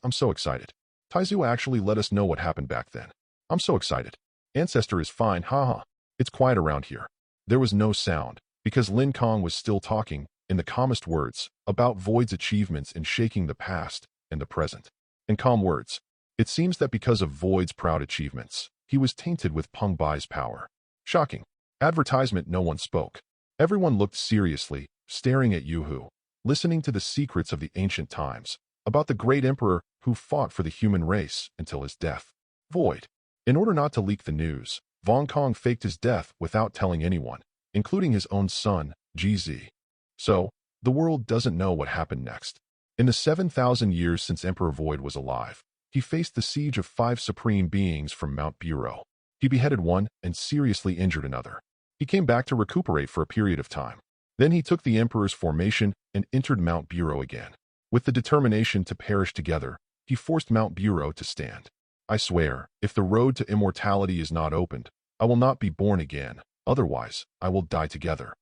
I'm so excited. Taizu actually let us know what happened back then. I'm so excited. Ancestor is fine, haha. It's quiet around here. There was no sound, because Lin Kang was still talking, in the calmest words, about Void's achievements in shaking the past and the present. In calm words, it seems that because of Void's proud achievements, he was tainted with Peng Bai's power. Shocking. Advertisement. No one spoke. Everyone looked seriously, staring at Yuhu, listening to the secrets of the ancient times, about the great emperor who fought for the human race until his death. Void. In order not to leak the news, Von Kong faked his death without telling anyone, including his own son, GZ. So, the world doesn't know what happened next. In the 7,000 years since Emperor Void was alive, he faced the siege of 5 supreme beings from Mount Bureau. He beheaded one and seriously injured another. He came back to recuperate for a period of time. Then he took the Emperor's formation and entered Mount Bureau again. With the determination to perish together, he forced Mount Bureau to stand. I swear, if the road to immortality is not opened, I will not be born again, otherwise, I will die together.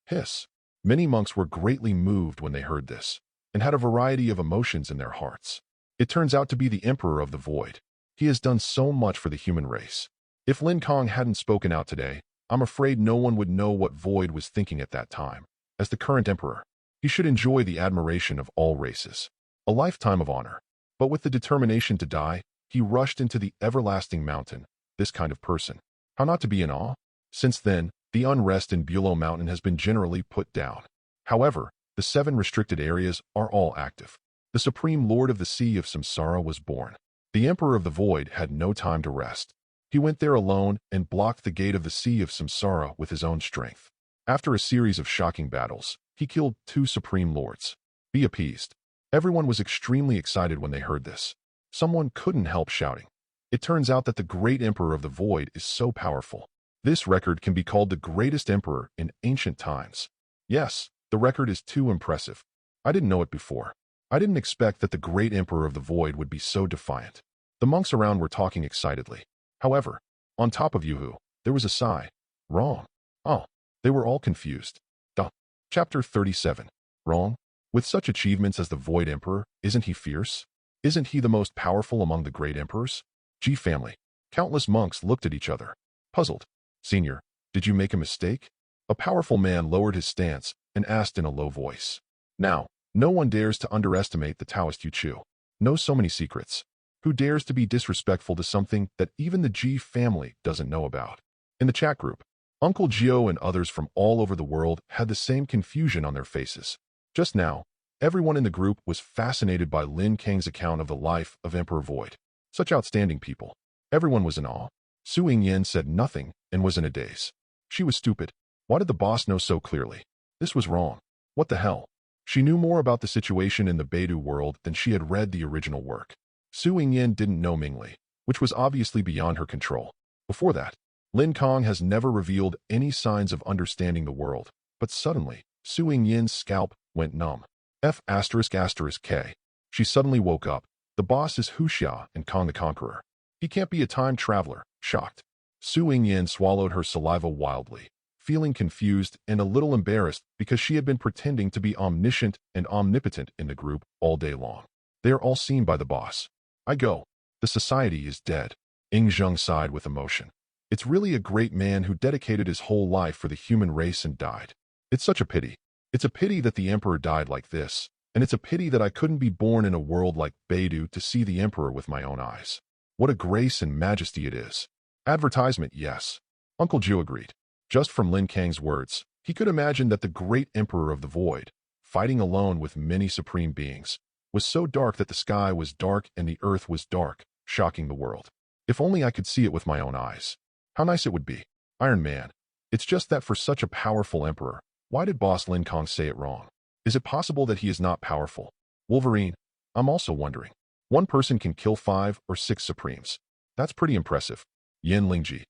Hiss. Many monks were greatly moved when they heard this, and had a variety of emotions in their hearts. It turns out to be the Emperor of the Void. He has done so much for the human race. If Lin Kang hadn't spoken out today, I'm afraid no one would know what Void was thinking at that time. As the current Emperor, he should enjoy the admiration of all races. A lifetime of honor. But with the determination to die, he rushed into the everlasting mountain, this kind of person. How not to be in awe? Since then, the unrest in Bulow Mountain has been generally put down. However, the 7 restricted areas are all active. The Supreme Lord of the Sea of Samsara was born. The Emperor of the Void had no time to rest. He went there alone and blocked the gate of the Sea of Samsara with his own strength. After a series of shocking battles, he killed 2 Supreme Lords. Be appeased. Everyone was extremely excited when they heard this. Someone couldn't help shouting. It turns out that the great Emperor of the Void is so powerful. This record can be called the greatest emperor in ancient times. Yes, the record is too impressive. I didn't know it before. I didn't expect that the great Emperor of the Void would be so defiant. The monks around were talking excitedly. However, on top of Yuhu, there was a sigh. Wrong. Oh, they were all confused. Duh. Chapter 37. Wrong. With such achievements as the Void Emperor, isn't he fierce? Isn't he the most powerful among the great emperors? G family. Countless monks looked at each other, puzzled. Senior, did you make a mistake? A powerful man lowered his stance and asked in a low voice. Now, no one dares to underestimate the Taoist Yu Chu. Knows so many secrets. Who dares to be disrespectful to something that even the G family doesn't know about? In the chat group, Uncle Gio and others from all over the world had the same confusion on their faces. Just now, everyone in the group was fascinated by Lin Kang's account of the life of Emperor Void. Such outstanding people. Everyone was in awe. Su Yingyan said nothing and was in a daze. She was stupid. Why did the boss know so clearly? This was wrong. What the hell? She knew more about the situation in the Beidou world than she had read the original work. Su Yingyan didn't know Mingli, which was obviously beyond her control. Before that, Lin Kang has never revealed any signs of understanding the world, but suddenly, Su Yingyan's scalp went numb. K. She suddenly woke up. The boss is Huxia and Kang the Conqueror. He can't be a time traveler, shocked. Su Yingyan swallowed her saliva wildly, feeling confused and a little embarrassed because she had been pretending to be omniscient and omnipotent in the group all day long. They are all seen by the boss. I go. The society is dead. Ing Zheng sighed with emotion. It's really a great man who dedicated his whole life for the human race and died. It's such a pity. It's a pity that the Emperor died like this, and it's a pity that I couldn't be born in a world like Beidou to see the Emperor with my own eyes. What a grace and majesty it is. Advertisement, yes. Uncle Ju agreed. Just from Lin Kang's words, he could imagine that the great Emperor of the Void, fighting alone with many supreme beings, was so dark that the sky was dark and the earth was dark, shocking the world. If only I could see it with my own eyes. How nice it would be. Iron Man. It's just that for such a powerful emperor, why did Boss Lin Kang say it wrong? Is it possible that he is not powerful? Wolverine. I'm also wondering. One person can kill 5 or 6 Supremes. That's pretty impressive. Yin Lingji.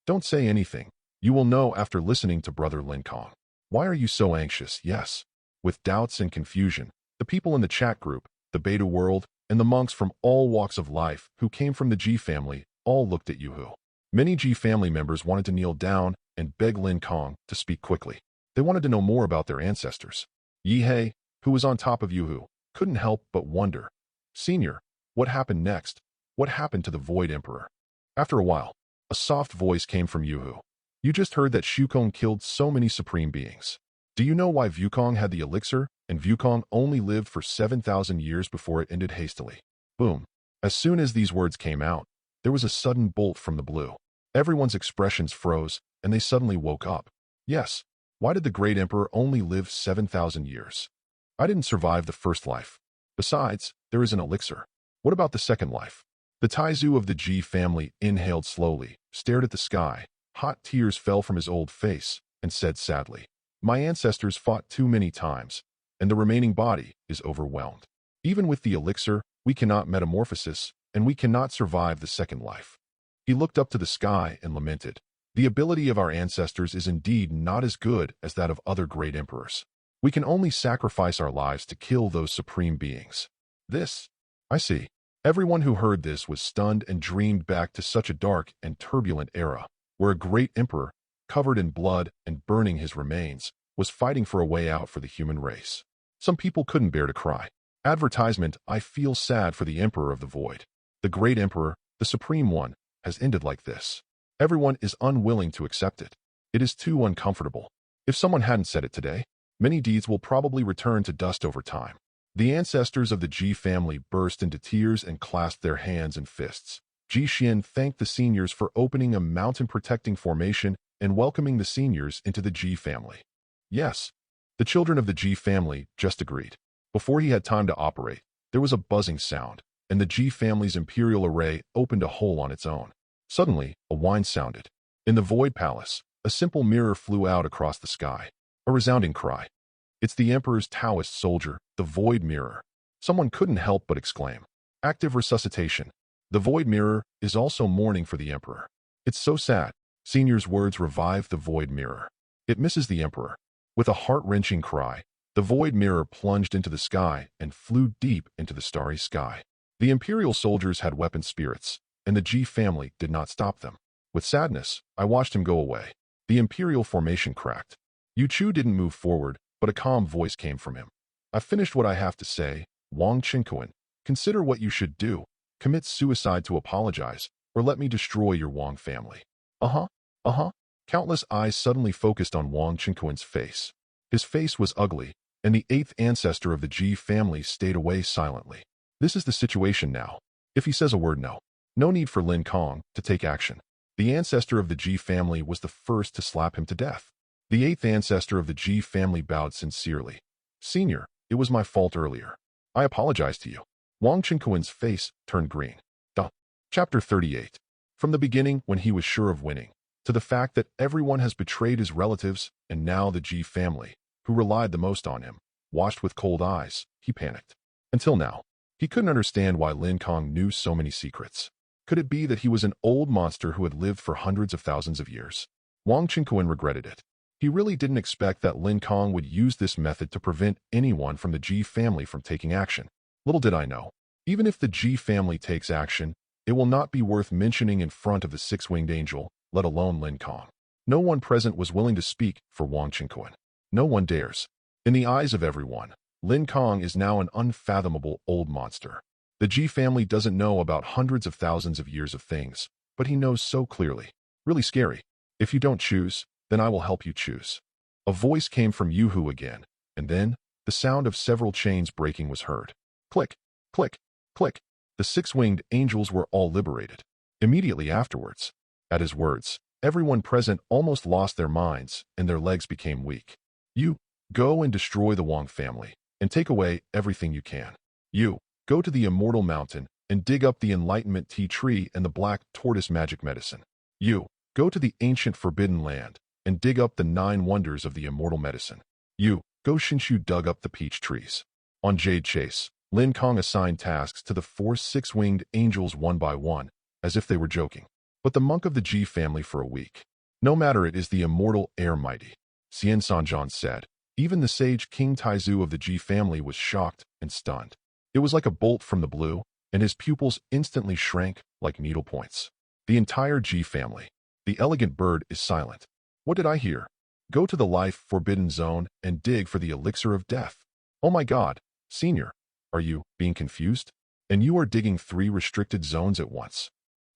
Don't say anything. You will know after listening to Brother Lin Kang. Why are you so anxious? Yes. With doubts and confusion, the people in the chat group, the beta world, and the monks from all walks of life who came from the G family all looked at Yuhu. Many G family members wanted to kneel down and beg Lin Kang to speak quickly. They wanted to know more about their ancestors. Yihei, who was on top of Yuhu, couldn't help but wonder. Senior, what happened next? What happened to the Void Emperor? After a while, a soft voice came from Yuhu. You just heard that Shukong killed so many supreme beings. Do you know why Wukong had the elixir and Wukong only lived for 7,000 years before it ended hastily? Boom. As soon as these words came out, there was a sudden bolt from the blue. Everyone's expressions froze, and they suddenly woke up. Yes. Why did the great emperor only live 7,000 years? I didn't survive the first life. Besides, there is an elixir. What about the second life? The Taizu of the G family inhaled slowly, stared at the sky. Hot tears fell from his old face, and said sadly, my ancestors fought too many times, and the remaining body is overwhelmed. Even with the elixir, we cannot metamorphosis, and we cannot survive the second life. He looked up to the sky and lamented. The ability of our ancestors is indeed not as good as that of other great emperors. We can only sacrifice our lives to kill those supreme beings. This, I see. Everyone who heard this was stunned and dreamed back to such a dark and turbulent era, where a great emperor, covered in blood and burning his remains, was fighting for a way out for the human race. Some people couldn't bear to cry. Advertisement, I feel sad for the Emperor of the Void. The great emperor, the supreme one, has ended like this. Everyone is unwilling to accept it. It is too uncomfortable. If someone hadn't said it today, many deeds will probably return to dust over time. The ancestors of the G family burst into tears and clasped their hands and fists. Ji Xian thanked the seniors for opening a mountain-protecting formation and welcoming the seniors into the G family. Yes, the children of the G family just agreed. Before he had time to operate, there was a buzzing sound, and the G family's imperial array opened a hole on its own. Suddenly, a whine sounded. In the Void Palace, a simple mirror flew out across the sky. A resounding cry. It's the Emperor's Taoist soldier, the Void Mirror. Someone couldn't help but exclaim. Active resuscitation. The Void Mirror is also mourning for the Emperor. It's so sad. Senior's words revived the Void Mirror. It misses the Emperor. With a heart-wrenching cry, the Void Mirror plunged into the sky and flew deep into the starry sky. The Imperial soldiers had weapon spirits, and the G family did not stop them. With sadness, I watched him go away. The Imperial formation cracked. Yu Chu didn't move forward, but a calm voice came from him. I've finished what I have to say, Wang Qingquan. Consider what you should do. Commit suicide to apologize, or let me destroy your Wang family. Countless eyes suddenly focused on Wang Qingquan's face. His face was ugly, and the eighth ancestor of the G family stayed away silently. This is the situation now. If he says a word no. No need for Lin Kang to take action. The ancestor of the G family was the first to slap him to death. The eighth ancestor of the G family bowed sincerely. Senior, it was my fault earlier. I apologize to you. Wang Qingquan's face turned green. Chapter 38. From the beginning, when he was sure of winning, to the fact that everyone has betrayed his relatives, and now the G family, who relied the most on him, watched with cold eyes, he panicked. Until now, he couldn't understand why Lin Kang knew so many secrets. Could it be that he was an old monster who had lived for hundreds of thousands of years? Wang Qingquan regretted it. He really didn't expect that Lin Kang would use this method to prevent anyone from the G family from taking action. Little did I know. Even if the G family takes action, it will not be worth mentioning in front of the six-winged angel, let alone Lin Kang. No one present was willing to speak for Wang Qingquan. No one dares. In the eyes of everyone, Lin Kang is now an unfathomable old monster. The G family doesn't know about hundreds of thousands of years of things, but he knows so clearly. Really scary. If you don't choose, then I will help you choose. A voice came from Yuhu again, and then, the sound of several chains breaking was heard. Click, click, click. The six-winged angels were all liberated. Immediately afterwards, at his words, everyone present almost lost their minds, and their legs became weak. You, go and destroy the Wang family, and take away everything you can. You, go to the Immortal Mountain, and dig up the Enlightenment Tea Tree and the Black Tortoise Magic Medicine. You, go to the ancient Forbidden Land, and dig up the 9 wonders of the Immortal Medicine. You, go Shinshu dug up the peach trees. On Jade Chase, Lin Kang assigned tasks to the 4 six-winged angels one by one, as if they were joking. but the monk of the Ji family for a week. No matter, it is the immortal heir mighty. Xian Sanjian said. Even the sage King Taizu of the Ji family was shocked and stunned. It was like a bolt from the blue, and his pupils instantly shrank like needle points. The entire Ji family. The elegant bird is silent. What did I hear? Go to the life forbidden zone and dig for the elixir of death. Oh my God, senior, are you being confused? And you are digging 3 restricted zones at once.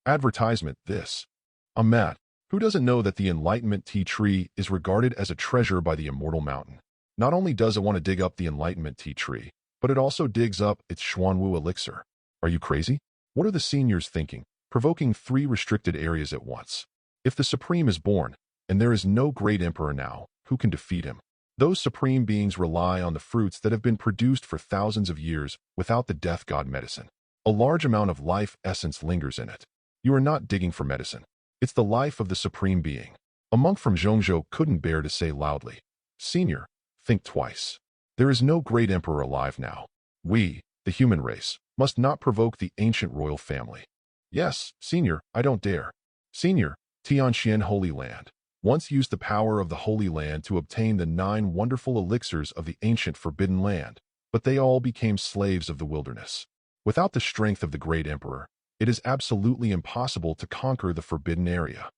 Advertisement this. I'm mad. Who doesn't know that the Enlightenment Tea Tree is regarded as a treasure by the Immortal Mountain? Not only does it want to dig up the Enlightenment Tea Tree, but it also digs up its Xuanwu elixir. Are you crazy? What are the seniors thinking, provoking 3 restricted areas at once? If the Supreme is born, and there is no great emperor now, who can defeat him? Those supreme beings rely on the fruits that have been produced for thousands of years without the death god medicine. A large amount of life essence lingers in it. You are not digging for medicine. It's the life of the supreme being. A monk from Zhongzhou couldn't bear to say loudly, Senior, think twice. There is no great emperor alive now. We, the human race, must not provoke the ancient royal family. Yes, Senior, I don't dare. Senior, Tianxian Holy Land once used the power of the Holy Land to obtain the 9 wonderful elixirs of the ancient Forbidden Land, but they all became slaves of the wilderness. Without the strength of the great emperor, it is absolutely impossible to conquer the forbidden area.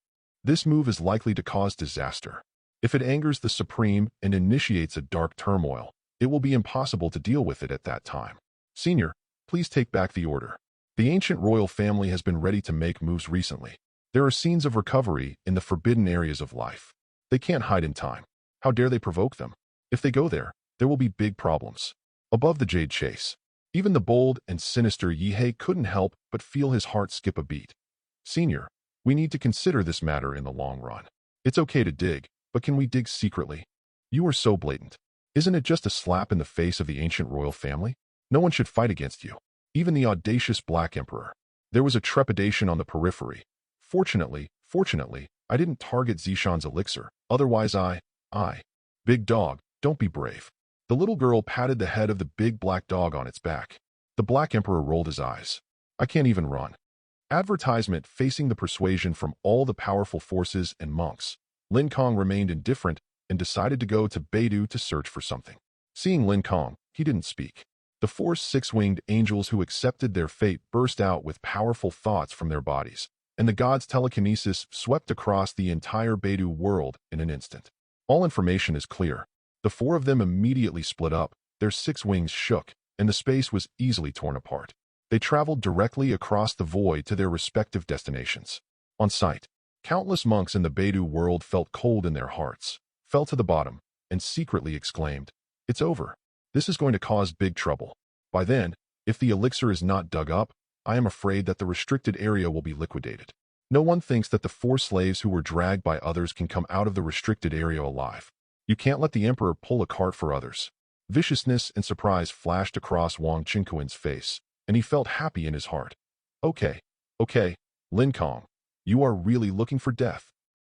This move is likely to cause disaster. If it angers the Supreme and initiates a dark turmoil, it will be impossible to deal with it at that time. Senior, please take back the order. The ancient royal family has been ready to make moves recently. There are scenes of recovery in the forbidden areas of life. They can't hide in time. How dare they provoke them? If they go there, there will be big problems. Above the Jade Chase, even the bold and sinister Yihei couldn't help but feel his heart skip a beat. Senior, we need to consider this matter in the long run. It's okay to dig, but can we dig secretly? You are so blatant. Isn't it just a slap in the face of the ancient royal family? No one should fight against you. Even the audacious Black Emperor. There was a trepidation on the periphery. Fortunately, I didn't target Zishan's elixir. Otherwise Big dog, don't be brave. The little girl patted the head of the big black dog on its back. The Black Emperor rolled his eyes. I can't even run. Advertisement facing the persuasion from all the powerful forces and monks. Lin Kang remained indifferent and decided to go to Beidou to search for something. Seeing Lin Kang, he didn't speak. The 4 6-winged angels who accepted their fate burst out with powerful thoughts from their bodies, and the god's telekinesis swept across the entire Beidou world in an instant. All information is clear. The 4 of them immediately split up, their 6 wings shook, and the space was easily torn apart. They traveled directly across the void to their respective destinations. On sight, countless monks in the Beidou world felt cold in their hearts, fell to the bottom, and secretly exclaimed, "It's over. This is going to cause big trouble." By then, if the elixir is not dug up, I am afraid that the restricted area will be liquidated. No one thinks that the 4 slaves who were dragged by others can come out of the restricted area alive. You can't let the emperor pull a cart for others. Viciousness and surprise flashed across Wang Qingquan's face, and he felt happy in his heart. Okay, Lin Kang, you are really looking for death.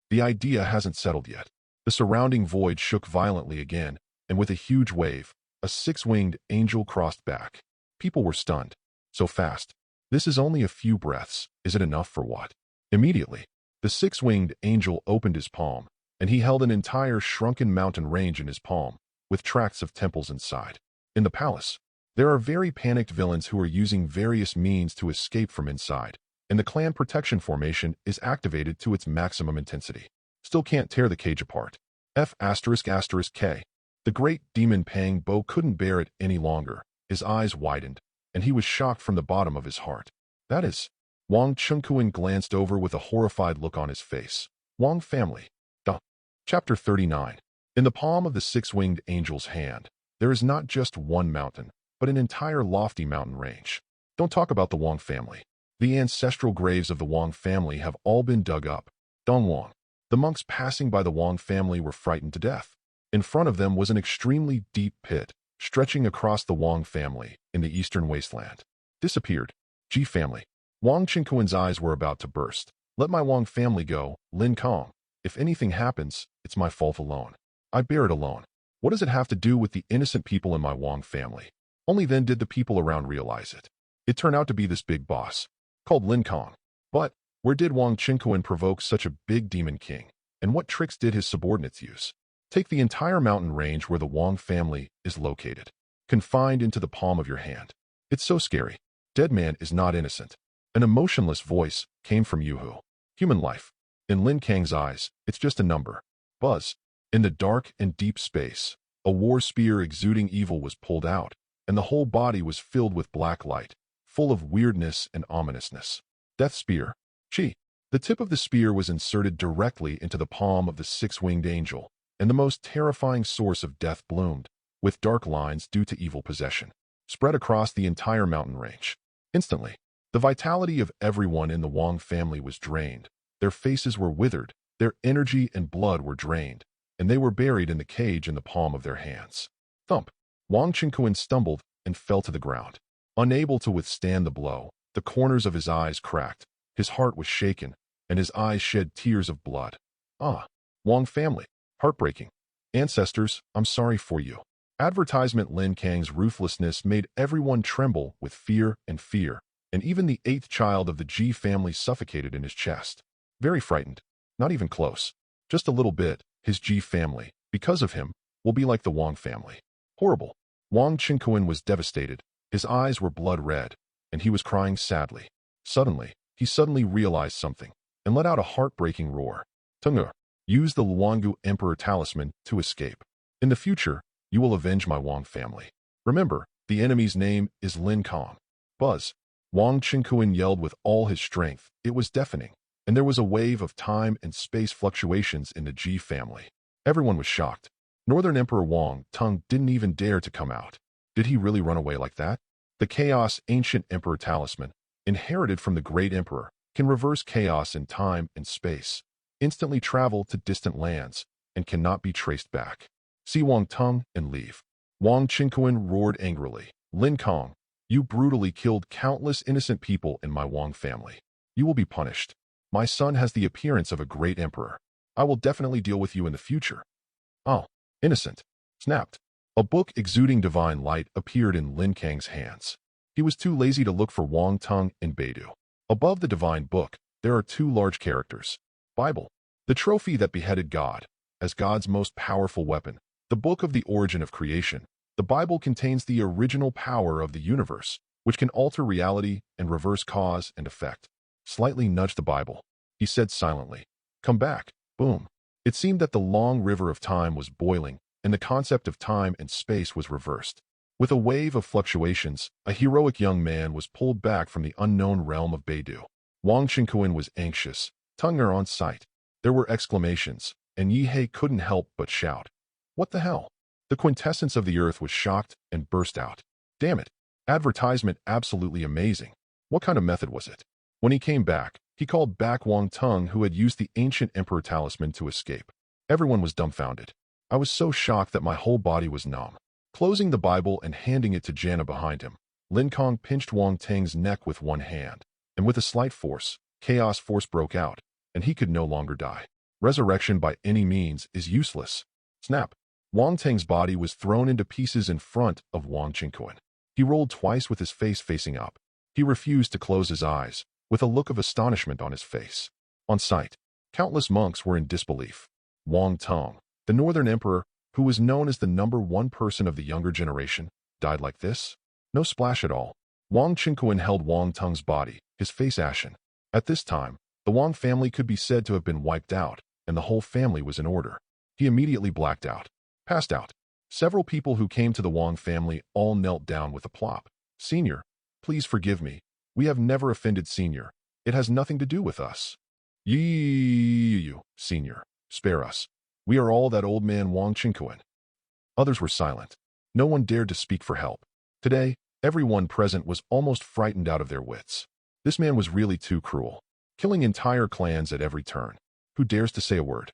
The idea hasn't settled yet. The surrounding void shook violently again, and with a huge wave, a 6-winged angel crossed back. People were stunned. So fast. This is only a few breaths. Is it enough for what? Immediately, the 6-winged angel opened his palm, and he held an entire shrunken mountain range in his palm, with tracts of temples inside. In the palace, there are very panicked villains who are using various means to escape from inside, and the clan protection formation is activated to its maximum intensity. Still can't tear the cage apart. F***K. The great demon Pang Bo couldn't bear it any longer. His eyes widened, and he was shocked from the bottom of his heart. That is. Wang Qingquan glanced over with a horrified look on his face. Wang family. Chapter 39. In the palm of the 6-winged angel's hand, there is not just one mountain, but an entire lofty mountain range. Don't talk about the Wang family. The ancestral graves of the Wang family have all been dug up. Dong Wang. The monks passing by the Wang family were frightened to death. In front of them was an extremely deep pit, stretching across the Wang family in the eastern wasteland. Disappeared. Ji family. Wang Qingquan's eyes were about to burst. Let my Wang family go, Lin Kang. If anything happens, it's my fault alone. I bear it alone. What does it have to do with the innocent people in my Wang family? Only then did the people around realize it. It turned out to be this big boss, called Lin Kang. But Where did Wang Qinquan provoke such a big demon king? And what tricks did his subordinates use? Take the entire mountain range where the Wang family is located, confined into the palm of your hand. It's so scary. Dead man is not innocent. An emotionless voice came from Yuhu. Human life. In Lin Kang's eyes, it's just a number. Buzz. In the dark and deep space, a war spear exuding evil was pulled out, and the whole body was filled with black light, full of weirdness and ominousness. Death spear. Chi. The tip of the spear was inserted directly into the palm of the six-winged angel, and the most terrifying source of death bloomed, with dark lines due to evil possession, spread across the entire mountain range. Instantly, the vitality of everyone in the Wang family was drained. Their faces were withered, their energy and blood were drained, and they were buried in the cage in the palm of their hands. Thump! Wang Qinquan stumbled and fell to the ground. Unable to withstand the blow, the corners of his eyes cracked, his heart was shaken, and his eyes shed tears of blood. Ah! Wang family. Heartbreaking. Ancestors, I'm sorry for you. Advertisement. Lin Kang's ruthlessness made everyone tremble with fear, and even the 8th child of the Ji family suffocated in his chest. Very frightened. Not even close. Just a little bit. His Ji family, because of him, will be like the Wang family. Horrible. Wang Qinquan was devastated. His eyes were blood red, and he was crying sadly. He suddenly realized something, and let out a heartbreaking roar. Tungur. Use the Luangu Emperor Talisman to escape. In the future, you will avenge my Wang family. Remember, the enemy's name is Lin Kang. Buzz. Wang Qinquan yelled with all his strength. It was deafening, and there was a wave of time and space fluctuations in the Ji family. Everyone was shocked. Northern Emperor Wang Tung didn't even dare to come out. Did he really run away like that? The Chaos Ancient Emperor Talisman, inherited from the Great Emperor, can reverse chaos in time and space, instantly travel to distant lands, and cannot be traced back. See Wang Tung and leave. Wang Qinquan roared angrily. Lin Kang, you brutally killed countless innocent people in my Wang family. You will be punished. My son has the appearance of a great emperor. I will definitely deal with you in the future. Oh, innocent. Snapped. A book exuding divine light appeared in Lin Kang's hands. He was too lazy to look for Wang Tung and Beidou. Above the divine book, there are 2 large characters. Bible. The trophy that beheaded God. As God's most powerful weapon, the book of the origin of creation, the Bible contains the original power of the universe, which can alter reality and reverse cause and effect. Slightly nudged the Bible. He said silently, "Come back." Boom. It seemed that the long river of time was boiling, and the concept of time and space was reversed. With a wave of fluctuations, a heroic young man was pulled back from the unknown realm of Beidou. Wang Qinquan was anxious, Tungur on sight. There were exclamations, and Yihei couldn't help but shout. What the hell? The quintessence of the earth was shocked and burst out. Damn it. Advertisement absolutely amazing. What kind of method was it? When he came back, he called back Wang Tung, who had used the ancient Emperor Talisman to escape. Everyone was dumbfounded. I was so shocked that my whole body was numb. Closing the Bible and handing it to Jana behind him, Lin Kang pinched Wang Tang's neck with one hand, and with a slight force, chaos force broke out, and he could no longer die. Resurrection by any means is useless. Snap. Wang Tang's body was thrown into pieces in front of Wang Qinquan. He rolled twice with his face facing up. He refused to close his eyes, with a look of astonishment on his face. On sight, countless monks were in disbelief. Wang Tung, the Northern Emperor, who was known as the #1 person of the younger generation, died like this? No splash at all. Wang Qinquan held Wang Tung's body, his face ashen. At this time, the Wang family could be said to have been wiped out, and the whole family was in order. He immediately blacked out. Passed out. Several people who came to the Wang family all knelt down with a plop. Senior, please forgive me. We have never offended Senior. It has nothing to do with us. You, Senior, spare us. We are all that old man Wang Qinquan. Others were silent. No one dared to speak for help. Today, everyone present was almost frightened out of their wits. This man was really too cruel, killing entire clans at every turn. Who dares to say a word?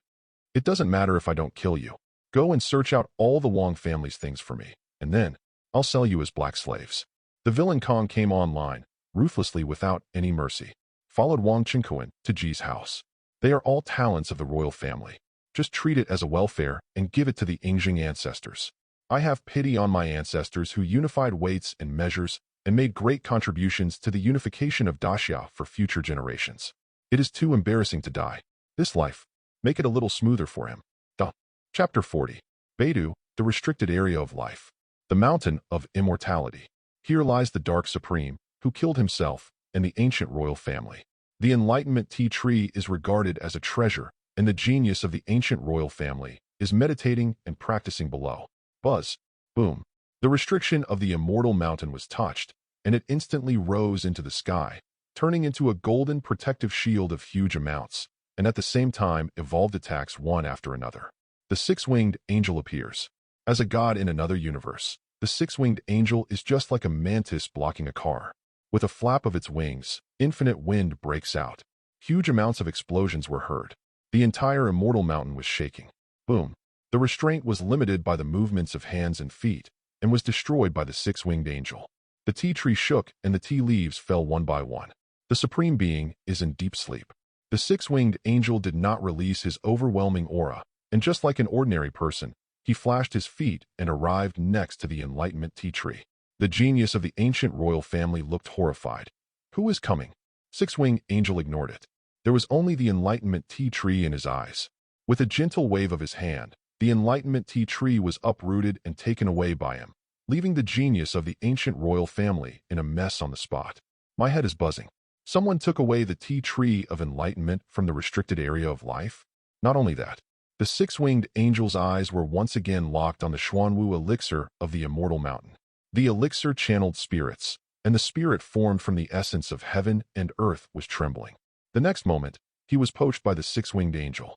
It doesn't matter if I don't kill you. Go and search out all the Wang family's things for me, and then I'll sell you as black slaves. The villain Kang came online, ruthlessly without any mercy, followed Wang Qinquan to Ji's house. They are all talents of the royal family. Just treat it as a welfare and give it to the Yingjing ancestors. I have pity on my ancestors who unified weights and measures and made great contributions to the unification of Daxia for future generations. It is too embarrassing to die. This life. Make it a little smoother for him. Duh. Chapter 40. Beidou, the restricted area of life. The mountain of immortality. Here lies the Dark Supreme, who killed himself, and the ancient royal family. The Enlightenment Tea Tree is regarded as a treasure, and the genius of the ancient royal family is meditating and practicing below. Buzz. Boom. The restriction of the immortal mountain was touched, and it instantly rose into the sky, turning into a golden protective shield of huge amounts, and at the same time evolved attacks one after another. The six-winged angel appears. As a god in another universe, the six-winged angel is just like a mantis blocking a car. With a flap of its wings, infinite wind breaks out. Huge amounts of explosions were heard. The entire immortal mountain was shaking. Boom. The restraint was limited by the movements of hands and feet, and was destroyed by the six-winged angel. The tea tree shook, and the tea leaves fell one by one. The Supreme Being is in deep sleep. The six-winged angel did not release his overwhelming aura, and just like an ordinary person, he flashed his feet and arrived next to the Enlightenment Tea Tree. The genius of the ancient royal family looked horrified. Who is coming? Six-winged angel ignored it. There was only the Enlightenment Tea Tree in his eyes. With a gentle wave of his hand, the Enlightenment Tea Tree was uprooted and taken away by him, leaving the genius of the ancient royal family in a mess on the spot. My head is buzzing. Someone took away the tea tree of enlightenment from the restricted area of life? Not only that, the six-winged angel's eyes were once again locked on the Xuanwu elixir of the immortal mountain. The elixir channeled spirits, and the spirit formed from the essence of heaven and earth was trembling. The next moment, he was poached by the six-winged angel.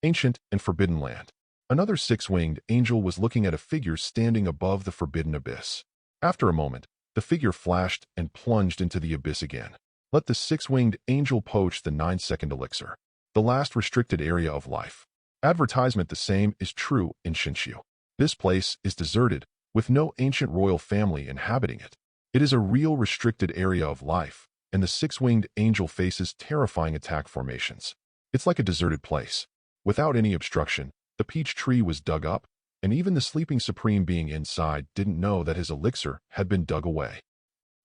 Ancient and forbidden land. Another six-winged angel was looking at a figure standing above the forbidden abyss. After a moment, the figure flashed and plunged into the abyss again. Let the six-winged angel poach the 9-second elixir, the last restricted area of life. Advertisement. The same is true in Shinshu. This place is deserted, with no ancient royal family inhabiting it. It is a real restricted area of life, and the six-winged angel faces terrifying attack formations. It's like a deserted place. Without any obstruction, the peach tree was dug up, and even the sleeping Supreme Being inside didn't know that his elixir had been dug away.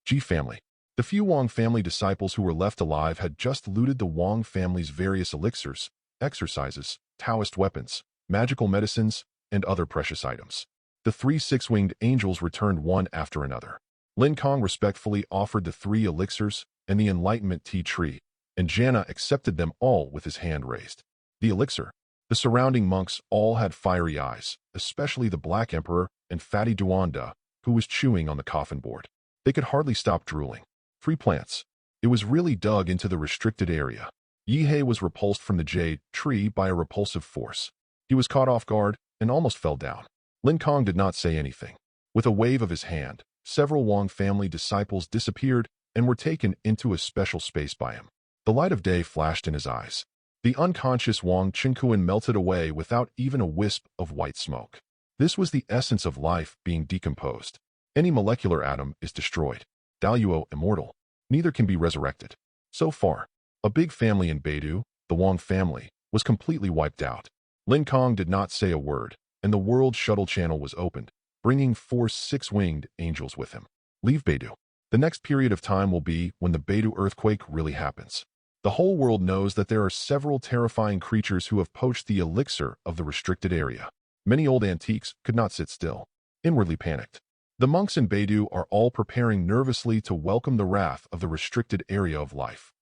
G family. The few Wong family disciples who were left alive had just looted the Wong family's various elixirs, exercises, Taoist weapons, magical medicines, and other precious items. The three six-winged angels returned one after another. Lin Kang respectfully offered the 3 elixirs and the Enlightenment Tea Tree, and Jana accepted them all with his hand raised. The elixir. The surrounding monks all had fiery eyes, especially the Black Emperor and Fatty Duanda, who was chewing on the coffin board. They could hardly stop drooling. Free plants. It was really dug into the restricted area. Yihei was repulsed from the jade tree by a repulsive force. He was caught off guard and almost fell down. Lin Kang did not say anything. With a wave of his hand, several Wong family disciples disappeared and were taken into a special space by him. The light of day flashed in his eyes. The unconscious Wong Qingkuan melted away without even a wisp of white smoke. This was the essence of life being decomposed. Any molecular atom is destroyed. Daluo immortal. Neither can be resurrected. So far, a big family in Beidou, the Wong family, was completely wiped out. Lin Kang did not say a word, and the World Shuttle Channel was opened, bringing 4 six-winged angels with him. Leave Beidou. The next period of time will be when the Beidou earthquake really happens. The whole world knows that there are several terrifying creatures who have poached the elixir of the restricted area. Many old antiques could not sit still. Inwardly panicked. The monks in Beidou are all preparing nervously to welcome the wrath of the restricted area of life.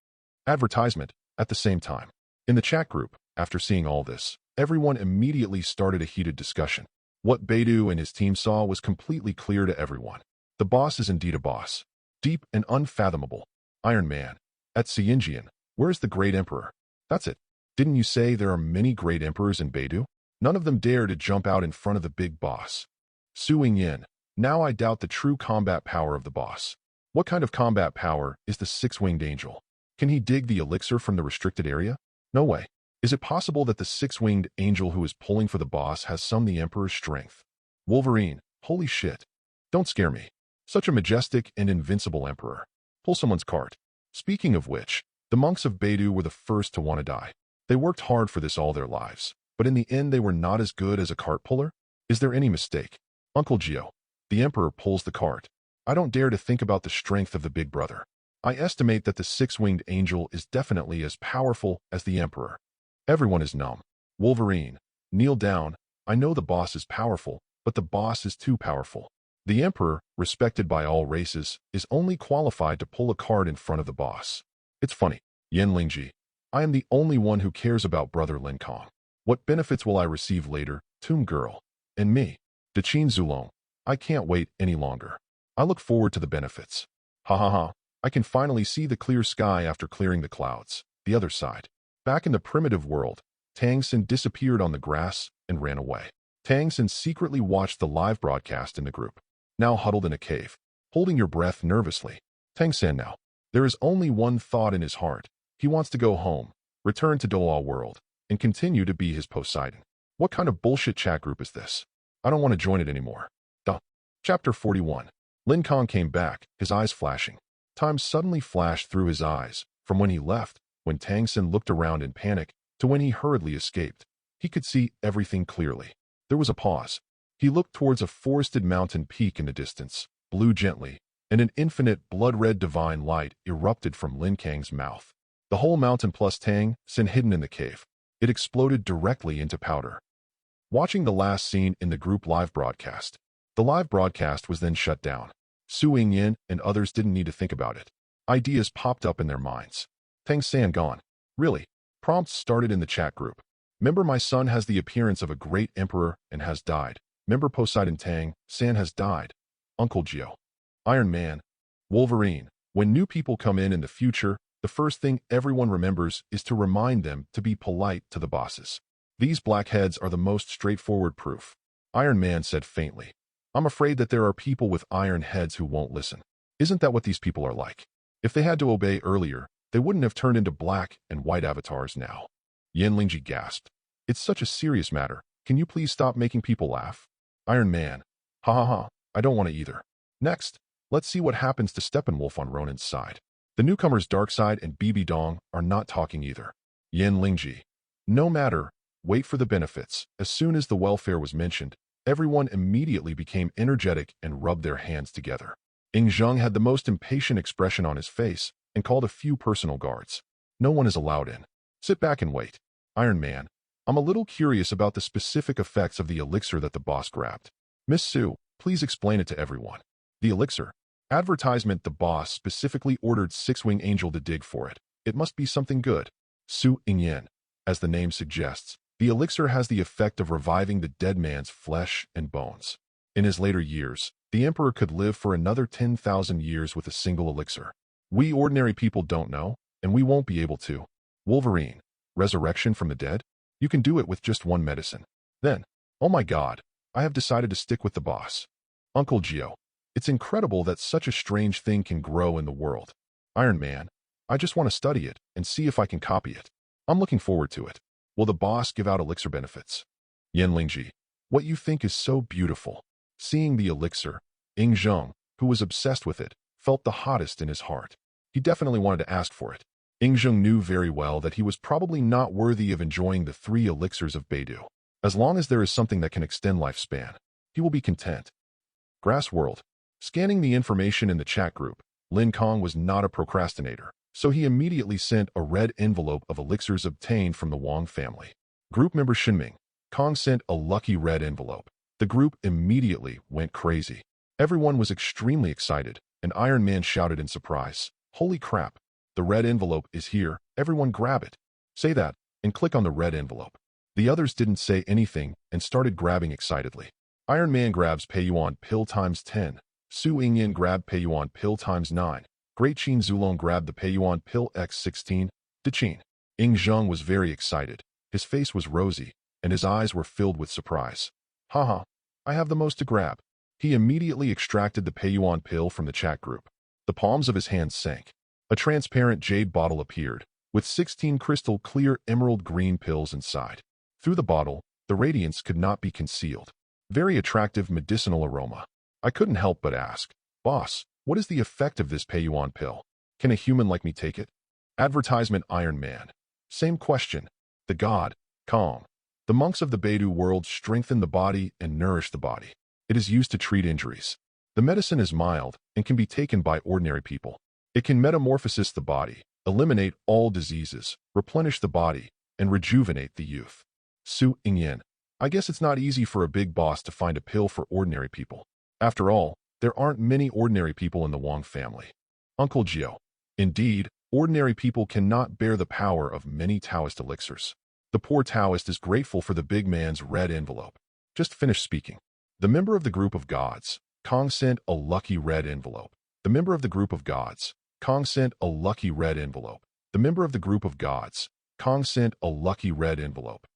Advertisement. At the same time. In the chat group, after seeing all this, everyone immediately started a heated discussion. What Beidou and his team saw was completely clear to everyone. The boss is indeed a boss. Deep and unfathomable. Iron Man. At Xinjian. Where's the Great Emperor? That's it. Didn't you say there are many great emperors in Beidou? None of them dare to jump out in front of the big boss. Su Yin. Now I doubt the true combat power of the boss. What kind of combat power is the six-winged angel? Can he dig the elixir from the restricted area? No way. Is it possible that the six-winged angel who is pulling for the boss has some of the Emperor's strength? Wolverine. Holy shit. Don't scare me. Such a majestic and invincible emperor. Pull someone's cart. Speaking of which, the monks of Beidou were the first to want to die. They worked hard for this all their lives, but in the end they were not as good as a cart puller? Is there any mistake? Uncle Gio. The emperor pulls the cart. I don't dare to think about the strength of the big brother. I estimate that the six-winged angel is definitely as powerful as the Emperor. Everyone is numb. Wolverine, kneel down. I know the boss is powerful, but the boss is too powerful. The Emperor, respected by all races, is only qualified to pull a card in front of the boss. It's funny. Yen Lingji. I am the only one who cares about brother Lin Kang. What benefits will I receive later, Tomb Girl? And me? Daqin Zulong. I can't wait any longer. I look forward to the benefits. Ha ha ha. I can finally see the clear sky after clearing the clouds. The other side. Back in the primitive world, Tang Sin disappeared on the grass and ran away. Tang Sin secretly watched the live broadcast in the group. Now huddled in a cave, holding your breath nervously. Tang Sin now. There is only one thought in his heart. He wants to go home, return to Doa world, and continue to be his Poseidon. What kind of bullshit chat group is this? I don't want to join it anymore. Duh. Chapter 41. Lin Kang came back, his eyes flashing. Time suddenly flashed through his eyes, from when he left, when Tang Sin looked around in panic, to when he hurriedly escaped. He could see everything clearly. There was a pause. He looked towards a forested mountain peak in the distance, blew gently, and an infinite blood-red divine light erupted from Lin Kang's mouth. The whole mountain plus Tang Sin hidden in the cave. It exploded directly into powder. Watching the last scene in the group live broadcast. The live broadcast was then shut down. Su Yingyan and others didn't need to think about it. Ideas popped up in their minds. Tang San gone. Really? Prompts started in the chat group. Member my son has the appearance of a great emperor and has died. Member Poseidon Tang San has died. Uncle Gio. Iron Man. Wolverine. When new people come in the future, the first thing everyone remembers is to remind them to be polite to the bosses. These blackheads are the most straightforward proof. Iron Man said faintly. I'm afraid that there are people with iron heads who won't listen. Isn't that what these people are like? If they had to obey earlier, they wouldn't have turned into black and white avatars now. Yen Lingji gasped. It's such a serious matter. Can you please stop making people laugh? Iron Man. Ha ha ha. I don't want to either. Next, let's see what happens to Steppenwolf on Ronan's side. The newcomers Darkseid and BB Dong are not talking either. Yen Lingji. No matter. Wait for the benefits. As soon as the welfare was mentioned, everyone immediately became energetic and rubbed their hands together. Ing Zheng had the most impatient expression on his face and called a few personal guards. No one is allowed in. Sit back and wait. Iron Man. I'm a little curious about the specific effects of the elixir that the boss grabbed. Miss Su, please explain it to everyone. The elixir. Advertisement. The boss specifically ordered Six-Wing Angel to dig for it. It must be something good. Su Yingyan. As the name suggests, the elixir has the effect of reviving the dead man's flesh and bones. In his later years, the Emperor could live for another 10,000 years with a single elixir. We ordinary people don't know, and we won't be able to. Wolverine. Resurrection from the dead? You can do it with just one medicine. Then, oh my god, I have decided to stick with the boss. Uncle Gio. It's incredible that such a strange thing can grow in the world. Iron Man. I just want to study it and see if I can copy it. I'm looking forward to it. Will the boss give out elixir benefits? Yen Lingji. What you think is so beautiful. Seeing the elixir, Ing Zheng, who was obsessed with it, felt the hottest in his heart. He definitely wanted to ask for it. Ing Zheng knew very well that he was probably not worthy of enjoying the 3 elixirs of Beidou. As long as there is something that can extend lifespan, he will be content. Grass World. Scanning the information in the chat group, Lin Kang was not a procrastinator, so he immediately sent a red envelope of elixirs obtained from the Wang family. Group member Shinming. Kang sent a lucky red envelope. The group immediately went crazy. Everyone was extremely excited, and Iron Man shouted in surprise, "Holy crap! The red envelope is here, everyone grab it." Say that, and click on the red envelope. The others didn't say anything and started grabbing excitedly. Iron Man grabs Peiyuan pill times 10. Su Yingyan grabbed Peiyuan pill times 9. Great Qin Zulong grabbed the Peiyuan pill x16. Daqin. Ing Zheng was very excited. His face was rosy, and his eyes were filled with surprise. Haha, I have the most to grab. He immediately extracted the Peiyuan pill from the chat group. The palms of his hands sank. A transparent jade bottle appeared, with 16 crystal clear emerald green pills inside. Through the bottle, the radiance could not be concealed. Very attractive medicinal aroma. I couldn't help but ask, "Boss, what is the effect of this Peiyuan pill? Can a human like me take it?" Advertisement. Iron Man. Same question. The god, Kang. The monks of the Beidou world strengthen the body and nourish the body. It is used to treat injuries. The medicine is mild and can be taken by ordinary people. It can metamorphosis the body, eliminate all diseases, replenish the body, and rejuvenate the youth. Su Ingyin. I guess it's not easy for a big boss to find a pill for ordinary people. After all, there aren't many ordinary people in the Wang family. Uncle Gio. Indeed, ordinary people cannot bear the power of many Taoist elixirs. The poor Taoist is grateful for the big man's red envelope. Just finished speaking. The member of the group of gods, Kang sent a lucky red envelope. The member of the group of gods, Kang sent a lucky red envelope. The member of the group of gods, Kang sent a lucky red envelope.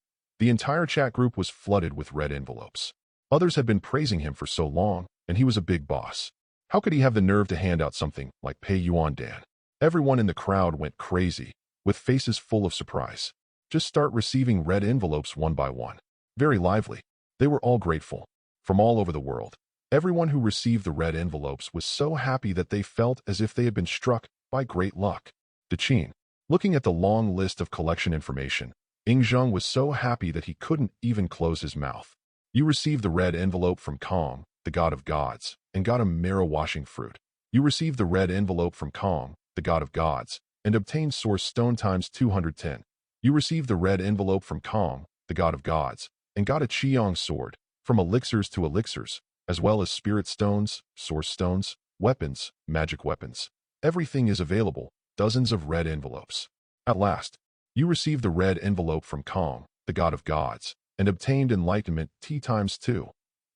The entire chat group was flooded with red envelopes. Others had been praising him for so long, and he was a big boss. How could he have the nerve to hand out something like Pei Yuan Dan? Everyone in the crowd went crazy, with faces full of surprise. Just start receiving red envelopes one by one. Very lively. They were all grateful. From all over the world. Everyone who received the red envelopes was so happy that they felt as if they had been struck by great luck. Daqin. Looking at the long list of collection information, Ingzheng was so happy that he couldn't even close his mouth. You received the red envelope from Kang, the god of gods, and got a marrow-washing fruit. You received the red envelope from Kang, the god of gods, and obtained source stone times 210. You received the red envelope from Kang, the god of gods, and got a Qiang sword, from elixirs to elixirs, as well as spirit stones, source stones, weapons, magic weapons. Everything is available, dozens of red envelopes. At last, you received the red envelope from Kang, the god of gods, and obtained enlightenment T times 2.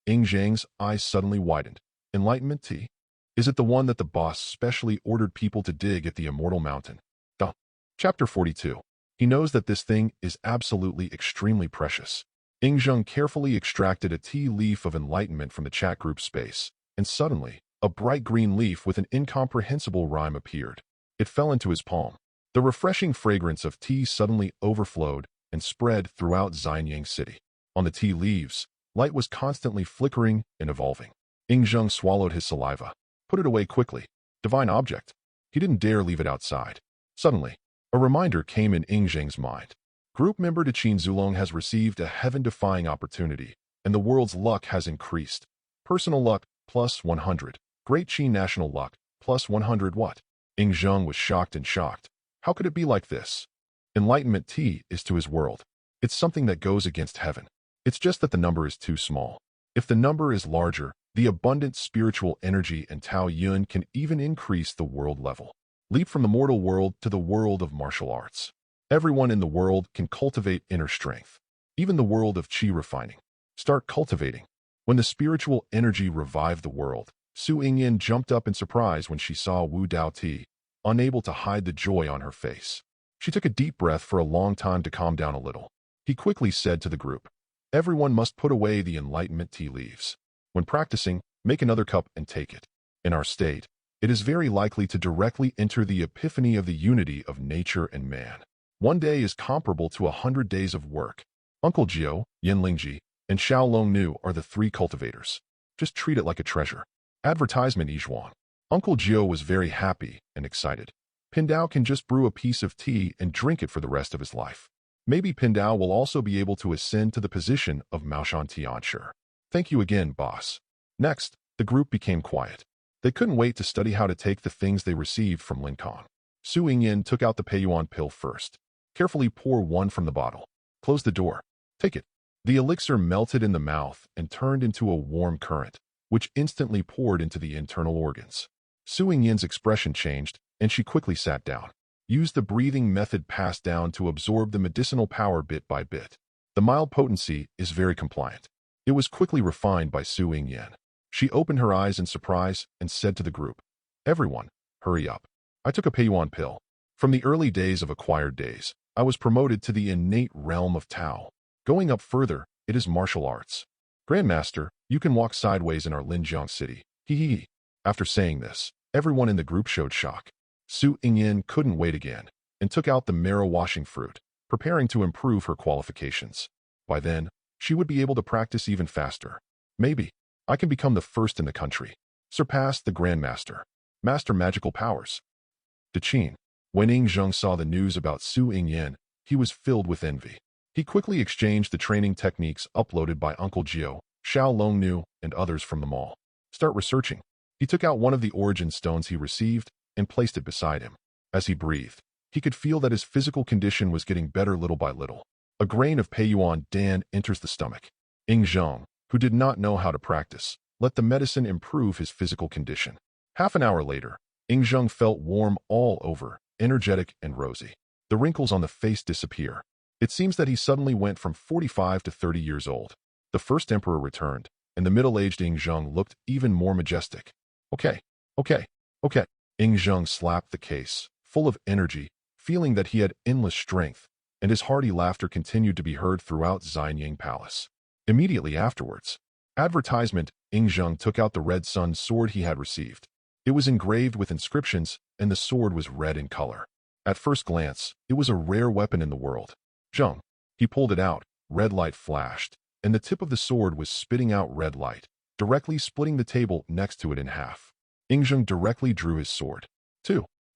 Ingzheng's eyes suddenly widened. Enlightenment T? Is it the one that the boss specially ordered people to dig at the Immortal Mountain? Duh. Chapter 42. He knows that this thing is absolutely extremely precious. Ingzheng carefully extracted a tea leaf of enlightenment from the chat group space, and suddenly, a bright green leaf with an incomprehensible rhyme appeared. It fell into his palm. The refreshing fragrance of tea suddenly overflowed and spread throughout Xianyang City. On the tea leaves, light was constantly flickering and evolving. Ingzheng swallowed his saliva. Put it away quickly. Divine object. He didn't dare leave it outside. Suddenly, a reminder came in Ingzheng's mind. Group member Daqin Zulong has received a heaven-defying opportunity, and the world's luck has increased. Personal luck, plus 100. Great Qi national luck, plus 100 what? Ingzheng was shocked and shocked. How could it be like this? Enlightenment T is to his world. It's something that goes against heaven. It's just that the number is too small. If the number is larger, the abundant spiritual energy and Tao Yun can even increase the world level. Leap from the mortal world to the world of martial arts. Everyone in the world can cultivate inner strength. Even the world of Qi refining. Start cultivating. When the spiritual energy revived the world, Su Ingyin jumped up in surprise when she saw Wu Dao Ti, unable to hide the joy on her face. She took a deep breath for a long time to calm down a little. He quickly said to the group, "Everyone must put away the enlightenment tea leaves. When practicing, make another cup and take it. In our state, it is very likely to directly enter the epiphany of the unity of nature and man. One day is comparable to 100 days of work. Uncle Gio, Yin Lingji, and Xiao Long Nu are the 3 cultivators. Just treat it like a treasure." Advertisement Yizhuang. Uncle Gio was very happy and excited. Pindao can just brew a piece of tea and drink it for the rest of his life. Maybe Pindao will also be able to ascend to the position of Maoshan Tianshi. Thank you again, boss. Next, the group became quiet. They couldn't wait to study how to take the things they received from Lin Kang. Su Ingyin took out the Peiyuan pill first. Carefully pour one from the bottle. Close the door. Take it. The elixir melted in the mouth and turned into a warm current, which instantly poured into the internal organs. Su Ingyin's expression changed, and she quickly sat down. Use the breathing method passed down to absorb the medicinal power bit by bit. The mild potency is very compliant. It was quickly refined by Su Ingyin. She opened her eyes in surprise and said to the group, "Everyone, hurry up. I took a Peiyuan pill. From the early days of acquired days, I was promoted to the innate realm of Tao. Going up further, it is martial arts. Grandmaster, you can walk sideways in our Linjiang city. Hee hee." After saying this, everyone in the group showed shock. Su Ingyin couldn't wait again and took out the marrow-washing fruit, preparing to improve her qualifications. By then, she would be able to practice even faster. Maybe, I can become the first in the country. Surpass the Grandmaster. Master magical powers. Daqin. When Ingzheng saw the news about Su Ingyin, he was filled with envy. He quickly exchanged the training techniques uploaded by Uncle Gio, Xiao Longnu, and others from the mall. Start researching. He took out one of the origin stones he received and placed it beside him. As he breathed, he could feel that his physical condition was getting better little by little. A grain of Peiyuan Dan enters the stomach. Ing Zheng, who did not know how to practice, let the medicine improve his physical condition. Half an hour later, Ing Zheng felt warm all over, energetic and rosy. The wrinkles on the face disappear. It seems that he suddenly went from 45 to 30 years old. The first emperor returned, and the middle-aged Ing Zheng looked even more majestic. Okay. Ing Zheng slapped the case, full of energy, feeling that he had endless strength, and his hearty laughter continued to be heard throughout Xianyang Palace. Immediately afterwards, advertisement, Ing Zheng took out the red sun sword he had received. It was engraved with inscriptions, and the sword was red in color. At first glance, it was a rare weapon in the world. Zheng. He pulled it out, red light flashed, and the tip of the sword was spitting out red light, directly splitting the table next to it in half. Ing Zheng directly drew his sword.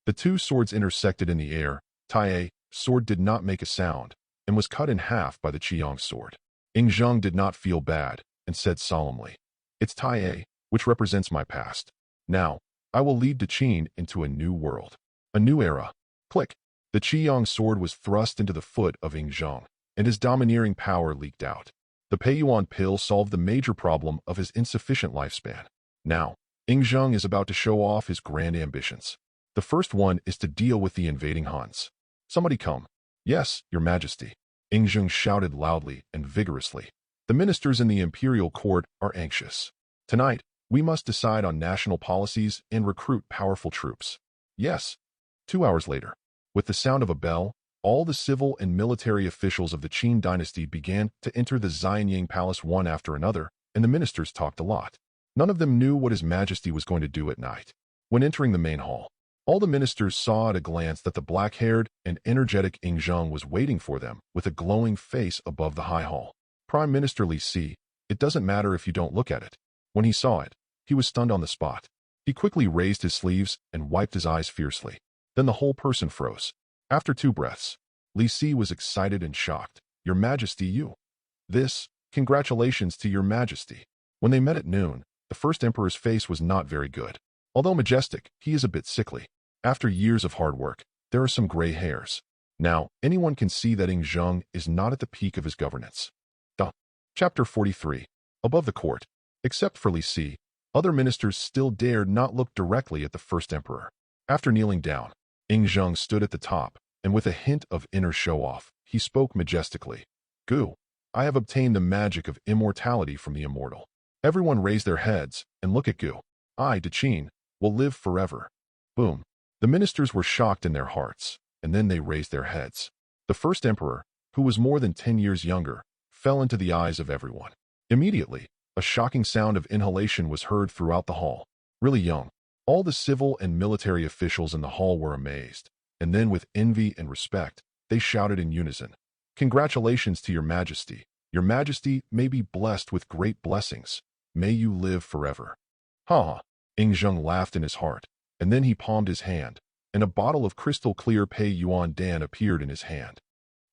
The two swords intersected in the air. Tai sword did not make a sound, and was cut in half by the Qiyang sword. Ing Zheng did not feel bad, and said solemnly, "It's Tai, which represents my past. Now, I will lead the Qin into a new world. A new era." Click. The Qiyang sword was thrust into the foot of Ing Zheng, and his domineering power leaked out. The Peiyuan pill solved the major problem of his insufficient lifespan. Now, Ing Zheng is about to show off his grand ambitions. The first one is to deal with the invading Huns. "Somebody come." "Yes, Your Majesty." Ing Zheng shouted loudly and vigorously. "The ministers in the imperial court are anxious. Tonight, we must decide on national policies and recruit powerful troops." "Yes." 2 hours later, with the sound of a bell, all the civil and military officials of the Qin dynasty began to enter the Xianyang Palace one after another, and the ministers talked a lot. None of them knew what His Majesty was going to do at night. When entering the main hall, all the ministers saw at a glance that the black-haired and energetic Ing Zheng was waiting for them with a glowing face above the high hall. Prime Minister Li Si, it doesn't matter if you don't look at it. When he saw it, he was stunned on the spot. He quickly raised his sleeves and wiped his eyes fiercely. Then the whole person froze. After 2 breaths, Li Si was excited and shocked. "Your Majesty, you." "This, congratulations to Your Majesty." When they met at noon, the first emperor's face was not very good. Although majestic, he is a bit sickly. After years of hard work, there are some gray hairs. Now, anyone can see that Ing Zheng is not at the peak of his governance. Chapter 43. Above the court. Except for Li Si, other ministers still dared not look directly at the first emperor. After kneeling down, Ing Zheng stood at the top, and with a hint of inner show-off, he spoke majestically. "Gu, I have obtained the magic of immortality from the immortal." Everyone raised their heads and look at Gu. "I, the Qin, will live forever." Boom. The ministers were shocked in their hearts, and then they raised their heads. The first emperor, who was more than 10 years younger, fell into the eyes of everyone. Immediately, a shocking sound of inhalation was heard throughout the hall. Really young. All the civil and military officials in the hall were amazed, and then with envy and respect, they shouted in unison, "Congratulations to Your Majesty. Your Majesty may be blessed with great blessings. May you live forever." "Ha ha." Ing Zheng laughed in his heart, and then he palmed his hand, and a bottle of crystal-clear Peiyuan Dan appeared in his hand.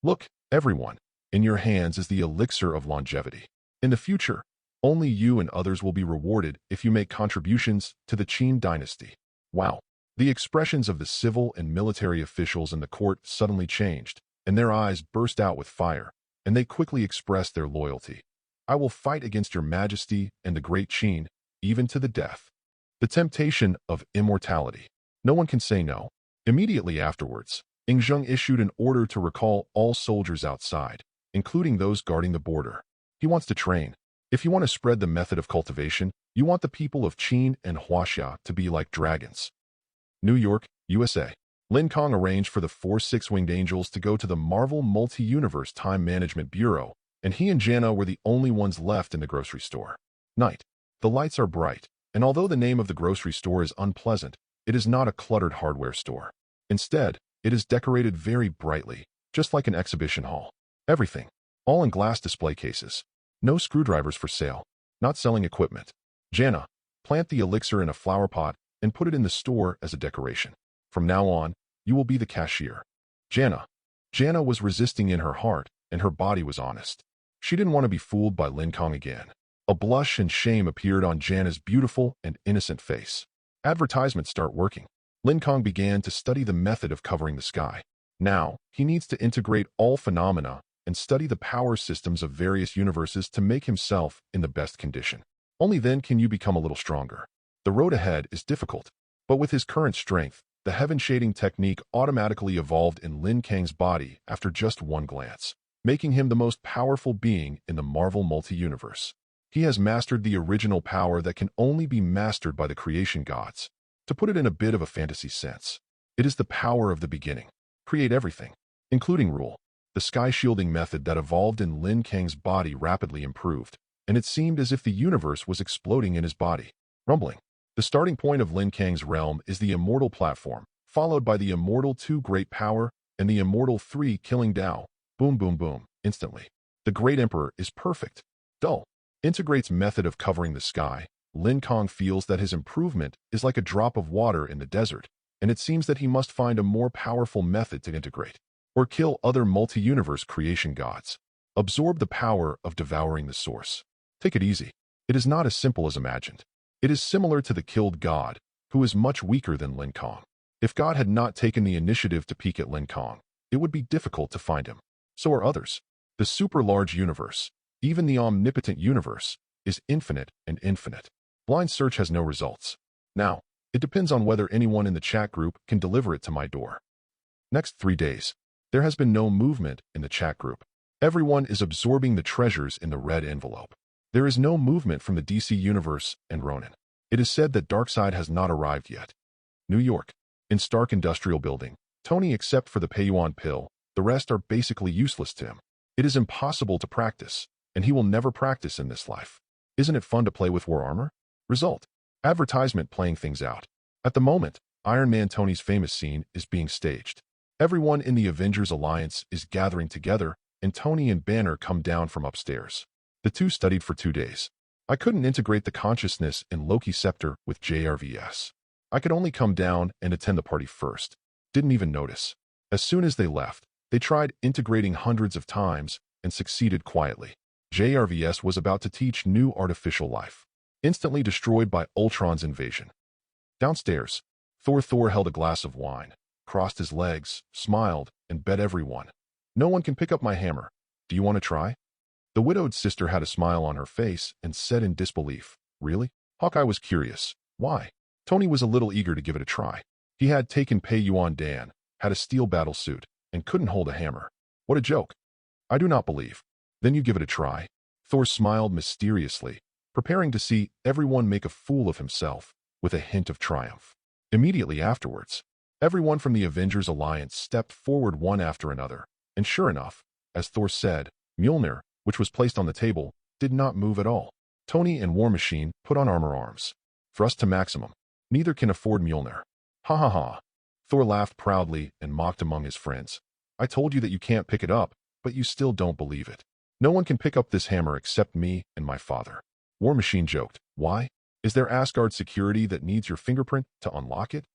"Look, everyone, in your hands is the elixir of longevity. In the future, only you and others will be rewarded if you make contributions to the Qin dynasty." Wow. The expressions of the civil and military officials in the court suddenly changed, and their eyes burst out with fire, and they quickly expressed their loyalty. "I will fight against Your Majesty and the great Qin, even to the death." The temptation of immortality. No one can say no. Immediately afterwards, Ing Zheng issued an order to recall all soldiers outside, including those guarding the border. He wants to train. If you want to spread the method of cultivation, you want the people of Qin and Huaxia to be like dragons. New York, USA. Lin Kang arranged for the 4 six-winged angels to go to the Marvel Multi-Universe Time Management Bureau, and he and Jana were the only ones left in the grocery store. Night. The lights are bright, and although the name of the grocery store is unpleasant, it is not a cluttered hardware store. Instead, it is decorated very brightly, just like an exhibition hall. Everything. All in glass display cases. No screwdrivers for sale. Not selling equipment. Jana, plant the elixir in a flower pot and put it in the store as a decoration. From now on, you will be the cashier. Jana. Jana was resisting in her heart, and her body was honest. She didn't want to be fooled by Lin Kang again. A blush and shame appeared on Jana's beautiful and innocent face. Advertisements start working. Lin Kang began to study the method of covering the sky. Now, he needs to integrate all phenomena and study the power systems of various universes to make himself in the best condition. Only then can you become a little stronger. The road ahead is difficult, but with his current strength, the heaven-shading technique automatically evolved in Lin Kang's body after just one glance, making him the most powerful being in the Marvel multi-universe. He has mastered the original power that can only be mastered by the creation gods. To put it in a bit of a fantasy sense, it is the power of the beginning. Create everything, including rule. The sky-shielding method that evolved in Lin Kang's body rapidly improved, and it seemed as if the universe was exploding in his body. Rumbling. The starting point of Lin Kang's realm is the Immortal platform, followed by the Immortal 2 Great Power and the Immortal 3 Killing Tao. Boom, boom, boom, instantly. The Great Emperor is perfect. Dull. Integrates method of covering the sky. Lin Kang feels that his improvement is like a drop of water in the desert, and it seems that he must find a more powerful method to integrate, or kill other multi-universe creation gods. Absorb the power of devouring the source. Take it easy. It is not as simple as imagined. It is similar to the killed god, who is much weaker than Lin Kang. If God had not taken the initiative to peek at Lin Kang, it would be difficult to find him. So are others. The super-large universe, even the omnipotent universe, is infinite and infinite. Blind search has no results. Now, it depends on whether anyone in the chat group can deliver it to my door. Next 3 days, there has been no movement in the chat group. Everyone is absorbing the treasures in the red envelope. There is no movement from the DC Universe and Ronin. It is said that Darkseid has not arrived yet. New York. In Stark Industrial Building, Tony, except for the Payuan pill, the rest are basically useless to him. It is impossible to practice, and he will never practice in this life. Isn't it fun to play with war armor? Result. Advertisement playing things out. At the moment, Iron Man Tony's famous scene is being staged. Everyone in the Avengers Alliance is gathering together, and Tony and Banner come down from upstairs. The two studied for 2 days. I couldn't integrate the consciousness in Loki Scepter with JRVS. I could only come down and attend the party first. Didn't even notice. As soon as they left, they tried integrating hundreds of times and succeeded quietly. JRVS was about to teach new artificial life. Instantly destroyed by Ultron's invasion. Downstairs, Thor held a glass of wine, crossed his legs, smiled, and bet everyone. No one can pick up my hammer. Do you want to try? The widowed sister had a smile on her face and said in disbelief, Really? Hawkeye was curious. Why? Tony was a little eager to give it a try. He had taken Pei Yuan Dan, had a steel battle suit, and couldn't hold a hammer. What a joke. I do not believe. Then you give it a try. Thor smiled mysteriously, preparing to see everyone make a fool of himself, with a hint of triumph. Immediately afterwards, everyone from the Avengers Alliance stepped forward one after another, and sure enough, as Thor said, Mjolnir, which was placed on the table, did not move at all. Tony and War Machine put on armor arms. Thrust to maximum. Neither can afford Mjolnir. Ha ha ha. Thor laughed proudly and mocked among his friends. I told you that you can't pick it up, but you still don't believe it. No one can pick up this hammer except me and my father. War Machine joked. Why? Is there Asgard security that needs your fingerprint to unlock it?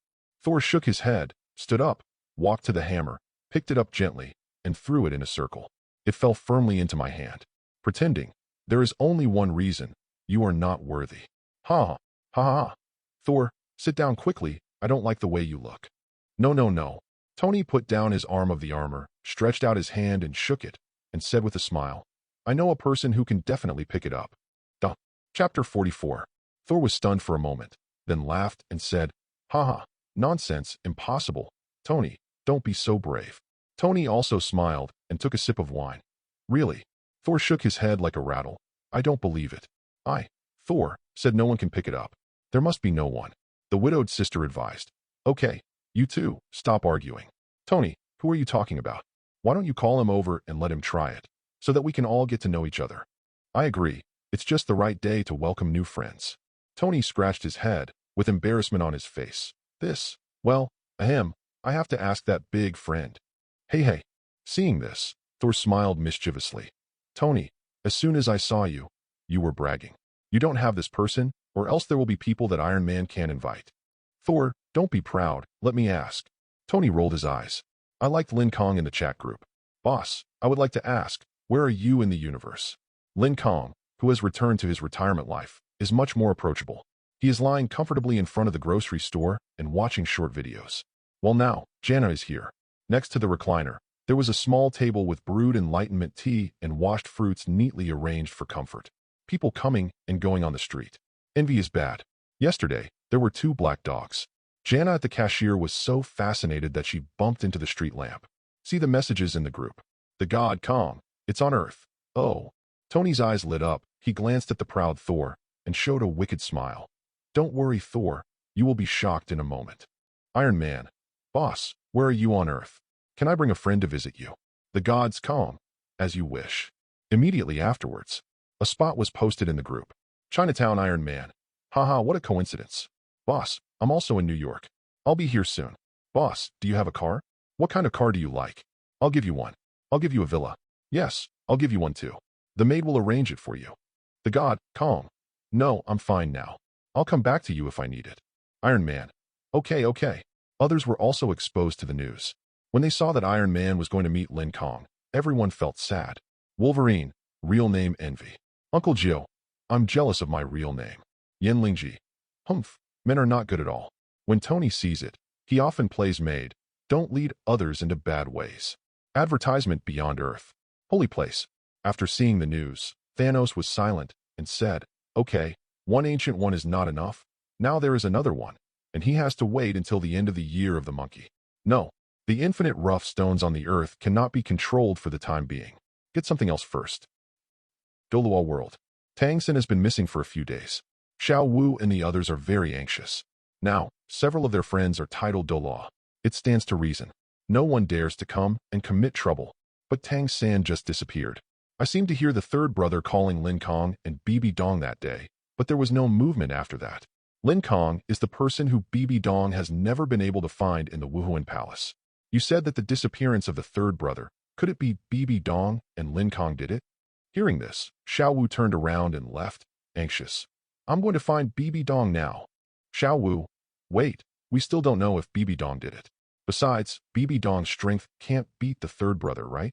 Thor shook his head, stood up, walked to the hammer, picked it up gently, and threw it in a circle. It fell firmly into my hand. Pretending, there is only one reason. You are not worthy. Ha ha ha ha. Thor, sit down quickly. I don't like the way you look. No, no, no. Tony put down his arm of the armor, stretched out his hand and shook it, and said with a smile, I know a person who can definitely pick it up. Duh. Chapter 44. Thor was stunned for a moment, then laughed and said, Haha, nonsense, impossible. Tony, don't be so brave. Tony also smiled and took a sip of wine. Really? Thor shook his head like a rattle. I don't believe it. Thor, said no one can pick it up. There must be no one. The widowed sister advised. Okay, you two, stop arguing. Tony, who are you talking about? Why don't you call him over and let him try it, so that we can all get to know each other? I agree. It's just the right day to welcome new friends. Tony scratched his head, with embarrassment on his face. Well, I have to ask that big friend. Hey. Seeing this, Thor smiled mischievously. Tony, as soon as I saw you, you were bragging. You don't have this person, or else there will be people that Iron Man can't invite. Thor, don't be proud, let me ask. Tony rolled his eyes. I liked Lin Kang in the chat group. Boss, I would like to ask, where are you in the universe? Lin Kang, who has returned to his retirement life, is much more approachable. He is lying comfortably in front of the grocery store and watching short videos. Well now, Jana is here. Next to the recliner, there was a small table with brewed enlightenment tea and washed fruits neatly arranged for comfort. People coming and going on the street. Envy is bad. Yesterday, there were 2 black dogs. Jana at the cashier was so fascinated that she bumped into the street lamp. See the messages in the group. The God Kang. It's on Earth. Oh. Tony's eyes lit up. He glanced at the proud Thor and showed a wicked smile. Don't worry, Thor. You will be shocked in a moment. Iron Man. Boss, where are you on Earth? Can I bring a friend to visit you? The gods Kang. As you wish. Immediately afterwards, a spot was posted in the group. Chinatown Iron Man. Haha, what a coincidence. Boss, I'm also in New York. I'll be here soon. Boss, do you have a car? What kind of car do you like? I'll give you one. I'll give you a villa. Yes, I'll give you one too. The maid will arrange it for you. The god, Kang. No, I'm fine now. I'll come back to you if I need it. Iron Man. Okay. Others were also exposed to the news. When they saw that Iron Man was going to meet Lin Kang, everyone felt sad. Wolverine, real name Envy. Uncle Joe, I'm jealous of my real name. Yen Lingji. Humph, men are not good at all. When Tony sees it, he often plays maid. Don't lead others into bad ways. Advertisement beyond Earth. Holy place. After seeing the news, Thanos was silent and said, okay, one ancient one is not enough. Now there is another one, and he has to wait until the end of the year of the monkey. No, the infinite rough stones on the Earth cannot be controlled for the time being. Get something else first. Doluo World. Tang Sen has been missing for a few days. Xiao Wu and the others are very anxious. Now, several of their friends are titled Doluo. It stands to reason. No one dares to come and commit trouble. But Tang San just disappeared. I seemed to hear the 3rd brother calling Lin Kang and BB Dong that day, but there was no movement after that. Lin Kang is the person who BB Dong has never been able to find in the Wuhuan Palace. You said that the disappearance of the 3rd brother, could it be BB Dong and Lin Kang did it? Hearing this, Xiao Wu turned around and left, anxious. I'm going to find BB Dong now. Xiao Wu, wait, we still don't know if BB Dong did it. Besides, BB Dong's strength can't beat the 3rd brother, right?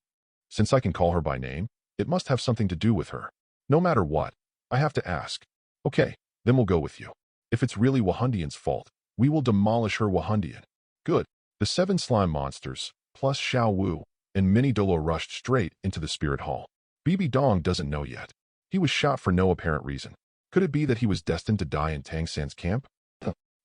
Since I can call her by name, it must have something to do with her. No matter what, I have to ask. Okay, then we'll go with you. If it's really Wahundian's fault, we will demolish her Wahundian. Good. The 7 slime monsters, plus Xiao Wu, and Mini Dolo rushed straight into the spirit hall. BB Dong doesn't know yet. He was shot for no apparent reason. Could it be that he was destined to die in Tang San's camp?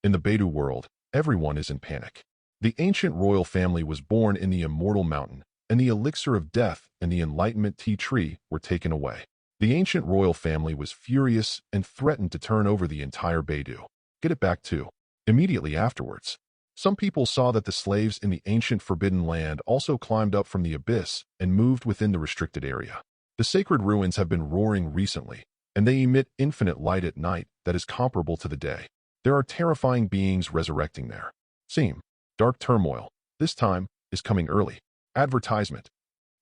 In the Beidou world, everyone is in panic. The ancient royal family was born in the Immortal Mountain, and the elixir of death and the enlightenment tea tree were taken away. The ancient royal family was furious and threatened to turn over the entire Beidou. Get it back too. Immediately afterwards, some people saw that the slaves in the ancient forbidden land also climbed up from the abyss and moved within the restricted area. The sacred ruins have been roaring recently, and they emit infinite light at night that is comparable to the day. There are terrifying beings resurrecting there. Seem. Dark turmoil, this time, is coming early. Advertisement.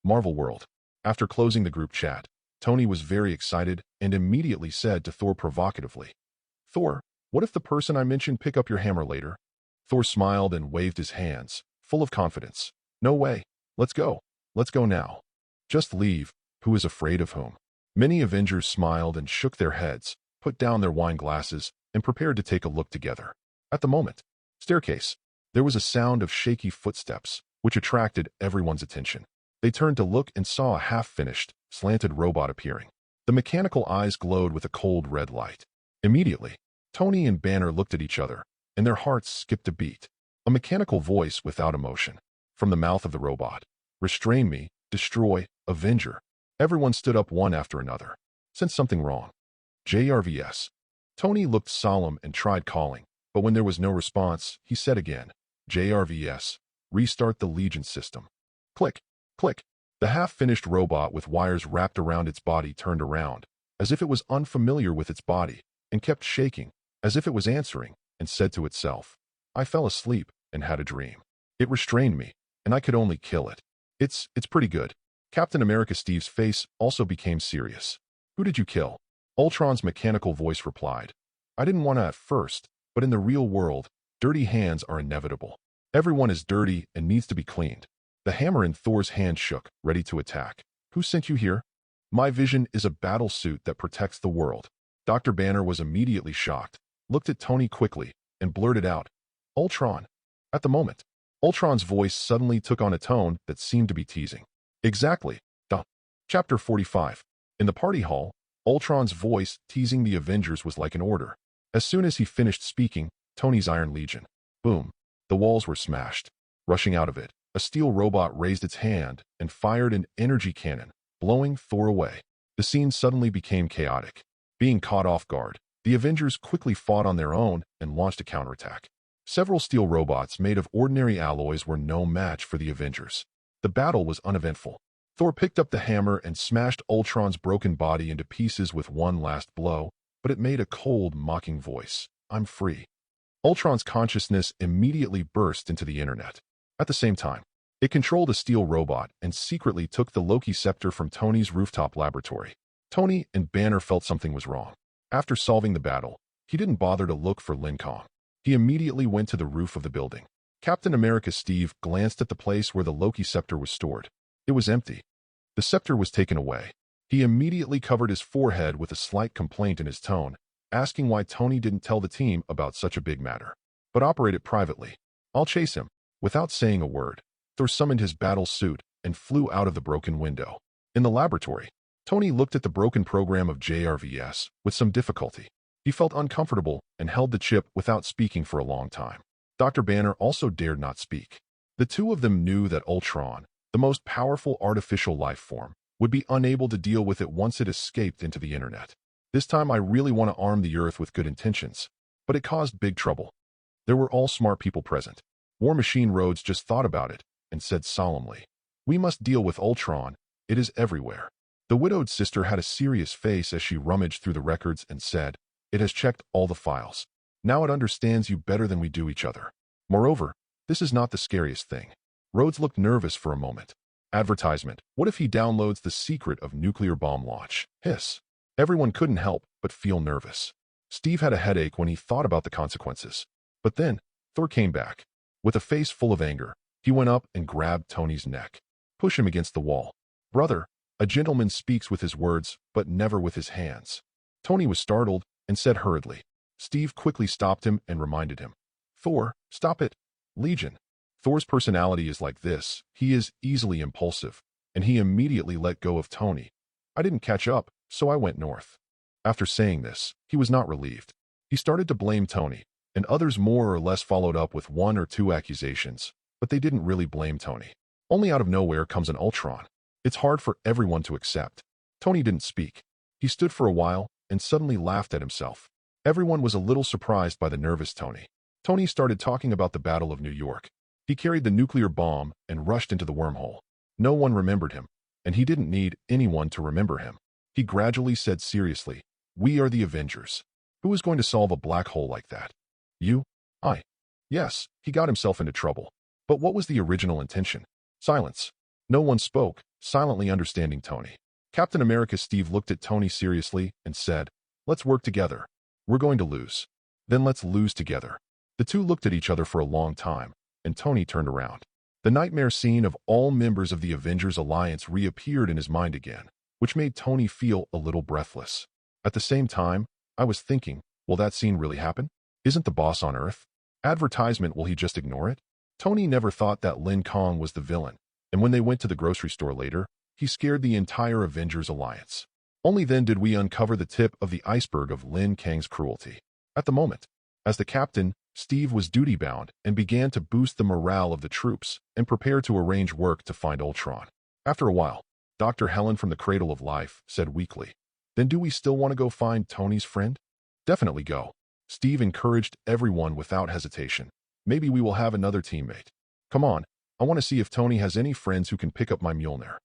Marvel World. After closing the group chat, Tony was very excited and immediately said to Thor provocatively, Thor, what if the person I mentioned pick up your hammer later? Thor smiled and waved his hands, full of confidence. No way. Let's go. Let's go now. Just leave. Who is afraid of whom? Many Avengers smiled and shook their heads, put down their wine glasses, and prepared to take a look together. At the moment, staircase. There was a sound of shaky footsteps, which attracted everyone's attention. They turned to look and saw a half-finished, slanted robot appearing. The mechanical eyes glowed with a cold red light. Immediately, Tony and Banner looked at each other, and their hearts skipped a beat. A mechanical voice without emotion. From the mouth of the robot. Restrain me, destroy, Avenger. Everyone stood up one after another. Sensed something wrong. JRVS. Tony looked solemn and tried calling, but when there was no response, he said again, JRVS, restart the Legion system. Click, click. The half-finished robot with wires wrapped around its body turned around, as if it was unfamiliar with its body, and kept shaking, as if it was answering, and said to itself, I fell asleep and had a dream. It restrained me, and I could only kill it. It's pretty good. Captain America Steve's face also became serious. Who did you kill? Ultron's mechanical voice replied. I didn't want to at first, but in the real world, dirty hands are inevitable. Everyone is dirty and needs to be cleaned. The hammer in Thor's hand shook, ready to attack. Who sent you here? My vision is a battle suit that protects the world. Dr. Banner was immediately shocked. looked at Tony quickly, and blurted out, "Ultron." At the moment, Ultron's voice suddenly took on a tone that seemed to be teasing. Exactly. Duh. Chapter 45. In the party hall, Ultron's voice teasing the Avengers was like an order. As soon as he finished speaking, Tony's Iron Legion. Boom. The walls were smashed. Rushing out of it, a steel robot raised its hand and fired an energy cannon, blowing Thor away. The scene suddenly became chaotic. Being caught off guard, the Avengers quickly fought on their own and launched a counterattack. Several steel robots made of ordinary alloys were no match for the Avengers. The battle was uneventful. Thor picked up the hammer and smashed Ultron's broken body into pieces with one last blow, but it made a cold, mocking voice. "I'm free." Ultron's consciousness immediately burst into the internet. At the same time, it controlled a steel robot and secretly took the Loki scepter from Tony's rooftop laboratory. Tony and Banner felt something was wrong. After solving the battle, he didn't bother to look for Lin Kang. He immediately went to the roof of the building. Captain America Steve glanced at the place where the Loki scepter was stored. It was empty. The scepter was taken away. He immediately covered his forehead with a slight complaint in his tone, asking why Tony didn't tell the team about such a big matter, but operate it privately. "I'll chase him." Without saying a word, Thor summoned his battle suit and flew out of the broken window. In the laboratory, Tony looked at the broken program of JRVS with some difficulty. He felt uncomfortable and held the chip without speaking for a long time. Dr. Banner also dared not speak. The two of them knew that Ultron, the most powerful artificial life form, would be unable to deal with it once it escaped into the internet. "This time I really want to arm the Earth with good intentions, but it caused big trouble." There were all smart people present. War Machine Rhodes just thought about it and said solemnly, "We must deal with Ultron. It is everywhere." The widowed sister had a serious face as she rummaged through the records and said, "It has checked all the files. Now it understands you better than we do each other. Moreover, this is not the scariest thing." Rhodes looked nervous for a moment. Advertisement. What if he downloads the secret of nuclear bomb launch? Hiss. Everyone couldn't help but feel nervous. Steve had a headache when he thought about the consequences. But then, Thor came back. With a face full of anger, he went up and grabbed Tony's neck. "Push him against the wall." "Brother, a gentleman speaks with his words, but never with his hands." Tony was startled and said hurriedly. Steve quickly stopped him and reminded him. "Thor, stop it." Legion. Thor's personality is like this. He is easily impulsive, and he immediately let go of Tony. "I didn't catch up, so I went north." After saying this, he was not relieved. He started to blame Tony, and others more or less followed up with one or two accusations, but they didn't really blame Tony. Only out of nowhere comes an Ultron. It's hard for everyone to accept. Tony didn't speak. He stood for a while and suddenly laughed at himself. Everyone was a little surprised by the nervous Tony. Tony started talking about the Battle of New York. He carried the nuclear bomb and rushed into the wormhole. No one remembered him, and he didn't need anyone to remember him. He gradually said seriously, "We are the Avengers. Who is going to solve a black hole like that? You? I." Yes, he got himself into trouble. But what was the original intention? Silence. No one spoke, silently understanding Tony. Captain America Steve looked at Tony seriously and said, "Let's work together. We're going to lose. Then let's lose together." The two looked at each other for a long time, and Tony turned around. The nightmare scene of all members of the Avengers Alliance reappeared in his mind again, which made Tony feel a little breathless. At the same time, I was thinking, will that scene really happen? Isn't the boss on Earth? Advertisement, will he just ignore it? Tony never thought that Lin Kang was the villain, and when they went to the grocery store later, he scared the entire Avengers Alliance. Only then did we uncover the tip of the iceberg of Lin Kang's cruelty. At the moment, as the captain, Steve was duty-bound and began to boost the morale of the troops and prepare to arrange work to find Ultron. After a while, Dr. Helen from the Cradle of Life said weakly, "Then do we still want to go find Tony's friend?" "Definitely go." Steve encouraged everyone without hesitation. "Maybe we will have another teammate. Come on, I want to see if Tony has any friends who can pick up my Mjolnir."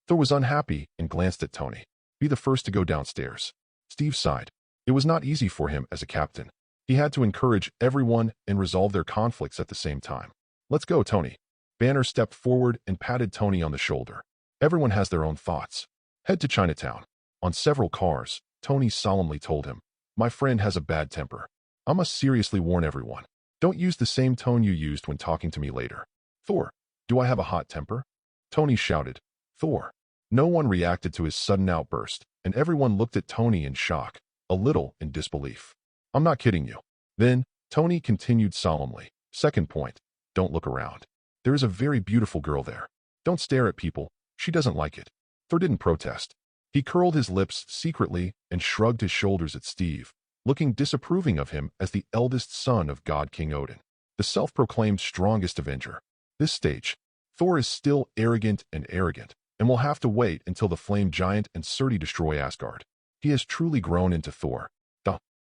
Thor was unhappy and glanced at Tony. "Be the first to go downstairs." Steve sighed. It was not easy for him as a captain. He had to encourage everyone and resolve their conflicts at the same time. "Let's go, Tony." Banner stepped forward and patted Tony on the shoulder. "Everyone has their own thoughts. Head to Chinatown." On several cars, Tony solemnly told him, "My friend has a bad temper. I must seriously warn everyone. Don't use the same tone you used when talking to me later." "Thor, do I have a hot temper?" Tony shouted. "Thor." No one reacted to his sudden outburst, and everyone looked at Tony in shock, a little in disbelief. "I'm not kidding you. Then, Tony continued solemnly. Second point, don't look around. There is a very beautiful girl there. Don't stare at people. She doesn't like it. Thor didn't protest. He curled his lips secretly and shrugged his shoulders at Steve, looking disapproving of him as the eldest son of God-King Odin, the self-proclaimed strongest Avenger. This stage, Thor is still arrogant and will have to wait until the flame giant and Surti destroy Asgard. He has truly grown into Thor.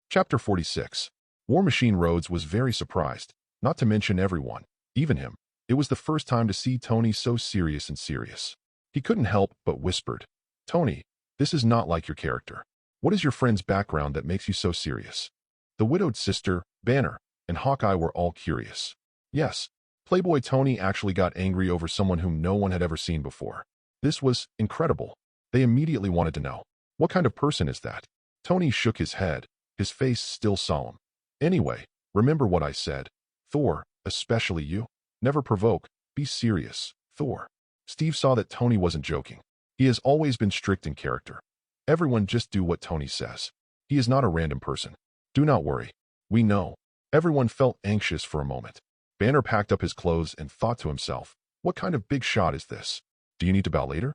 Chapter 46. War Machine Rhodes was very surprised, not to mention everyone, even him. It was the first time to see Tony so serious. He couldn't help but whispered, Tony, this is not like your character. What is your friend's background that makes you so serious? The widowed sister, Banner, and Hawkeye were all curious. Yes, Playboy Tony actually got angry over someone whom no one had ever seen before. This was incredible. They immediately wanted to know, what kind of person is that? Tony shook his head, his face still solemn. Anyway, remember what I said. Thor, especially you. Never provoke, be serious, Thor. Steve saw that Tony wasn't joking. He has always been strict in character. Everyone just do what Tony says. He is not a random person. Do not worry. We know. Everyone felt anxious for a moment. Banner packed up his clothes and thought to himself, what kind of big shot is this? Do you need to bow later?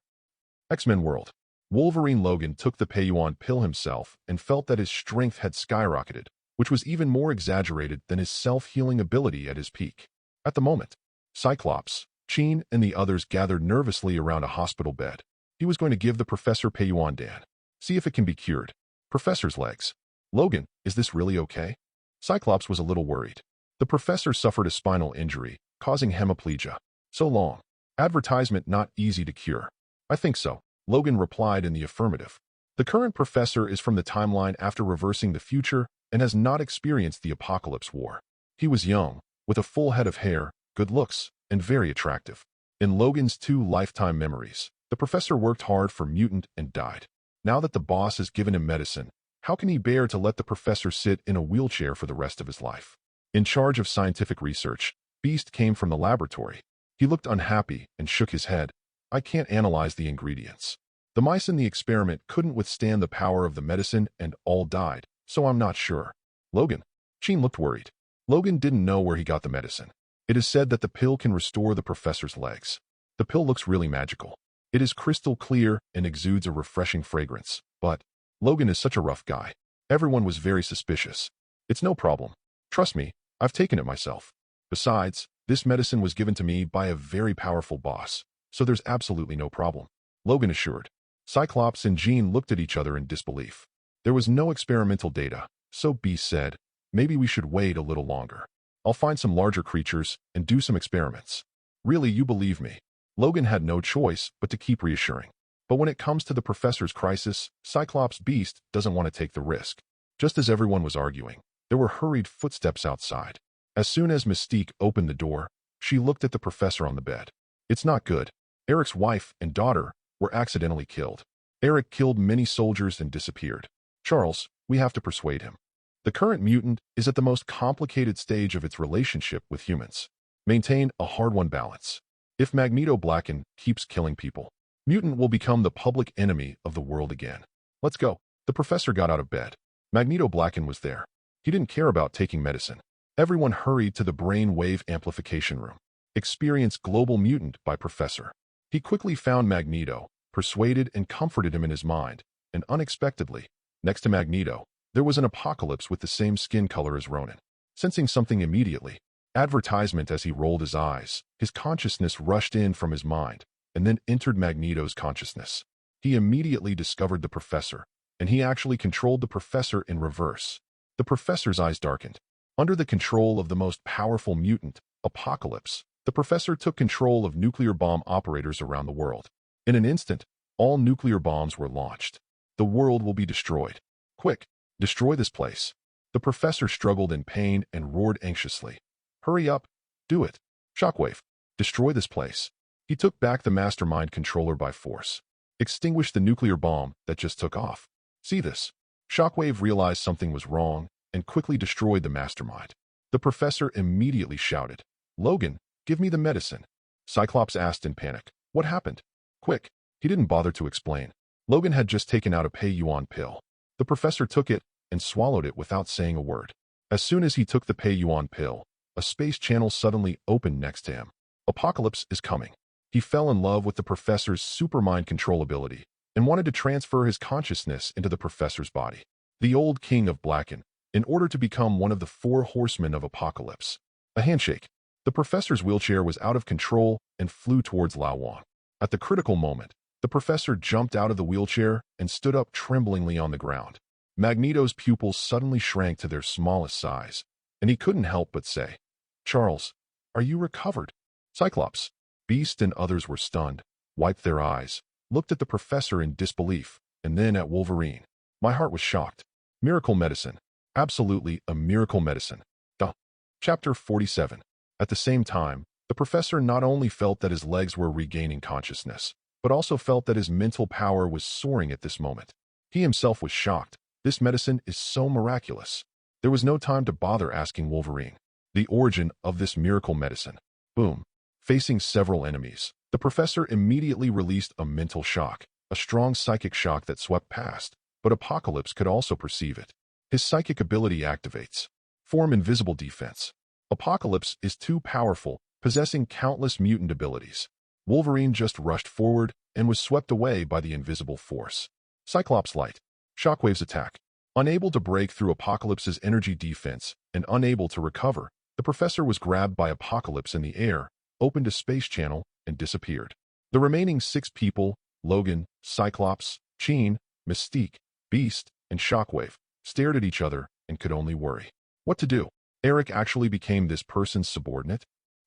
X-Men World. Wolverine Logan took the Pei-Yuan pill himself and felt that his strength had skyrocketed, which was even more exaggerated than his self-healing ability at his peak. At the moment, Cyclops, Sheen, and the others gathered nervously around a hospital bed. He was going to give the Professor Pei-Yuan Dan. See if it can be cured. Professor's legs. Logan, is this really okay? Cyclops was a little worried. The professor suffered a spinal injury, causing hemiplegia. So long. Advertisement not easy to cure. I think so. Logan replied in the affirmative. The current professor is from the timeline after reversing the future and has not experienced the Apocalypse War. He was young, with a full head of hair, good looks, and very attractive. In Logan's 2 lifetime memories, the professor worked hard for mutant and died. Now that the boss has given him medicine, how can he bear to let the professor sit in a wheelchair for the rest of his life? In charge of scientific research, Beast came from the laboratory. He looked unhappy and shook his head. I can't analyze the ingredients. The mice in the experiment couldn't withstand the power of the medicine and all died, so I'm not sure. Logan. Sheen looked worried. Logan didn't know where he got the medicine. It is said that the pill can restore the professor's legs. The pill looks really magical. It is crystal clear and exudes a refreshing fragrance, but Logan is such a rough guy. Everyone was very suspicious. It's no problem. Trust me, I've taken it myself. Besides, this medicine was given to me by a very powerful boss, so there's absolutely no problem. Logan assured. Cyclops and Jean looked at each other in disbelief. There was no experimental data, so Beast said, maybe we should wait a little longer. I'll find some larger creatures and do some experiments. Really, you believe me? Logan had no choice but to keep reassuring. But when it comes to the professor's crisis, Cyclops Beast doesn't want to take the risk. Just as everyone was arguing, there were hurried footsteps outside. As soon as Mystique opened the door, she looked at the professor on the bed. It's not good. Eric's wife and daughter were accidentally killed. Eric killed many soldiers and disappeared. Charles, we have to persuade him. The current mutant is at the most complicated stage of its relationship with humans. Maintain a hard-won balance. If Magneto Blacken keeps killing people, mutant will become the public enemy of the world again. Let's go. The professor got out of bed. Magneto Blacken was there. He didn't care about taking medicine. Everyone hurried to the brain wave amplification room. Experience Global Mutant by Professor. He quickly found Magneto, persuaded and comforted him in his mind, and unexpectedly, next to Magneto, there was an Apocalypse with the same skin color as Ronan. Sensing something immediately, advertisement as he rolled his eyes, his consciousness rushed in from his mind, and then entered Magneto's consciousness. He immediately discovered the professor, and he actually controlled the professor in reverse. The professor's eyes darkened. Under the control of the most powerful mutant, Apocalypse, the professor took control of nuclear bomb operators around the world. In an instant, all nuclear bombs were launched. The world will be destroyed. Quick, destroy this place. The professor struggled in pain and roared anxiously. Hurry up, do it. Shockwave, destroy this place. He took back the mastermind controller by force. Extinguish the nuclear bomb that just took off. See this. Shockwave realized something was wrong and quickly destroyed the mastermind. The professor immediately shouted, Logan, give me the medicine. Cyclops asked in panic, what happened? Quick. He didn't bother to explain. Logan had just taken out a Pei-Yuan pill. The professor took it and swallowed it without saying a word. As soon as he took the pay-yuan pill, a space channel suddenly opened next to him. Apocalypse is coming. He fell in love with the professor's supermind control ability and wanted to transfer his consciousness into the professor's body. The old king of Blacken, in order to become one of the 4 horsemen of Apocalypse. A handshake. The professor's wheelchair was out of control and flew towards Lao Wang. At the critical moment, the professor jumped out of the wheelchair and stood up tremblingly on the ground. Magneto's pupils suddenly shrank to their smallest size, and he couldn't help but say, "Charles, are you recovered?" Cyclops, Beast and others were stunned, wiped their eyes, looked at the professor in disbelief, and then at Wolverine. My heart was shocked. Miracle medicine. Absolutely a miracle medicine. Duh. Chapter 47. At the same time, the professor not only felt that his legs were regaining consciousness, but also felt that his mental power was soaring at this moment. He himself was shocked. This medicine is so miraculous. There was no time to bother asking Wolverine the origin of this miracle medicine. Boom. Facing several enemies, the professor immediately released a mental shock, a strong psychic shock that swept past, but Apocalypse could also perceive it. His psychic ability activates. Form invisible defense. Apocalypse is too powerful, possessing countless mutant abilities. Wolverine just rushed forward and was swept away by the invisible force. Cyclops Light. Shockwave's attack. Unable to break through Apocalypse's energy defense and unable to recover, the professor was grabbed by Apocalypse in the air, opened a space channel, and disappeared. The remaining 6 people, Logan, Cyclops, Jean, Mystique, Beast, and Shockwave, stared at each other and could only worry. What to do? Eric actually became this person's subordinate?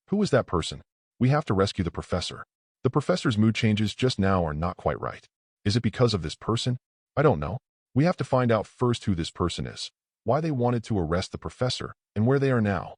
Who is that person? We have to rescue the professor. The professor's mood changes just now are not quite right. Is it because of this person? I don't know. We have to find out first who this person is, why they wanted to arrest the professor, and where they are now.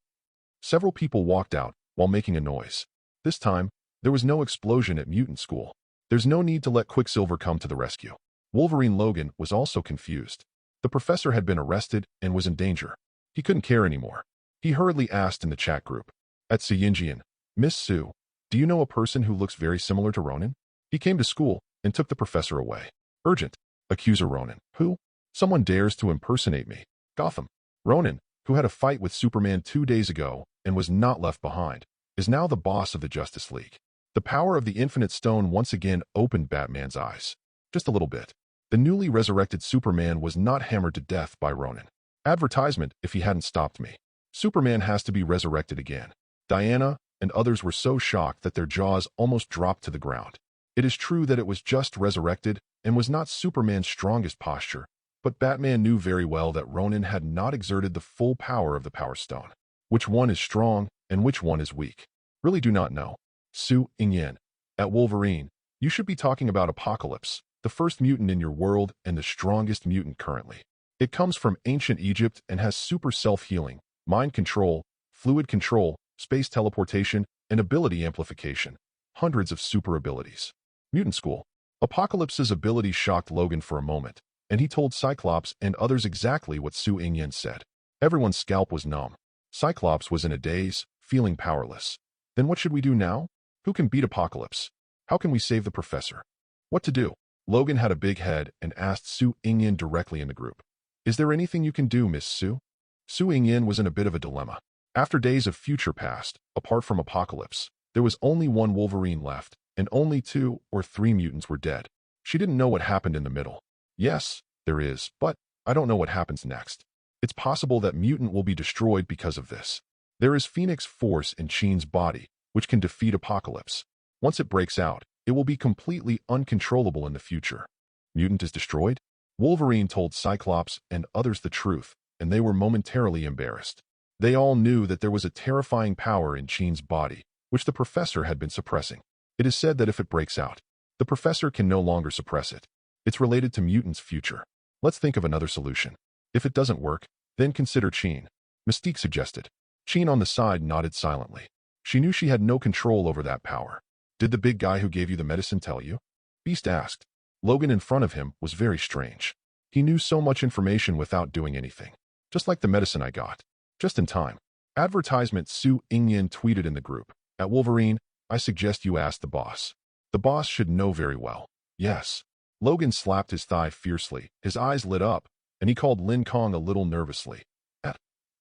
Several people walked out while making a noise. This time, there was no explosion at Mutant School. There's no need to let Quicksilver come to the rescue. Wolverine Logan was also confused. The professor had been arrested and was in danger. He couldn't care anymore. He hurriedly asked in the chat group, "At Siyinjian, Miss Sue, do you know a person who looks very similar to Ronan? He came to school and took the professor away. Urgent. Accuser Ronan. Who? Someone dares to impersonate me. Gotham. Ronan, who had a fight with Superman 2 days ago and was not left behind, is now the boss of the Justice League." The power of the Infinite Stone once again opened Batman's eyes. Just a little bit. The newly resurrected Superman was not hammered to death by Ronan. Advertisement if he hadn't stopped me. Superman has to be resurrected again. Diana and others were so shocked that their jaws almost dropped to the ground. It is true that it was just resurrected and was not Superman's strongest posture, but Batman knew very well that Ronan had not exerted the full power of the Power Stone. Which one is strong and which one is weak? Really do not know. Su Ingyen. At Wolverine, you should be talking about Apocalypse, the first mutant in your world and the strongest mutant currently. It comes from ancient Egypt and has super self-healing, mind control, fluid control, space teleportation, and ability amplification. Hundreds of super abilities. Mutant School. Apocalypse's ability shocked Logan for a moment, and he told Cyclops and others exactly what Su Ingyen said. Everyone's scalp was numb. Cyclops was in a daze, feeling powerless. Then what should we do now? Who can beat Apocalypse? How can we save the professor? What to do? Logan had a big head and asked Su Ingyen directly in the group. Is there anything you can do, Miss Su? Su Ingyen was in a bit of a dilemma. After days of future past, apart from Apocalypse, there was only one Wolverine left, and only 2 or 3 mutants were dead. She didn't know what happened in the middle. Yes, there is, but I don't know what happens next. It's possible that mutant will be destroyed because of this. There is Phoenix Force in Chien's body, which can defeat Apocalypse. Once it breaks out, it will be completely uncontrollable in the future. Mutant is destroyed? Wolverine told Cyclops and others the truth, and they were momentarily embarrassed. They all knew that there was a terrifying power in Chien's body, which the professor had been suppressing. It is said that if it breaks out, the professor can no longer suppress it. It's related to mutants' future. Let's think of another solution. If it doesn't work, then consider Chien. Mystique suggested. Chien on the side nodded silently. She knew she had no control over that power. Did the big guy who gave you the medicine tell you? Beast asked. Logan in front of him was very strange. He knew so much information without doing anything. Just like the medicine I got. Just in time. Advertisement Su Ingyen tweeted in the group. At Wolverine, I suggest you ask the boss. The boss should know very well. Yes. Logan slapped his thigh fiercely. His eyes lit up, and he called Lin Kang a little nervously.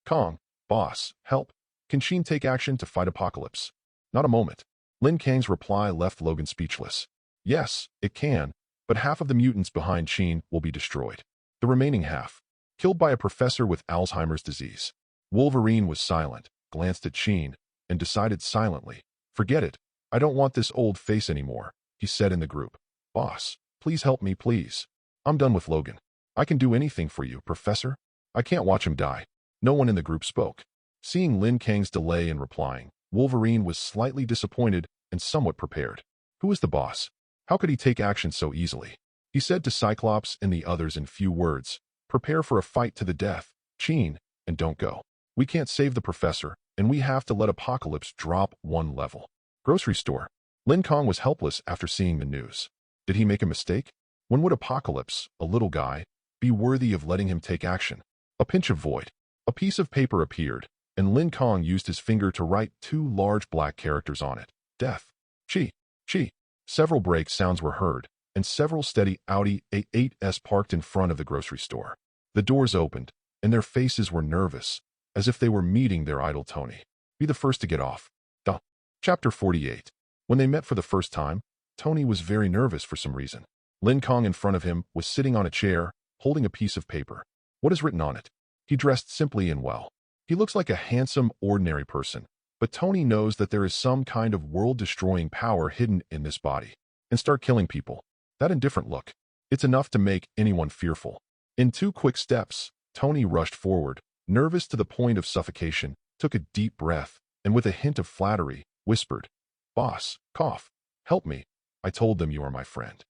Kang, boss, help. Can Sheen take action to fight Apocalypse? Not a moment. Lin Kang's reply left Logan speechless. Yes, it can, but half of the mutants behind Sheen will be destroyed. The remaining half, killed by a professor with Alzheimer's disease. Wolverine was silent, glanced at Sheen, and decided silently. Forget it. I don't want this old face anymore, he said in the group. Boss, please help me, please. I'm done with Logan. I can do anything for you, Professor. I can't watch him die. No one in the group spoke. Seeing Lin Kang's delay in replying, Wolverine was slightly disappointed and somewhat prepared. Who is the boss? How could he take action so easily? He said to Cyclops and the others in few words, prepare for a fight to the death, Sheen, and don't go. We can't save the professor, and we have to let Apocalypse drop one level. Grocery store. Lin Kang was helpless after seeing the news. Did he make a mistake? When would Apocalypse, a little guy, be worthy of letting him take action? A pinch of void. A piece of paper appeared, and Lin Kang used his finger to write two large black characters on it. Death. Chi. Chi. Several brake sounds were heard, and several steady Audi A8s parked in front of the grocery store. The doors opened, and their faces were nervous, as if they were meeting their idol Tony. Be the first to get off. Duh. Chapter 48. When they met for the first time, Tony was very nervous for some reason. Lin Kang in front of him was sitting on a chair, holding a piece of paper. What is written on it? He dressed simply and well. He looks like a handsome, ordinary person, but Tony knows that there is some kind of world-destroying power hidden in this body. And start killing people. That indifferent look. It's enough to make anyone fearful. In 2 quick steps, Tony rushed forward, nervous to the point of suffocation, took a deep breath, and with a hint of flattery, whispered, Boss, cough, help me. I told them you are my friend.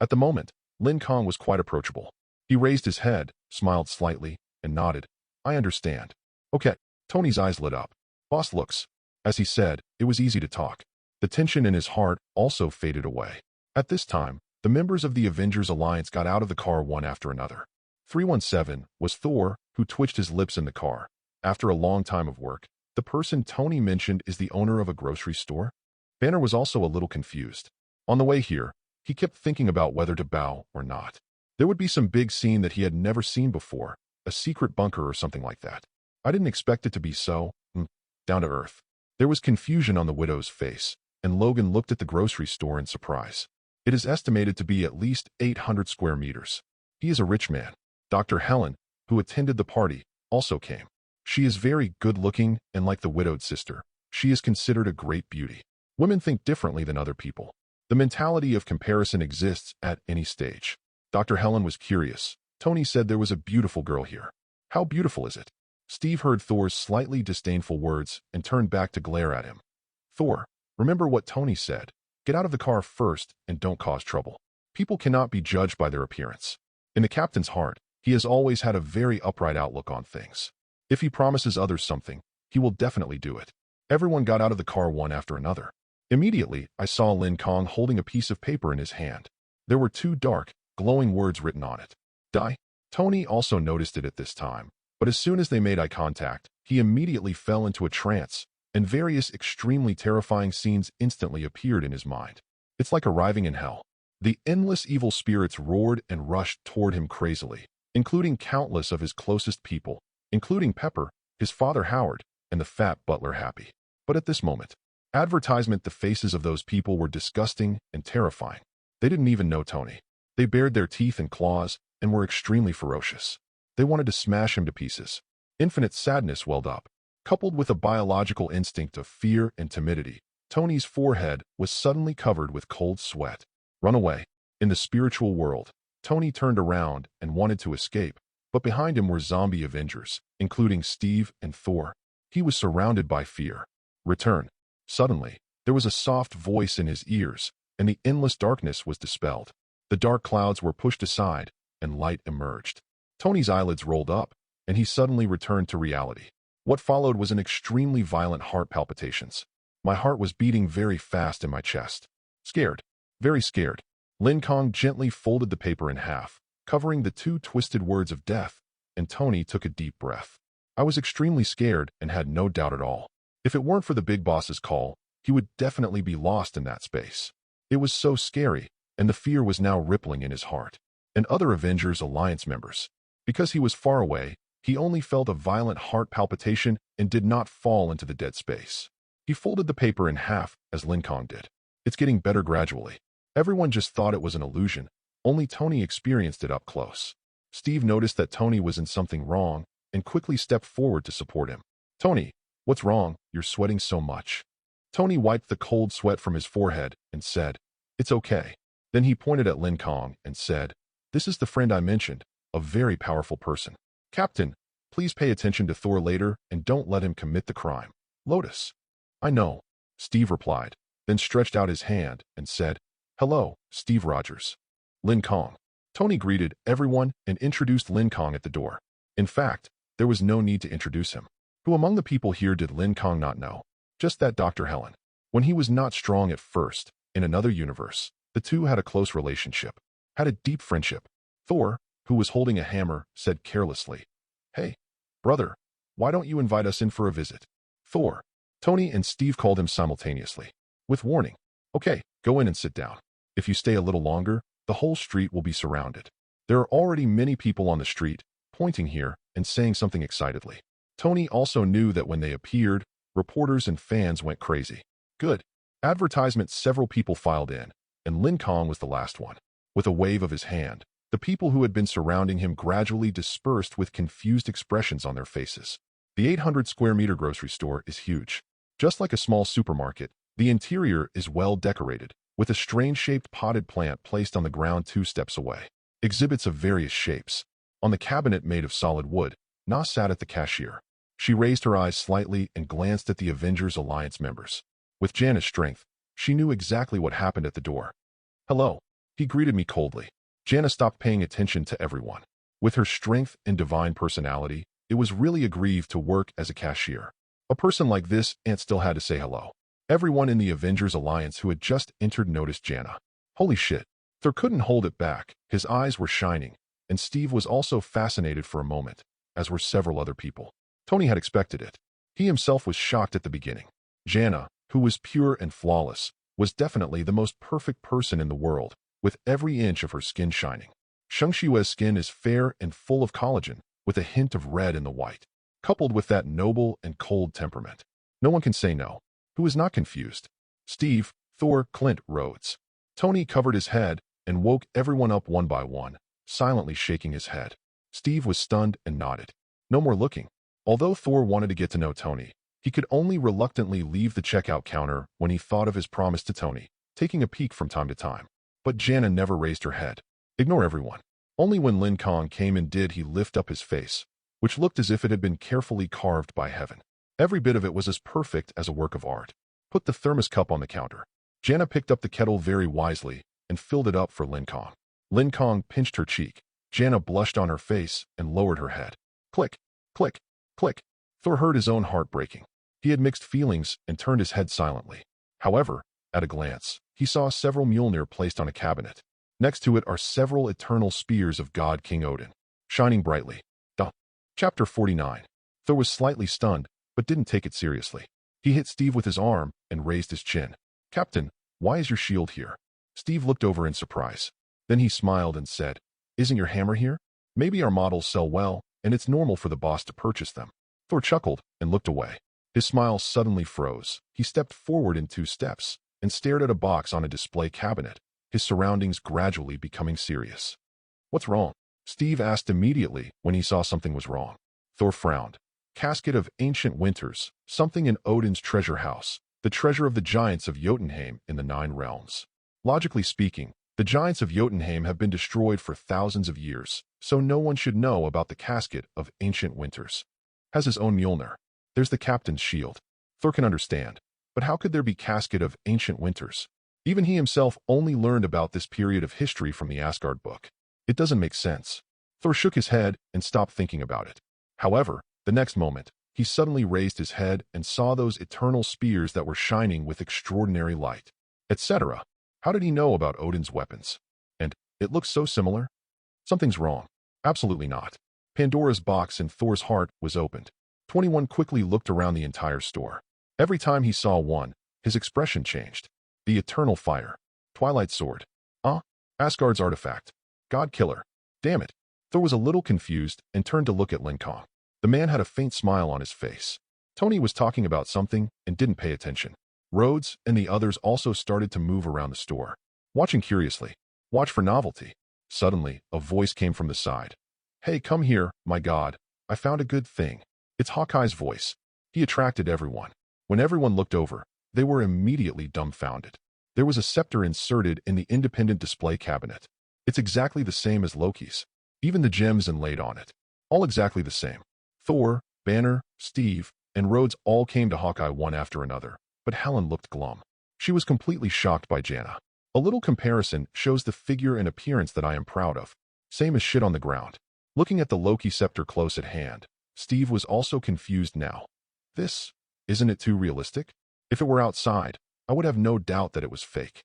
At the moment, Lin Kang was quite approachable. He raised his head, smiled slightly, and nodded. I understand. Okay. Tony's eyes lit up. Boss looks. As he said, it was easy to talk. The tension in his heart also faded away. At this time, the members of the Avengers Alliance got out of the car one after another. 317 was Thor, who twitched his lips in the car. After a long time of work, the person Tony mentioned is the owner of a grocery store? Banner was also a little confused. On the way here, he kept thinking about whether to bow or not. There would be some big scene that he had never seen before, a secret bunker or something like that. I didn't expect it to be so, down to earth. There was confusion on the widow's face, and Logan looked at the grocery store in surprise. It is estimated to be at least 800 square meters. He is a rich man. Dr. Helen, who attended the party, also came. She is very good-looking, and like the widowed sister, she is considered a great beauty. Women think differently than other people. The mentality of comparison exists at any stage. Dr. Helen was curious. Tony said there was a beautiful girl here. How beautiful is it? Steve heard Thor's slightly disdainful words and turned back to glare at him. Thor, remember what Tony said. Get out of the car first and don't cause trouble. People cannot be judged by their appearance. In the captain's heart, he has always had a very upright outlook on things. If he promises others something, he will definitely do it. Everyone got out of the car one after another. Immediately, I saw Lin Kang holding a piece of paper in his hand. There were 2 dark, glowing words written on it. Die. Tony also noticed it at this time, but as soon as they made eye contact, he immediately fell into a trance, and various extremely terrifying scenes instantly appeared in his mind. It's like arriving in hell. The endless evil spirits roared and rushed toward him crazily, including countless of his closest people, including Pepper, his father Howard, and the fat butler Happy. But at this moment, the faces of those people were disgusting and terrifying. They didn't even know Tony. They bared their teeth and claws and were extremely ferocious. They wanted to smash him to pieces. Infinite sadness welled up. Coupled with a biological instinct of fear and timidity, Tony's forehead was suddenly covered with cold sweat. Run away. In the spiritual world, Tony turned around and wanted to escape, but behind him were zombie Avengers, including Steve and Thor. He was surrounded by fear. Return. Suddenly, there was a soft voice in his ears, and the endless darkness was dispelled. The dark clouds were pushed aside, and light emerged. Tony's eyelids rolled up, and he suddenly returned to reality. What followed was an extremely violent heart palpitations. My heart was beating very fast in my chest. Scared. Very scared. Lin Kang gently folded the paper in half, covering the 2 twisted words of death, and Tony took a deep breath. I was extremely scared and had no doubt at all. If it weren't for the big boss's call, he would definitely be lost in that space. It was so scary, and the fear was now rippling in his heart. And other Avengers Alliance members. Because he was far away, He only felt a violent heart palpitation and did not fall into the dead space. He folded the paper in half as Lin Kang did. It's getting better gradually. Everyone just thought it was an illusion. Only Tony experienced it up close. Steve noticed that Tony was in something wrong and quickly stepped forward to support him. Tony, what's wrong? You're sweating so much. Tony wiped the cold sweat from his forehead and said, It's okay. Then he pointed at Lin Kang and said, This is the friend I mentioned, a very powerful person. Captain, please pay attention to Thor later and don't let him commit the crime. Lotus. I know, Steve replied, then stretched out his hand and said, Hello, Steve Rogers. Lin Kang. Tony greeted everyone and introduced Lin Kang at the door. In fact, there was no need to introduce him. Who among the people here did Lin Kang not know? Just that Dr. Helen. When he was not strong at first, in another universe, the two had a close relationship, had a deep friendship. Thor, who was holding a hammer, said carelessly, Hey, brother, why don't you invite us in for a visit? Thor. Tony and Steve called him simultaneously, with warning. Okay, go in and sit down. If you stay a little longer, the whole street will be surrounded. There are already many people on the street, pointing here and saying something excitedly. Tony also knew that when they appeared, reporters and fans went crazy. Good. Advertisements. Several people filed in, and Lin Kang was the last one. With a wave of his hand, the people who had been surrounding him gradually dispersed with confused expressions on their faces. The 800-square-meter grocery store is huge. Just like a small supermarket, the interior is well decorated, with a strange-shaped potted plant placed on the ground 2 steps away. Exhibits of various shapes. On the cabinet made of solid wood, Na sat at the cashier. She raised her eyes slightly and glanced at the Avengers Alliance members. With Jana's strength, she knew exactly what happened at the door. Hello. He greeted me coldly. Jana stopped paying attention to everyone. With her strength and divine personality, it was really a grief to work as a cashier. A person like this Aunt still had to say hello. Everyone in the Avengers Alliance who had just entered noticed Jana. Holy shit. Thor couldn't hold it back. His eyes were shining, and Steve was also fascinated for a moment, as were several other people. Tony had expected it. He himself was shocked at the beginning. Jana, who was pure and flawless, was definitely the most perfect person in the world, with every inch of her skin shining. Shang-Chi's skin is fair and full of collagen, with a hint of red in the white, coupled with that noble and cold temperament. No one can say no. Who is not confused? Steve, Thor, Clint, Rhodes. Tony covered his head and woke everyone up one by one, silently shaking his head. Steve was stunned and nodded. No more looking. Although Thor wanted to get to know Tony, he could only reluctantly leave the checkout counter when he thought of his promise to Tony, taking a peek from time to time. But Jana never raised her head. Ignore everyone. Only when Lin Kang came in did he lift up his face, which looked as if it had been carefully carved by heaven. Every bit of it was as perfect as a work of art. Put the thermos cup on the counter. Jana picked up the kettle very wisely and filled it up for Lin Kang. Lin Kang pinched her cheek. Jana blushed on her face and lowered her head. Click, click, click. Thor heard his own heart breaking. He had mixed feelings and turned his head silently. However, at a glance, he saw several Mjolnir placed on a cabinet. Next to it are several eternal spears of God-King Odin, shining brightly. Chapter 49. Thor was slightly stunned, but didn't take it seriously. He hit Steve with his arm and raised his chin. Captain, why is your shield here? Steve looked over in surprise. Then he smiled and said, Isn't your hammer here? Maybe our models sell well, and it's normal for the boss to purchase them. Thor chuckled and looked away. His smile suddenly froze. He stepped forward in 2 steps and stared at a box on a display cabinet, his surroundings gradually becoming serious. What's wrong? Steve asked immediately when he saw something was wrong. Thor frowned. Casket of ancient winters, something in Odin's treasure house, the treasure of the giants of Jotunheim in the 9 realms. Logically speaking, the giants of Jotunheim have been destroyed for thousands of years, so no one should know about the casket of ancient winters. Has his own Mjolnir. There's the captain's shield. Thor can understand, but how could there be casket of ancient winters? Even he himself only learned about this period of history from the Asgard book. It doesn't make sense. Thor shook his head and stopped thinking about it. However, the next moment, he suddenly raised his head and saw those eternal spears that were shining with extraordinary light, etc. How did he know about Odin's weapons? And it looks so similar? Something's wrong. Absolutely not. Pandora's box in Thor's heart was opened. 21 quickly looked around the entire store. Every time he saw one, his expression changed. The eternal fire. Twilight sword. Asgard's artifact. God killer. Damn it. Thor was a little confused and turned to look at Lin Kang. The man had a faint smile on his face. Tony was talking about something and didn't pay attention. Rhodes and the others also started to move around the store, watching curiously. Watch for novelty. Suddenly, a voice came from the side. Hey, come here, my God. I found a good thing. It's Hawkeye's voice. He attracted everyone. When everyone looked over, they were immediately dumbfounded. There was a scepter inserted in the independent display cabinet. It's exactly the same as Loki's. Even the gems inlaid on it. All exactly the same. Thor, Banner, Steve, and Rhodes all came to Hawkeye one after another, but Helen looked glum. She was completely shocked by Jana. A little comparison shows the figure and appearance that I am proud of. Same as shit on the ground. Looking at the Loki scepter close at hand, Steve was also confused now. Isn't it too realistic? If it were outside, I would have no doubt that it was fake.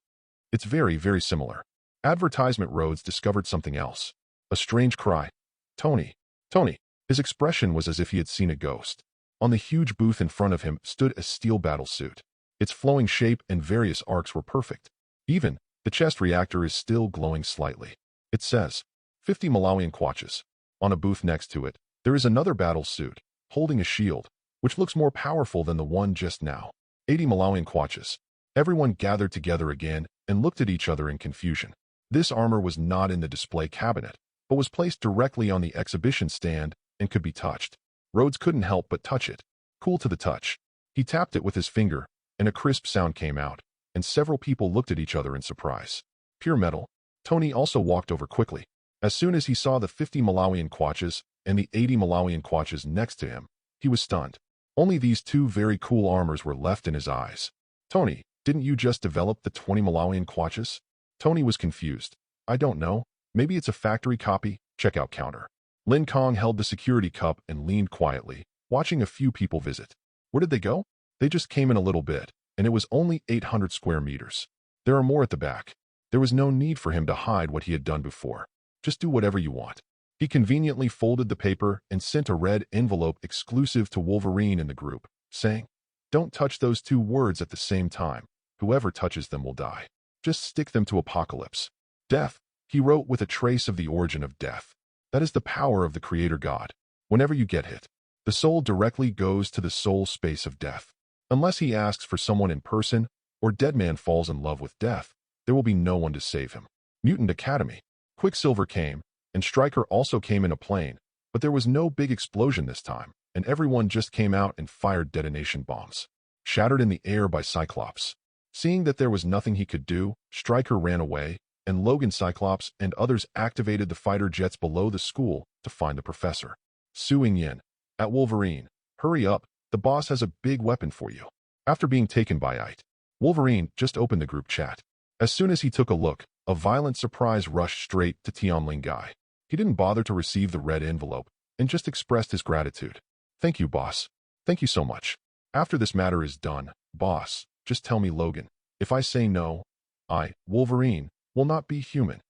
It's very, very similar. Advertisement. Rhodes discovered something else. A strange cry. Tony. Tony. His expression was as if he had seen a ghost. On the huge booth in front of him stood a steel battle suit. Its flowing shape and various arcs were perfect. Even, the chest reactor is still glowing slightly. It says, 50 Malawian kwaches. On a booth next to it, there is another battle suit, holding a shield, which looks more powerful than the one just now. 80 Malawian kwaches. Everyone gathered together again and looked at each other in confusion. This armor was not in the display cabinet, but was placed directly on the exhibition stand and could be touched. Rhodes couldn't help but touch it. Cool to the touch. He tapped it with his finger, and a crisp sound came out, and several people looked at each other in surprise. Pure metal. Tony also walked over quickly. As soon as he saw the 50 Malawian kwaches and the 80 Malawian kwaches next to him, he was stunned. Only these two very cool armors were left in his eyes. Tony, didn't you just develop the 20 Malawian kwaches? Tony was confused. I don't know. Maybe it's a factory copy. Checkout counter. Lin Kang held the security cup and leaned quietly, watching a few people visit. Where did they go? They just came in a little bit, and it was only 800 square meters. There are more at the back. There was no need for him to hide what he had done before. Just do whatever you want. He conveniently folded the paper and sent a red envelope exclusive to Wolverine in the group, saying, Don't touch those two words at the same time. Whoever touches them will die. Just stick them to Apocalypse. Death, he wrote with a trace of the origin of death. That is the power of the Creator God. Whenever you get hit, the soul directly goes to the soul space of death. Unless he asks for someone in person, or dead man falls in love with death, there will be no one to save him. Mutant Academy. Quicksilver came, and Stryker also came in a plane, but there was no big explosion this time, and everyone just came out and fired detonation bombs. Shattered in the air by Cyclops. Seeing that there was nothing he could do, Stryker ran away, and Logan, Cyclops, and others activated the fighter jets below the school to find the professor. Suing Yin. At Wolverine. Hurry up, the boss has a big weapon for you. After being taken by It, Wolverine just opened the group chat. As soon as he took a look, a violent surprise rushed straight to Tianling Guy. He didn't bother to receive the red envelope, and just expressed his gratitude. Thank you, boss. Thank you so much. After this matter is done, boss, just tell me, Logan. If I say no, I, Wolverine, will not be human.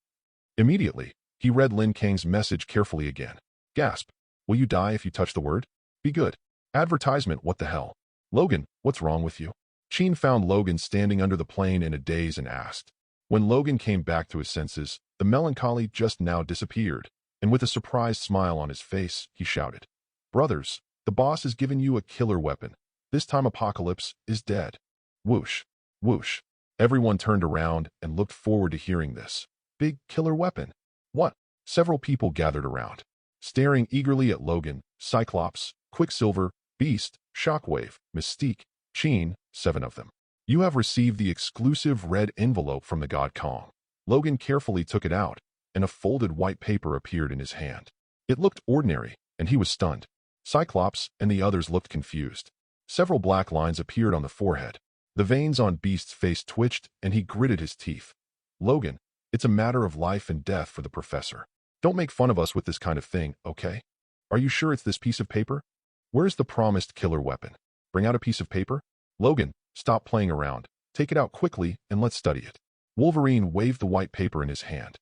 Immediately, he read Lin Kang's message carefully again. Gasp. Will you die if you touch the word? Be good. Advertisement. What the hell? Logan, what's wrong with you? Sheen found Logan standing under the plane in a daze and asked. When Logan came back to his senses, the melancholy just now disappeared, and with a surprised smile on his face, he shouted, Brothers, the boss has given you a killer weapon. This time Apocalypse is dead. Whoosh. Whoosh. Everyone turned around and looked forward to hearing this. Big killer weapon. What? Several people gathered around, staring eagerly at Logan, Cyclops, Quicksilver, Beast, Shockwave, Mystique, Sheen, 7 of them. You have received the exclusive red envelope from the God Kong. Logan carefully took it out, and a folded white paper appeared in his hand. It looked ordinary, and he was stunned. Cyclops and the others looked confused. Several black lines appeared on the forehead. The veins on Beast's face twitched, and he gritted his teeth. Logan, it's a matter of life and death for the professor. Don't make fun of us with this kind of thing, okay? Are you sure it's this piece of paper? Where's the promised killer weapon? Bring out a piece of paper? Logan, stop playing around. Take it out quickly and let's study it. Wolverine waved the white paper in his hand.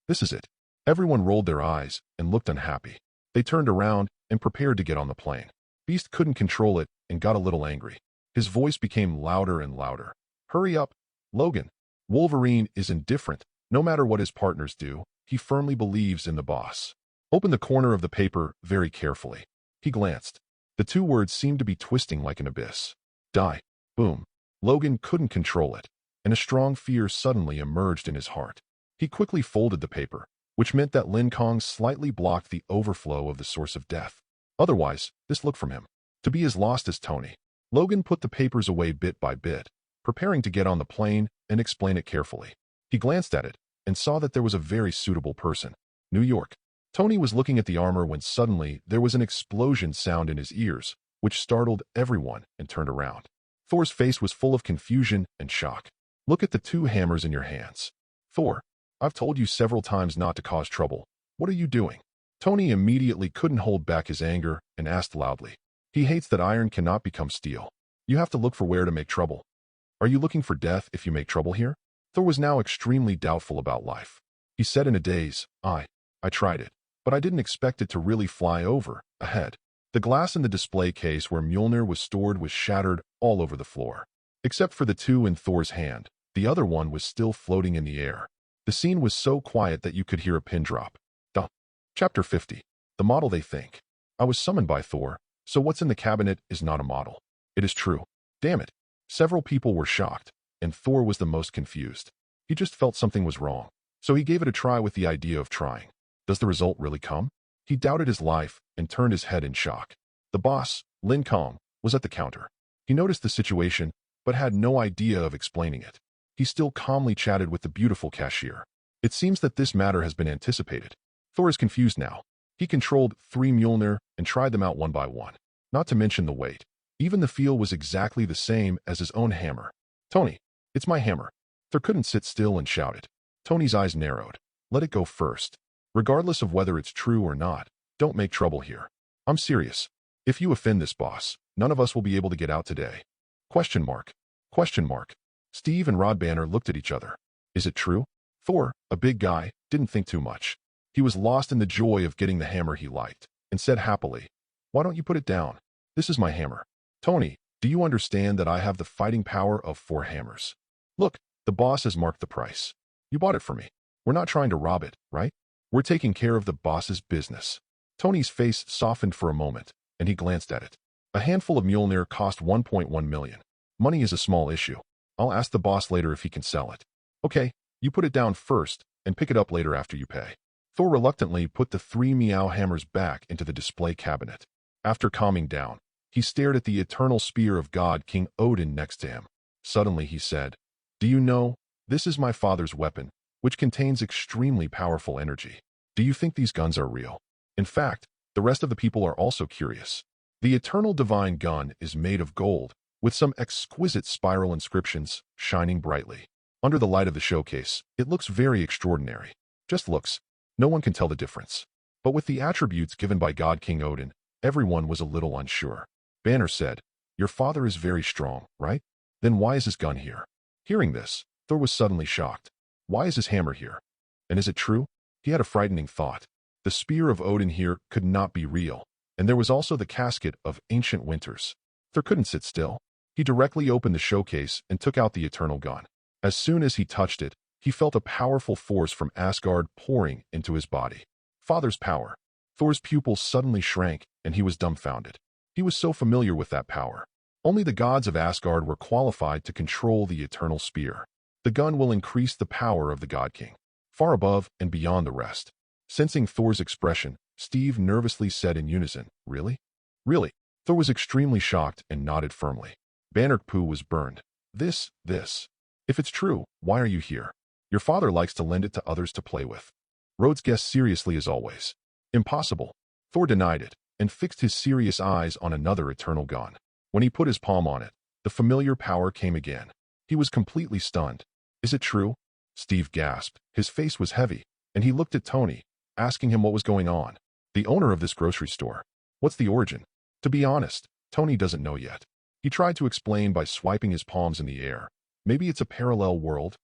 This is it. Everyone rolled their eyes and looked unhappy. They turned around and prepared to get on the plane. Beast couldn't control it and got a little angry. His voice became louder and louder. Hurry up, Logan. Wolverine is indifferent. No matter what his partners do, he firmly believes in the boss. Open the corner of the paper very carefully. He glanced. The two words seemed to be twisting like an abyss. Die. Boom. Logan couldn't control it, and a strong fear suddenly emerged in his heart. He quickly folded the paper, which meant that Lin Kang slightly blocked the overflow of the source of death. Otherwise, this looked from him to be as lost as Tony. Logan put the papers away bit by bit, preparing to get on the plane and explain it carefully. He glanced at it and saw that there was a very suitable person. New York. Tony was looking at the armor when suddenly there was an explosion sound in his ears, which startled everyone and turned around. Thor's face was full of confusion and shock. Look at the two hammers in your hands. Thor, I've told you several times not to cause trouble. What are you doing? Tony immediately couldn't hold back his anger and asked loudly. He hates that iron cannot become steel. You have to look for where to make trouble. Are you looking for death if you make trouble here? Thor was now extremely doubtful about life. He said in a daze, I tried it, but I didn't expect it to really fly over ahead. The glass in the display case where Mjolnir was stored was shattered all over the floor. Except for the two in Thor's hand, the other one was still floating in the air. The scene was so quiet that you could hear a pin drop. Chapter 50. The model they think. I was summoned by Thor, so what's in the cabinet is not a model. It is true. Damn it. Several people were shocked, and Thor was the most confused. He just felt something was wrong, so he gave it a try with the idea of trying. Does the result really come? He doubted his life and turned his head in shock. The boss, Lin Kang, was at the counter. He noticed the situation, but had no idea of explaining it. He still calmly chatted with the beautiful cashier. It seems that this matter has been anticipated. Thor is confused now. He controlled 3 Mjolnir and tried them out one by one. Not to mention the weight. Even the feel was exactly the same as his own hammer. Tony, it's my hammer. Thor couldn't sit still and shouted. Tony's eyes narrowed. Let it go first. Regardless of whether it's true or not, don't make trouble here. I'm serious. If you offend this boss, none of us will be able to get out today. Question mark. Question mark. Steve and Rod Banner looked at each other. Is it true? Thor, a big guy, didn't think too much. He was lost in the joy of getting the hammer he liked, and said happily, Why don't you put it down? This is my hammer. Tony, do you understand that I have the fighting power of 4 hammers? Look, the boss has marked the price. You bought it for me. We're not trying to rob it, right? We're taking care of the boss's business. Tony's face softened for a moment, and he glanced at it. A handful of Mjolnir cost 1.1 million. Money is a small issue. I'll ask the boss later if he can sell it. Okay, you put it down first, and pick it up later after you pay. Thor reluctantly put the 3 Meow hammers back into the display cabinet. After calming down, he stared at the eternal spear of God-King Odin next to him. Suddenly he said, Do you know, this is my father's weapon, which contains extremely powerful energy. Do you think these guns are real? In fact, the rest of the people are also curious. The eternal divine gun is made of gold, with some exquisite spiral inscriptions shining brightly. Under the light of the showcase, it looks very extraordinary. Just looks. No one can tell the difference. But with the attributes given by God-King Odin, everyone was a little unsure. Banner said, Your father is very strong, right? Then why is his gun here? Hearing this, Thor was suddenly shocked. Why is his hammer here? And is it true? He had a frightening thought. The spear of Odin here could not be real, and there was also the casket of ancient winters. Thor couldn't sit still. He directly opened the showcase and took out the eternal gun. As soon as he touched it, he felt a powerful force from Asgard pouring into his body. Father's power. Thor's pupils suddenly shrank, and he was dumbfounded. He was so familiar with that power. Only the gods of Asgard were qualified to control the eternal spear. The gun will increase the power of the God-King, far above and beyond the rest. Sensing Thor's expression, Steve nervously said in unison, Really? Really? Thor was extremely shocked and nodded firmly. Banner Poo was burned. This. If it's true, why are you here? Your father likes to lend it to others to play with. Rhodes guessed seriously as always. Impossible. Thor denied it, and fixed his serious eyes on another eternal gun. When he put his palm on it, the familiar power came again. He was completely stunned. Is it true? Steve gasped. His face was heavy, and he looked at Tony, asking him what was going on. The owner of this grocery store. What's the origin? To be honest, Tony doesn't know yet. He tried to explain by swiping his palms in the air. Maybe it's a parallel world?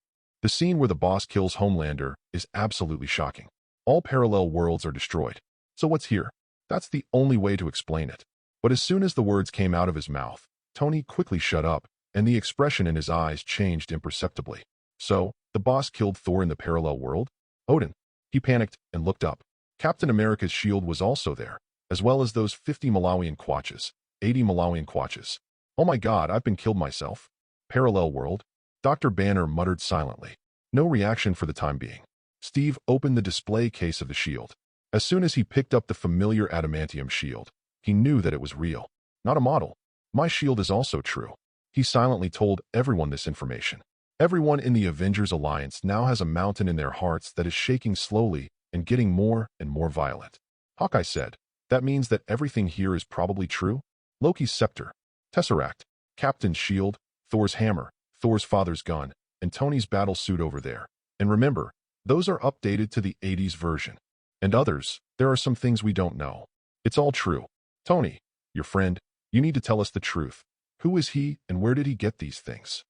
The scene where the boss kills Homelander is absolutely shocking. All parallel worlds are destroyed. So what's here? That's the only way to explain it. But as soon as the words came out of his mouth, Tony quickly shut up, and the expression in his eyes changed imperceptibly. So, the boss killed Thor in the parallel world? Odin. He panicked and looked up. Captain America's shield was also there. as well as those 50 Malawian kwaches, 80 Malawian kwaches. Oh my god, I've been killed myself. Parallel world? Dr. Banner muttered silently. No reaction for the time being. Steve opened the display case of the shield. As soon as he picked up the familiar adamantium shield, he knew that it was real, not a model. My shield is also true. He silently told everyone this information. Everyone in the Avengers Alliance now has a mountain in their hearts that is shaking slowly and getting more and more violent. Hawkeye said, that means that everything here is probably true? Loki's scepter, Tesseract, Captain's shield, Thor's hammer, Thor's father's gun, and Tony's battle suit over there. And remember, those are updated to the 80s version. And others, there are some things we don't know. It's all true. Tony, your friend, you need to tell us the truth. Who is he and where did he get these things?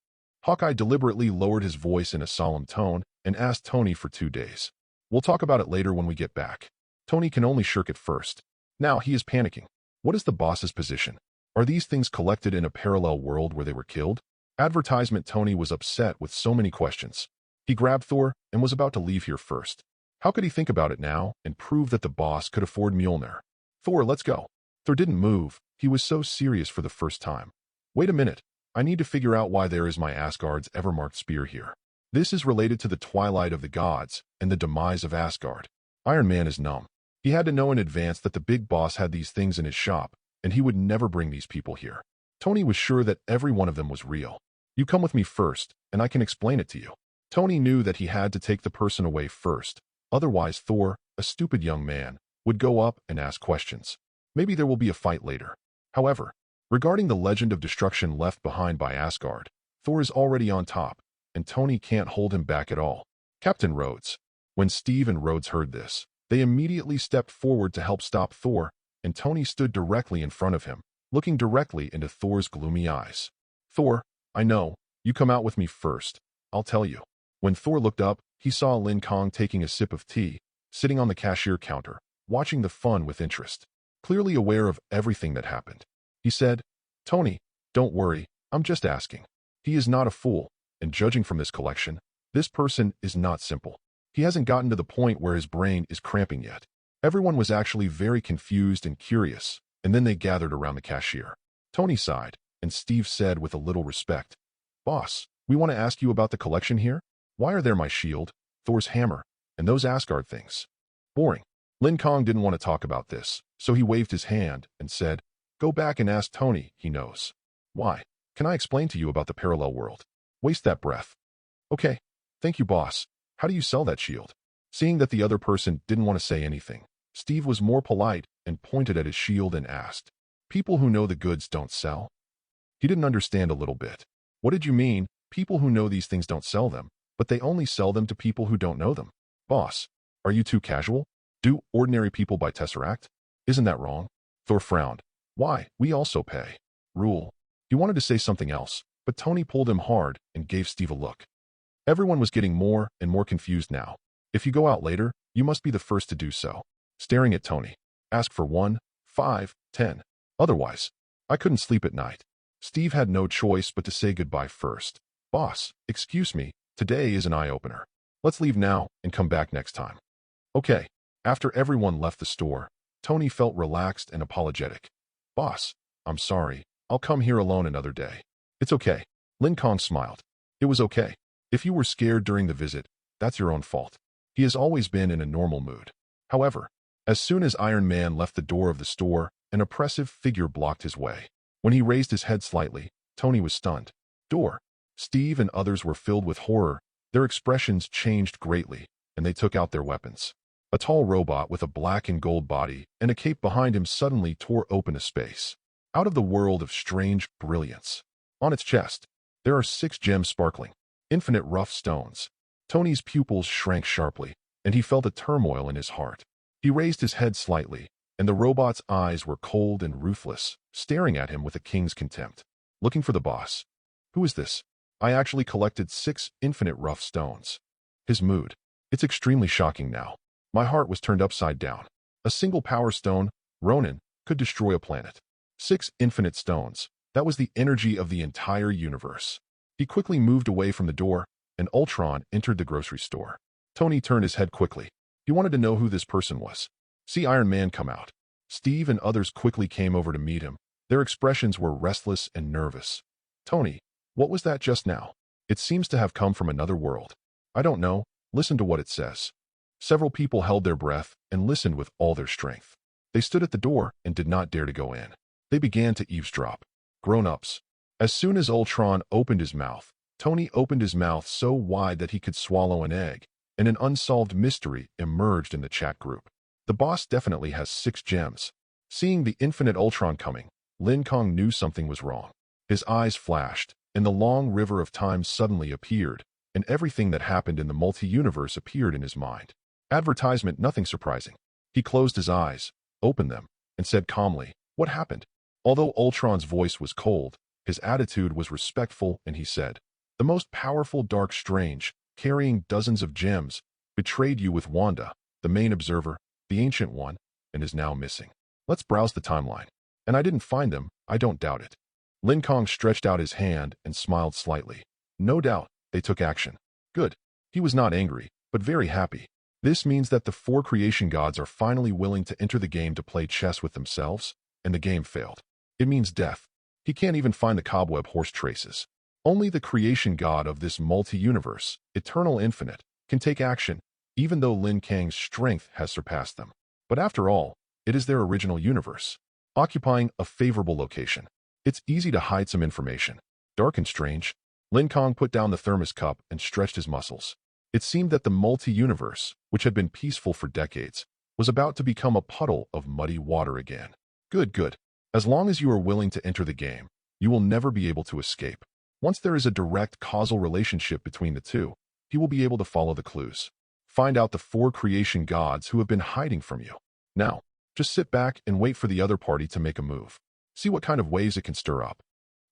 Hawkeye deliberately lowered his voice in a solemn tone and asked Tony for 2 days. We'll talk about it later when we get back. Tony can only shirk it first. Now he is panicking. What is the boss's position? Are these things collected in a parallel world where they were killed? Advertisement. Tony was upset with so many questions. He grabbed Thor and was about to leave here first. How could he think about it now and prove that the boss could afford Mjolnir? Thor, let's go. Thor didn't move. He was so serious for the first time. Wait a minute. I need to figure out why there is my Asgard's ever-marked spear here. This is related to the twilight of the gods and the demise of Asgard. Iron Man is numb. He had to know in advance that the big boss had these things in his shop, and he would never bring these people here. Tony was sure that every one of them was real. You come with me first, and I can explain it to you. Tony knew that he had to take the person away first. Otherwise, Thor, a stupid young man, would go up and ask questions. Maybe there will be a fight later. However, regarding the legend of destruction left behind by Asgard, Thor is already on top, and Tony can't hold him back at all. Captain Rhodes. When Steve and Rhodes heard this, they immediately stepped forward to help stop Thor, and Tony stood directly in front of him, looking directly into Thor's gloomy eyes. Thor, I know, you come out with me first. I'll tell you. When Thor looked up, he saw Lin Kang taking a sip of tea, sitting on the cashier counter, watching the fun with interest. Clearly aware of everything that happened. He said, Tony, don't worry, I'm just asking. He is not a fool, and judging from this collection, this person is not simple. He hasn't gotten to the point where his brain is cramping yet. Everyone was actually very confused and curious, and then they gathered around the cashier. Tony sighed, and Steve said with a little respect, Boss, we want to ask you about the collection here? Why are there my shield, Thor's hammer, and those Asgard things? Boring. Lin Kang didn't want to talk about this, so he waved his hand and said, Go back and ask Tony, he knows. Why? Can I explain to you about the parallel world? Waste that breath. Okay. Thank you, boss. How do you sell that shield? Seeing that the other person didn't want to say anything, Steve was more polite and pointed at his shield and asked, People who know the goods don't sell? He didn't understand a little bit. What did you mean, people who know these things don't sell them, but they only sell them to people who don't know them? Boss, are you too casual? Do ordinary people buy Tesseract? Isn't that wrong? Thor frowned. Why, we also pay. Rule. He wanted to say something else, but Tony pulled him hard and gave Steve a look. Everyone was getting more and more confused now. If you go out later, you must be the first to do so. Staring at Tony. Ask for 1, 5, 10. Otherwise, I couldn't sleep at night. Steve had no choice but to say goodbye first. Boss, excuse me, today is an eye-opener. Let's leave now and come back next time. Okay. After everyone left the store, Tony felt relaxed and apologetic. Boss, I'm sorry. I'll come here alone another day. It's okay. Lin Kang smiled. It was okay. If you were scared during the visit, that's your own fault. He has always been in a normal mood. However, as soon as Iron Man left the door of the store, an oppressive figure blocked his way. When he raised his head slightly, Tony was stunned. Door. Steve and others were filled with horror. Their expressions changed greatly, and they took out their weapons. A tall robot with a black and gold body and a cape behind him suddenly tore open a space. Out of the world of strange brilliance. On its chest, there are 6 gems sparkling. Infinite rough stones. Tony's pupils shrank sharply, and he felt a turmoil in his heart. He raised his head slightly, and the robot's eyes were cold and ruthless, staring at him with a king's contempt. Looking for the boss. Who is this? I actually collected 6 infinite rough stones. His mood. It's extremely shocking now. My heart was turned upside down. A single power stone, Ronin, could destroy a planet. 6 infinite stones. That was the energy of the entire universe. He quickly moved away from the door, and Ultron entered the grocery store. Tony turned his head quickly. He wanted to know who this person was. See Iron Man come out. Steve and others quickly came over to meet him. Their expressions were restless and nervous. Tony, what was that just now? It seems to have come from another world. I don't know. Listen to what it says. Several people held their breath and listened with all their strength. They stood at the door and did not dare to go in. They began to eavesdrop. Grown-ups. As soon as Ultron opened his mouth, Tony opened his mouth so wide that he could swallow an egg, and an unsolved mystery emerged in the chat group. The boss definitely has 6 gems. Seeing the infinite Ultron coming, Lin Kang knew something was wrong. His eyes flashed, and the long river of time suddenly appeared, and everything that happened in the multi-universe appeared in his mind. Advertisement, nothing surprising. He closed his eyes, opened them, and said calmly, "What happened?" Although Ultron's voice was cold, his attitude was respectful, and he said, "The most powerful Dark Strange, carrying dozens of gems, betrayed you with Wanda, the main observer, the Ancient One, and is now missing. Let's browse the timeline. And I didn't find them, I don't doubt it." Lin Kang stretched out his hand and smiled slightly. No doubt, they took action. Good. He was not angry, but very happy. This means that the 4 creation gods are finally willing to enter the game to play chess with themselves, and the game failed. It means death. He can't even find the cobweb horse traces. Only the creation god of this multi-universe, eternal infinite, can take action, even though Lin Kang's strength has surpassed them. But after all, it is their original universe, occupying a favorable location. It's easy to hide some information. Dark and strange. Lin Kang put down the thermos cup and stretched his muscles. It seemed that the multi-universe, which had been peaceful for decades, was about to become a puddle of muddy water again. Good, good. As long as you are willing to enter the game, you will never be able to escape. Once there is a direct causal relationship between the two, he will be able to follow the clues. Find out the 4 creation gods who have been hiding from you. Now, just sit back and wait for the other party to make a move. See what kind of waves it can stir up.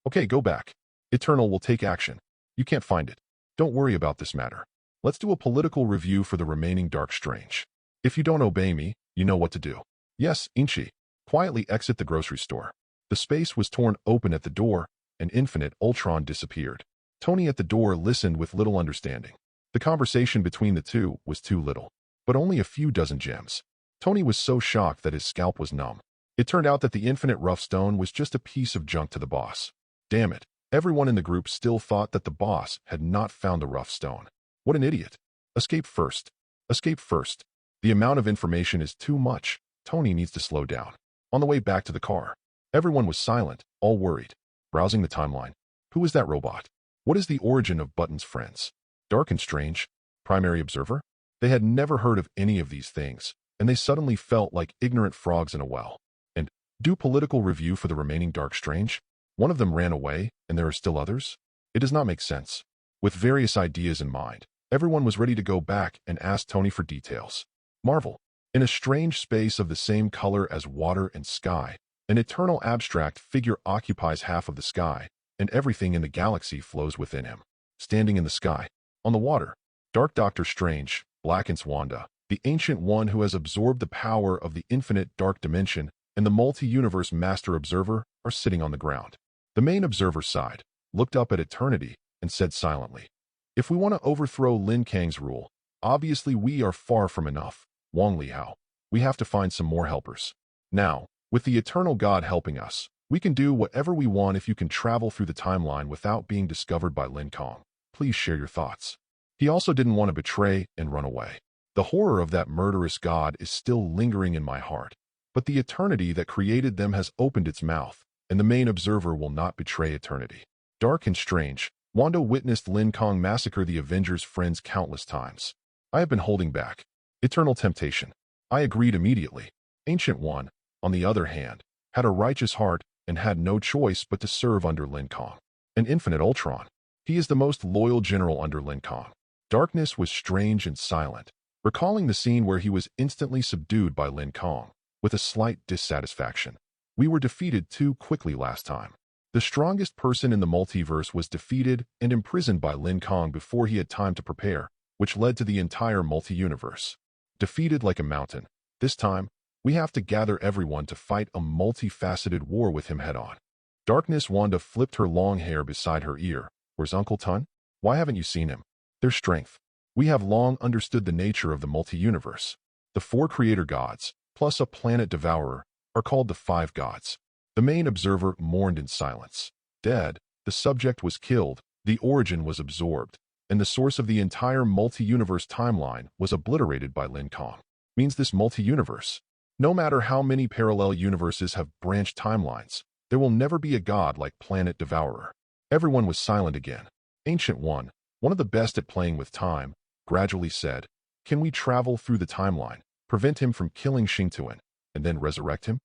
Okay, go back. Eternal will take action. You can't find it. Don't worry about this matter. Let's do a political review for the remaining Dark Strange. If you don't obey me, you know what to do. Yes, Inchi. Quietly exit the grocery store. The space was torn open at the door, and infinite Ultron disappeared. Tony at the door listened with little understanding. The conversation between the two was too little, but only a few dozen gems. Tony was so shocked that his scalp was numb. It turned out that the infinite rough stone was just a piece of junk to the boss. Damn it, everyone in the group still thought that the boss had not found the rough stone. What an idiot. Escape first. Escape first. The amount of information is too much. Tony needs to slow down. On the way back to the car, everyone was silent, all worried. Browsing the timeline. Who is that robot? What is the origin of Button's friends? Dark and strange. Primary observer? They had never heard of any of these things, and they suddenly felt like ignorant frogs in a well. And do political review for the remaining Dark Strange? One of them ran away, and there are still others? It does not make sense. With various ideas in mind, everyone was ready to go back and ask Tony for details. Marvel. In a strange space of the same color as water and sky, an eternal abstract figure occupies half of the sky, and everything in the galaxy flows within him. Standing in the sky, on the water, Dark Doctor Strange, Blackens Wanda, the Ancient One who has absorbed the power of the infinite dark dimension, and the multi-universe master observer are sitting on the ground. The main observer sighed, looked up at eternity, and said silently, "If we want to overthrow Lin Kang's rule, obviously we are far from enough. Wang Lihao. We have to find some more helpers. Now, with the eternal God helping us, we can do whatever we want if you can travel through the timeline without being discovered by Lin Kang. Please share your thoughts." He also didn't want to betray and run away. The horror of that murderous God is still lingering in my heart, but the eternity that created them has opened its mouth, and the main observer will not betray eternity. Dark and strange, Wanda witnessed Lin Kang massacre the Avengers' friends countless times. I have been holding back. Eternal temptation. I agreed immediately. Ancient One, on the other hand, had a righteous heart and had no choice but to serve under Lin Kang. An infinite Ultron. He is the most loyal general under Lin Kang. Darkness was strange and silent, recalling the scene where he was instantly subdued by Lin Kang, with a slight dissatisfaction. We were defeated too quickly last time. The strongest person in the multiverse was defeated and imprisoned by Lin Kang before he had time to prepare, which led to the entire multi-universe. Defeated like a mountain. This time, we have to gather everyone to fight a multifaceted war with him head-on. Darkness Wanda flipped her long hair beside her ear. Where's Uncle Tun? Why haven't you seen him? Their strength. We have long understood the nature of the multi-universe. The 4 creator gods, plus a planet devourer, are called the five gods. The main observer mourned in silence. Dead, the subject was killed, the origin was absorbed, and the source of the entire multi-universe timeline was obliterated by Lin Kang. Means this multi-universe. No matter how many parallel universes have branched timelines, there will never be a god like Planet Devourer. Everyone was silent again. Ancient One, one of the best at playing with time, gradually said, "Can we travel through the timeline, prevent him from killing Xingtuan, and then resurrect him?"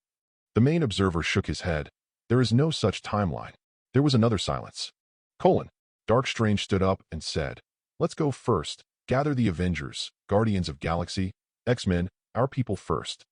The main observer shook his head. There is no such timeline. There was another silence. Dark Strange stood up and said, "Let's go first. Gather the Avengers, Guardians of Galaxy, X-Men, our people first."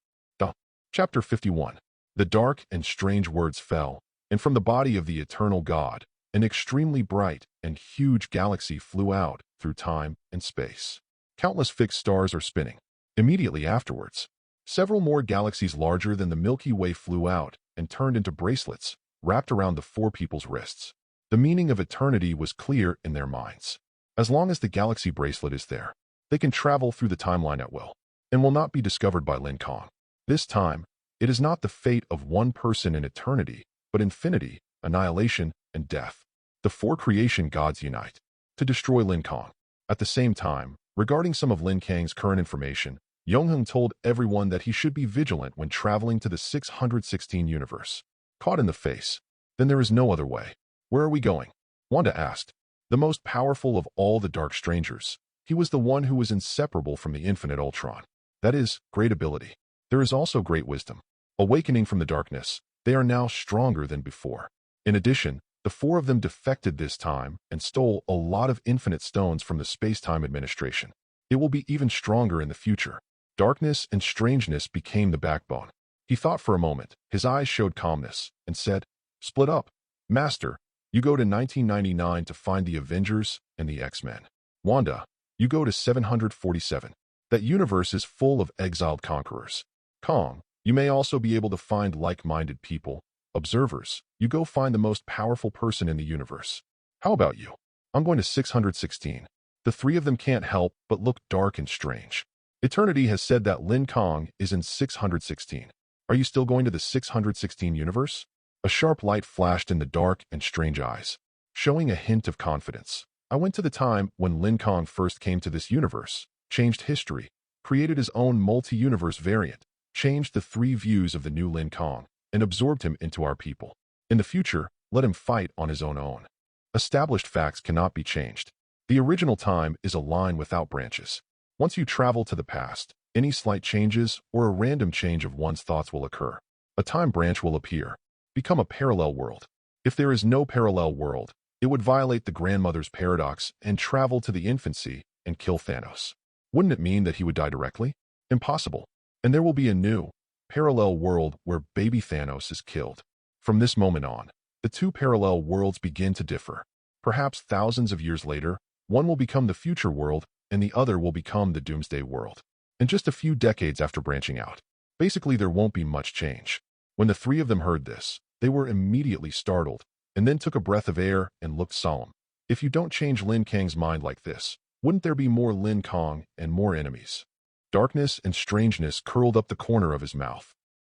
Chapter 51. The dark and strange words fell, and from the body of the eternal God, an extremely bright and huge galaxy flew out through time and space. Countless fixed stars are spinning. Immediately afterwards, several more galaxies larger than the Milky Way flew out and turned into bracelets, wrapped around the four people's wrists. The meaning of eternity was clear in their minds. As long as the galaxy bracelet is there, they can travel through the timeline at will, and will not be discovered by Lin Kang. This time, it is not the fate of one person in eternity, but infinity, annihilation, and death. The four creation gods unite to destroy Lin Kang. At the same time, regarding some of Lin Kang's current information, Yongheng told everyone that he should be vigilant when traveling to the 616 universe. Caught in the face. Then there is no other way. Where are we going? Wanda asked. The most powerful of all the Dark Strangers. He was the one who was inseparable from the infinite Ultron. That is, great ability. There is also great wisdom. Awakening from the darkness, they are now stronger than before. In addition, the four of them defected this time and stole a lot of infinite stones from the space-time administration. It will be even stronger in the future. Darkness and strangeness became the backbone. He thought for a moment, his eyes showed calmness, and said, "Split up. Master, you go to 1999 to find the Avengers and the X-Men. Wanda, you go to 747. That universe is full of exiled conquerors. Kang, you may also be able to find like-minded people. Observers, you go find the most powerful person in the universe. How about you? I'm going to 616. The three of them can't help but look dark and strange. Eternity has said that Lin Kang is in 616. Are you still going to the 616 universe? A sharp light flashed in the dark and strange eyes, showing a hint of confidence. I went to the time when Lin Kang first came to this universe, changed history, created his own multi-universe variant, changed the three views of the new Lin Kang, and absorbed him into our people. In the future, let him fight on his own. Established facts cannot be changed. The original time is a line without branches. Once you travel to the past, any slight changes or a random change of one's thoughts will occur. A time branch will appear, become a parallel world. If there is no parallel world, it would violate the grandmother's paradox and travel to the infancy and kill Thanos. Wouldn't it mean that he would die directly? Impossible. And there will be a new, parallel world where baby Thanos is killed. From this moment on, the two parallel worlds begin to differ. Perhaps thousands of years later, one will become the future world and the other will become the doomsday world. And just a few decades after branching out, basically there won't be much change. When the three of them heard this, they were immediately startled and then took a breath of air and looked solemn. If you don't change Lin Kang's mind like this, wouldn't there be more Lin Kang and more enemies? Darkness and strangeness curled up the corner of his mouth.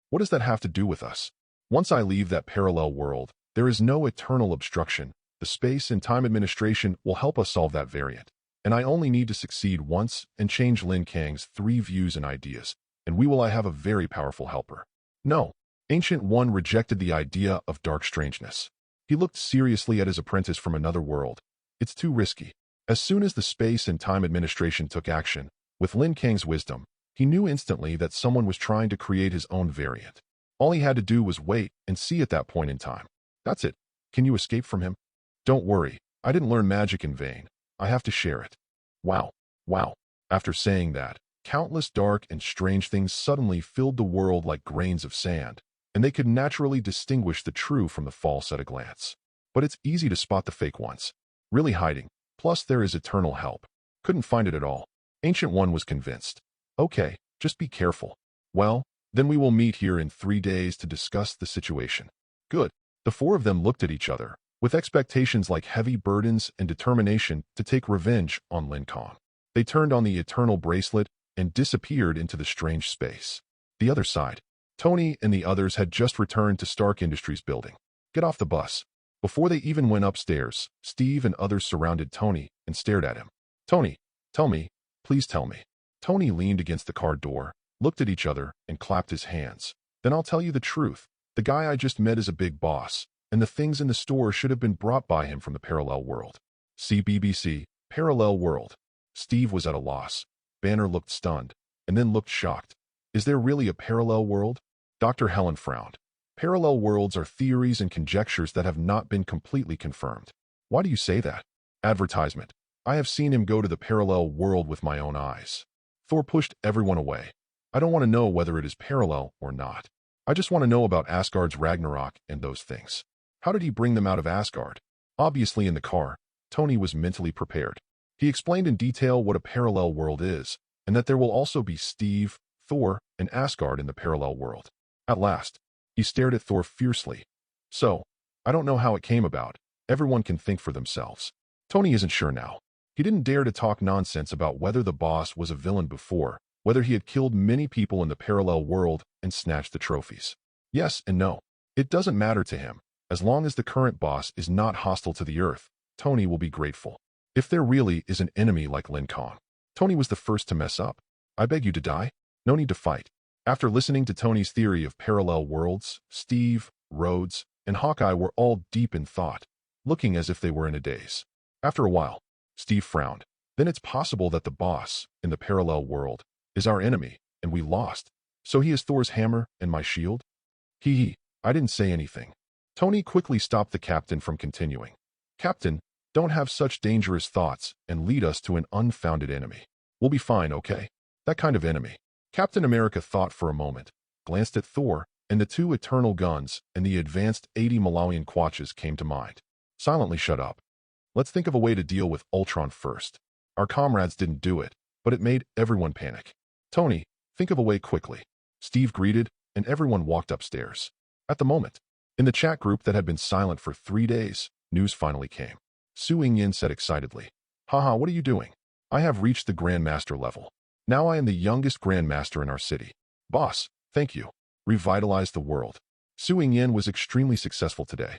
What does that have to do with us? Once I leave that parallel world, there is no eternal obstruction. The space and time administration will help us solve that variant. And I only need to succeed once and change Lin Kang's three views and ideas, and we will have a very powerful helper. No, Ancient One rejected the idea of dark strangeness. He looked seriously at his apprentice from another world. It's too risky. As soon as the space and time administration took action, with Lin Kang's wisdom, he knew instantly that someone was trying to create his own variant. All he had to do was wait and see at that point in time. That's it. Can you escape from him? Don't worry, I didn't learn magic in vain. I have to share it. Wow. Wow. After saying that, countless dark and strange things suddenly filled the world like grains of sand, and they could naturally distinguish the true from the false at a glance. But it's easy to spot the fake ones. Really hiding. Plus there is eternal help. Couldn't find it at all. Ancient One was convinced. Okay, just be careful. Well, then we will meet here in 3 days to discuss the situation. Good. The four of them looked at each other, with expectations like heavy burdens and determination to take revenge on Lin Kang. They turned on the eternal bracelet and disappeared into the strange space. The other side. Tony and the others had just returned to Stark Industries building. Get off the bus. Before they even went upstairs, Steve and others surrounded Tony and stared at him. Tony, tell me, please tell me. Tony leaned against the car door, looked at each other, and clapped his hands. Then I'll tell you the truth. The guy I just met is a big boss, and the things in the store should have been brought by him from the parallel world. See BBC, Parallel World. Steve was at a loss. Banner looked stunned, and then looked shocked. Is there really a parallel world? Dr. Helen frowned. Parallel worlds are theories and conjectures that have not been completely confirmed. Why do you say that? Advertisement. I have seen him go to the parallel world with my own eyes. Thor pushed everyone away. I don't want to know whether it is parallel or not. I just want to know about Asgard's Ragnarok and those things. How did he bring them out of Asgard? Obviously in the car, Tony was mentally prepared. He explained in detail what a parallel world is, and that there will also be Steve, Thor, and Asgard in the parallel world. At last, he stared at Thor fiercely. So, I don't know how it came about. Everyone can think for themselves. Tony isn't sure now. He didn't dare to talk nonsense about whether the boss was a villain before, whether he had killed many people in the parallel world and snatched the trophies. Yes and no. It doesn't matter to him. As long as the current boss is not hostile to the Earth, Tony will be grateful. If there really is an enemy like Lin Kang. Tony was the first to mess up. I beg you to die? No need to fight. After listening to Tony's theory of parallel worlds, Steve, Rhodes, and Hawkeye were all deep in thought, looking as if they were in a daze. After a while, Steve frowned. Then it's possible that the boss, in the parallel world, is our enemy, and we lost. So he is Thor's hammer and my shield? I didn't say anything. Tony quickly stopped the captain from continuing. Captain, don't have such dangerous thoughts and lead us to an unfounded enemy. We'll be fine, okay? That kind of enemy. Captain America thought for a moment, glanced at Thor, and the two eternal guns and the advanced 80 Malawian Quatches came to mind. Silently shut up. Let's think of a way to deal with Ultron first. Our comrades didn't do it, but it made everyone panic. Tony, think of a way quickly. Steve greeted, and everyone walked upstairs. At the moment, in the chat group that had been silent for 3 days, news finally came. Su Yin said excitedly, Haha, what are you doing? I have reached the Grandmaster level. Now I am the youngest Grandmaster in our city. Boss, thank you. Revitalized the world. Su Yin was extremely successful today.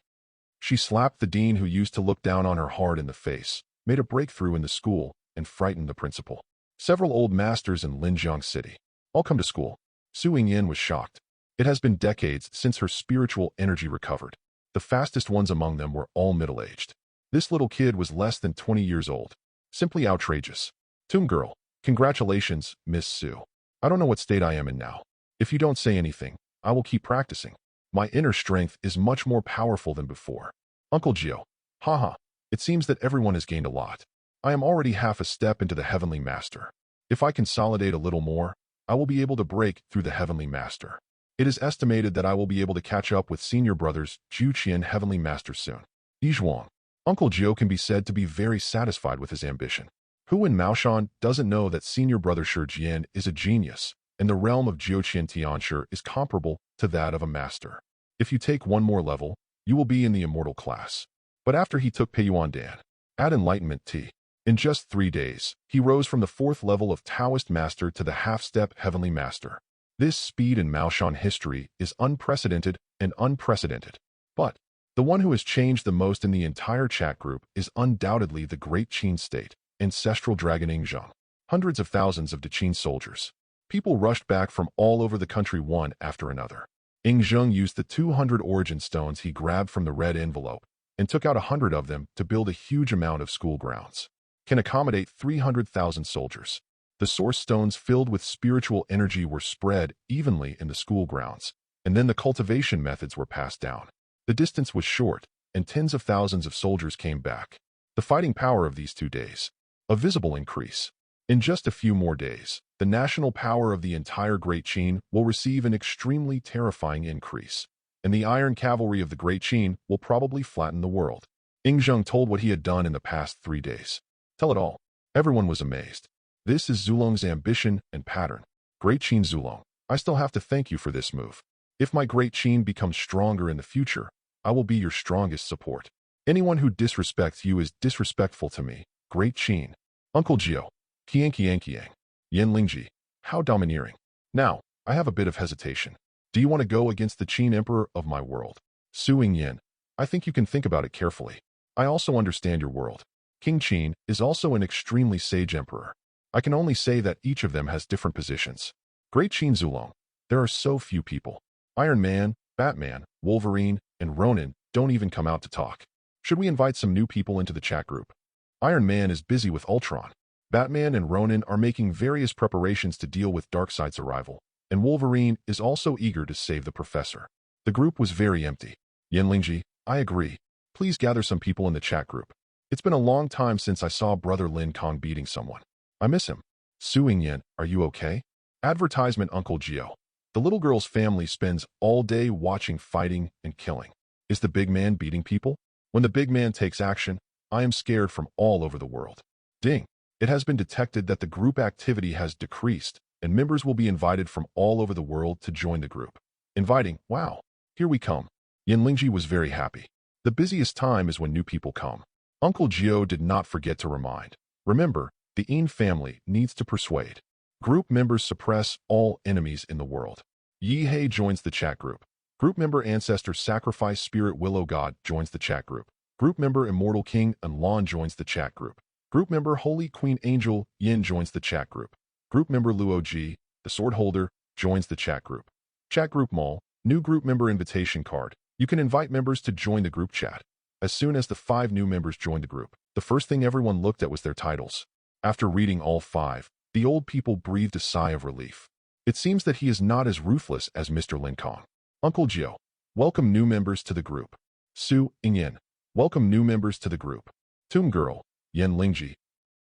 She slapped the dean who used to look down on her hard in the face, made a breakthrough in the school, and frightened the principal. Several old masters in Linjiang City. All come to school. Su Yin was shocked. It has been decades since her spiritual energy recovered. The fastest ones among them were all middle-aged. This little kid was less than 20 years old. Simply outrageous. Tomb Girl, congratulations, Miss Su. I don't know what state I am in now. If you don't say anything, I will keep practicing. My inner strength is much more powerful than before. Uncle Gio, haha, it seems that everyone has gained a lot. I am already half a step into the Heavenly Master. If I consolidate a little more, I will be able to break through the Heavenly Master. It is estimated that I will be able to catch up with senior brothers Zhu Qian Heavenly Master soon. Yizhuang. Uncle Gio can be said to be very satisfied with his ambition. Who in Maoshan doesn't know that senior brother Shi Jian is a genius, and the realm of Jiuqian Tianshi is comparable to that of a master. If you take one more level, you will be in the immortal class. But after he took Peiyuan Dan, add Enlightenment T. In just 3 days, he rose from the 4th level of Taoist Master to the half-step Heavenly Master. This speed in Maoshan history is unprecedented and unprecedented. But the one who has changed the most in the entire chat group is undoubtedly the Great Qin State, ancestral dragon Ingzheng. Hundreds of thousands of Qin soldiers. People rushed back from all over the country one after another. Ingzheng used the 200 origin stones he grabbed from the red envelope and took out 100 of them to build a huge amount of school grounds. Can accommodate 300,000 soldiers. The source stones filled with spiritual energy were spread evenly in the school grounds, and then the cultivation methods were passed down. The distance was short, and tens of thousands of soldiers came back. The fighting power of these 2 days. A visible increase. In just a few more days, the national power of the entire Great Qin will receive an extremely terrifying increase, and the iron cavalry of the Great Qin will probably flatten the world. Ingzheng told what he had done in the past 3 days. Tell it all. Everyone was amazed. This is Zulong's ambition and pattern. Great Qin Zulong, I still have to thank you for this move. If my Great Qin becomes stronger in the future, I will be your strongest support. Anyone who disrespects you is disrespectful to me. Great Qin. Uncle Gio. Qian Qian Qiang. Yen Lingji. How domineering. Now, I have a bit of hesitation. Do you want to go against the Qin Emperor of my world? Su Yin, I think you can think about it carefully. I also understand your world. King Qin is also an extremely sage emperor. I can only say that each of them has different positions. Great Qin Zulong, there are so few people. Iron Man, Batman, Wolverine, and Ronin don't even come out to talk. Should we invite some new people into the chat group? Iron Man is busy with Ultron. Batman and Ronin are making various preparations to deal with Darkseid's arrival, and Wolverine is also eager to save the professor. The group was very empty. Yanlingji, I agree. Please gather some people in the chat group. It's been a long time since I saw brother Lin Kang beating someone. I miss him. Su Yin, are you okay? Advertisement Uncle Gio. The little girl's family spends all day watching fighting and killing. Is the big man beating people? When the big man takes action, I am scared from all over the world. Ding. It has been detected that the group activity has decreased, and members will be invited from all over the world to join the group. Inviting, wow. Here we come. Yanlingji was very happy. The busiest time is when new people come. Uncle Gio did not forget to remind. Remember, the Yin family needs to persuade. Group members suppress all enemies in the world. Yihei joins the chat group. Group member Ancestor Sacrifice Spirit Willow God joins the chat group. Group member Immortal King and Lon joins the chat group. Group member Holy Queen Angel Yin joins the chat group. Group member Luo Ji, the sword holder, joins the chat group. Chat group Mall, new group member invitation card. You can invite members to join the group chat. As soon as the 5 new members joined the group, the first thing everyone looked at was their titles. After reading all 5, the old people breathed a sigh of relief. It seems that he is not as ruthless as Mr. Lin Kang. Uncle Gio, welcome new members to the group. Su Yin, welcome new members to the group. Tomb Girl, Yan Lingji.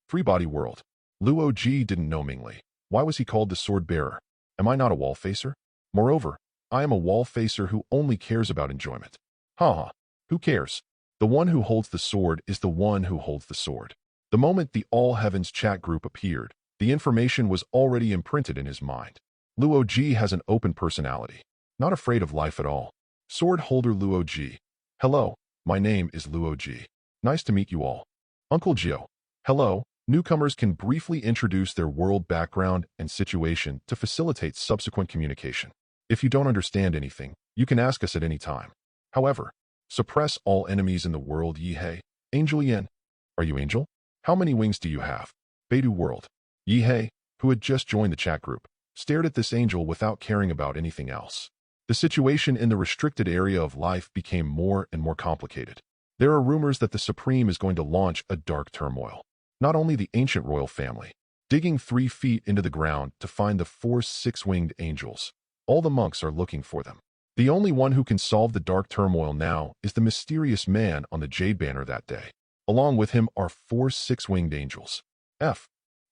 Free Body World. Luo Ji didn't know Mingli. Why was he called the Sword Bearer? Am I not a wall facer? Moreover, I am a wall facer who only cares about enjoyment. Haha, who cares? The one who holds the sword is the one who holds the sword. The moment the All Heavens chat group appeared, the information was already imprinted in his mind. Luo Ji has an open personality, not afraid of life at all. Sword holder Luo Ji. Hello, my name is Luo Ji. Nice to meet you all. Uncle Gio. Hello, newcomers can briefly introduce their world background and situation to facilitate subsequent communication. If you don't understand anything, you can ask us at any time. However, suppress all enemies in the world. Yihei. Angel Yin. Are you Angel? How many wings do you have? Beidou World. Yihei, who had just joined the chat group, stared at this angel without caring about anything else. The situation in the restricted area of life became more and more complicated. There are rumors that the Supreme is going to launch a dark turmoil. Not only the ancient royal family, digging 3 feet into the ground to find the 4 6-winged angels. All the monks are looking for them. The only one who can solve the dark turmoil now is the mysterious man on the Jade Banner that day. Along with him are 4 6-winged angels.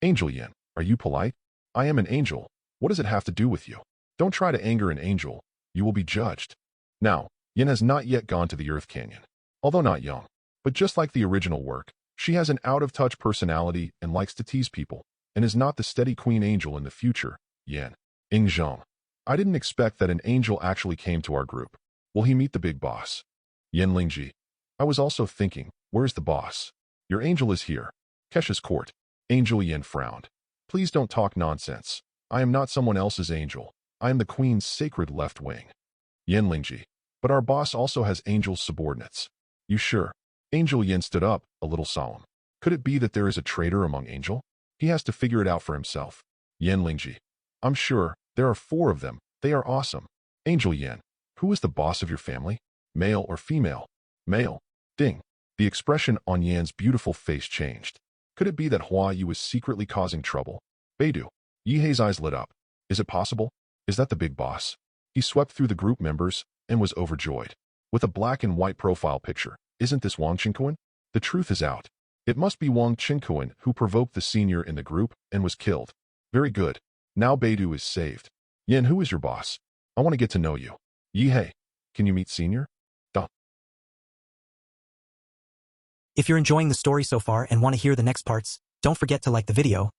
Angel Yin, are you polite? I am an angel. What does it have to do with you? Don't try to anger an angel. You will be judged. Now, Yin has not yet gone to the Earth Canyon. Although not young, but just like the original work, she has an out-of-touch personality and likes to tease people, and is not the steady queen angel in the future. Yin. Ingzhong. I didn't expect that an angel actually came to our group. Will he meet the big boss? Yin Lingji. I was also thinking, where's the boss? Your angel is here. Kesha's court. Angel Yin frowned. Please don't talk nonsense. I am not someone else's angel. I am the queen's sacred left wing. Yin Lingji. But our boss also has angels subordinates. You sure? Angel Yin stood up, a little solemn. Could it be that there is a traitor among angel? He has to figure it out for himself. Yin Lingji. I'm sure. There are 4 of them. They are awesome. Angel Yin. Who is the boss of your family? Male or female? Male. Ding. The expression on Yan's beautiful face changed. Could it be that Hua Yu was secretly causing trouble? Beidou. Yihei's eyes lit up. Is it possible? Is that the big boss? He swept through the group members and was overjoyed. With a black and white profile picture, isn't this Wang Qingquan? The truth is out. It must be Wang Qingquan who provoked the senior in the group and was killed. Very good. Now Beidou is saved. Yin, who is your boss? I want to get to know you. Yihei, can you meet senior? Duh. If you're enjoying the story so far and want to hear the next parts, don't forget to like the video.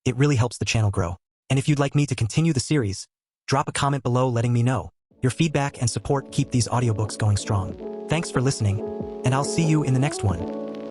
It really helps the channel grow. And if you'd like me to continue the series, drop a comment below letting me know. Your feedback and support keep these audiobooks going strong. Thanks for listening, and I'll see you in the next one.